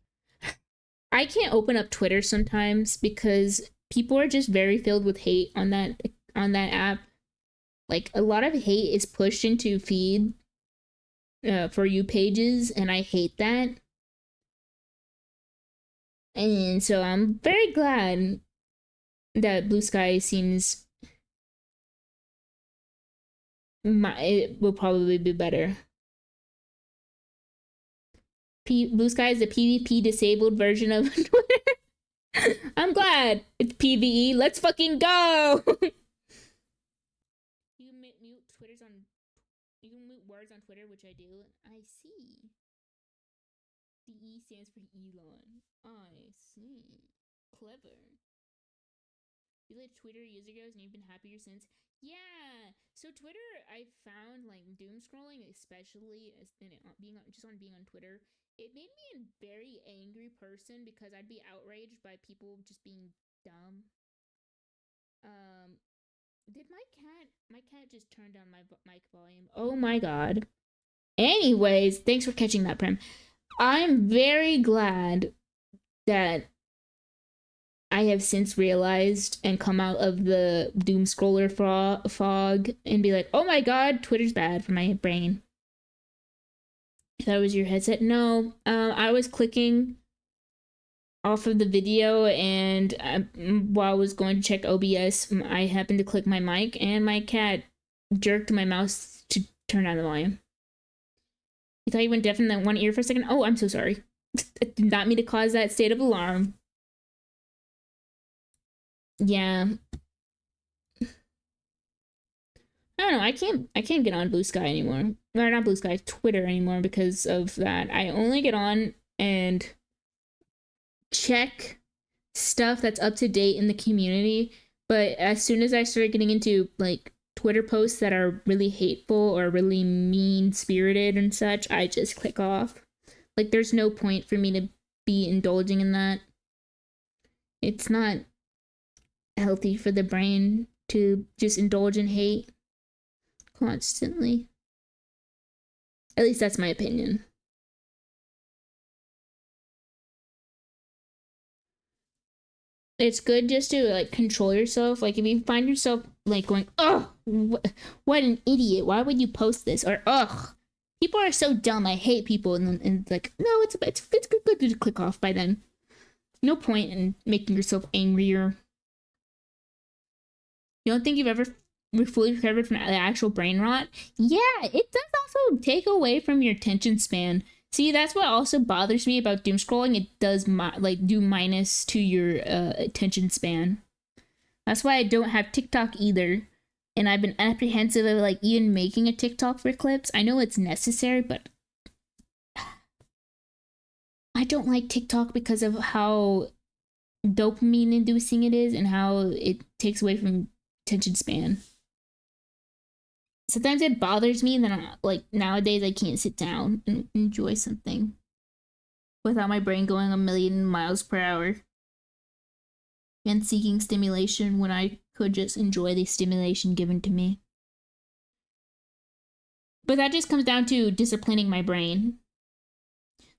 I can't open up Twitter sometimes because people are just very filled with hate on that app. Like a lot of hate is pushed into feed for you pages, and I hate that. And so I'm very glad that Blue Sky seems it will probably be better. Blue Sky is the PvP disabled version of Twitter. I'm glad it's PvE. Let's fucking go. You can mute words on Twitter, which I do. I see. The E stands for Elon. I see. Clever. You let Twitter years ago and you've been happier since. Yeah. So Twitter, I found like doom scrolling, especially as being on Twitter. It made me a very angry person because I'd be outraged by people just being dumb. Did my cat just turned down my mic volume? Oh my god. Anyways, thanks for catching that, Prem. I'm very glad that I have since realized and come out of the doom scroller fog and be like, oh my god, Twitter's bad for my brain. If that was your headset. No, I was clicking off of the video, and while I was going to check OBS, I happened to click my mic, and my cat jerked my mouse to turn down the volume. You thought you went deaf in that one ear for a second? Oh, I'm so sorry. I did not mean to cause that state of alarm. Yeah. I don't know. I can't get on Blue Sky anymore. Or not Blue Sky, Twitter anymore because of that. I only get on and check stuff that's up to date in the community, but as soon as I started getting into like Twitter posts that are really hateful or really mean-spirited and such, I just click off. Like there's no point for me to be indulging in that. It's not healthy for the brain to just indulge in hate constantly. At least that's my opinion. It's good just to like control yourself. Like if you find yourself like going, oh, what an idiot, why would you post this? Or ugh, people are so dumb, I hate people, and like, no, it's good to click off by then. No point in making yourself angrier. You don't think you've ever fully recovered from the actual brain rot? Yeah, it does also take away from your attention span. See, that's what also bothers me about doom scrolling. It does do minus to your attention span. That's why I don't have TikTok either. And I've been apprehensive of like even making a TikTok for clips. I know it's necessary, but I don't like TikTok because of how dopamine inducing it is and how it takes away from attention span. Sometimes it bothers me that like nowadays I can't sit down and enjoy something without my brain going a million miles per hour and seeking stimulation when I could just enjoy the stimulation given to me. But that just comes down to disciplining my brain.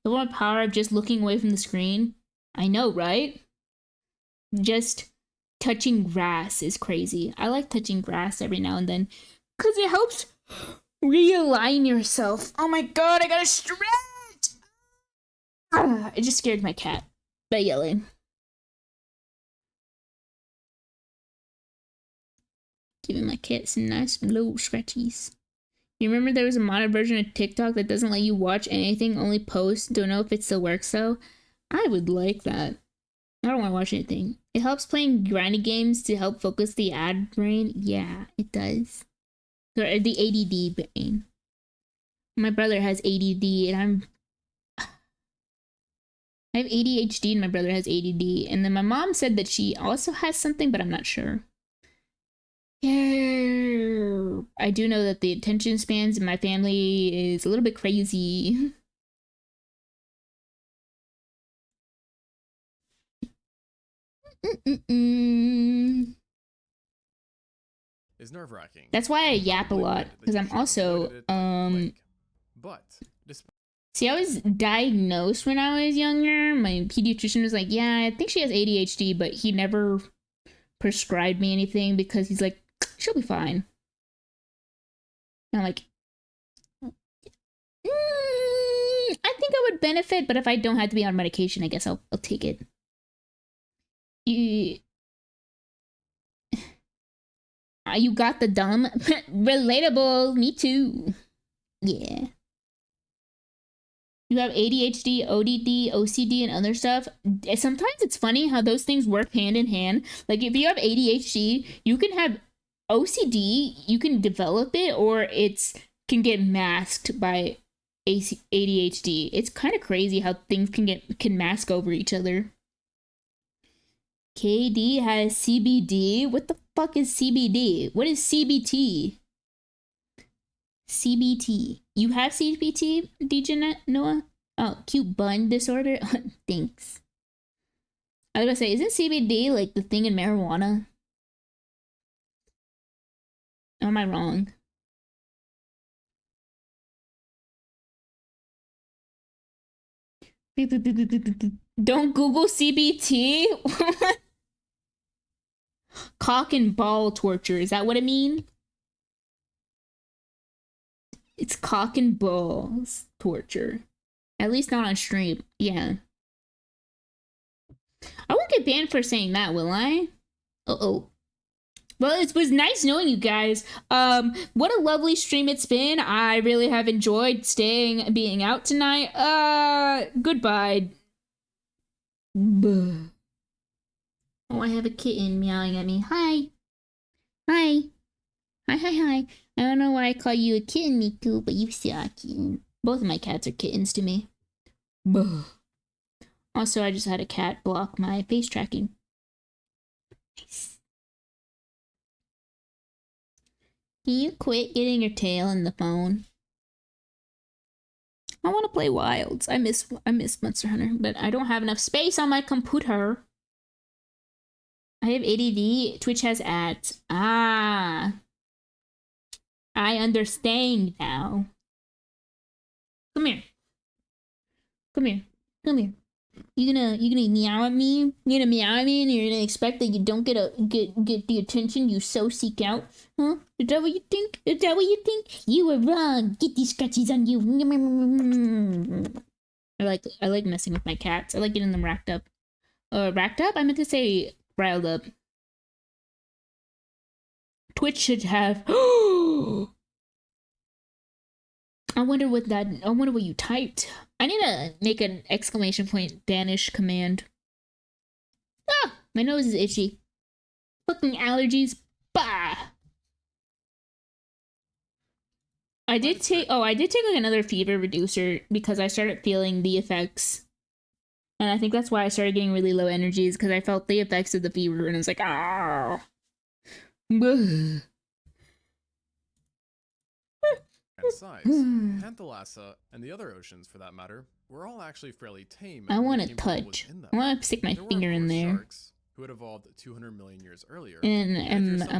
The one power of just looking away from the screen. I know, right? Just touching grass is crazy. I like touching grass every now and then because it helps realign yourself. Oh my god, I gotta stretch! I just scared my cat by yelling. Giving my cat some nice little scratchies. You remember there was a modded version of TikTok that doesn't let you watch anything, only post? Don't know if it still works though. I would like that. I don't want to watch anything. It helps playing grindy games to help focus the ad brain. Yeah, it does. Or the ADD brain. My brother has ADD and I have ADHD and my brother has ADD. And then my mom said that she also has something, but I'm not sure. Yeah. I do know that the attention spans in my family is a little bit crazy. Is nerve-wracking. That's why I yap a lot, because I'm also But see, I was diagnosed when I was younger. My pediatrician was like, yeah, I think she has ADHD, but he never prescribed me anything because he's like, she'll be fine. And I'm like, I think I would benefit, but if I don't have to be on medication, I guess I'll take it. You got the dumb. Relatable. Me too. Yeah. You have ADHD, ODD, OCD, and other stuff. Sometimes it's funny how those things work hand in hand. Like if you have ADHD, you can have OCD, you can develop it, or can get masked by ADHD. It's kind of crazy how things can mask over each other. KD has CBD. What the fuck is CBD? What is CBT? CBT. You have CBT, DJ Noah? Oh, cute bun disorder? Thanks. I was gonna say, isn't CBD like the thing in marijuana? Or am I wrong? Don't Google CBT? Cock and ball torture. Is that what it means? It's cock and balls torture. At least not on stream. Yeah. I won't get banned for saying that, will I? Uh-oh. Well, it was nice knowing you guys. What a lovely stream it's been. I really have enjoyed being out tonight. Goodbye. Buh. Oh, I have a kitten meowing at me. Hi. Hi. Hi. I don't know why I call you a kitten, Miku, but you still are a kitten. Both of my cats are kittens to me. Buh. Also, I just had a cat block my face tracking. Nice. Can you quit getting your tail in the phone? I want to play Wilds. I miss Monster Hunter, but I don't have enough space on my computer. I have ADD. Twitch has ads. Ah. I understand now. Come here. Come here. Come here. You gonna meow at me? You gonna meow at me and you're gonna expect that you don't get the attention you so seek out? Huh? Is that what you think? Is that what you think? You were wrong. Get these scratches on you. I like messing with my cats. I like getting them racked up. Racked up? I meant to say riled up. Twitch should have. I wonder what you typed. I need to make an exclamation point banish command. Ah, my nose is itchy. Fucking allergies. Bah. I did take like another fever reducer because I started feeling the effects. And I think that's why I started getting really low energies, because I felt the effects of the fever and I was like, ah. And size, Panthalassa, and the other oceans for that matter, were all actually fairly tame. I want to touch. I want to stick my finger in there. Sharks who had evolved 200 million years earlier. And ammonite,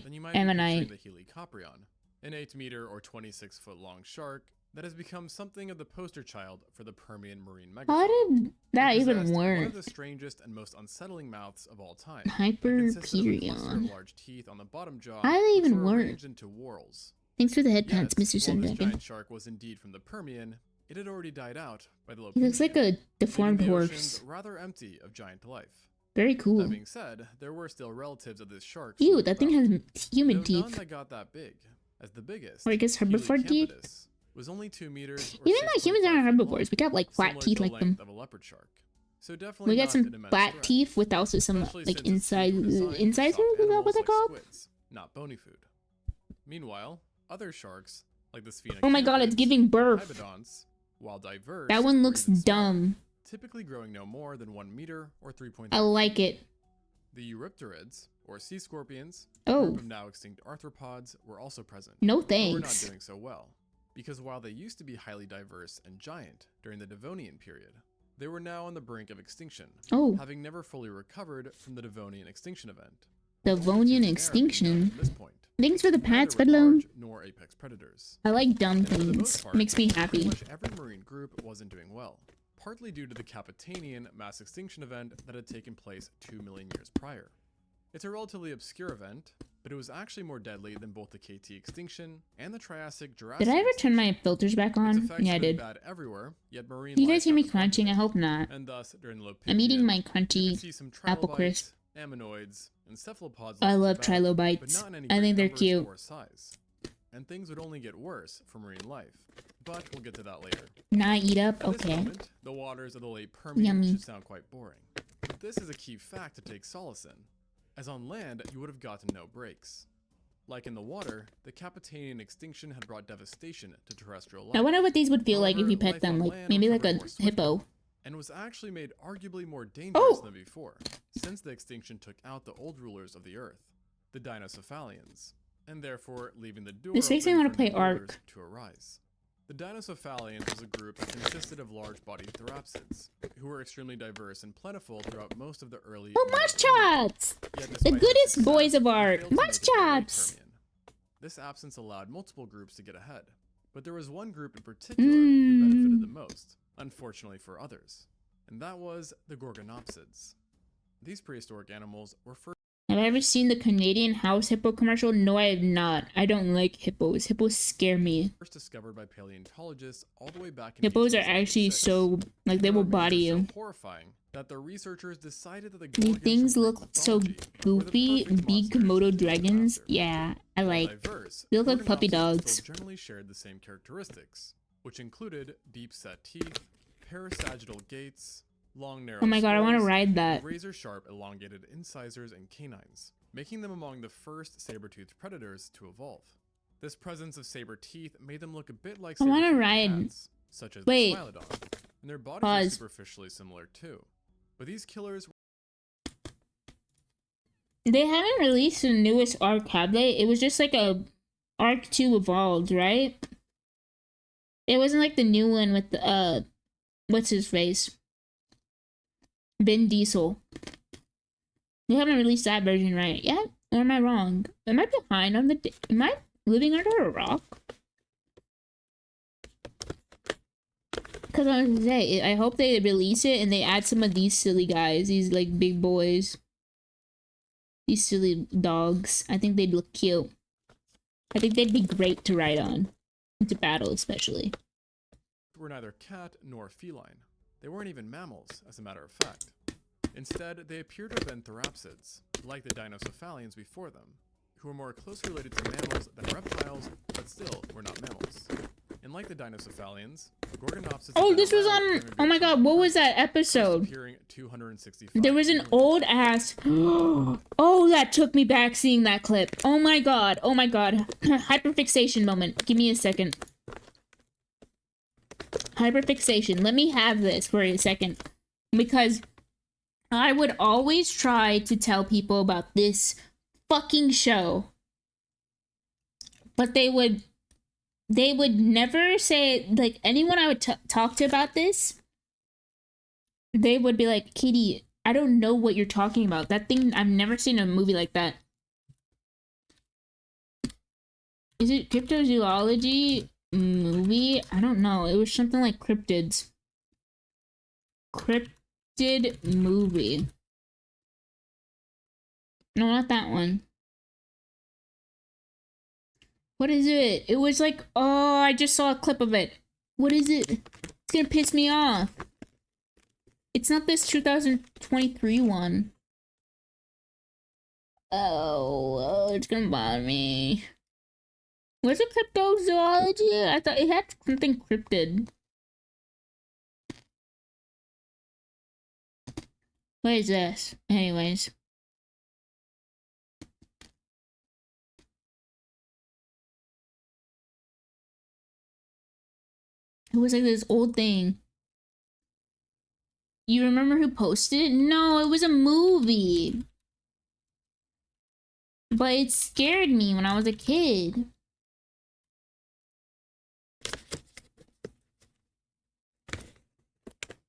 the Helicoprion, an 8-meter or 26-foot long shark that has become something of the poster child for the Permian marine megafauna. How did that even work? One of the strangest and most unsettling mouths of all time. Hyperperion. Large teeth on the bottom jaw. How did they even work? Into whorls. Thanks for the headphones, Mr. While this Sundragon. giant shark was indeed from the Permian, it had already died out by the He location. looks like a deformed horse. Rather empty of giant life. Very cool. That being said, there were still relatives of this shark. Ew, that thing has human None teeth. that got that big, as the biggest. Or I guess herbivore teeth. Was only 2 meters. Even though humans aren't herbivores, we got like flat teeth like them. Of a leopard shark. So definitely We got some flat teeth with also some like incisors. Is that what they're called? Squids, not bony food. Meanwhile, other sharks like the Sphenica. Oh my god, it's giving birth. while diverse, That one or looks even smaller, dumb. typically growing no more than 1 meter or 3.3 I like feet. it. The Eurypterids, or sea scorpions, Oh. a group of now extinct arthropods, were also present. No But were not thanks. doing so well, because while they used to be highly diverse and giant during the Devonian period, they were now on the brink of extinction, Oh. having never fully recovered from the Devonian extinction event. Devonian extinction. Thanks for the pats, Bedloom. Nor apex predators. I like dumb And for the things. most part, Makes me pretty happy. much every marine group wasn't doing well, partly due to the Capitanian mass extinction event that had taken place 2 million years prior. It's a relatively obscure event, but it was actually more deadly than both the KT extinction and the Triassic-Jurassic. Did I ever turn my filters back on? Its effects Yeah, I have been did. bad everywhere, yet marine Do you life guys hear me got the brunt of crunching? I it. hope not. And thus, during the I'm eating Lopinian, my you crunchy could see some apple trilobites, crisp. ammonoids, and cephalopods I left love about, but trilobites. not in any I great think they're numbers cute. or size. And things would only get worse for marine life, but we'll get to that later. Not eat up? At this Okay. moment, the waters of the late Permian Yummy. should sound quite boring. But this is a key fact to take solace in, as on land you would have gotten no breaks. Like in the water, the Capitanian extinction had brought devastation to terrestrial life. I wonder what these would feel like if However, you pet life them. on Like land maybe like recovered a more swiftly, hippo. and was actually made arguably more dangerous Oh! than before, since the extinction took out the old rulers of the earth, the Dinocephalians, and therefore leaving the door This makes me open wanna for play new rulers Ark. to arise. The Dinocephalians was a group that consisted of large-bodied therapsids, who were extremely diverse and plentiful throughout most of the early. Oh, Middle mugshots! Yet The despite their goodest success, boys of they art. failed to make it to the late Mugshots! Permian. This absence allowed multiple groups to get ahead, but there was one group in particular who benefited the most, unfortunately for others, and that was the Gorgonopsids. These prehistoric animals were first Have I ever seen the Canadian house hippo commercial? No, I have not. I don't like hippos. Hippos scare me. discovered by paleontologists all the way back in Hippos are actually 1876. so, like, they Their will remains body are you. so horrifying that the researchers decided that the These Gorgons things from look Greek so mythology were the goofy. perfect Big monsters Komodo to chase dragons. after. Yeah, I While like. diverse, They look like puppy Gorgonopsids dogs. still generally shared the same characteristics, which included deep-set teeth, parasagittal gaits, long narrow Oh my god, I want to skulls, ride that. and razor-sharp elongated incisors and canines, making them among the first saber-toothed predators to evolve. This presence of saber teeth made them look a bit like I want to saber-toothed ride. cats, such as Wait. the Smilodon, and their bodies Pause. are superficially similar too. But these killers They haven't released the newest Arc, have they? It was just like a Arc 2 Evolved, right? It wasn't like the new one with the, what's his face? Vin Diesel. They haven't released that version right yet? Or am I wrong? Am I behind on the... Am I living under a rock? Because I was gonna say, I hope they release it and they add some of these silly guys. These, like, big boys. These silly dogs. I think they'd look cute. I think they'd be great to ride on. Into battle, especially. were neither cat nor feline. They weren't even mammals, as a matter of fact. Instead, they appear to have been therapsids, like the Dinocephalians before them, who were more closely related to mammals than reptiles, but still were not mammals. And like the Dinocephalians, Gorgonopsids. Oh, this was on. Oh my god, what was that episode? Appearing 265 There was an old ass. Oh, that took me back seeing that clip. Oh my god. Oh my god. Hyperfixation moment. Give me a second. Hyperfixation. Let me have this for a second. Because I would always try to tell people about this fucking show. But they would never say, like, anyone I would talk to about this, they would be like, Katie, I don't know what you're talking about. That thing, I've never seen a movie like that. Is it cryptozoology movie? I don't know. It was something like cryptids. Cryptid movie. No, not that one. What is it? It was like, oh, I just saw a clip of it. What is it? It's gonna piss me off. It's not this 2023 one. Oh, it's gonna bother me. Was it cryptozoology? I thought it had something cryptid. What is this? Anyways. It was like this old thing. You remember who posted it? No, it was a movie. But it scared me when I was a kid.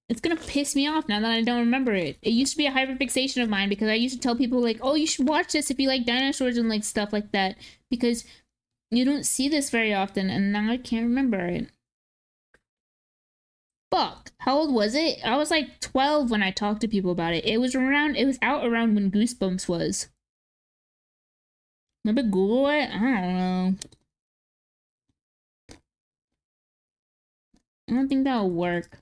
It's gonna piss me off now that I don't remember it. It used to be a hyperfixation of mine because I used to tell people like, oh, you should watch this if you like dinosaurs and like stuff like that. Because you don't see this very often and now I can't remember it. Fuck. How old was it? I was like 12 when I talked to people about it. It was out around when Goosebumps was. Maybe Google it? I don't know. I don't think that'll work.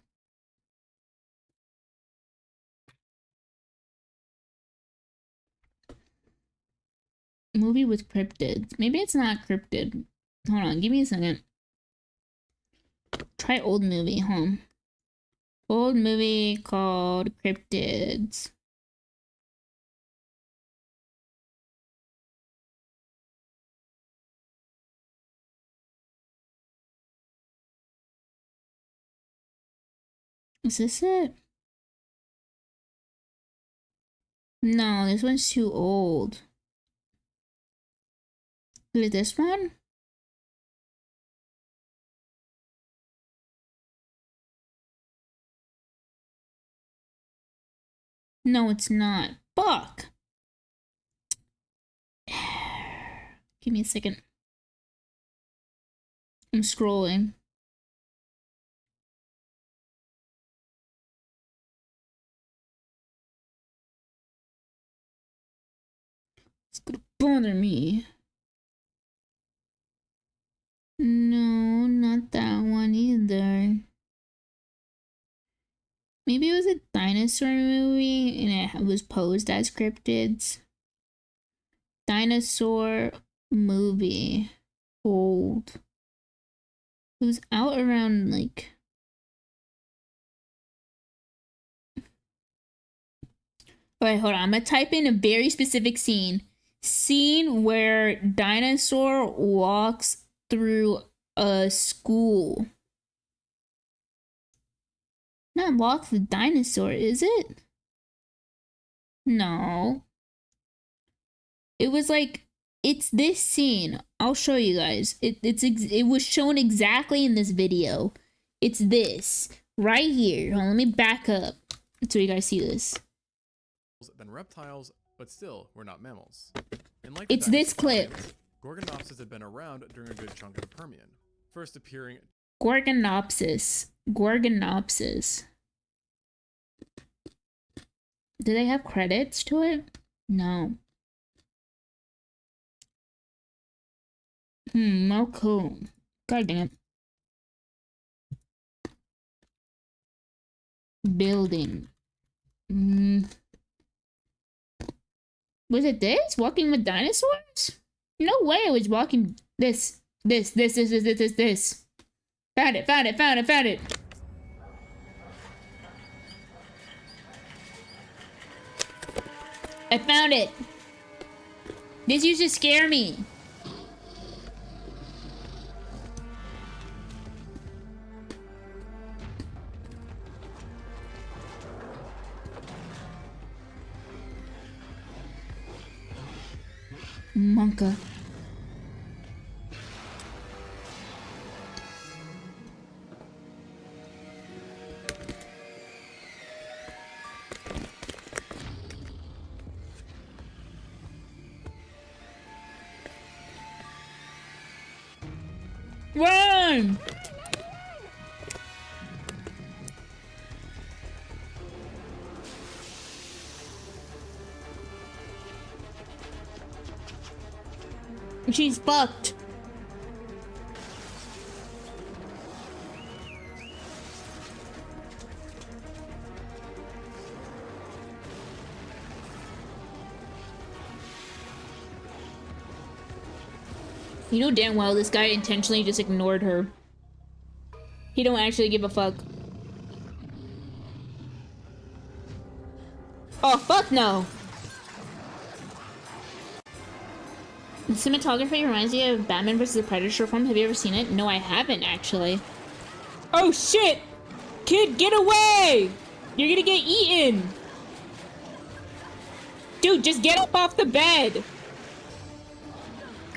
Movie with cryptids. Maybe it's not cryptid. Hold on, give me a second. Try old movie, huh? Old movie called Cryptids. Is this it? No, this one's too old. Is it this one? No, it's not. Fuck! Give me a second. I'm scrolling. It's gonna bother me. No, not that one either. Maybe it was a dinosaur movie and it was posed as cryptids. Dinosaur movie. Old. It was out around like... Alright, hold on. I'm gonna type in a very specific scene. Scene where dinosaur walks through a school. Not walk the dinosaur, is it? No. It was like, it's this scene. I'll show you guys. It was shown exactly in this video. It's this right here. Hold on, let me back up so you guys see this. Than reptiles, but still were not mammals. And like It's this clip. Gorgonopsis had been around during a good chunk of the Permian, first appearing. Gorgonopsis. Do they have credits to it? No. Oh cool. God damn it. Building. Was it this? Walking with dinosaurs? No way I was walking this. Found it. I found it. This used to scare me. Monka. Run! She's fucked. You know damn well this guy intentionally just ignored her. He don't actually give a fuck. Oh, fuck no! The cinematography reminds me of Batman vs. the Predator film. Have you ever seen it? No, I haven't, actually. Oh shit! Kid, get away! You're gonna get eaten! Dude, just get up off the bed!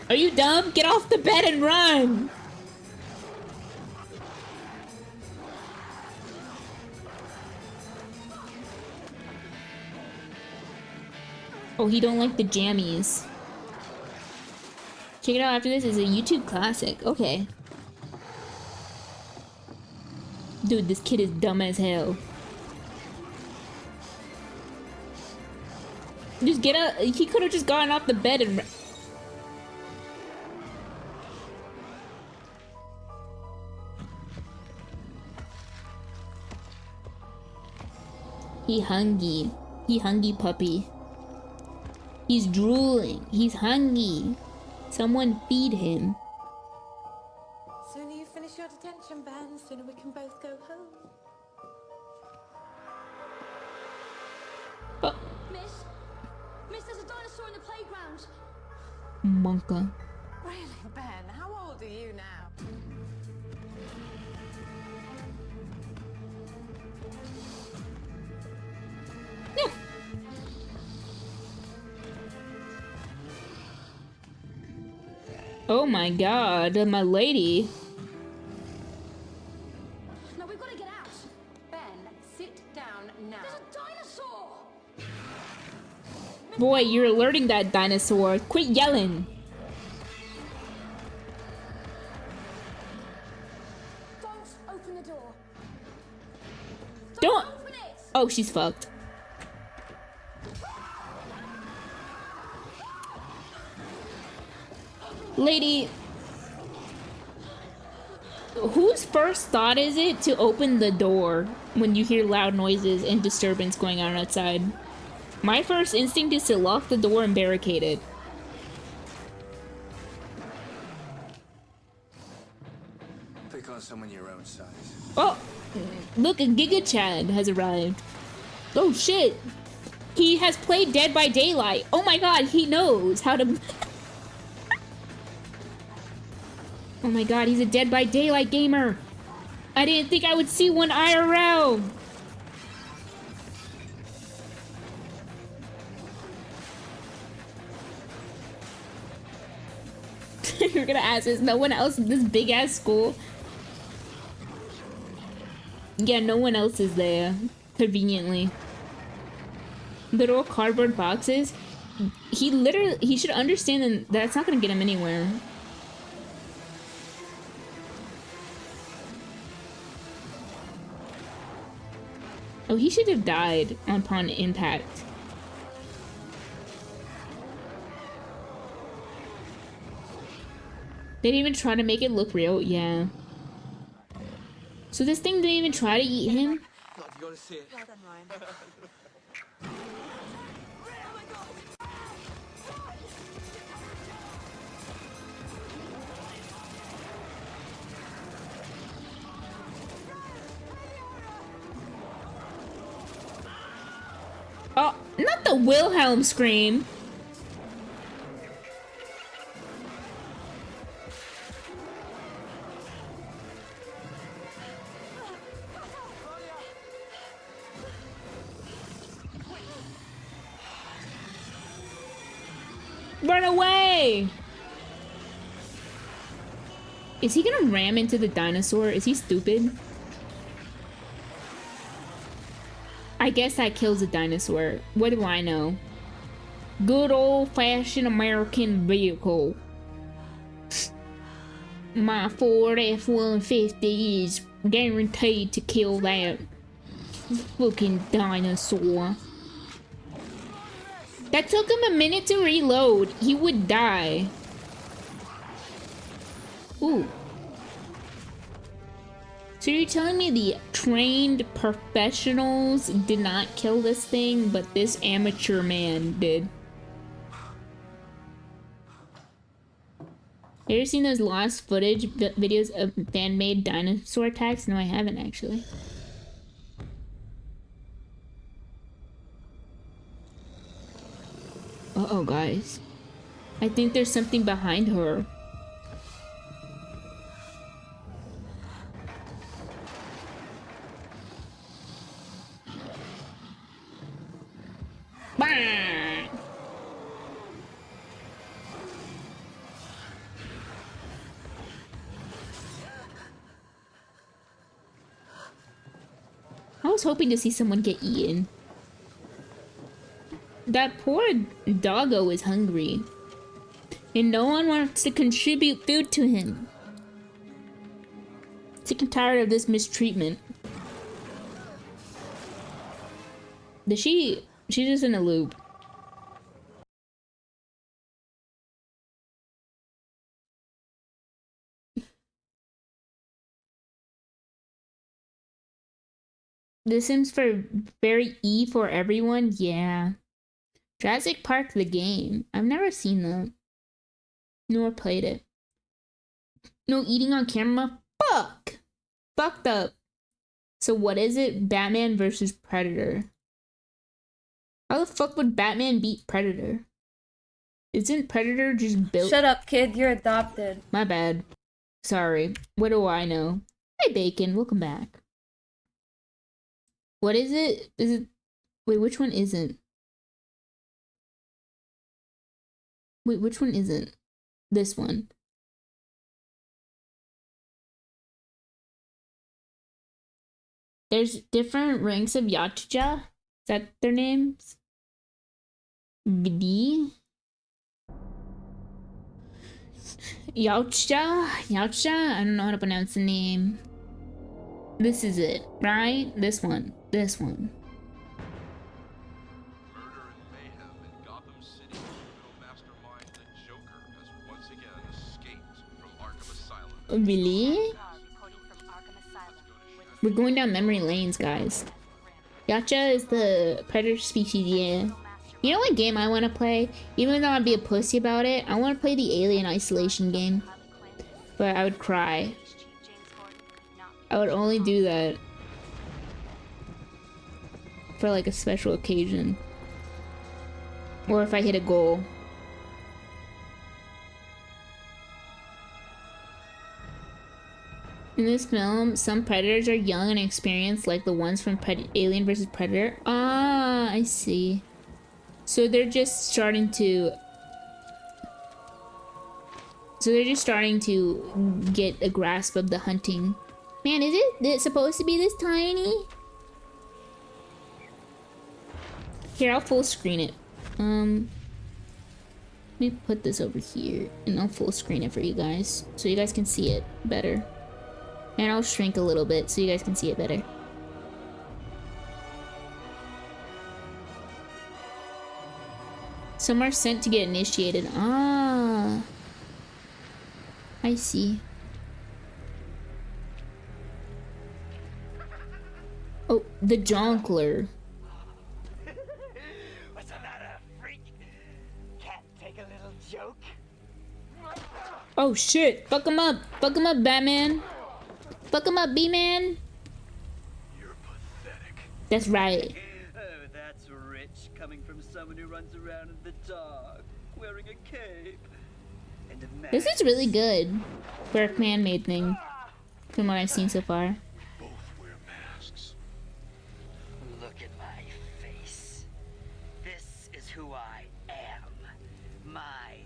Are you dumb? Get off the bed and run! Oh, he don't like the jammies. Check it out after this. Is a YouTube classic. Okay. Dude, this kid is dumb as hell. Just get up. He could have just gotten off the bed and... He hungry. He hungry puppy. He's drooling. He's hungry. Someone feed him. Sooner you finish your detention, Ben, sooner we can both go home. Oh. Miss, there's a dinosaur in the playground. Monka. Really, Ben? How old are you now? Yeah. Oh my god, my lady. No, we've got to get out. Ben, sit down now. There's a dinosaur. Boy, you're alerting that dinosaur. Quit yelling. Don't open the door. Don't. Open it. Oh, she's fucked. Lady, whose first thought is it to open the door when you hear loud noises and disturbance going on outside? My first instinct is to lock the door and barricade it. Pick on someone your own size. Oh, look, a Giga Chad has arrived. Oh shit, he has played Dead by Daylight. Oh my god, he knows how to... Oh my god, he's a Dead by Daylight gamer. I didn't think I would see one IRL. You're gonna ask, is no one else in this big ass school? Yeah, no one else is there, conveniently. Little cardboard boxes. He should understand that that's not gonna get him anywhere. Oh, he should have died upon impact. They didn't even try to make it look real, yeah. So this thing didn't even try to eat him? Not if you want to see it. Well done, Ryan. Oh, not the Wilhelm scream. Run away! Is he gonna ram into the dinosaur? Is he stupid? I guess that kills a dinosaur. What do I know? Good old-fashioned American vehicle. My Ford F-150 is guaranteed to kill that fucking dinosaur. That took him a minute to reload. He would die. Ooh. So you're telling me the trained professionals did not kill this thing, but this amateur man did? Have you ever seen those lost footage videos of fan-made dinosaur attacks? No, I haven't actually. Uh-oh, guys. I think there's something behind her. was hoping to see someone get eaten. That poor doggo is hungry. And no one wants to contribute food to him. Sick and tired of this mistreatment. She's just in a loop. This seems for very E for everyone. Yeah. Jurassic Park the game. I've never seen that. Nor played it. No eating on camera? Fuck! Fucked up. So what is it? Batman versus Predator. How the fuck would Batman beat Predator? Isn't Predator just built? Shut up, kid. You're adopted. My bad. Sorry. What do I know? Hey, Bacon. Welcome back. What is it? Is it... Wait, which one isn't? Wait, which one isn't? This one. There's different ranks of Yakuza. Is that their names? VD? Yakuza? I don't know how to pronounce the name. This is it, right? This one. This one. Murder and mayhem in Gotham City. Criminal mastermind the Joker has once again escaped from Arkham Asylum. Really? We're going down memory lanes, guys. Yakuza is the predator species, yeah. You know what game I want to play? Even though I'd be a pussy about it, I want to play the Alien Isolation game. But I would cry. I would only do that for like a special occasion. Or if I hit a goal. In this film, some predators are young and experienced, like the ones from Alien vs. Predator. Ah, I see. So they're just starting to... So they're just starting to get a grasp of the hunting. Man, is it supposed to be this tiny? Here, I'll full screen it. Let me put this over here, and I'll full screen it for you guys, so you guys can see it better. And I'll shrink a little bit so you guys can see it better. Some are sent to get initiated. Ah, I see. Oh, the Jonkler. What's the matter, freak? Can't take a little joke? Oh shit! Fuck him up! Fuck him up, Batman! Fuck him up, B-Man! You're pathetic. That's right. Oh, that's rich, coming from someone who runs around in the dark, wearing a cape and a mask. This is really good for a fan-made thing, from what I've seen so far. Both wear masks. Look at my face. This is who I am. My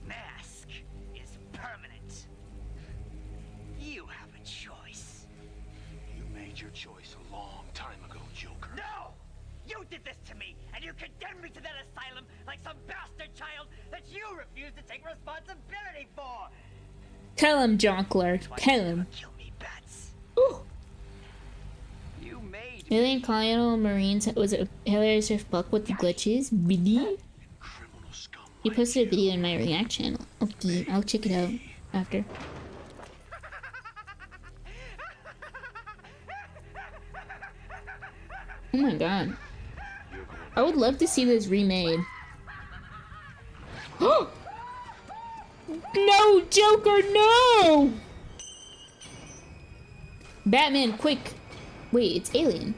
mask is permanent. You have a choice. You made your choice a long time ago, Joker. No! You did this to me, and you condemned me to that asylum like some bastard child that you refused to take responsibility for! Tell him, Jonkler. Tell him. Kill me, bats. Ooh. You made Alien Colonial Marines was a hilarious fuck with the glitches. Really? He posted a video in my React channel. Okay, I'll check it out after. Oh my god. I would love to see this remade. No, Joker, no! Batman, quick! Wait, it's Alien.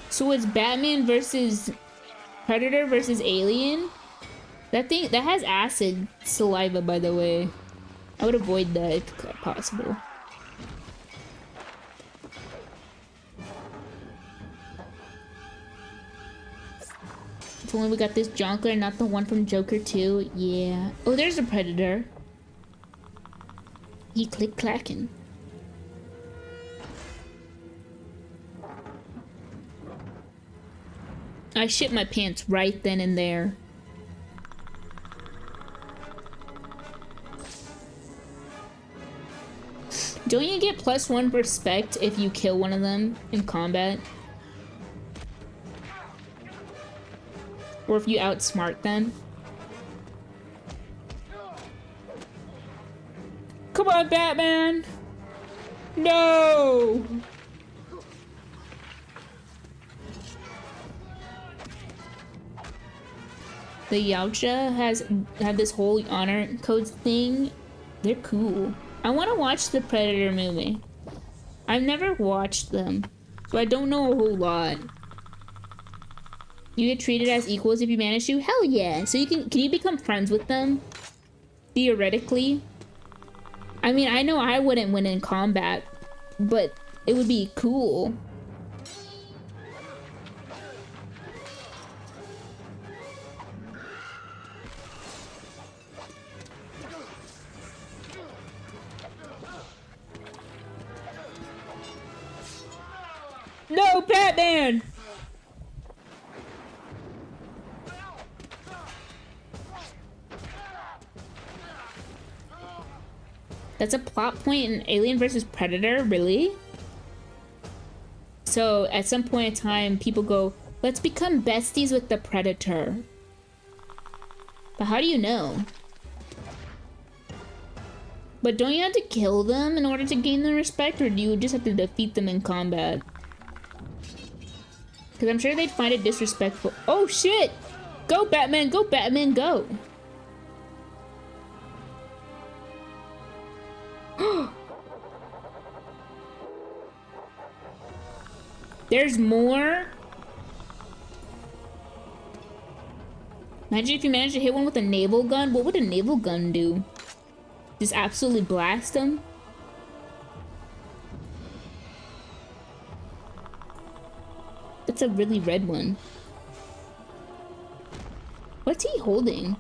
So it's Batman versus Predator versus Alien? That thing, that has acid saliva, by the way. I would avoid that if possible. If only we got this Jonkler, not the one from Joker 2. Yeah. Oh, there's a Predator. He click clacking. I shit my pants right then and there. Don't you get +1 respect if you kill one of them in combat? Or if you outsmart them? Come on, Batman! No! The Yautja have this whole honor codes thing. They're cool. I want to watch the Predator movie. I've never watched them, so I don't know a whole lot. You get treated as equals if you manage to? Hell yeah! So you can you become friends with them? Theoretically? I mean, I know I wouldn't win in combat, but it would be cool. No, Batman! That's a plot point in Alien vs. Predator, really? So, at some point in time, people go, let's become besties with the Predator. But how do you know? But don't you have to kill them in order to gain their respect, or do you just have to defeat them in combat? Because I'm sure they'd find it disrespectful. Oh shit! Go Batman, go Batman, go! There's more? Imagine if you managed to hit one with a naval gun. What would a naval gun do? Just absolutely blast them? That's a really red one. What's he holding?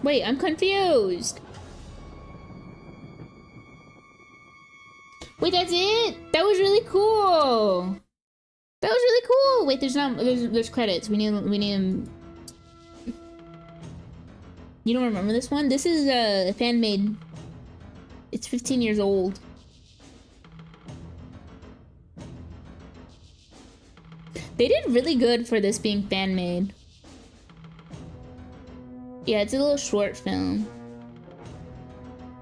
Wait, I'm confused. Wait, that's it? That was really cool. That was really cool. Wait, there's credits. We need them. You don't remember this one? This is a fan made. It's 15 years old. They did really good for this being fan made. Yeah, it's a little short film.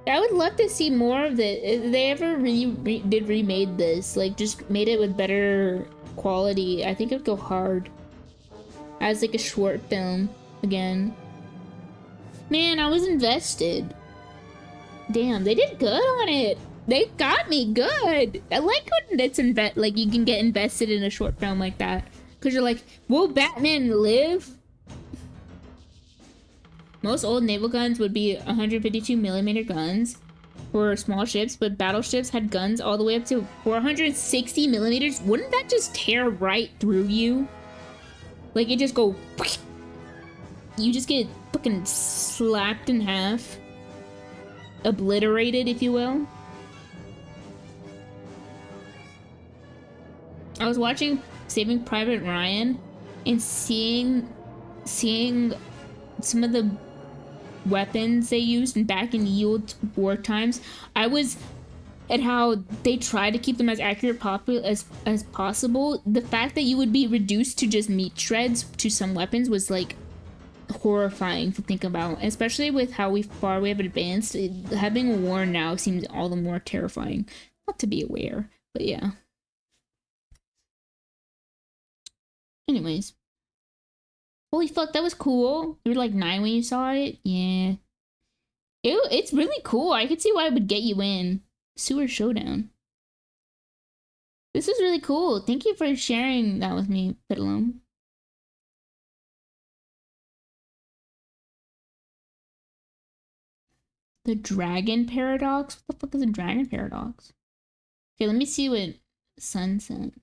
I would love to see more of it. If they ever remade this, like just made it with better quality, I think it would go hard. As like a short film again. Man, I was invested. Damn, they did good on it. They got me good. I like when it's like you can get invested in a short film like that. Cause you're like, will Batman live? Most old naval guns would be 152mm guns for small ships, but battleships had guns all the way up to 460mm. Wouldn't that just tear right through you? Like it just go... You just get fucking slapped in half. Obliterated, if you will. I was watching Saving Private Ryan and seeing some of the weapons they used back in ye olde war times. I was at how they try to keep them as accurate as possible. The fact that you would be reduced to just meat shreds to some weapons was like horrifying to think about, especially with how far we have advanced. Having a war now seems all the more terrifying. Not to be aware, but yeah. Anyways. Holy fuck, that was cool. You were like 9 when you saw it? Yeah. It's really cool. I could see why it would get you in. Sewer Showdown. This is really cool. Thank you for sharing that with me, Petalum. The Dragon Paradox? What the fuck is a Dragon Paradox? Okay, let me see what Sun sent.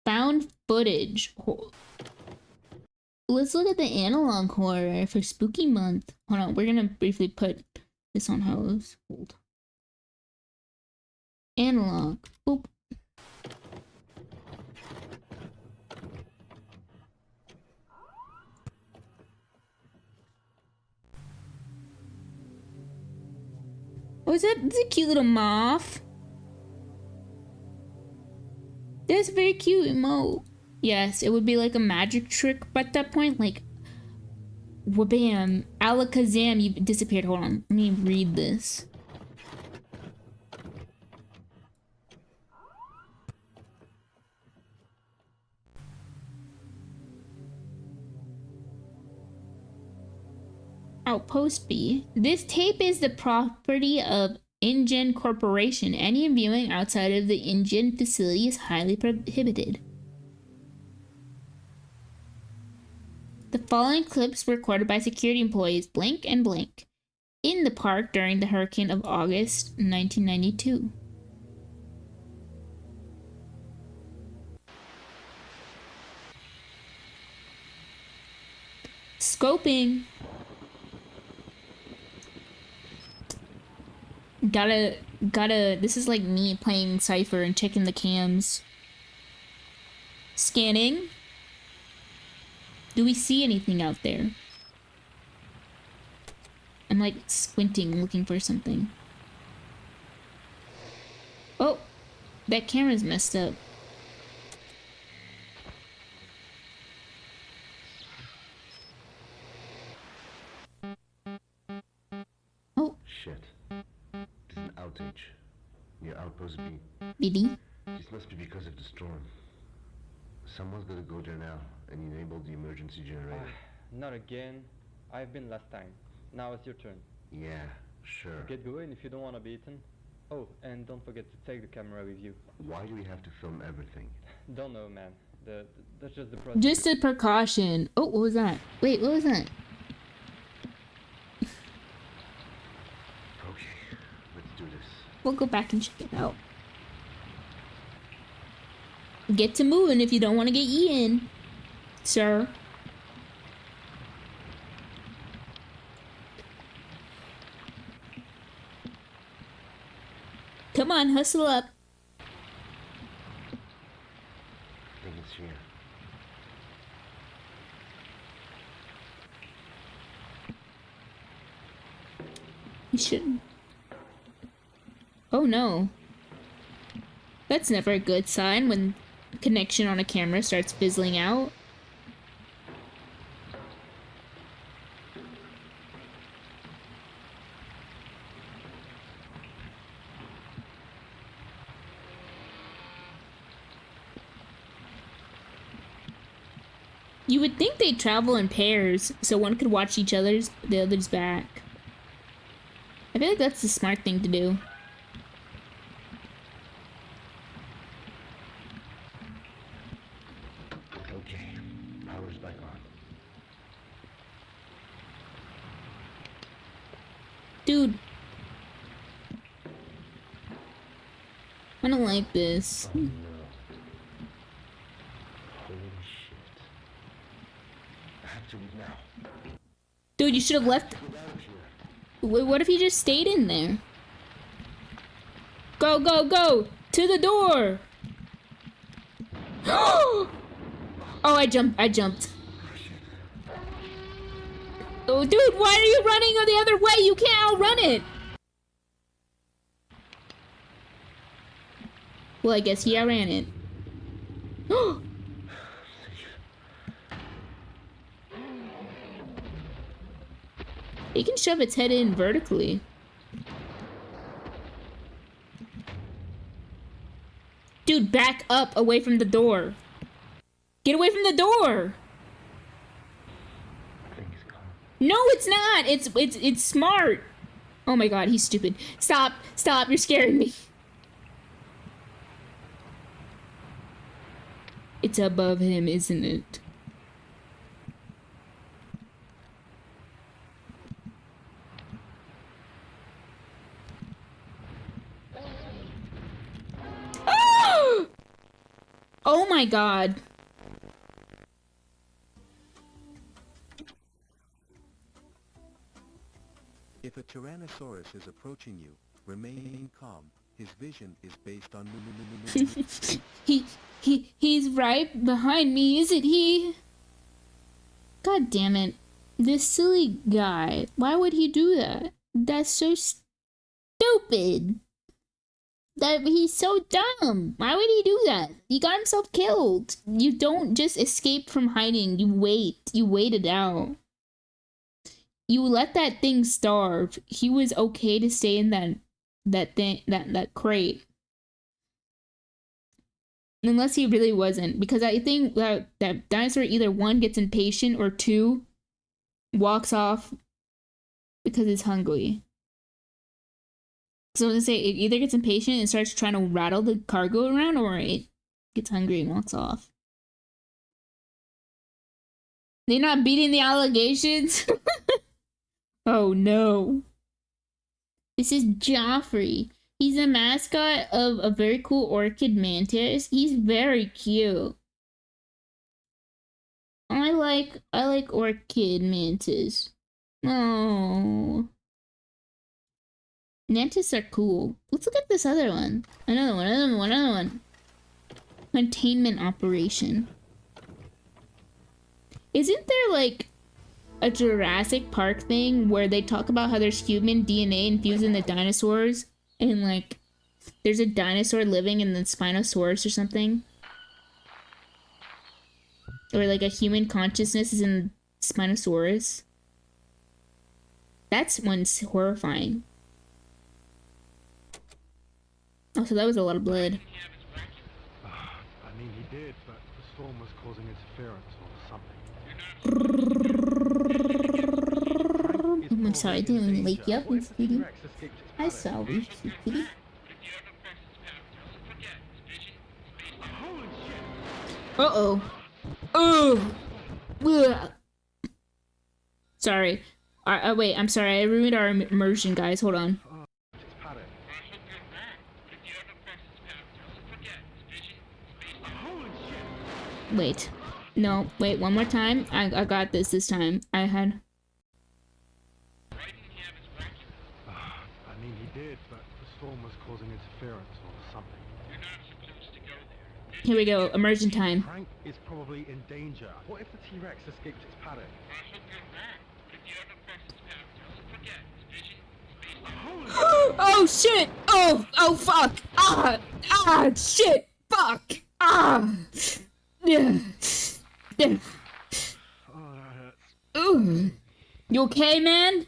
Found footage. Let's look at the analog horror for spooky month. Hold on, we're gonna briefly put this on hold. Analog. Boop. Oh, is that? That's a cute little moth. That's very cute emote. Yes, it would be like a magic trick, but at that point, like, wabam, alakazam, you disappeared. Hold on, let me read this. Outpost B. This tape is the property of InGen Corporation. Any viewing outside of the InGen facility is highly prohibited. The following clips were recorded by security employees blank and blank in the park during the hurricane of August 1992. Scoping. Gotta, this is like me playing Cypher and checking the cams. Scanning. Do we see anything out there? I'm like squinting, looking for something. Oh, that camera's messed up. Oh. Shit. It's an outage. Near Outpost B. BB? This must be because of the storm. Someone's gotta go there now and enable the emergency generator. Not again. I've been last time. Now it's your turn. Yeah, sure. Get going if you don't want to be eaten. Oh, and don't forget to take the camera with you. Why do we have to film everything? Don't know, man. That's just the process. Just a precaution. Oh, what was that? Wait, what was that? Okay, let's do this. We'll go back and check it out. Get to moving if you don't want to get eaten, sir. Come on, hustle up. I think it's here. You shouldn't. Oh no. That's never a good sign when connection on a camera starts fizzling out. You would think they travel in pairs so one could watch the other's back. I feel like that's the smart thing to do. Okay, power's back on. Dude. I don't like this. Oh no. Holy shit. I have to leave now. Dude, you should have left. What if you just stayed in there? Go, go, go! To the door! Oh, I jumped. Oh, dude, why are you running the other way? You can't outrun it! Well, I guess he outran it. It can shove its head in vertically. Dude, back up away from the door. Get away from the door. No, it's not. It's smart. Oh my god, he's stupid. Stop, you're scaring me. It's above him, isn't it? Oh my god. If a Tyrannosaurus is approaching you, remain calm. His vision is based on He's right behind me, isn't he? God damn it. This silly guy. Why would he do that? That's so stupid. That he's so dumb. Why would he do that? He got himself killed. You don't just escape from hiding. You wait. You wait it out. You let that thing starve. He was okay to stay in that crate. Unless he really wasn't. Because I think that dinosaur either one gets impatient or two walks off because it's hungry. So I'm gonna say it either gets impatient and starts trying to rattle the cargo around, or it gets hungry and walks off. They're not beating the allegations? Oh no. This is Joffrey. He's a mascot of a very cool orchid mantis. He's very cute. I like orchid mantis. Oh. Mantis are cool. Let's look at this other one. Another one. Containment operation. Isn't there like a Jurassic Park thing where they talk about how there's human DNA infused in the dinosaurs, and like there's a dinosaur living in the Spinosaurus or something? Or like a human consciousness is in Spinosaurus? That's one's horrifying. Oh, so that was a lot of blood. I mean, he did, but the storm was causing interference or something. I'm sorry, I didn't mean to wake you up, sweetie. Hi, sorry, sweetie. Uh-oh. Oh! Ugh. Sorry. Wait, I'm sorry, I ruined our immersion, guys. Hold on. Wait. No, wait, one more time. I got this time. I mean, he did, but the storm was causing interference or something. You're not supposed to go there. Here we go, immersion time. Frank is probably in danger. What if the T-Rex escaped its paddock? Oh shit! Oh fuck! Shit! Fuck! Yeah. Ooh. You okay, man?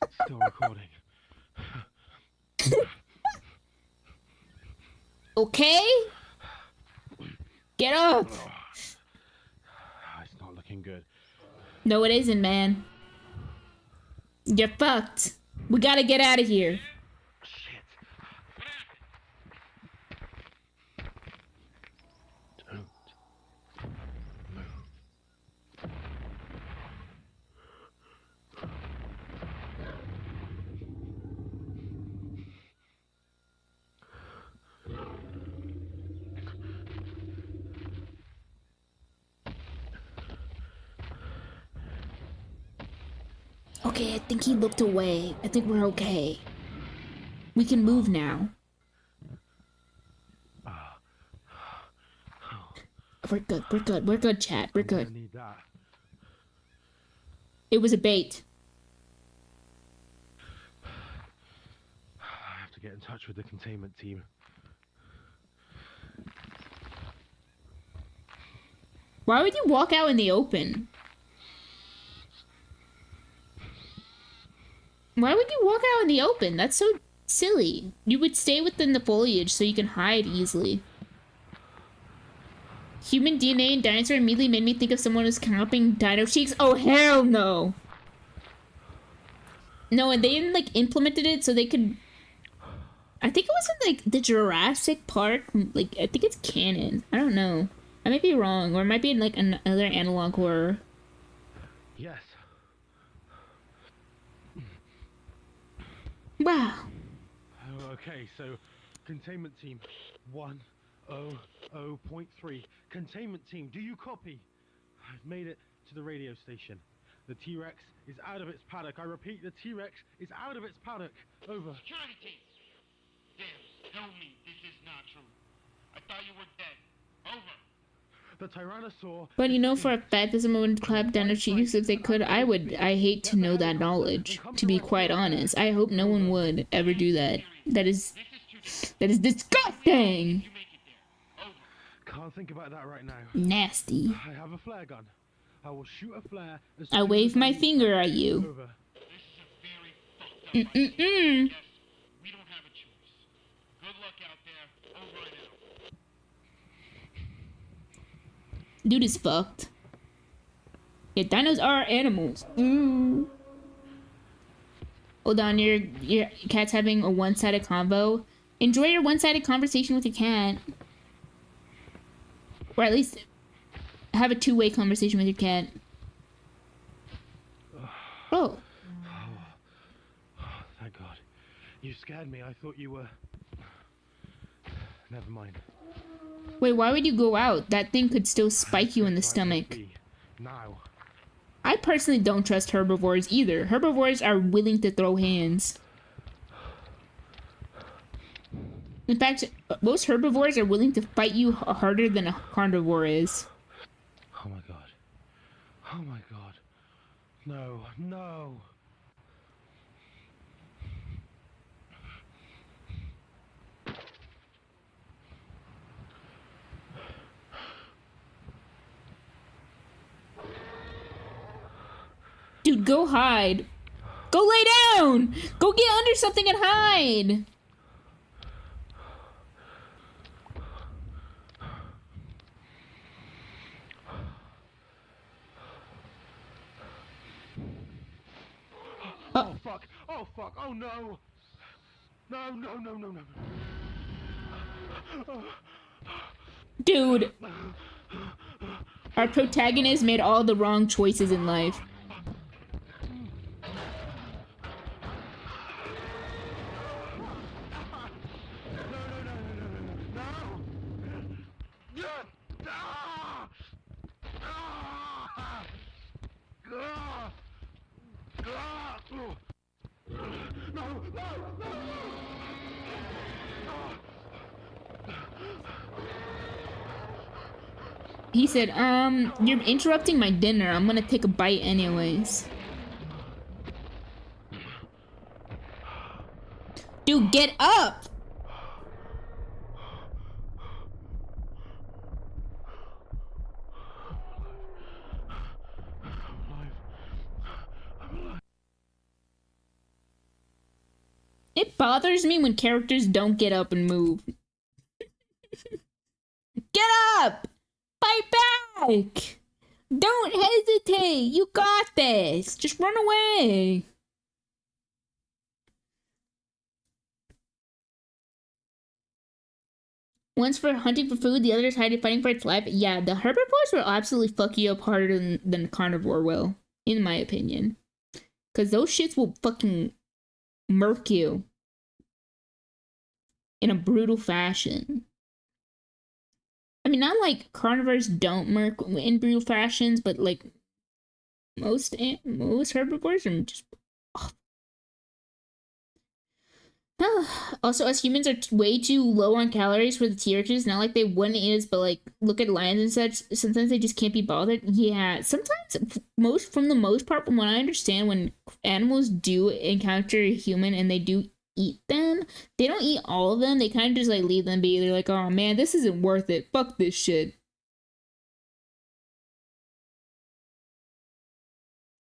It's still recording. Okay? Get up! It's not looking good. No, it isn't, man. You're fucked. We gotta get out of here. Okay, I think he looked away. I think we're okay. We can move now. We're good, chat. We're good. It was a bait. I have to get in touch with the containment team. Why would you walk out in the open? Why would you walk out in the open? That's so silly. You would stay within the foliage so you can hide easily. Human DNA and dinosaur immediately made me think of someone who's camping dino cheeks. Oh, hell no. No, and they like implemented it so they could... I think it was in like the Jurassic Park. Like, I think it's canon. I don't know. I might be wrong, or it might be in like another analog horror. Yes. Wow. Okay, so containment team 1, 0.3. Containment team, do you copy? I've made it to the radio station. The T-Rex is out of its paddock. I repeat, the T-Rex is out of its paddock. Over. Security team! Damn, tell me this is not true. I thought you were dead. Over. The Tyrannosaur. But you know for a fact that someone would clap down their cheeks if they could. I hate to know that knowledge, to be quite honest. I hope no one would ever do that. That is disgusting! Can't think about that right now. Nasty. I have a flare gun. I will shoot a flare as I soon wave as my finger at you. Over. Mm-mm-mm. We don't have a choice. Good luck out there. Over and out. Dude is fucked. Yeah, dinos are animals. Ooh. Hold on, your cat's having a one-sided convo. Enjoy your one-sided conversation with your cat. Or at least have a two-way conversation with your cat. Oh. Thank God. You scared me. I thought you were... Never mind. Wait, why would you go out? That thing could still spike you in the stomach. Now. I personally don't trust herbivores either. Herbivores are willing to throw hands. In fact, most herbivores are willing to fight you harder than a carnivore is. Oh my God. Oh my God. No, no. Dude, go hide. Go lay down! Go get under something and hide! Oh fuck! Oh fuck! Oh no! No, no, no, no, no. Dude. Our protagonist made all the wrong choices in life. He said, you're interrupting my dinner. I'm gonna take a bite anyways. Dude, get up! It bothers me when characters don't get up and move. Get up! Fight back! Don't hesitate! You got this! Just run away! One's for hunting for food, the other's hiding, fighting for its life. Yeah, the herbivores will absolutely fuck you up harder than a carnivore will, in my opinion. Because those shits will fucking murk you. In a brutal fashion. I mean, not like carnivores don't murk in brutal fashions, but like most herbivores are just awful. Also, us humans are way too low on calories for the T-Rexes. Not like they wouldn't eat us, but like look at lions and such. Sometimes they just can't be bothered. Yeah, sometimes from the most part, from what I understand, when animals do encounter a human and they do eat them, they don't eat all of them. They kind of just like leave them be. They're like, oh man, this isn't worth it. Fuck this shit.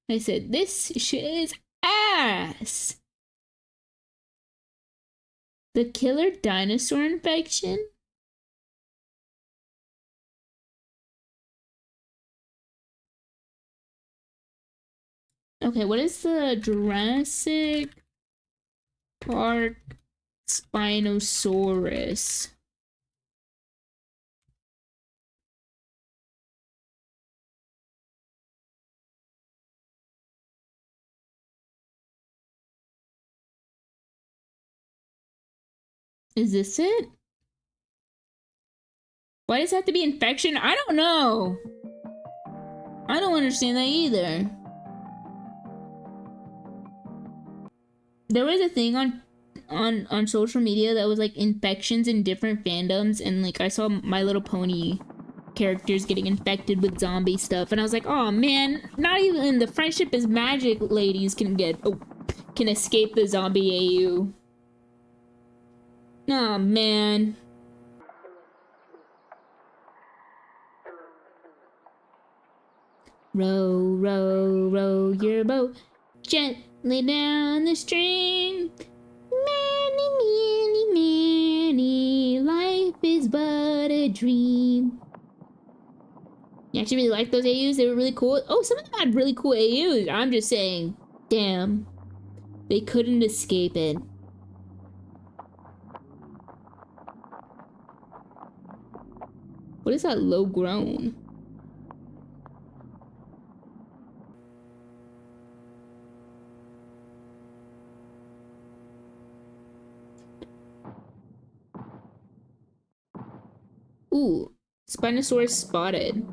I said, this shit is ass. The killer dinosaur infection? Okay, what is the Jurassic Park Spinosaurus? Is this it? Why does it have to be infection? I don't know. I don't understand that either. There was a thing on social media that was like infections in different fandoms, and like I saw My Little Pony characters getting infected with zombie stuff, and I was like, oh man, not even the Friendship is Magic ladies can escape the zombie AU. Oh man. Row, row, row your boat gently down the stream. Many, many, many, life is but a dream. You actually really like those AUs? They were really cool. Oh, some of them had really cool AUs. I'm just saying, damn, they couldn't escape it. What is that low groan? Ooh, Spinosaurus spotted.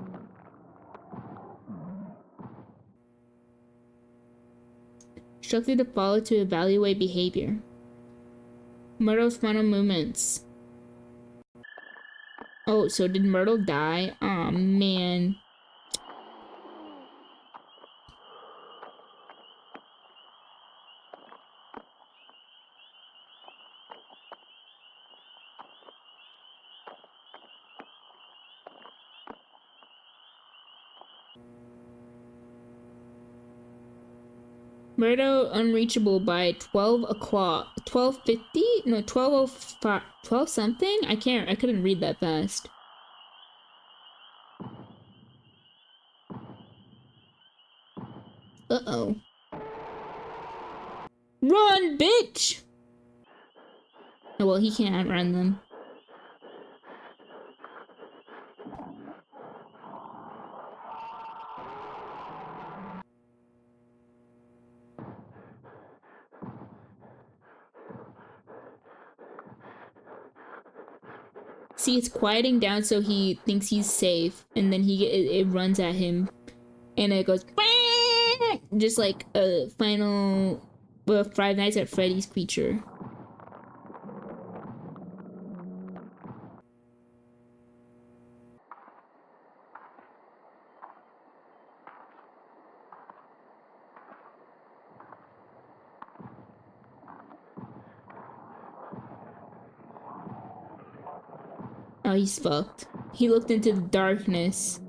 Structure to follow to evaluate behavior. Myrtle's final movements. Oh, so did Myrtle die? Aw, man. Murdo unreachable by 12 o'clock. 12:50? No, 12:05. 12 something? I couldn't read that fast. Uh-oh. Run, bitch! Oh, well, he can't outrun them. See, it's quieting down so he thinks he's safe, and then it runs at him, and it goes just like a final Five Nights at Freddy's creature. Oh, he's fucked. He looked into the darkness.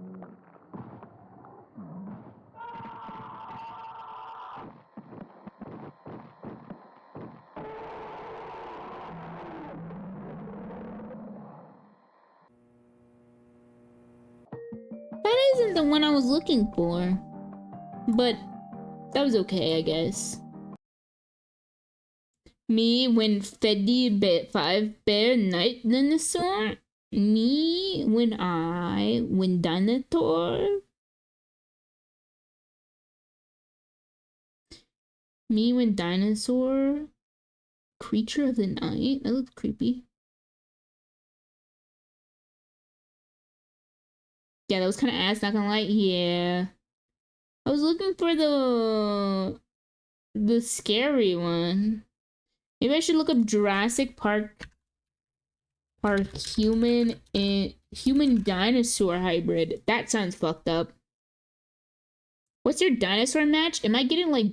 That isn't the one I was looking for. But that was okay, I guess. Me when Freddy 5 Bear Night Dinosaur? Me when Dinosaur? Me when Dinosaur? Creature of the Night? That looks creepy. Yeah, that was kind of ass, not gonna lie. Yeah. I was looking for the scary one. Maybe I should look up Jurassic Park human dinosaur hybrid. That sounds fucked up. What's your dinosaur match? Am I getting like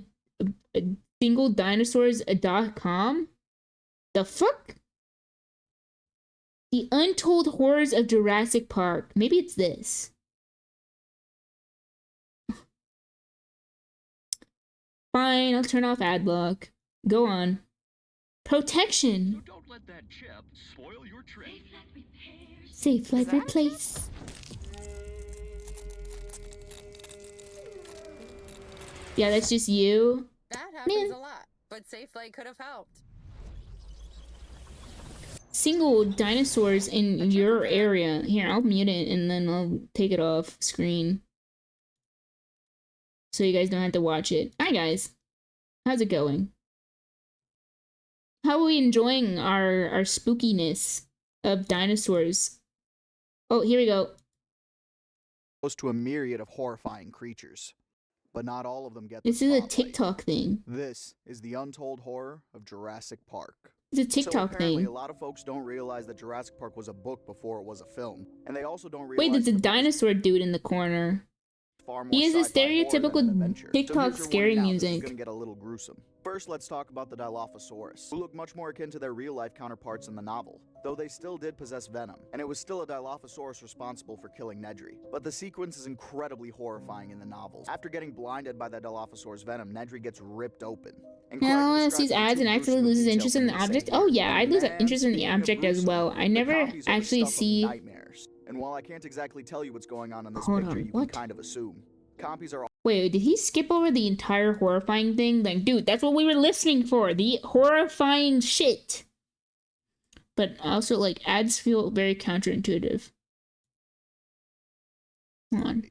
singledinosaurs.com? The fuck? The Untold Horrors of Jurassic Park. Maybe it's this. Fine, I'll turn off ad block. Go on. Protection. So don't let that chip spoil your trip. Safe like replace. Yeah, that's just you. That happens a lot, but Safelight could have helped. Single dinosaurs in your area. Here, I'll mute it and then I'll take it off screen. So you guys don't have to watch it. Hi guys. How's it going? How are we enjoying our spookiness of dinosaurs Oh, here we go. Close to a myriad of horrifying creatures. But not all of them get This the is a spotlight. TikTok thing. This is the untold horror of Jurassic Park. It's a TikTok so apparently, thing. a lot of folks don't realize that Jurassic Park was a book before it was a film, and they also don't realize. Wait, there's a that dinosaur dude in the corner. far more He has a sci-fi horror than an stereotypical adventure. TikTok so here's your scary warning now, this is music. gonna get a little gruesome. First, let's talk about the Dilophosaurus, who look much more akin to their real-life counterparts in the novel, though they still did possess venom, and it was still a Dilophosaurus responsible for killing Nedry. But the sequence is incredibly horrifying in the novels. After getting blinded by the Dilophosaurus venom, Nedry gets ripped open. No one sees ads and accidentally loses interest in the object. Oh yeah, I lose interest in the object as well. I never actually see. Nightmares. And while I can't exactly tell you what's going on in this Hold picture, on, you what? can kind of assume. Copies are Wait, did he skip over the entire horrifying thing? Like, dude, that's what we were listening for. The horrifying shit. But also, like, ads feel very counterintuitive. Hold on.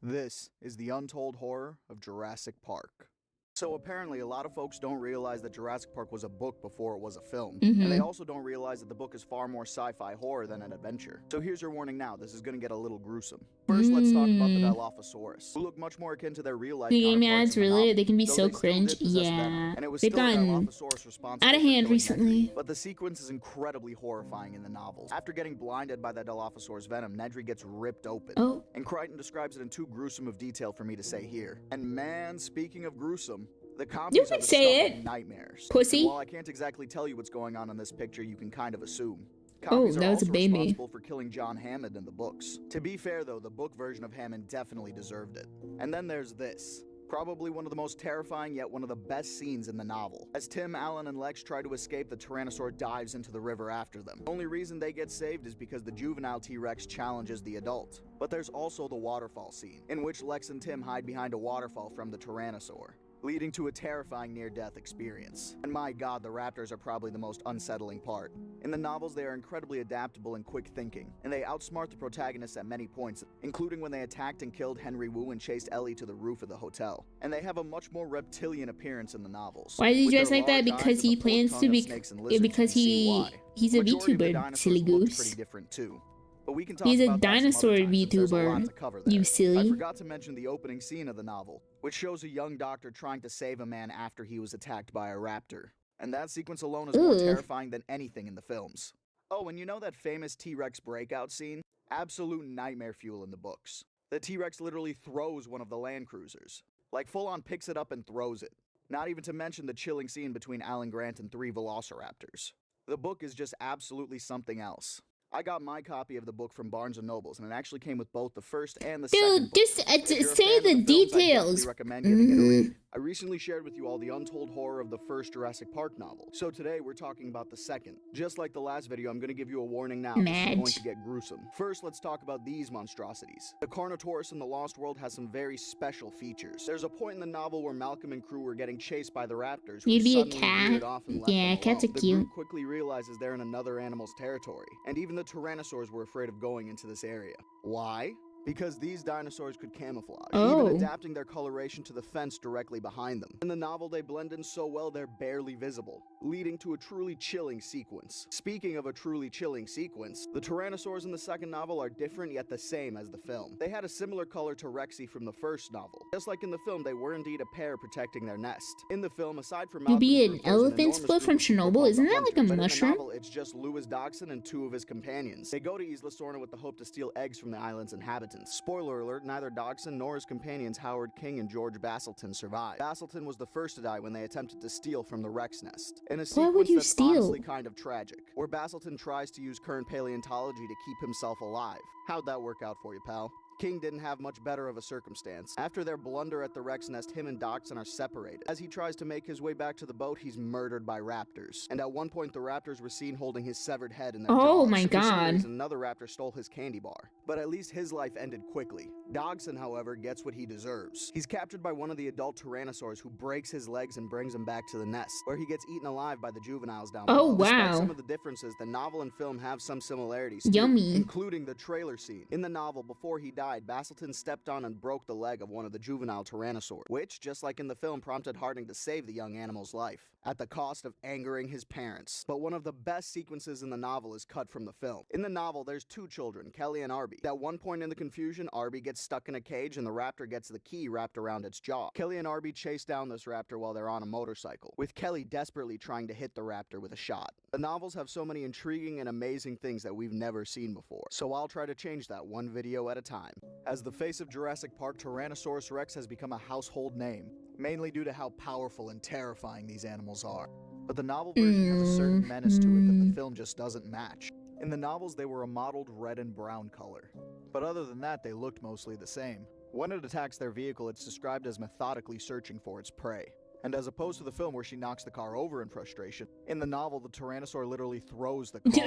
This is the untold horror of Jurassic Park. So apparently, a lot of folks don't realize that Jurassic Park was a book before it was a film. And they also don't realize that the book is far more sci-fi horror than an adventure. So here's your warning now, this is gonna get a little gruesome. First, let's talk about the Dilophosaurus, who look much more akin to their real-life The game counterparts ads, in the really? novel, They can be though so they still cringe. did possess Yeah. venom, and it was They've still a gotten Dilophosaurus responsible out of for hand killing recently. Nedry. But the sequence is incredibly horrifying in the novels. After getting blinded by the Dilophosaurus venom, Nedry gets ripped open. Oh. And Crichton describes it in too gruesome of detail for me to say here. And man, speaking of gruesome, the copies You are can the say stuff it. of nightmares. Pussy. And while I can't exactly tell you what's going on in this picture, you can kind of assume. Oh, Copies that are was a also baby. responsible for killing John Hammond in the books. To be fair though, the book version of Hammond definitely deserved it. And then there's this. Probably one of the most terrifying yet one of the best scenes in the novel. As Tim, Alan, and Lex try to escape, the Tyrannosaur dives into the river after them. The only reason they get saved is because the juvenile T-Rex challenges the adult. But there's also the waterfall scene, in which Lex and Tim hide behind a waterfall from the Tyrannosaur, leading to a terrifying near-death experience. And my god, the raptors are probably the most unsettling part. In the novels, they are incredibly adaptable and quick-thinking, and they outsmart the protagonists at many points, including when they attacked and killed Henry Wu and chased Ellie to the roof of the hotel. And they have a much more reptilian appearance in the novels. Why did you With dress their like that? large Because eyes he and the forked plans tongue to of be. snakes and lizards, Because you can see he. why. He's a Majority of the VTuber, dinosaurs silly looked goose. pretty different too. But we can talk He's a about that some other dinosaur time, since there's a lot to VTuber. cover there. You silly. I forgot to mention the opening scene of the novel, which shows a young doctor trying to save a man after he was attacked by a raptor. And that sequence alone is more Ugh. terrifying than anything in the films. Oh, and you know that famous T-Rex breakout scene? Absolute nightmare fuel in the books. The T-Rex literally throws one of the land cruisers. Like full-on picks it up and throws it. Not even to mention the chilling scene between Alan Grant and 3 velociraptors. The book is just absolutely something else. I got my copy of the book from Barnes & Noble's, and it actually came with both the first and the second Dude, book. just If you're a say fan the of films, I details. definitely recommend giving it a read. I recently shared with you all the untold horror of the first Jurassic Park novel. So today we're talking about the second. Just like the last video, I'm going to give you a warning now. This is going Madge. to get gruesome. First, let's talk about these monstrosities. The Carnotaurus in the Lost World has some very special features. There's a point in the novel where Malcolm and crew were getting chased by the raptors, who Maybe a suddenly cat. veered off and left Yeah, them cats are alone. The cute. group quickly realizes they're in another animal's territory, and even the Tyrannosaurs were afraid of going into this area. Why? Because these dinosaurs could camouflage, Oh. even adapting their coloration to the fence directly behind them. In the novel, they blend in so well they're barely visible, leading to a truly chilling sequence. Speaking of a truly chilling sequence, the Tyrannosaurs in the second novel are different yet the same as the film. They had a similar color to Rexy from the first novel. Just like in the film, they were indeed a pair protecting their nest. In the film, aside from You'd be Malcolm's an group, there's elephant enormous split group from of people Chernobyl? called Isn't the that like a Hunters, but mushroom? In the novel, it's just Louis Dachshund and 2 of his companions. They go to Isla Sorna with the hope to steal eggs from the island's inhabitants. Spoiler alert, neither Dachshund nor his companions Howard King and George Basilton survived. Basilton was the first to die when they attempted to steal from the Rex nest. In a Why would sequence you that's steal? honestly kind of tragic, where Basilton tries to use current paleontology to keep himself alive. How'd that work out for you, pal? King didn't have much better of a circumstance. After their blunder at the Rex nest, him and Dachshund are separated. As he tries to make his way back to the boat, he's murdered by raptors. And at one point, the raptors were seen holding his severed head in their Oh jaws. my For some God. reason, another raptor stole his candy bar. But at least his life ended quickly. Dachshund, however, gets what he deserves. He's captured by one of the adult tyrannosaurs who breaks his legs and brings him back to the nest, where he gets eaten alive by the juveniles down Oh, below. Despite wow. some of the differences, the novel and film have some similarities too, Yummy. including the trailer scene. In the novel, before he dies, died, Basilton stepped on and broke the leg of one of the juvenile tyrannosaurs, which, just like in the film, prompted Harding to save the young animal's life, at the cost of angering his parents. But one of the best sequences in the novel is cut from the film. In the novel, there's two children, Kelly and Arby. At one point in the confusion, Arby gets stuck in a cage and the raptor gets the key wrapped around its jaw. Kelly and Arby chase down this raptor while they're on a motorcycle, with Kelly desperately trying to hit the raptor with a shot. The novels have so many intriguing and amazing things that we've never seen before, so I'll try to change that one video at a time. As the face of Jurassic Park, Tyrannosaurus Rex has become a household name, mainly due to how powerful and terrifying these animals are. But the novel version has a certain menace to it that the film just doesn't match. In the novels, they were a mottled red and brown color, but other than that, they looked mostly the same. When it attacks their vehicle, it's described as methodically searching for its prey. And as opposed to the film where she knocks the car over in frustration, in the novel, the Tyrannosaur literally throws the car,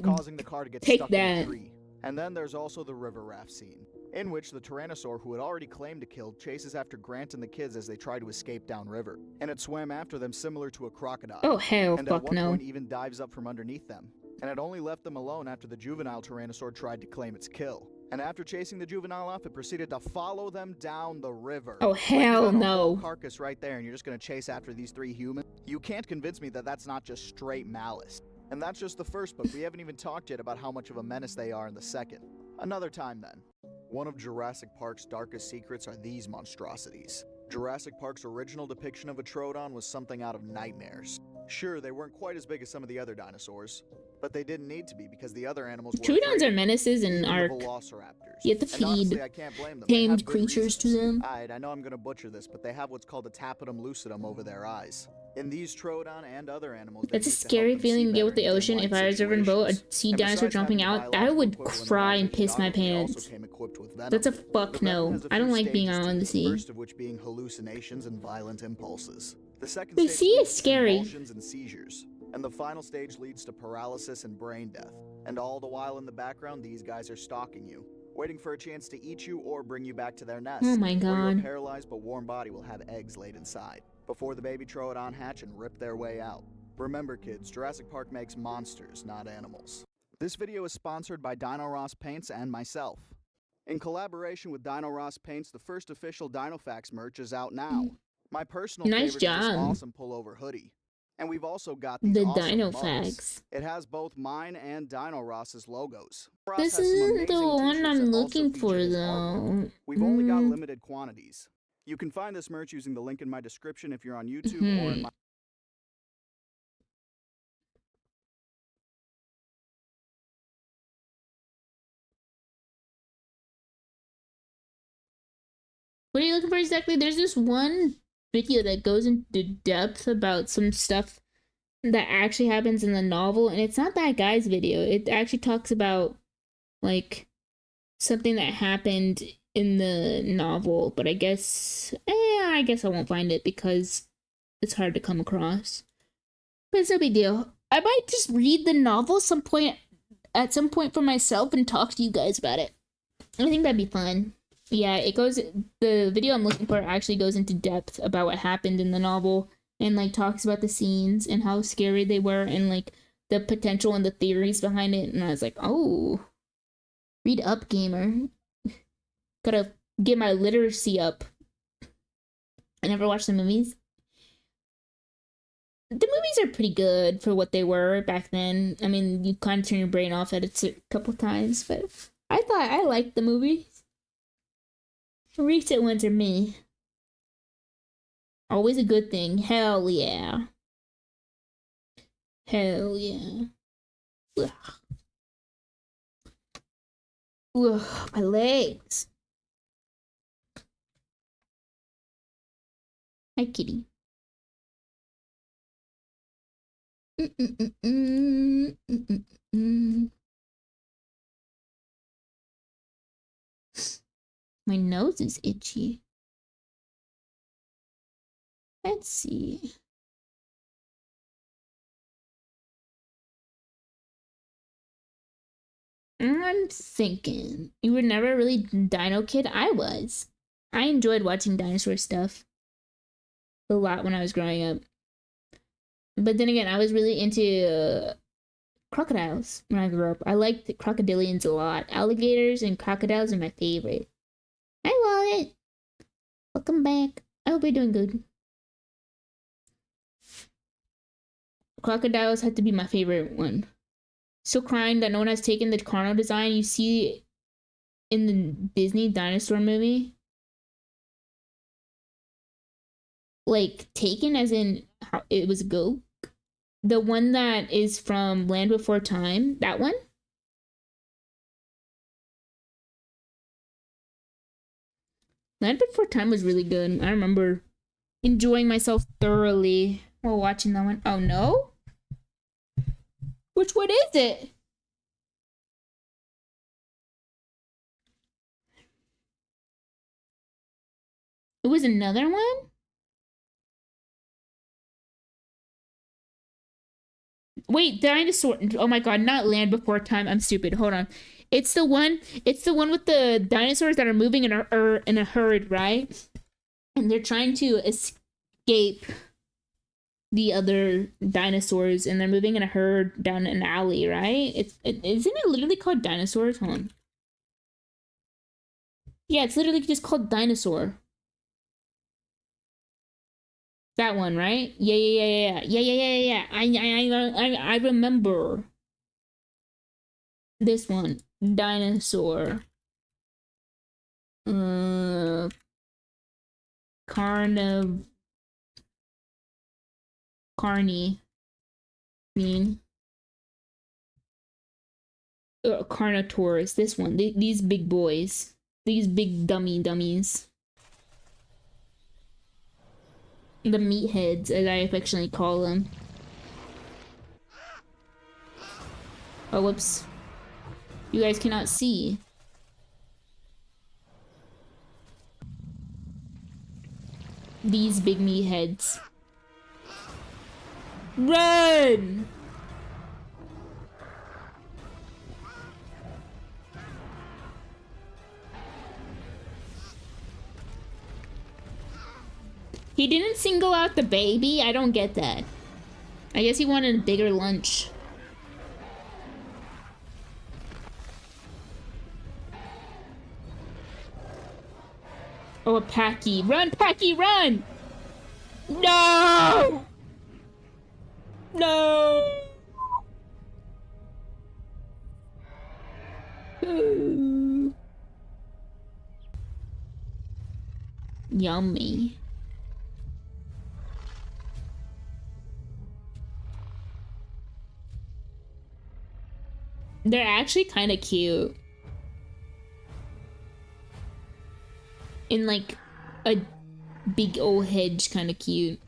causing the car to get stuck in a tree. And then there's also the river raft scene, in which the Tyrannosaur, who had already claimed to kill, chases after Grant and the kids as they try to escape downriver. And it swam after them similar to a crocodile. Oh hell, and fuck at one no. point even dives up from underneath them. And it only left them alone after the juvenile Tyrannosaur tried to claim its kill. And after chasing the juvenile off, it proceeded to follow them down the river. Oh hell like, you got a no. whole carcass right there and you're just gonna chase after these three humans? You can't convince me that that's not just straight malice. And that's just the first book. We haven't even talked yet about how much of a menace they are in the second. Another time then. One of Jurassic Park's darkest secrets are these monstrosities. Jurassic Park's original depiction of a Troodon was something out of nightmares. Sure, they weren't quite as big as some of the other dinosaurs, but they didn't need to be because the other animals were Troodons are menaces in even the Ark. Velociraptors. You have to And honestly, feed I can't blame them. They tamed have good creatures to them. I know I'm gonna butcher this, but they have what's called a tapetum lucidum over their eyes. In ththese Troodon and other animals, That's a scary feeling to get with the ocean. If I was ever in a boat, a sea dinosaur jumping out, I would cry and piss my pants. That's a fuck no. I don't like being out on the sea. First of which being hallucinations and violent impulses. The second The stage sea is leads to scary. convulsions and seizures. And the final stage leads to paralysis and brain death. And all the while in the background, these guys are stalking you, waiting for a chance to eat you or bring you back to their nest. Oh my Where your God. paralyzed but warm body will have eggs laid inside, before the baby Troodon hatch and rip their way out. Remember kids, Jurassic Park makes monsters, not animals. This video is sponsored by Dino Ross Paints and myself. In collaboration with Dino Ross Paints, the first official Dinofax merch is out now. My personal Nice favorite is this job. awesome pullover hoodie. And we've also got these The awesome Dino mugs. Facts. It has both mine and Dino Ross's logos. Ross This has some isn't the amazing one t-shirts I'm that also looking feature for his though. artwork. We've only got limited quantities. You can find this merch using the link in my description if you're on YouTube or in my... What are you looking for exactly? There's this one video that goes into depth about some stuff that actually happens in the novel, and it's not that guy's video. It actually talks about like something that happened in the novel, but I guess I won't find it because it's hard to come across. But it's no big deal. I might just read the novel at some point for myself and talk to you guys about it. I think that'd be fun. Yeah, the video I'm looking for actually goes into depth about what happened in the novel and like talks about the scenes and how scary they were and like the potential and the theories behind it. And I was like, oh, read up, gamer. Gotta get my literacy up. I never watched the movies. The movies are pretty good for what they were back then. I mean, you kind of turn your brain off at it a couple times, but I thought I liked the movies. Recent ones are me. Always a good thing. Hell yeah. Hell yeah. Ugh. Ugh, my legs. Hi, kitty. My nose is itchy. Let's see. I'm thinking. You were never really dino kid? I was. I enjoyed watching dinosaur stuff a lot when I was growing up. But then again, I was really into crocodiles when I grew up. I liked the crocodilians a lot. Alligators and crocodiles are my favorite. Hi, Wallet. Welcome back. I hope you're doing good. Crocodiles had to be my favorite one. Still crying that no one has taken the carno design you see in the Disney dinosaur movie. Like, taken as in how it was a goat. The one that is from Land Before Time, that one? Land Before Time was really good. I remember enjoying myself thoroughly while watching that one. Oh no? Which one is it? It was another one? Wait, dinosaur. Oh my god, not Land Before Time. I'm stupid. Hold on. It's the one with the dinosaurs that are moving in a herd, right? And they're trying to escape the other dinosaurs, and they're moving in a herd down an alley, right? Isn't it literally called Dinosaurs? Hold on. Yeah, it's literally just called Dinosaur. That one, right? Yeah. I remember this one. Dinosaur. Carnivore. Carnotaurus. This one. These big boys. These big dummies. The meatheads, as I affectionately call them. Oh, whoops. You guys cannot see. These big meatheads. Run! He didn't single out the baby? I don't get that. I guess he wanted a bigger lunch. Oh, a Packy. Run, Packy, run! No! No! Yummy. They're actually kind of cute. In like a big old hedge, kind of cute.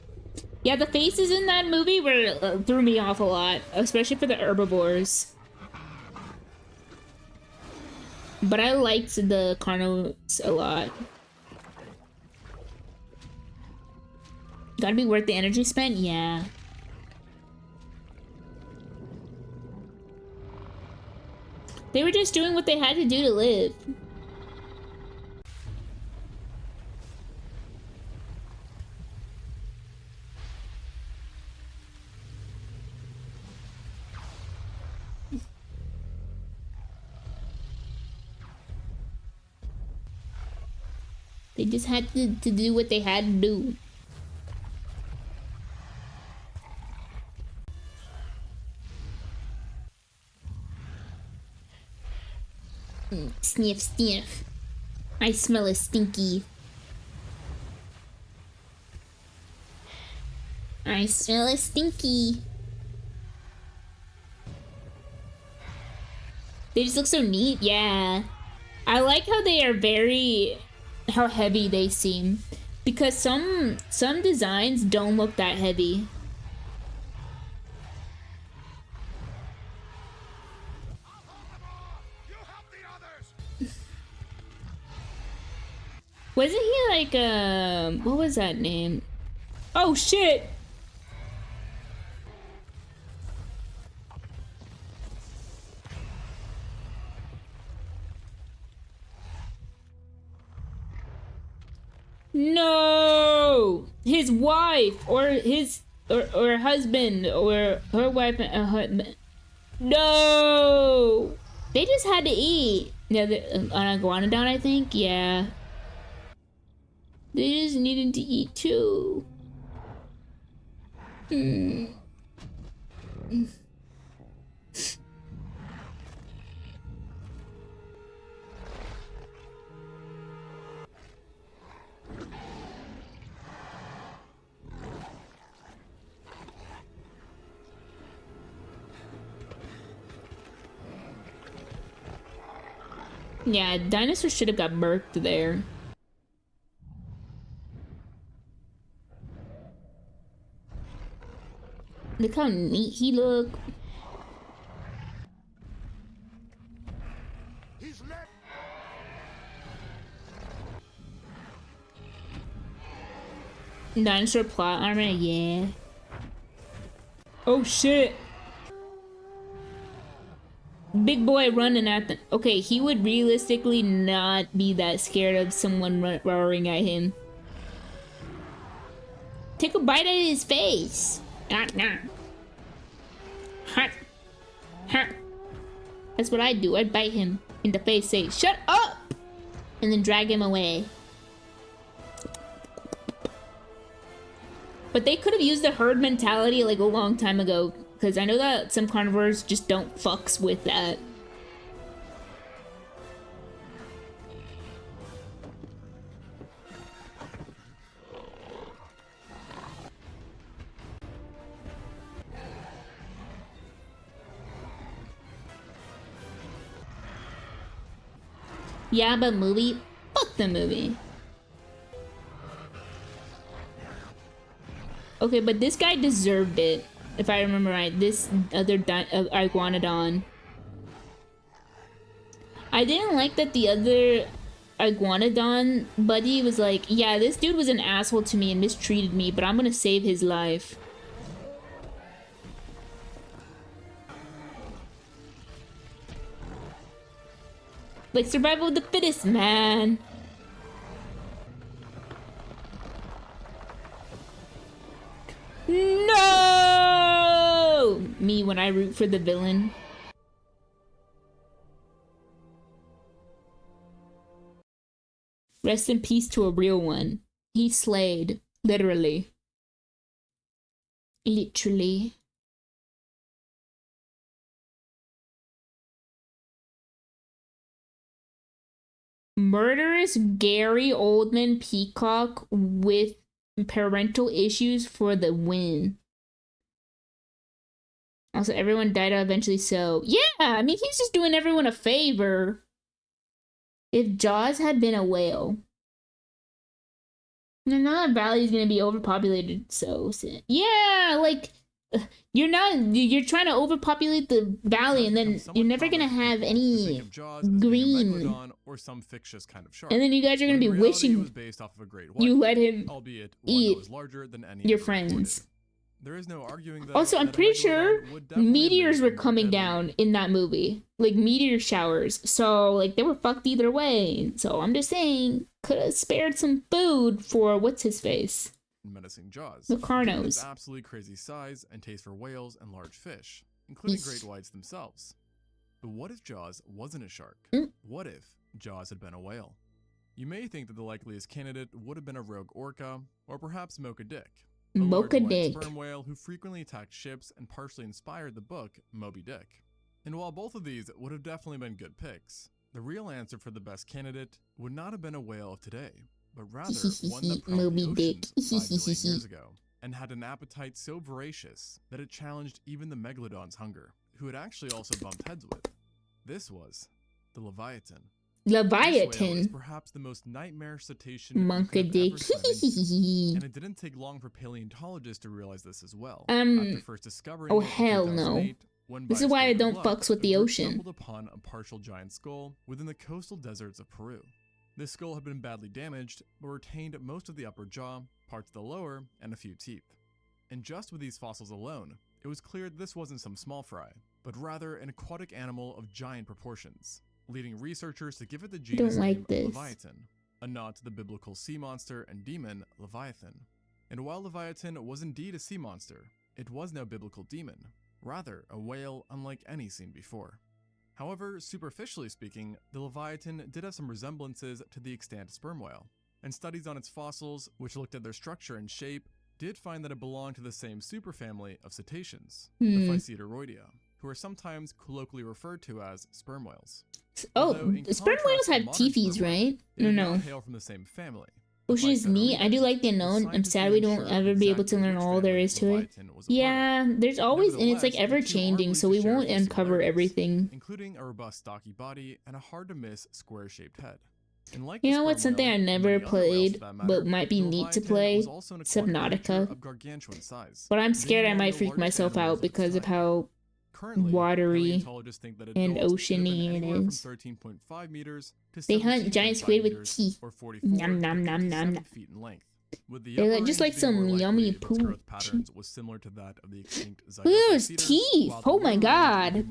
Yeah, the faces in that movie were threw me off a lot, especially for the herbivores. But I liked the carnos a lot. Gotta be worth the energy spent? Yeah. They were just doing what they had to do to live. They just had to do what they had to do. Sniff, sniff. I smell a stinky. I smell a stinky. They just look so neat, yeah. I like how they are how heavy they seem. Because some designs don't look that heavy. Wasn't he like, what was that name? Oh shit! No! His wife, or his, or husband, or her wife, No! They just had to eat. Yeah, an iguanodon, I think? Yeah. They just needed to eat too. Yeah, dinosaurs should have got murked there. Look how neat he look. Dinosaur plot armor, yeah. Oh shit. Big boy running at them. Okay, he would realistically not be that scared of someone roaring at him. Take a bite out of his face. That's what I do. I bite him in the face, say, "Shut up!" and then drag him away. But they could have used the herd mentality like a long time ago, because I know that some carnivores just don't fucks with that. Yeah, but movie? Fuck the movie. Okay, but this guy deserved it, if I remember right. This other iguanodon. I didn't like that the other iguanodon buddy was like, yeah, this dude was an asshole to me and mistreated me, but I'm gonna save his life. Like, survival of the fittest, man. No! Me when I root for the villain. Rest in peace to a real one. He slayed. Literally. Literally. Murderous Gary Oldman Peacock with parental issues for the win. Also, everyone died eventually, so... Yeah, I mean, he's just doing everyone a favor. If Jaws had been a whale... Now that valley is gonna be overpopulated, so... Yeah, like... You're trying to overpopulate the valley, and then you're never gonna have any green. Or some fictitious kind of shark. And then you guys are gonna be wishing based off of a great you let him albeit eat larger than any your friends. There is no arguing that. Also, I'm pretty sure meteors were coming down in that movie, like meteor showers. So like they were fucked either way. So I'm just saying, could have spared some food for what's his face. Menacing jaws. The Carnos. Given its absolutely crazy size and taste for whales and large fish, including great whites themselves. But what if Jaws wasn't a shark? What if Jaws had been a whale? You may think that the likeliest candidate would have been a rogue orca, or perhaps Mocha Dick, a large white sperm whale who frequently attacked ships and partially inspired the book Moby Dick. And while both of these would have definitely been good picks, the real answer for the best candidate would not have been a whale of today, but rather one that prowled the oceans 5 billion years ago, and had an appetite so voracious that it challenged even the megalodon's hunger, who it actually also bumped heads with. This was the Leviathan. Leviathan. This whale is perhaps the most nightmare cetacean Monkey Dick. And it didn't take long for paleontologists to realize this as well. After first discovering oh hell no. This is why I don't fucks with the ocean. Stumbled upon a partial giant skull within the coastal deserts of Peru. This skull had been badly damaged, but retained most of the upper jaw, parts of the lower, and a few teeth. And just with these fossils alone, it was clear that this wasn't some small fry, but rather an aquatic animal of giant proportions, leading researchers to give it the genus name Leviathan, a nod to the biblical sea monster and demon Leviathan. And while Leviathan was indeed a sea monster, it was no biblical demon. rather a whale unlike any seen before. However, superficially speaking, the Leviathan did have some resemblances to the extant sperm whale, and studies on its fossils, which looked at their structure and shape, did find that it belonged to the same superfamily of cetaceans, the Physeteroidea, who are sometimes colloquially referred to as sperm whales. Oh, sperm whales have teethies, right? No. Hail from the same family. Which is neat. I do like the unknown. I'm sad we don't ever be able to learn all there is to it. Yeah, there's always, and it's like ever changing, so we won't uncover everything. Including a robust stocky body and a hard to miss square-shaped head. You know what's something I never played, but might be neat to play? Subnautica. But I'm scared I might freak myself out because of how watery and oceany it is. They hunt giant squid with teeth. Nom nom nom nom. They're just like some yummy poop. Look at those teeth! Oh my god!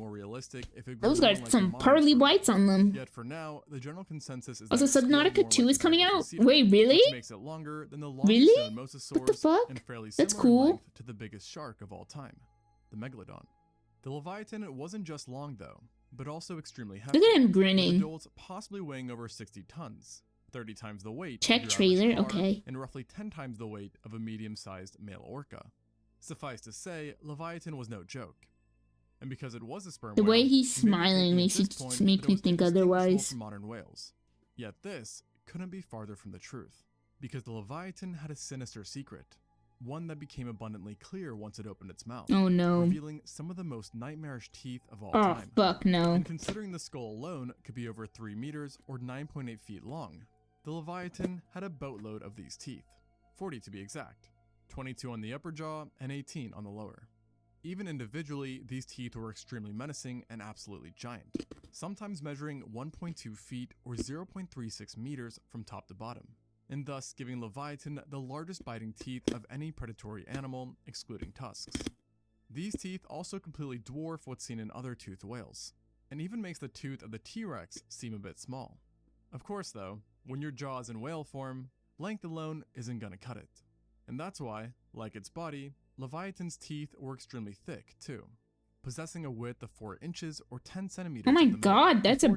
Those got some pearly whites on them. Also, Subnautica 2 is coming out? Wait, really? Really? What the fuck? That's cool. To the biggest shark of all time, the Megalodon. The Leviathan wasn't just long though, but also extremely heavy. Look at him grinning. With adults possibly weighing over 60 tons, 30 times the weight check of trailer, car, okay, and roughly 10 times the weight of a medium-sized male orca. Suffice to say, Leviathan was no joke. And because it was a sperm the whale, way he's smiling makes me think otherwise. From modern whales. Yet this couldn't be farther from the truth, because the Leviathan had a sinister secret. One that became abundantly clear once it opened its mouth. Oh no. Revealing some of the most nightmarish teeth of all time. Oh fuck no. And considering the skull alone could be over 3 meters or 9.8 feet long, the Leviathan had a boatload of these teeth. 40 to be exact. 22 on the upper jaw and 18 on the lower. Even individually, these teeth were extremely menacing and absolutely giant, sometimes measuring 1.2 feet or 0.36 meters from top to bottom, and thus giving Leviathan the largest biting teeth of any predatory animal, excluding tusks. These teeth also completely dwarf what's seen in other toothed whales, and even makes the tooth of the T-Rex seem a bit small. Of course though, when your jaw is in whale form, length alone isn't gonna cut it. And that's why, like its body, Leviathan's teeth were extremely thick too, possessing a width of 4 inches or 10 centimeters. Oh my god, that's a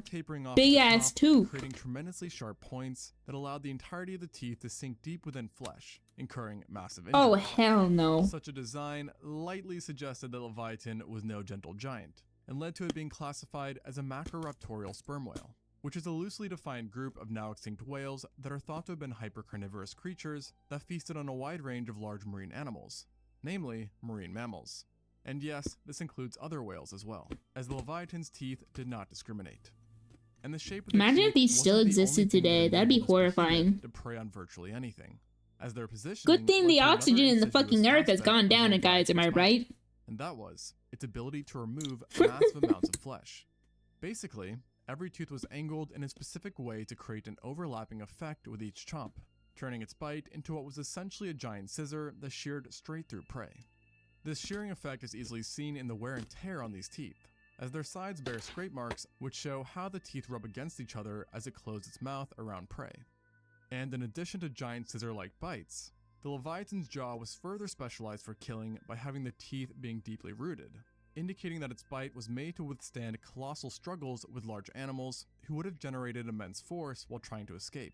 big ass tooth. Creating tremendously sharp points that allowed the entirety of the teeth to sink deep within flesh, incurring massive injury. Oh hell no. Such a design lightly suggested that Leviathan was no gentle giant, and led to it being classified as a macroraptorial sperm whale, which is a loosely defined group of now extinct whales that are thought to have been hypercarnivorous creatures that feasted on a wide range of large marine animals, namely marine mammals. And yes, this includes other whales as well, as the Leviathan's teeth did not discriminate. And the shape of the imagine if these still existed today, that'd be horrifying. To prey on virtually anything, as their position. Good thing the oxygen in the fucking earth has gone down, guys, am I right? And that was its ability to remove massive amounts of flesh. Basically, every tooth was angled in a specific way to create an overlapping effect with each chomp, turning its bite into what was essentially a giant scissor that sheared straight through prey. This shearing effect is easily seen in the wear and tear on these teeth, as their sides bear scrape marks which show how the teeth rub against each other as it closed its mouth around prey. And in addition to giant scissor-like bites, the Leviathan's jaw was further specialized for killing by having the teeth being deeply rooted, indicating that its bite was made to withstand colossal struggles with large animals who would have generated immense force while trying to escape.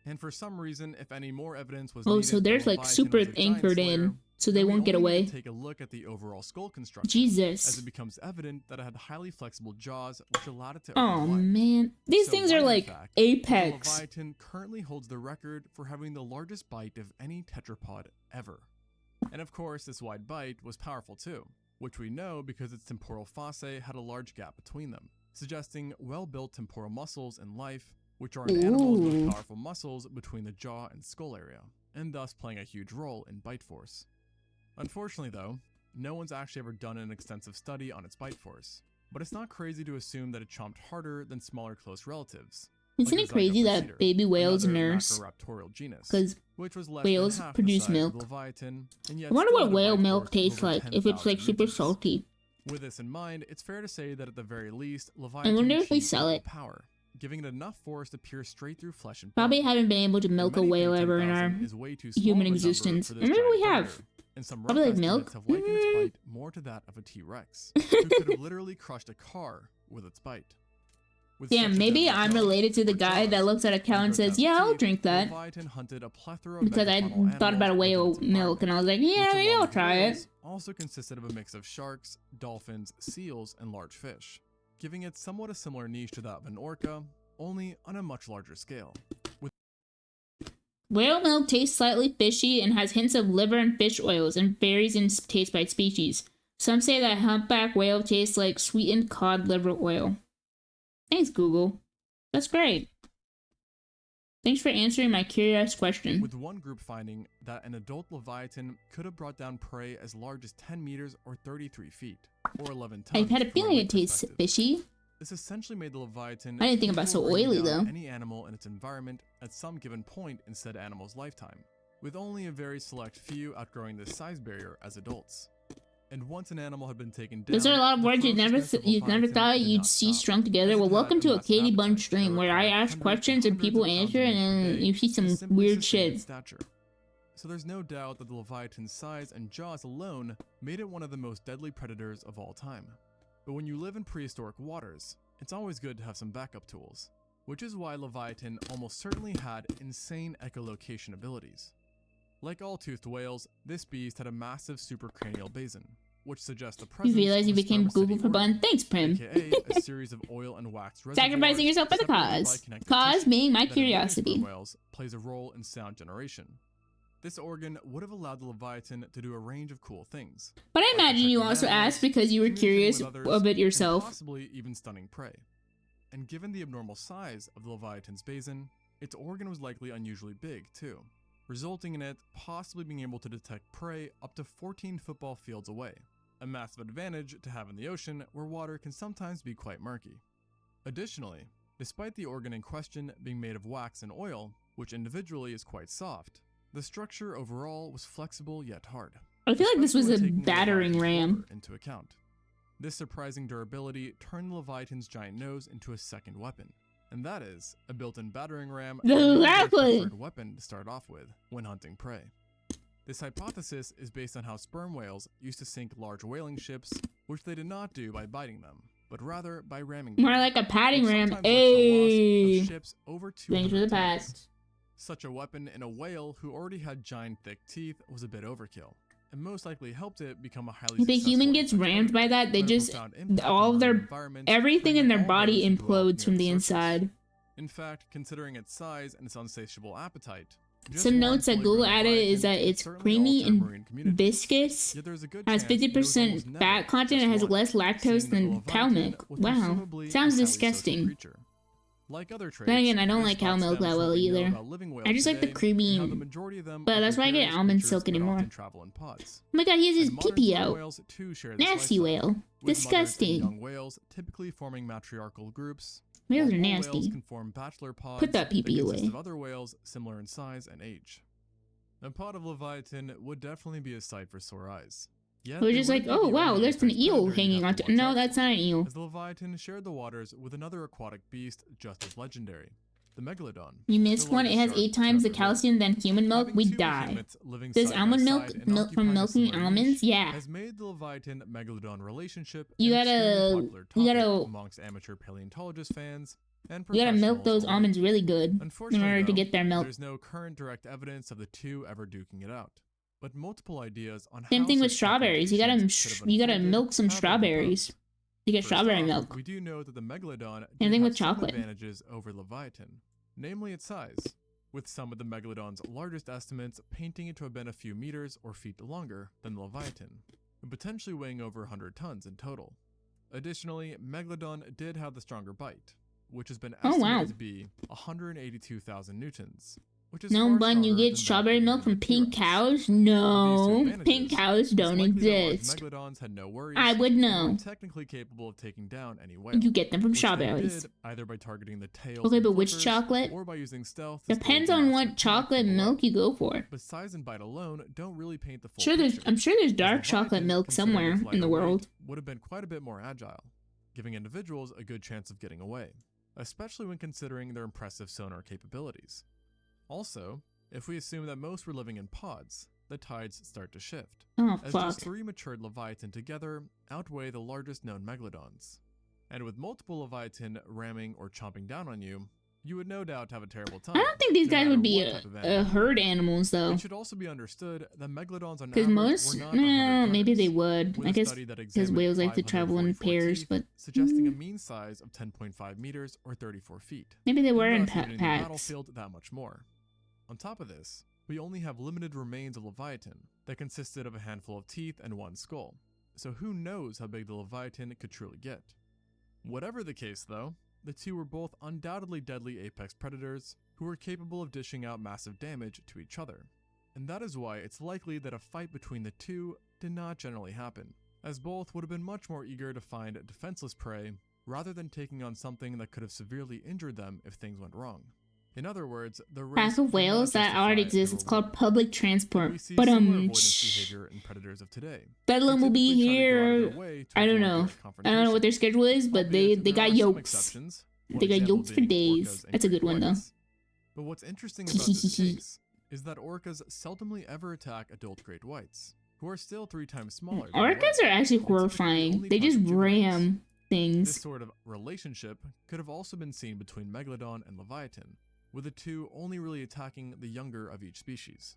And for some reason, if any more evidence was needed, so there's like super anchored in, so they won't get away. Take a look at the overall skull construction. Jesus. As it becomes evident that it had highly flexible jaws, which allowed it to oh man, these things are like fact, apex. The Leviathan currently holds the record for having the largest bite of any tetrapod ever. And of course, this wide bite was powerful too, which we know because its temporal fossae had a large gap between them, suggesting well-built temporal muscles in life, which are an animal's most powerful muscles between the jaw and skull area, and thus playing a huge role in bite force. Unfortunately though, no one's actually ever done an extensive study on its bite force, but it's not crazy to assume that it chomped harder than smaller close relatives. Isn't it crazy that baby whales nurse? Because whales produce milk. I wonder what whale milk tastes like, if it's like super salty. With this in mind, it's fair to say that at the very least, Leviathan I wonder if we sell it. Power. giving it enough force to pierce straight through flesh and bone. Probably haven't been able to milk a Many whale think ever in 10,000 our is way too small human of a number existence. for this Or maybe giant we have. predator, and some rough Probably like estimates milk. have likened its bite more to that of a T-Rex, who could have literally crushed a car with its bite. With Damn, such a maybe deadly I'm jaws related to the or guy that jaws looks at a cow and says, grotesque "Yeah, I'll teeth, drink that." Leviathan hunted a plethora of Because I megafaunal thought about animals whale within its milk and I was like, environment, yeah, which, yeah, along I'll with try whales, it. also consisted of a mix of sharks, dolphins, seals, and large fish, giving it somewhat a similar niche to that of an orca, only on a much larger scale. Whale milk tastes slightly fishy and has hints of liver and fish oils and varies in taste by species. Some say that humpback whale tastes like sweetened cod liver oil. Thanks, Google. That's great. Thanks for answering my curious question. With one group finding that an adult leviathan could have brought down prey as large as 10 meters or 33 feet, or 11 tons. I've had a from feeling weight it tastes perspective. fishy. This essentially made the leviathan I didn't think about capable so of bringing oily, down though. any animal in its environment at some given point in said animal's lifetime, with only a very select few outgrowing this size barrier as adults. And once an animal had been taken down, Those are a lot of the words you never ferociousness of never leviathan thought did you'd not see stop, strung together. as it Well, had welcome a to a massive KDbun appetite that stream where I required ask hundreds questions and people of answer, and pounds of meat per then day you see to some simply weird sustain shit. its stature. So there's no doubt that the leviathan's size and jaws alone made it one of the most deadly predators of all time. But when you live in prehistoric waters, it's always good to have some backup tools, which is why Leviathan almost certainly had insane echolocation abilities. Like all toothed whales, this beast had a massive supracranial basin, which suggests the You presence realize you of a became Google spermaceti for organ, bun? Thanks, Prim. aka a series of oil and wax reservoirs Sacrificing yourself for the separated by cause. connective Cause tissue being my that in many curiosity. sperm whales plays a role in sound generation. This organ would have allowed the Leviathan to do a range of cool things. But I like imagine you protecting also animals, asked because you were communicating curious with others, of it and yourself. possibly even stunning prey. And given the abnormal size of the Leviathan's basin, its organ was likely unusually big too, resulting in it possibly being able to detect prey up to 14 football fields away, a massive advantage to have in the ocean where water can sometimes be quite murky. Additionally, despite the organ in question being made of wax and oil, which individually is quite soft, the structure overall was flexible yet hard. I feel like this was especially a when taking the battering Leviathan's ram. roar into account. This surprising durability turned the Leviathan's giant nose into a second weapon, and that is a built-in battering ram, Exactly. a preferred weapon to start off with when hunting prey. This hypothesis is based on how sperm whales used to sink large whaling ships, which they did not do by biting them, but rather by ramming them. More like a patting which ram. sometimes led to the loss Ayy. of ships over Thanks for 200 the tons. pat. Such a weapon in a whale who already had giant thick teeth was a bit overkill, and most likely helped it become a highly If a human successful gets insect rammed by that, they but a just profound impact all on of marine their environments, everything in bringing their all body those who dwell implodes near from the surface. inside. In fact, considering its size and its insatiable appetite, just Some one notes that fully Google grown added is Leviathan that can it's certainly creamy alter marine and communities. viscous, Yet there's a good has chance it knows 50% almost never fat content, and has just less one, lactose seeing than that the cow Leviathan milk. was Wow, presumably sounds a highly social disgusting. creature. Like other traits, Then again, I don't this like cow spot milk stems that from well what we know either. about living whales I just like the today, creamy, and how the majority of them but are that's why I get gregarious almond creatures silk that anymore. often travel in pods. Oh my god, he has his And modern pee-pee sperm out. whales too share this Nasty lifestyle, whale. with mothers and Disgusting. young whales typically forming matriarchal groups. Whales while are bull nasty. Whales can form bachelor pods Put that pee-pee consist away. of other whales similar in size and age. A pod of Leviathan would definitely be a sight for sore eyes. Yet We're they just like, wouldn't be oh the wow, only there's an apex eel predator you'd hanging have on to to. watch No, out that's for, not an eel. as the Leviathan shared the waters with another aquatic beast just as legendary, the Megalodon. You the missed one. It largest has shark 8 times the to ever live. calcium than human milk. Having We two die. behemoths living Does side by almond side milk and milk from occupying a milking similar almonds? niche Yeah. has made the Leviathan Megalodon relationship You an extremely gotta, popular you topic gotta, amongst amateur paleontologist fans and you gotta milk professionals those alike. almonds really good in Unfortunately, order to though, get their milk. there's no current direct evidence of the two ever duking it out, but multiple ideas on Same how thing with such strawberries. You gotta confrontations could have you gotta unfolded milk some have been strawberries proposed. to get First strawberry off, milk. we do know that the Megalodon Same did thing have with some chocolate. advantages over Leviathan, namely its size, with some of the Megalodon's largest estimates painting it to have been a few meters or feet longer than the Leviathan, and potentially weighing over 100 tons in total. Additionally, Megalodon did have the stronger bite, which has been Oh, estimated wow. to be 182,000 newtons, which is No, far bun, you stronger get than that strawberry of milk the from pink T-Rex. cows? With these two No, advantages, pink cows it's don't likely that large exist. Megalodons had no worries I would and know. were technically capable of taking down any whale. You get them from which they strawberries. did either by targeting the tails Okay, and but which flippers, chocolate? or by using stealth to Depends stay on massive what pack chocolate from below. milk you go for. But size and bite alone don't really paint the full Sure, picture. I'm sure there's as dark chocolate Leviathan, milk considering somewhere its in the lighter weight, world. would have been quite a bit more agile, giving individuals a good chance of getting away. especially when considering their impressive sonar capabilities. Also, if we assume that most were living in pods, the tides start to shift, as fuck. just 3 matured Leviathan together outweigh the largest known megalodons. And with multiple Leviathan ramming or chomping down on you, you would no doubt have a terrible time. I don't think these no guys matter would be what type of animal. herd animals though. It should also be understood that megalodons on Because average most, were not 100 maybe tons, they would. with I a guess study that because examined whales like to travel in 544 pairs, teeth, but suggesting a mean size of 10.5 meters or 34 feet. maybe they were and in thus hitting the packs. battlefield that much more. On top of this, we only have limited remains of Leviathan that consisted of a handful of teeth and 1 skull, so who knows how big the Leviathan could truly get. Whatever the case though, the two were both undoubtedly deadly apex predators who were capable of dishing out massive damage to each other. And that is why it's likely that a fight between the two did not generally happen, as both would have been much more eager to find defenseless prey rather than taking on something that could have severely injured them if things went wrong. In other words, the Pack race of could whales not that already justify exists. the It's called reward. public transport. We see But similar avoidance behavior in predators of today. Bedlam will be They typically try to go out of here. their way to I don't avoid know. direct I don't know what their schedule is, but they Albeit, there got are some yolks. exceptions, They one got example yolks for being days. orcas and That's a great good one though. whites. But what's interesting about this case is that orcas seldomly ever attack adult great whites, who are still 3 times smaller. than Orcas whales, are actually and typically horrifying. only They just target juveniles. ram things. This sort of relationship could have also been seen between Megalodon and Leviathan, with the two only really attacking the younger of each species.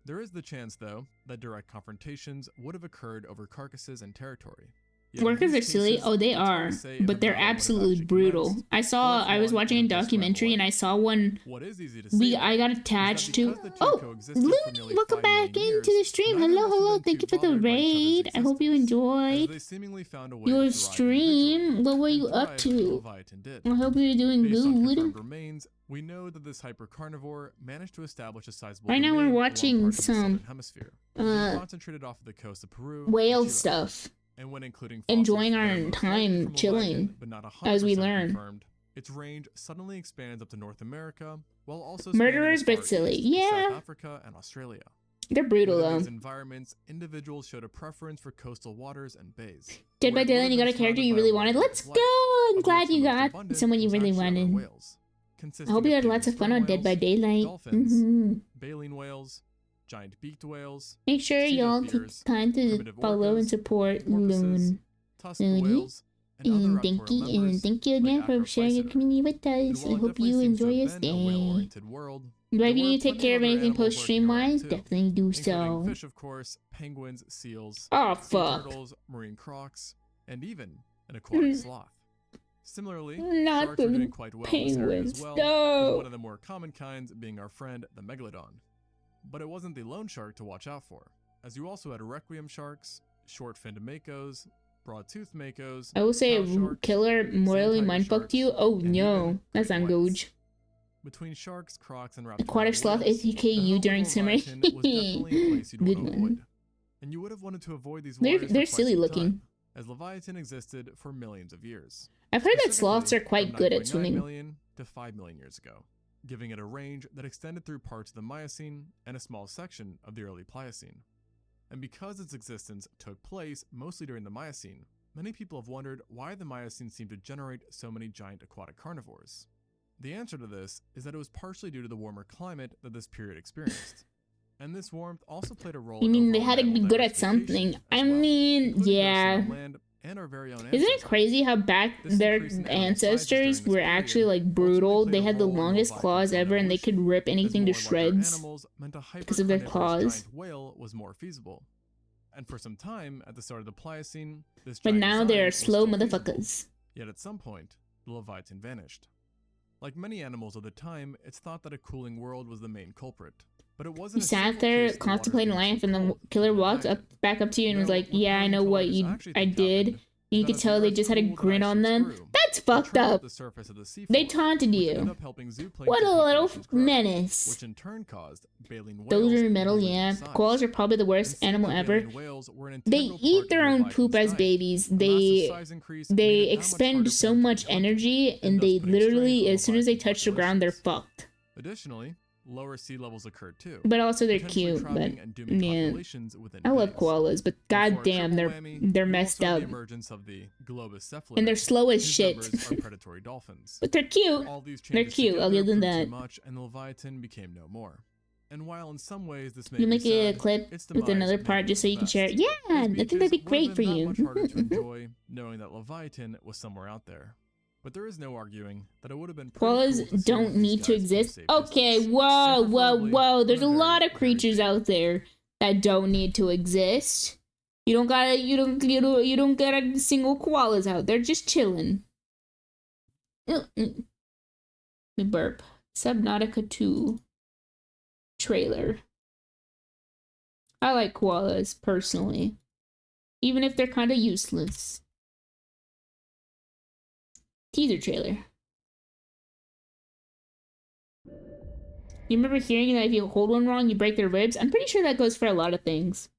There is the chance, though, that direct confrontations would have occurred over carcasses and territory. Yet in Orcas these are silly. cases, Oh, they it's hard are. to say if But a they're battle would have absolutely actually brutal. commenced, I or saw. if I was one watching a would have just ran documentary away. and I saw one. What is easy to say, I got though, is attached that to. because the two Oh, coexisted for Looney, nearly welcome 5 back million into the years, stream. neither Hello, must have hello. been Thank you too for the bothered by each other's raid. I hope you existence, as enjoyed they seemingly found a way your to thrive stream. What were you up as to? Leviathan did. I hope you're doing Based on good. confirmed remains, we know that this hypercarnivore managed to establish a sizable Right now domain we're along watching parts of the some, southern hemisphere, concentrated off of the coast of Peru whale and Chile. stuff. And when including Enjoying fossils that our are most likely time from chilling Leviathan, but not as we 100% learn. confirmed, its range suddenly expands up to North America, while also Murderers, spanning but as far silly. east as Yeah. South Africa and Australia. They're brutal Within though. these environments, individuals showed a preference for coastal waters and bays. Dead by where it would Daylight, you have got a been character surrounded you by a really wide wanted. range Let's of go! life, I'm of glad which you the most got abundant someone you was really actually other wanted. whales, I consisting hope you of had lots of baby fun sperm on Dead by whales, Daylight. dolphins, Mhm. baleen whales, giant beaked whales, Make sure sea y'all take duck-ears, the time to primitive follow and orcas, support porpoises, Loon. tusked Looney. whales, and other And arctorial thank you, members and thank you again for sharing your community with And us. I while it hope definitely you seems to enjoy have your been a stay. whale-oriented world, If there you were need to take plenty care of of other anything animals post stream lurking around wise, too, definitely do including so. fish, of course, penguins, seals, Oh, sea fuck. turtles, marine crocs, and even an aquatic sloth. Similarly, Not sharks are the doing quite well in this area penguins, as well, no. with one of the more common kinds being our friend the megalodon. But it wasn't the lone shark to watch out for, as you also had requiem sharks, short-finned makos, broad-toothed makos, I will say cow a sharks, killer morally sand tiger mindfucked you. sharks, Oh and no, even that's great on whites. Goj. Between sharks, crocs, and Aquatic raptorial sloth whales, the ATKU home during of summer. Leviathan was definitely a place you'd Good want to one. avoid. And you would have wanted to avoid these They're- waters they're for quite silly some looking. time, as Leviathan existed for millions of years. I've heard that sloths are Specifically, quite from good at 9.9 swimming. million to 5 million years ago, giving it a range that extended through parts of the Miocene and a small section of the early Pliocene. And because its existence took place mostly during the Miocene, many people have wondered why the Miocene seemed to generate so many giant aquatic carnivores. The answer to this is that it was partially due to the warmer climate that this period experienced. And this warmth also played a role I in mean, they overall had to be mammal good at diversification something. as I well, mean, including those yeah. on land and our very own Isn't it ancestors. crazy how back This their increase in animal sizes ancestors during were this actually period like brutal? ultimately They played a had the role in longest Leviathan's claws own ever and they evolution, could rip as anything to more larger shreds animals meant a because of their hypercarnivorous claws. giant whale was more feasible. And for some time, at the start of the Pliocene, this But giant now design they're was slow still feasible. motherfuckers. Yet at some point, the Leviathan vanished. Like many animals of the time, it's thought that a cooling world was the main culprit. But it You wasn't a sat simple there case of the waters contemplating being life too and the cold to killer keep walked alive. back up to you and was No, like, what yeah, I know what paleontologists you actually I think did. happened And you is could that as tell the they Earth just had a cooled and grin ice on sheets them. grew, That's they fucked churned up. the surface of the seafloor, They taunted which ended you. up helping zooplankton What a little populations grow, menace. which in turn caused baleen whales Those are to metal, balloon in yeah. size. Koalas are probably the And worst seeing animal that ever. baleen whales were an They integral eat part their of own Leviathan's poop as diet, babies. the massive size increase made They it that much harder expend for so them to much be hunted, energy and and thus they putting strain literally, on as soon as they Leviathan touch the ground, they're populations. fucked. Additionally, lower sea levels occurred too. But also they're potentially cute. But trapping and dooming yeah, populations within I love days. koalas, but goddamn, they're You messed also have up. the emergence of the globocephalid, And they're slow as whose shit. members are predatory dolphins. But they're cute. All these They're changes cute. together Other than proved that, too much, and the Leviathan became no more. And while in some ways this may you be make a sad, clip its with demise another made part it just so the you can best. share it. Yeah, I think that'd be These beaches great would for have been you. that much harder to enjoy, knowing that Leviathan was somewhere out there. But there is no arguing that it would have been pretty cool Koalas to see don't one of these need to guys from a exist. safe Okay, distance. whoa, And whoa, preferably whoa. There's a on a lot very, of creatures out there that don't need to exist. You don't get a single koalas out there just chilling. Me burp. Subnautica 2 trailer. I like koalas personally, even if they're kind of useless. Teaser trailer. You remember hearing that if you hold one wrong, you break their ribs? I'm pretty sure that goes for a lot of things.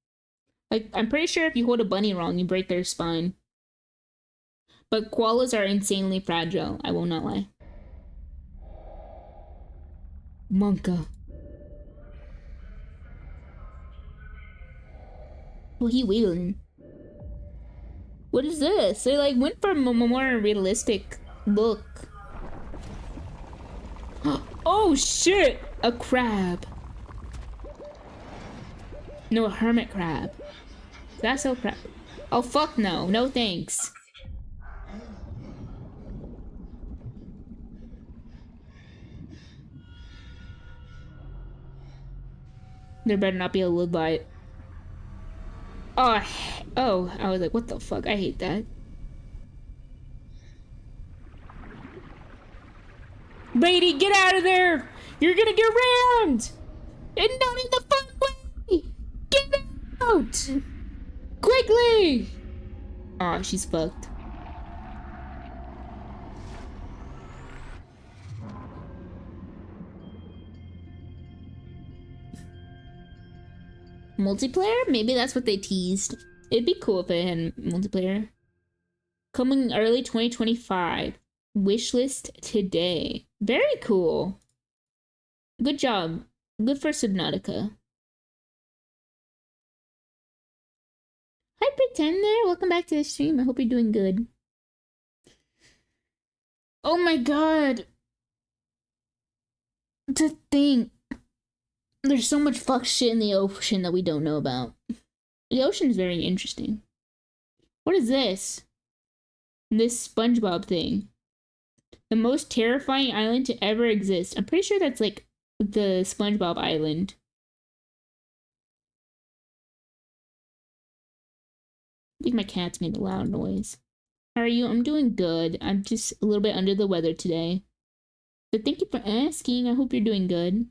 Like, I'm pretty sure if you hold a bunny wrong, you break their spine. But koalas are insanely fragile, I will not lie. Monka. Oh, he wheeling. What is this? They like went for a more realistic look. Oh shit! A crab. No, a hermit crab. That's so crap. Oh fuck no. No thanks. There better not be a wood light. Oh, I was like, what the fuck? I hate that. Brady, get out of there! You're gonna get rammed! And not in the fun way! Get out! Quickly! Aw, she's fucked. Multiplayer? Maybe that's what they teased. It'd be cool if it had multiplayer. Coming early 2025. Wishlist today. Very cool. Good job. Good for Subnautica. Hi Pretender, welcome back to the stream. I hope you're doing good. Oh my god. To think. There's so much fuck shit in the ocean that we don't know about. The ocean is very interesting. What is this? This SpongeBob thing. The most terrifying island to ever exist. I'm pretty sure that's like the SpongeBob island. I think my cat's made a loud noise. How are you? I'm doing good. I'm just a little bit under the weather today. But thank you for asking. I hope you're doing good.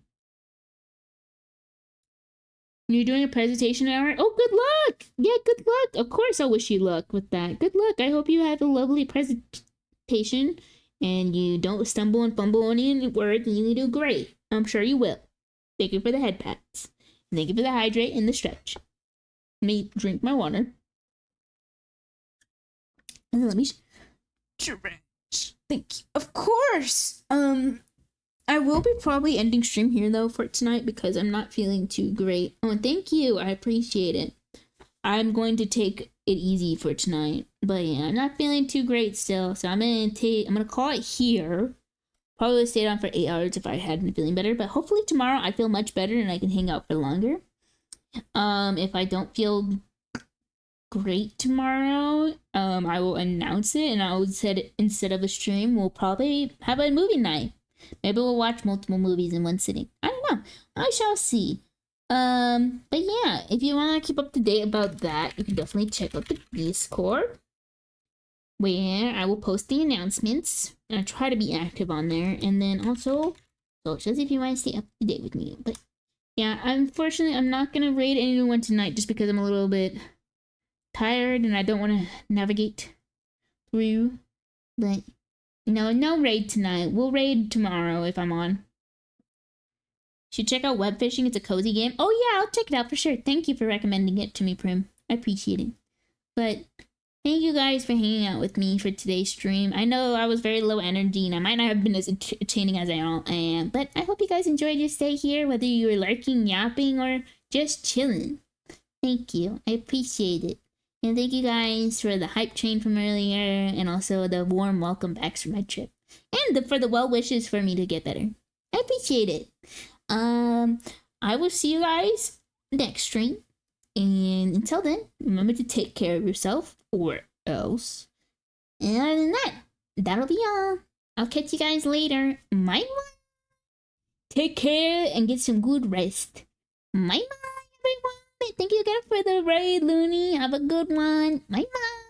You're doing a presentation hour? Oh, good luck! Yeah, good luck. Of course I'll wish you luck with that. Good luck. I hope you have a lovely presentation and you don't stumble and fumble on any words and you do great. I'm sure you will. Thank you for the head pats. Thank you for the hydrate and the stretch. Let me drink my water. And then let me stretch. Thank you. Of course! I will be probably ending stream here though for tonight because I'm not feeling too great. Oh, and thank you. I appreciate it. I'm going to take it easy for tonight. But yeah, I'm not feeling too great still. So I'm gonna call it here. Probably stay on for 8 hours if I hadn't feeling better. But hopefully tomorrow I feel much better and I can hang out for longer. If I don't feel great tomorrow, I will announce it and I will say instead of a stream, we'll probably have a movie night. Maybe we'll watch multiple movies in one sitting. I don't know. I shall see. But yeah, if you want to keep up to date about that, you can definitely check out the Discord, where I will post the announcements. And I try to be active on there. And then also socials if you want to stay up to date with me. But yeah, unfortunately, I'm not going to raid anyone tonight just because I'm a little bit tired and I don't want to navigate through. But no raid tonight. We'll raid tomorrow if I'm on. Should check out Web Fishing. It's a cozy game. Oh yeah, I'll check it out for sure. Thank you for recommending it to me, Prim. I appreciate it. But Thank you guys for hanging out with me for today's stream. I know I was very low energy and I might not have been as entertaining as I am, but I hope you guys enjoyed your stay here, whether you were lurking, yapping, or just chilling. Thank you. I appreciate it. And thank you guys for the hype train from earlier and also the warm welcome backs for my trip. And for the well wishes for me to get better. I appreciate it. I will see you guys next stream. And until then, remember to take care of yourself or else. And other than that, that'll be all. I'll catch you guys later. Bye bye. Take care and get some good rest. Bye bye, everyone. Thank you again for the raid, Looney. Have a good one. Bye bye.